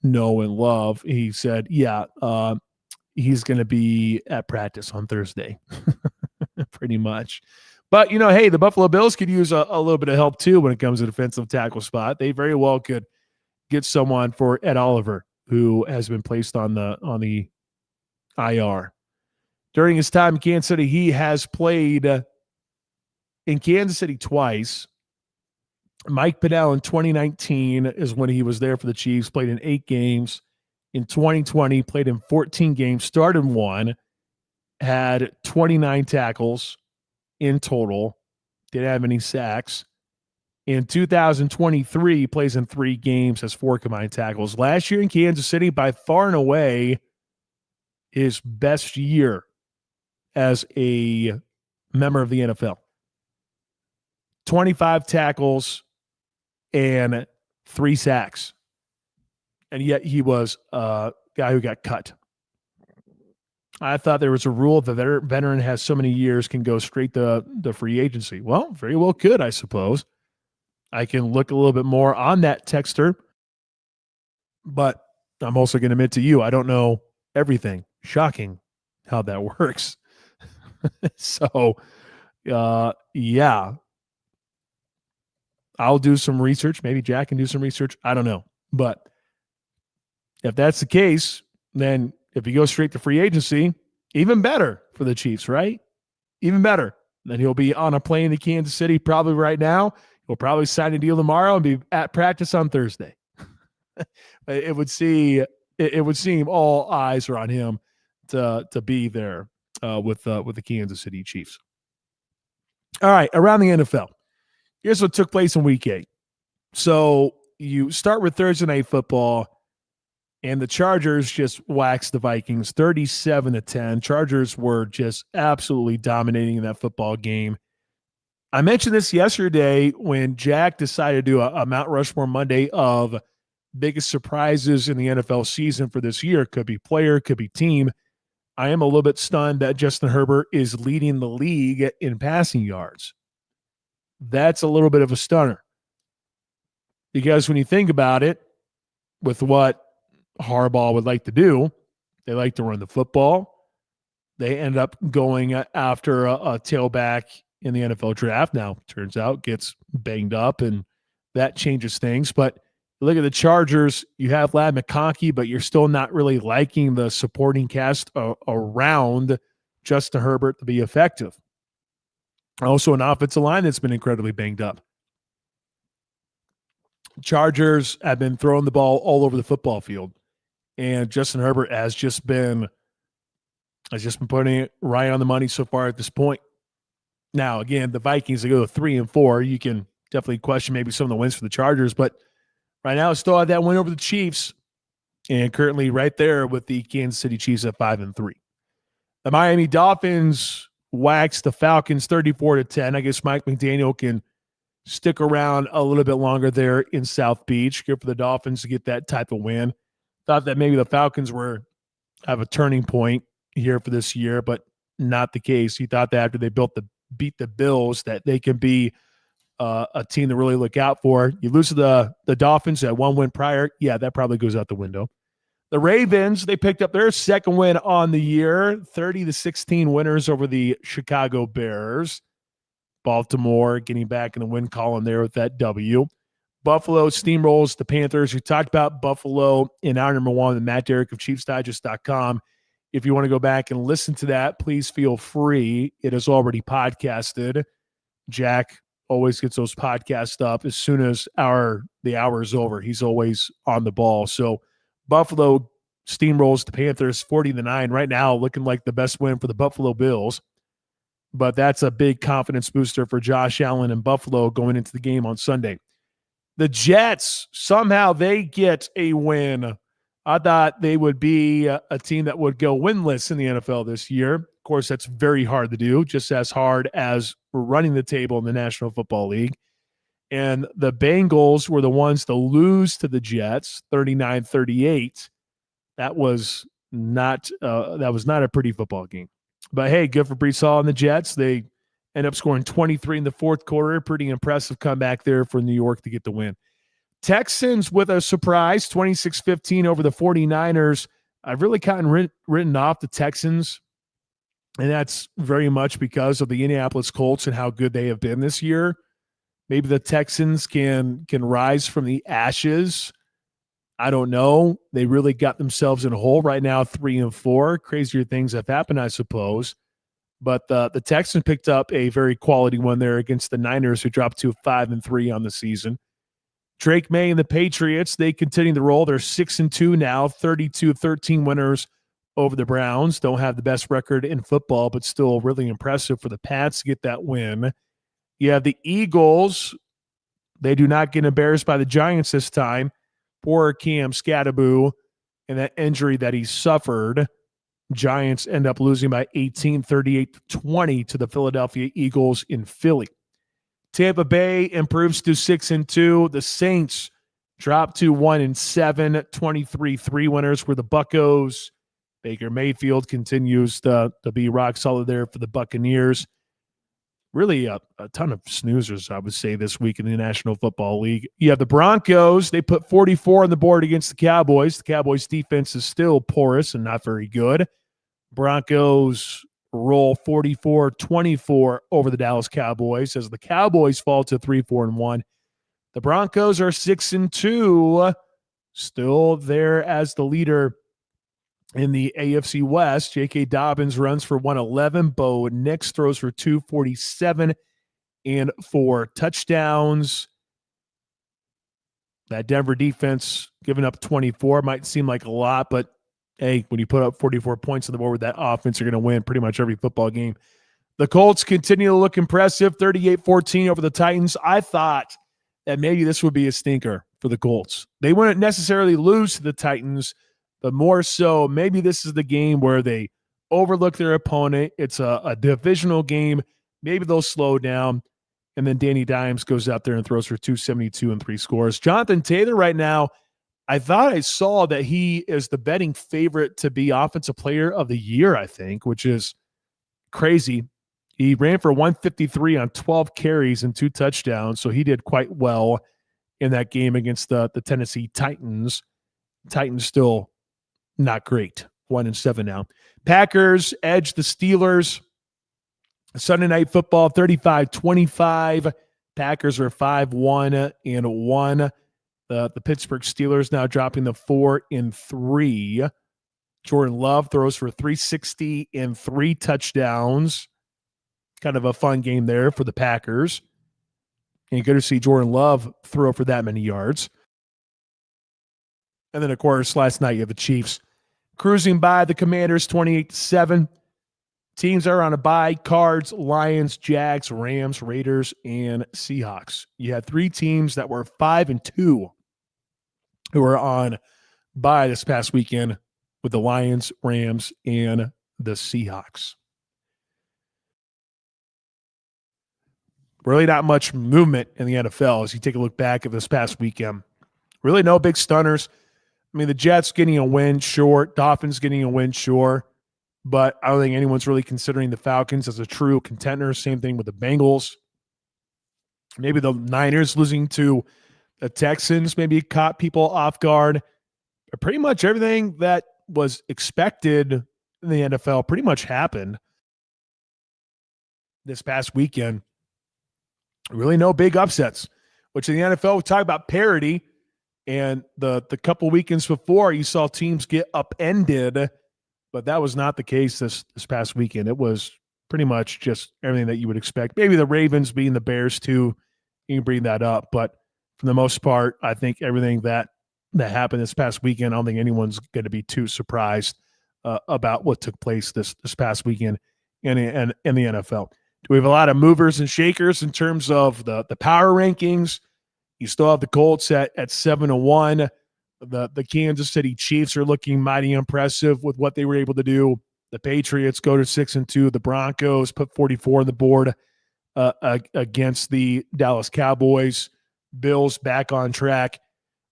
[SPEAKER 11] know and love, he said, yeah, he's going to be at practice on Thursday, pretty much. But, hey, the Buffalo Bills could use a little bit of help, too, when it comes to defensive tackle spot. They very well could get someone for Ed Oliver, who has been placed on the IR. During his time in Kansas City, he has played in Kansas City twice. Mike Pennell in 2019 is when he was there for the Chiefs, played in 8 games. In 2020, played in 14 games, started 1, had 29 tackles in total, didn't have any sacks. In 2023, he plays in 3 games, has 4 combined tackles. Last year in Kansas City, by far and away, his best year as a member of the NFL. 25 tackles and 3 sacks. And yet he was a guy who got cut. I thought there was a rule that the veteran has so many years can go straight to the free agency. Well, very well could, I suppose. I can look a little bit more on that texter, but I'm also going to admit to you, I don't know everything. Shocking how that works. So, yeah. I'll do some research. Maybe Jack can do some research. I don't know. But if that's the case, then if he goes straight to free agency, even better for the Chiefs, right? Even better. Then he'll be on a plane to Kansas City probably right now. He'll probably sign a deal tomorrow and be at practice on Thursday. It would seem all eyes are on him to be there with the Kansas City Chiefs. All right, around the NFL. Here's what took place in Week 8. So you start with Thursday Night Football, and the Chargers just waxed the Vikings 37-10. Chargers were just absolutely dominating in that football game. I mentioned this yesterday when Jack decided to do a Mount Rushmore Monday of biggest surprises in the NFL season for this year. Could be player, could be team. I am a little bit stunned that Justin Herbert is leading the league in passing yards. That's a little bit of a stunner. Because when you think about it, with what Harbaugh would like to do, they like to run the football. They end up going after a tailback in the NFL draft. Now, turns out, gets banged up, and that changes things. But look at the Chargers. You have Ladd McConkey, but you're still not really liking the supporting cast around Justin Herbert to be effective. Also, an offensive line that's been incredibly banged up. Chargers have been throwing the ball all over the football field, and Justin Herbert has just been putting it right on the money so far at this point. Now, again, the Vikings, they go 3-4. You can definitely question maybe some of the wins for the Chargers, but right now, still have that win over the Chiefs, and currently right there with the Kansas City Chiefs at 5-3. The Miami Dolphins waxed the Falcons 34-10. I guess Mike McDaniel can stick around a little bit longer there in South Beach. Good for the Dolphins to get that type of win. Thought that maybe the Falcons have a turning point here for this year, but not the case. He thought that after they beat the Bills that they can be a team to really look out for. You lose to the Dolphins at one win prior. Yeah, that probably goes out the window. The Ravens, they picked up their second win on the year, 30-16 winners over the Chicago Bears. Baltimore getting back in the win column there with that W. Buffalo steamrolls the Panthers. We talked about Buffalo in hour number 1 with Matt Derrick of ChiefsDigest.com. If you want to go back and listen to that, please feel free. It is already podcasted. Jack always gets those podcasts up as soon as the hour is over. He's always on the ball. So Buffalo steamrolls the Panthers 40-9. Right now, looking like the best win for the Buffalo Bills. But that's a big confidence booster for Josh Allen and Buffalo going into the game on Sunday. The Jets, somehow they get a win. I thought they would be a team that would go winless in the NFL this year. Of course, that's very hard to do, just as hard as running the table in the National Football League. And the Bengals were the ones to lose to the Jets, 39-38. That was not a pretty football game. But hey, good for Breece Hall and the Jets. They end up scoring 23 in the fourth quarter. Pretty impressive comeback there for New York to get the win. Texans with a surprise, 26-15 over the 49ers. I've really gotten written off the Texans, and that's very much because of the Indianapolis Colts and how good they have been this year. Maybe the Texans can rise from the ashes. I don't know. They really got themselves in a hole right now, 3-4. Crazier things have happened, I suppose. But the Texans picked up a very quality one there against the Niners, who dropped to 5-3 on the season. Drake May and the Patriots, they continue to roll. They're 6-2 now, 32-13 winners over the Browns. Don't have the best record in football, but still really impressive for the Pats to get that win. You have the Eagles. They do not get embarrassed by the Giants this time. Poor Cam Scatterboo and that injury that he suffered. Giants end up losing by 18, 38-20 to the Philadelphia Eagles in Philly. Tampa Bay improves to 6-2. The Saints drop to 1-7, 23-3 winners were the Buccos. Baker Mayfield continues to be rock solid there for the Buccaneers. Really a ton of snoozers, I would say, this week in the National Football League. You have the Broncos. They put 44 on the board against the Cowboys. The Cowboys' defense is still porous and not very good. Broncos roll 44-24 over the Dallas Cowboys as the Cowboys fall to 3-4-1. The Broncos are 6-2, still there as the leader in the AFC West. J.K. Dobbins runs for 111. Bo Nix throws for 247 and 4 touchdowns. That Denver defense giving up 24 might seem like a lot, but hey, when you put up 44 points on the board with that offense, you're going to win pretty much every football game. The Colts continue to look impressive, 38-14 over the Titans. I thought that maybe this would be a stinker for the Colts. They wouldn't necessarily lose to the Titans, but more so maybe this is the game where they overlook their opponent. It's a divisional game. Maybe they'll slow down, and then Danny Dimes goes out there and throws for 272 and 3 scores. Jonathan Taylor right now, I thought I saw that he is the betting favorite to be Offensive Player of the Year, I think, which is crazy. He ran for 153 on 12 carries and 2 touchdowns, so he did quite well in that game against the Tennessee Titans. Titans still not great, 1-7 now. Packers edge the Steelers. Sunday Night Football, 35-25. Packers are 5-1-1. The Pittsburgh Steelers now dropping to 4-3. Jordan Love throws for 360 and 3 touchdowns. Kind of a fun game there for the Packers. And you're going to see Jordan Love throw for that many yards. And then, of course, last night you have the Chiefs cruising by the Commanders 28-7. Teams are on a bye: Cards, Lions, Jags, Rams, Raiders, and Seahawks. You had 3 teams that were 5-2 who were on bye this past weekend with the Lions, Rams, and the Seahawks. Really not much movement in the NFL as you take a look back at this past weekend. Really no big stunners. I mean, the Jets getting a win, sure. Dolphins getting a win, sure. But I don't think anyone's really considering the Falcons as a true contender. Same thing with the Bengals. Maybe the Niners losing to the Texans maybe caught people off guard. But pretty much everything that was expected in the NFL pretty much happened this past weekend. Really no big upsets, which in the NFL, we talk about parity. And the couple weekends before, you saw teams get upended, but that was not the case this past weekend. It was pretty much just everything that you would expect. Maybe the Ravens being the Bears too, you can bring that up. But for the most part, I think everything that happened this past weekend, I don't think anyone's going to be too surprised about what took place this past weekend in the NFL. Do we have a lot of movers and shakers in terms of the power rankings? You still have the Colts at 7-1. The Kansas City Chiefs are looking mighty impressive with what they were able to do. The Patriots go to 6-2. The Broncos put 44 on the board against the Dallas Cowboys. Bills back on track.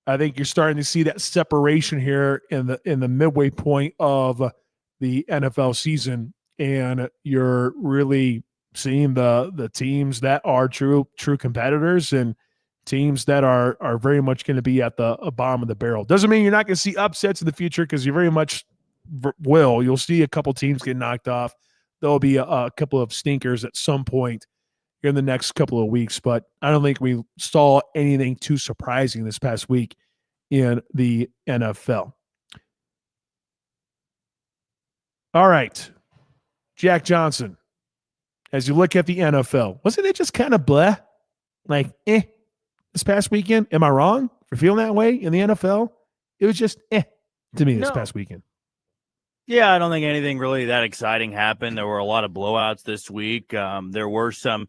[SPEAKER 11] I think you're starting to see that separation here in the midway point of the NFL season, and you're really seeing the teams that are true competitors and teams that are very much going to be at the bottom of the barrel. Doesn't mean you're not going to see upsets in the future, because you very much will. You'll see a couple teams get knocked off. There'll be a couple of stinkers at some point in the next couple of weeks, but I don't think we saw anything too surprising this past week in the NFL. All right, Jack Johnson. As you look at the NFL, wasn't it just kind of bleh? Like, this past weekend? Am I wrong for feeling that way in the NFL? It was just to me this past weekend.
[SPEAKER 2] Yeah, I don't think anything really that exciting happened. There were a lot of blowouts this week. There were some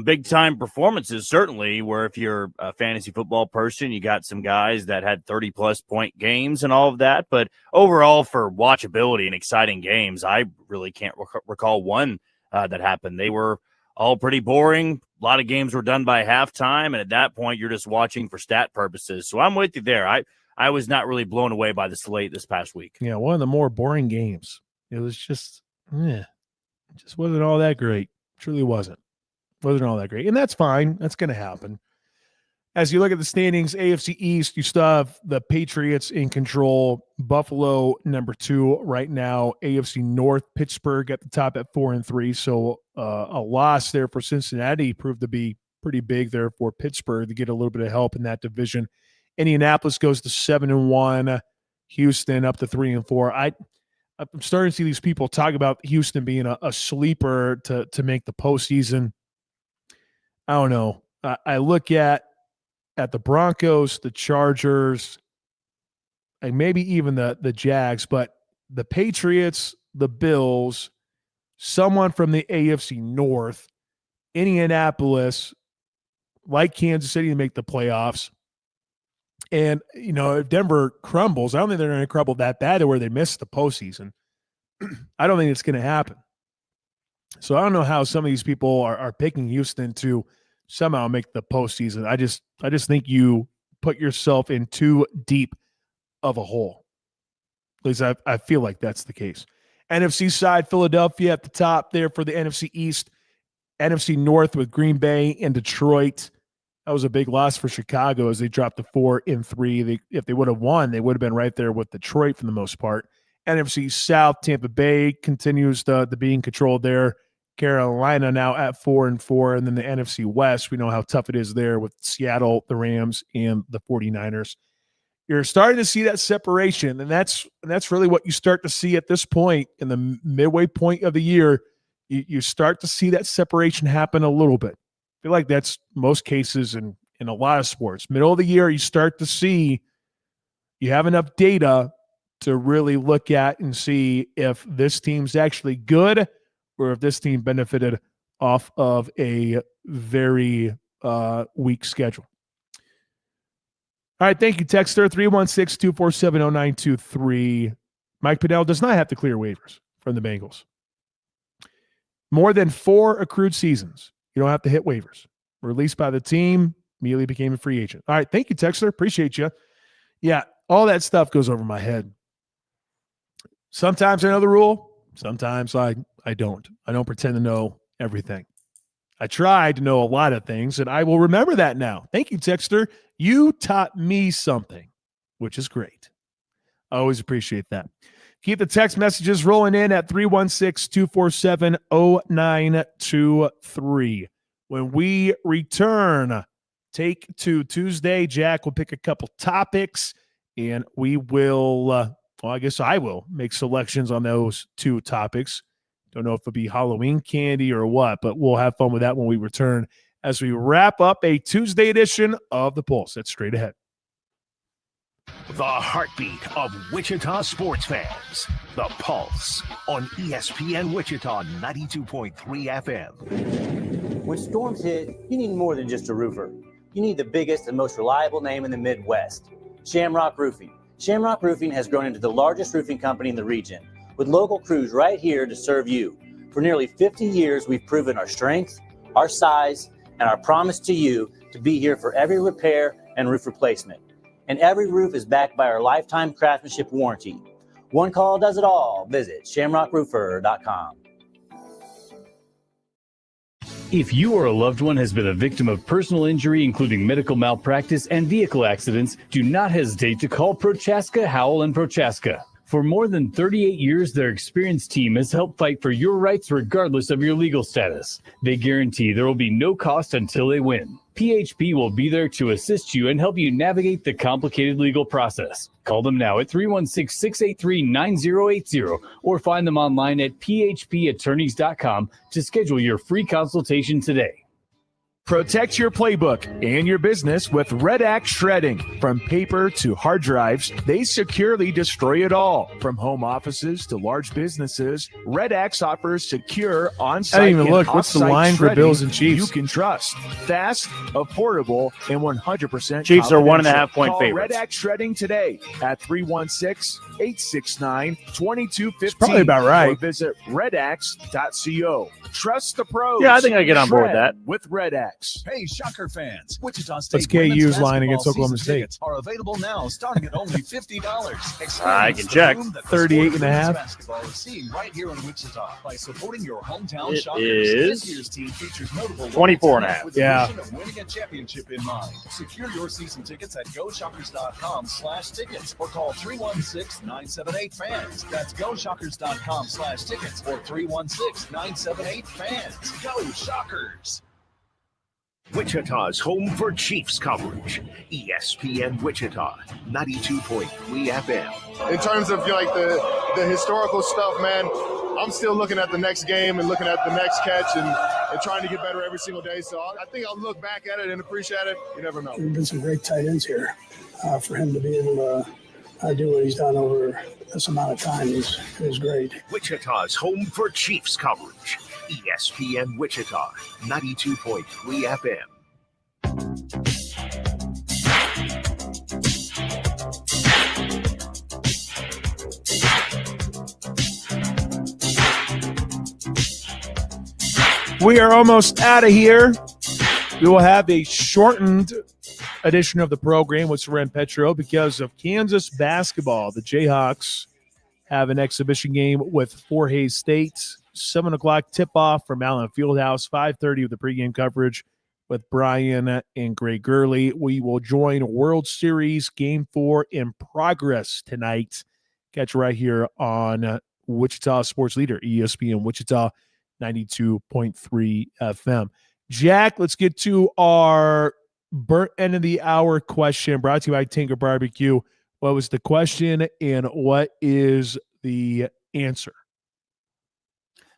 [SPEAKER 2] big-time performances, certainly, where if you're a fantasy football person, you got some guys that had 30-plus point games and all of that. But overall, for watchability and exciting games, I really can't recall one that happened. They were all pretty boring. A lot of games were done by halftime, and at that point, you're just watching for stat purposes. So I'm with you there. I was not really blown away by the slate this past week.
[SPEAKER 11] Yeah, one of the more boring games. It was just, it just wasn't all that great. Truly wasn't. Wasn't all that great. And that's fine. That's going to happen. As you look at the standings, AFC East, you still have the Patriots in control. Buffalo, number 2 right now. AFC North, Pittsburgh at the top at 4-3. So a loss there for Cincinnati proved to be pretty big there for Pittsburgh to get a little bit of help in that division. Indianapolis goes to 7-1. Houston up to 3-4. I'm starting to see these people talk about Houston being a sleeper to make the postseason. I don't know. I look at the Broncos, the Chargers. and maybe even the Jags, but the Patriots, the Bills, someone from the AFC North, Indianapolis, like Kansas City to make the playoffs. And, if Denver crumbles, I don't think they're going to crumble that bad to where they miss the postseason. I don't think it's going to happen. So I don't know how some of these people are picking Houston to somehow make the postseason. I just think you put yourself in too deep of a hole. At least I feel like that's the case. NFC side, Philadelphia at the top there for the NFC East. NFC North with Green Bay and Detroit. That was a big loss for Chicago as they dropped to 4-3. If they would have won, they would have been right there with Detroit for the most part. NFC South, Tampa Bay continues to be in control there. Carolina now at 4-4. And then the NFC West, we know how tough it is there with Seattle, the Rams, and the 49ers. You're starting to see that separation, and that's really what you start to see at this point in the midway point of the year. You start to see that separation happen a little bit. I feel like that's most cases in a lot of sports. Middle of the year, you start to see you have enough data to really look at and see if this team's actually good or if this team benefited off of a very weak schedule. All right, thank you, Texter. 316-247-0923. Mike Pinnell does not have to clear waivers from the Bengals. More than 4 accrued seasons. You don't have to hit waivers. Released by the team, immediately became a free agent. All right, thank you, Texter. Appreciate you. Yeah, all that stuff goes over my head. Sometimes I know the rule. Sometimes I don't. I don't pretend to know everything. I try to know a lot of things, and I will remember that now. Thank you, Texter. You taught me something, which is great. I always appreciate that. Keep the text messages rolling in at 316-247-0923. When we return, Take Two Tuesday, Jack will pick a couple topics, and we will, I guess I will make selections on those 2 topics. Don't know if it'll be Halloween candy or what, but we'll have fun with that when we return as we wrap up a Tuesday edition of The Pulse. That's straight ahead.
[SPEAKER 14] The heartbeat of Wichita sports fans. The Pulse on ESPN Wichita 92.3 FM.
[SPEAKER 3] When storms hit, you need more than just a roofer. You need the biggest and most reliable name in the Midwest, Shamrock Roofing. Shamrock Roofing has grown into the largest roofing company in the region, with local crews right here to serve you. For nearly 50 years, we've proven our strength, our size, and our promise to you to be here for every repair and roof replacement. And every roof is backed by our lifetime craftsmanship warranty. One call does it all. Visit shamrockroofer.com.
[SPEAKER 18] If you or a loved one has been a victim of personal injury, including medical malpractice and vehicle accidents, do not hesitate to call Prochaska, Howell & Prochaska. For more than 38 years, their experienced team has helped fight for your rights regardless of your legal status. They guarantee there will be no cost until they win. PHP will be there to assist you and help you navigate the complicated legal process. Call them now at 316-683-9080 or find them online at phpattorneys.com to schedule your free consultation today.
[SPEAKER 11] Protect your playbook and your business with Red Axe Shredding. From paper to hard drives, they securely destroy it all. From home offices to large businesses, Red Axe offers secure on-site I didn't even and look. What's the off-site line for shredding Bills and Chiefs? You can trust. Fast, affordable, and 100%
[SPEAKER 2] Chiefs are 1.5 point
[SPEAKER 11] Call
[SPEAKER 2] favorites.
[SPEAKER 11] Red Axe Shredding today at 316-869-2215.
[SPEAKER 2] It's probably about right.
[SPEAKER 11] Or visit redaxe.co. Trust the pros.
[SPEAKER 2] Yeah, I think I get on board with
[SPEAKER 11] Shred
[SPEAKER 2] that.
[SPEAKER 11] With Red Axe.
[SPEAKER 21] Hey, Shocker fans! Wichita State
[SPEAKER 11] Let's KU's
[SPEAKER 21] women's
[SPEAKER 11] line against
[SPEAKER 21] basketball
[SPEAKER 11] Oklahoma
[SPEAKER 21] season
[SPEAKER 11] State.
[SPEAKER 21] tickets are available now, starting at only $50.
[SPEAKER 2] I can check.
[SPEAKER 11] 38.5.
[SPEAKER 21] Basketball is seeing right here in Wichita by supporting your hometown
[SPEAKER 2] It
[SPEAKER 21] Shockers.
[SPEAKER 2] is
[SPEAKER 21] This year's team features notable
[SPEAKER 2] 24.5.
[SPEAKER 21] with the
[SPEAKER 11] Yeah.
[SPEAKER 21] mission of winning a championship in mind. Secure your season tickets at GoShockers.com/tickets or call 316-978-FANS. That's GoShockers.com/tickets or 316-978-FANS. Go Shockers!
[SPEAKER 14] Wichita's home for Chiefs coverage. ESPN Wichita 92.3 FM.
[SPEAKER 22] In terms of the historical stuff, man, I'm still looking at the next game and looking at the next catch and trying to get better every single day. So I think I'll look back at it and appreciate it. You never know.
[SPEAKER 23] There have been some great tight ends here for him to be able to
[SPEAKER 4] do what he's done over this amount of time is great.
[SPEAKER 14] Wichita's home for Chiefs coverage. ESPN Wichita, 92.3 FM.
[SPEAKER 11] We are almost out of here. We will have a shortened edition of the program with Soren Petro because of Kansas basketball. The Jayhawks have an exhibition game with Fort Hays State. 7 o'clock tip-off from Allen Fieldhouse. 5:30 with the pregame coverage with Brian and Greg Gurley. We will join World Series Game 4 in progress tonight. Catch right here on Wichita Sports Leader, ESPN Wichita, 92.3 FM. Jack, let's get to our burnt end of the hour question brought to you by Tinker Barbecue. What was the question and what is the answer?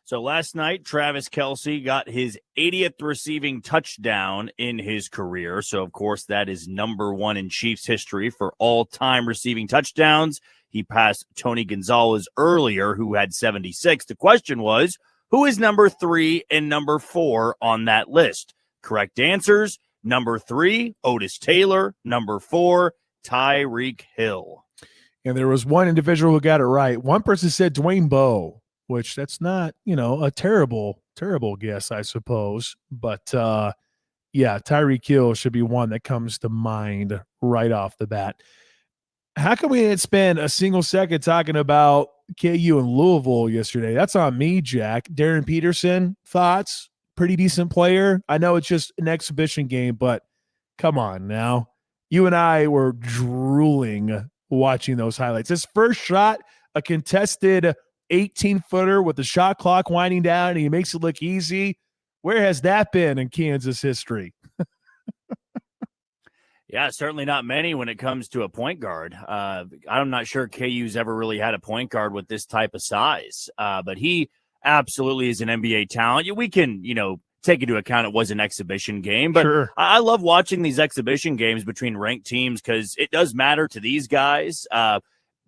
[SPEAKER 2] So last night, Travis Kelce got his 80th receiving touchdown in his career. So, of course, that is number 1 in Chiefs history for all-time receiving touchdowns. He passed Tony Gonzalez earlier, who had 76. The question was, who is number 3 and number 4 on that list? Correct answers: number 3, Otis Taylor; number 4, Tyreek Hill.
[SPEAKER 11] And there was one individual who got it right. One person said Dwayne Bowe, which that's not, a terrible guess, I suppose. But, Tyreek Hill should be one that comes to mind right off the bat. How come we didn't spend a single second talking about KU and Louisville yesterday? That's on me, Jack. Darren Peterson, thoughts? Pretty decent player. I know it's just an exhibition game, but come on now. You and I were drooling watching those highlights. His first shot, a contested 18-footer with the shot clock winding down, and he makes it look easy. Where has that been in Kansas history?
[SPEAKER 2] Yeah, certainly not many when it comes to a point guard. I'm not sure KU's ever really had a point guard with this type of size, but he absolutely is an NBA talent. We can, take into account it was an exhibition game, but
[SPEAKER 11] sure.
[SPEAKER 2] I love watching these exhibition games between ranked teams because it does matter to these guys.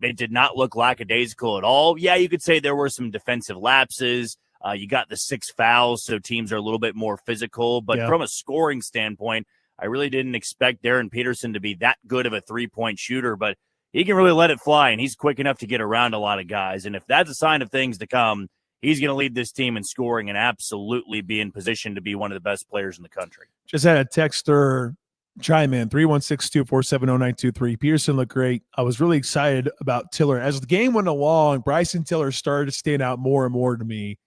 [SPEAKER 2] It did not look lackadaisical at all. Yeah, you could say there were some defensive lapses. You got the 6 fouls, so teams are a little bit more physical. But from a scoring standpoint, I really didn't expect Darren Peterson to be that good of a three-point shooter, but he can really let it fly, and he's quick enough to get around a lot of guys. And if that's a sign of things to come, he's going to lead this team in scoring and absolutely be in position to be one of the best players in the country.
[SPEAKER 11] Just had a texter chime in, 316-247-0923. Peterson looked great. I was really excited about Tiller. As the game went along, Bryson Tiller started to stand out more and more to me.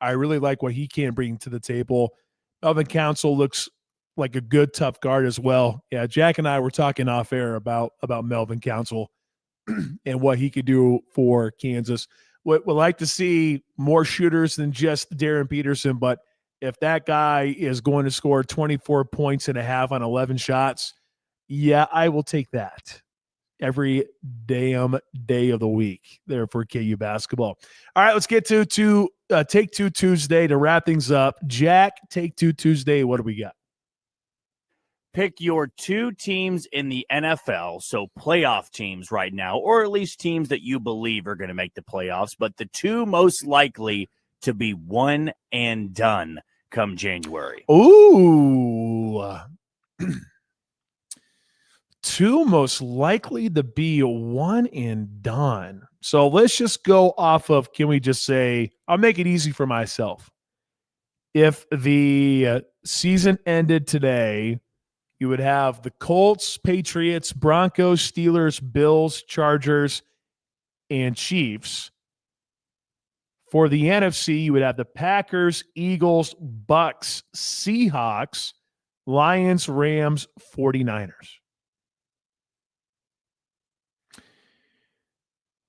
[SPEAKER 11] I really like what he can bring to the table. Melvin Council looks like a good, tough guard as well. Yeah, Jack and I were talking off air about Melvin Council and what he could do for Kansas. Would like to see more shooters than just Darren Peterson, but if that guy is going to score 24 points and a half on 11 shots, yeah, I will take that every damn day of the week there for KU basketball. All right, let's get to Take Two Tuesday to wrap things up. Jack, Take Two Tuesday, what do we got?
[SPEAKER 2] Pick your 2 teams in the NFL, so playoff teams right now, or at least teams that you believe are going to make the playoffs, but the 2 most likely to be one and done come January.
[SPEAKER 11] Ooh. 2 most likely to be one and done. So let's just go off of, can we just say, I'll make it easy for myself. If the season ended today, you would have the Colts, Patriots, Broncos, Steelers, Bills, Chargers, and Chiefs. For the NFC, you would have the Packers, Eagles, Bucks, Seahawks, Lions, Rams, 49ers.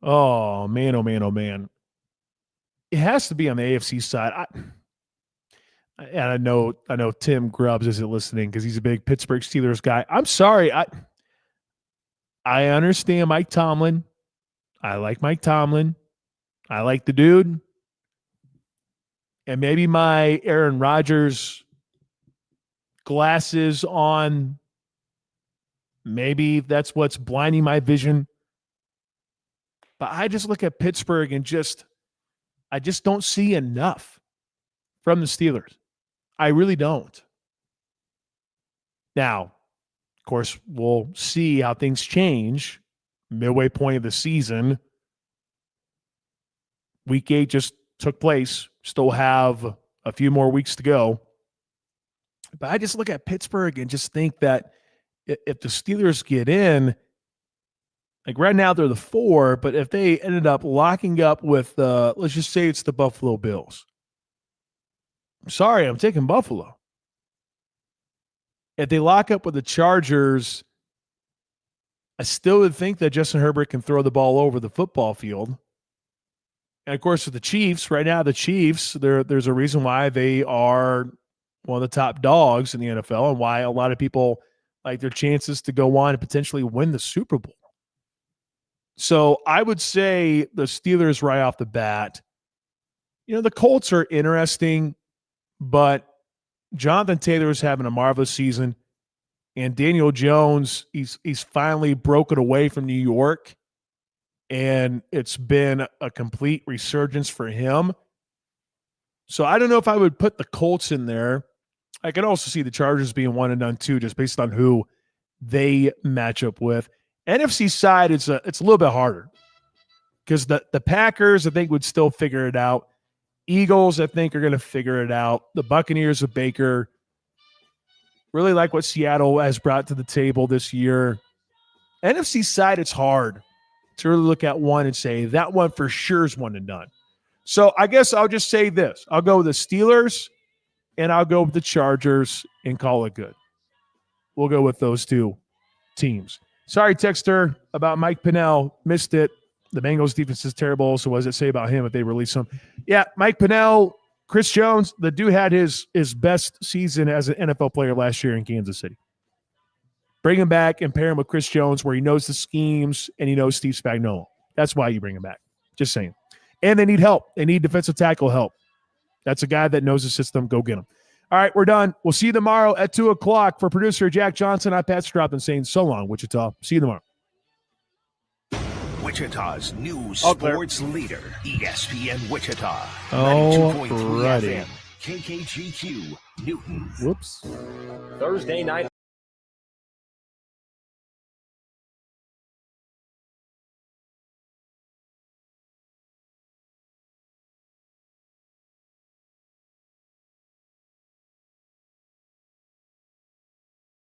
[SPEAKER 11] Oh, man, oh, man, oh, man. It has to be on the AFC side. And I know Tim Grubbs isn't listening because he's a big Pittsburgh Steelers guy. I'm sorry. I understand Mike Tomlin. I like Mike Tomlin. I like the dude. And maybe my Aaron Rodgers glasses on, maybe that's what's blinding my vision. But I just look at Pittsburgh and I just don't see enough from the Steelers. I really don't. Now, of course, we'll see how things change midway point of the season. Week 8 just took place. Still have a few more weeks to go. But I just look at Pittsburgh and just think that if the Steelers get in, like right now they're the 4, but if they ended up locking up with, let's just say it's the Buffalo Bills. I'm sorry, I'm taking Buffalo. If they lock up with the Chargers, I still would think that Justin Herbert can throw the ball over the football field. And, of course, with the Chiefs, right now the Chiefs, there's a reason why they are one of the top dogs in the NFL and why a lot of people like their chances to go on and potentially win the Super Bowl. So I would say the Steelers right off the bat. The Colts are interesting, but Jonathan Taylor is having a marvelous season, and Daniel Jones, he's finally broken away from New York, and it's been a complete resurgence for him. So I don't know if I would put the Colts in there. I could also see the Chargers being 1-done too, just based on who they match up with. NFC side, it's a little bit harder because the Packers, I think, would still figure it out. Eagles, I think, are going to figure it out. The Buccaneers of Baker really like what Seattle has brought to the table this year. NFC side, it's hard to really look at one and say that one for sure is 1-done. So I guess I'll just say this. I'll go with the Steelers and I'll go with the Chargers and call it good. We'll go with those two teams. Sorry, Texter, about Mike Pennell. Missed it. The Bengals defense is terrible. So what does it say about him if they release him? Yeah, Mike Pennell, Chris Jones, the dude had his best season as an NFL player last year in Kansas City. Bring him back and pair him with Chris Jones where he knows the schemes and he knows Steve Spagnuolo. That's why you bring him back. Just saying. And they need help. They need defensive tackle help. That's a guy that knows the system. Go get him. All right, we're done. We'll see you tomorrow at 2 o'clock. For producer Jack Johnson, I'm Pat Strathman saying so long, Wichita. See you tomorrow.
[SPEAKER 14] Wichita's new sports leader, ESPN Wichita.
[SPEAKER 11] Oh,
[SPEAKER 14] 92.3
[SPEAKER 11] righty.
[SPEAKER 14] FM, KKGQ, Newton.
[SPEAKER 11] Whoops.
[SPEAKER 20] Thursday night.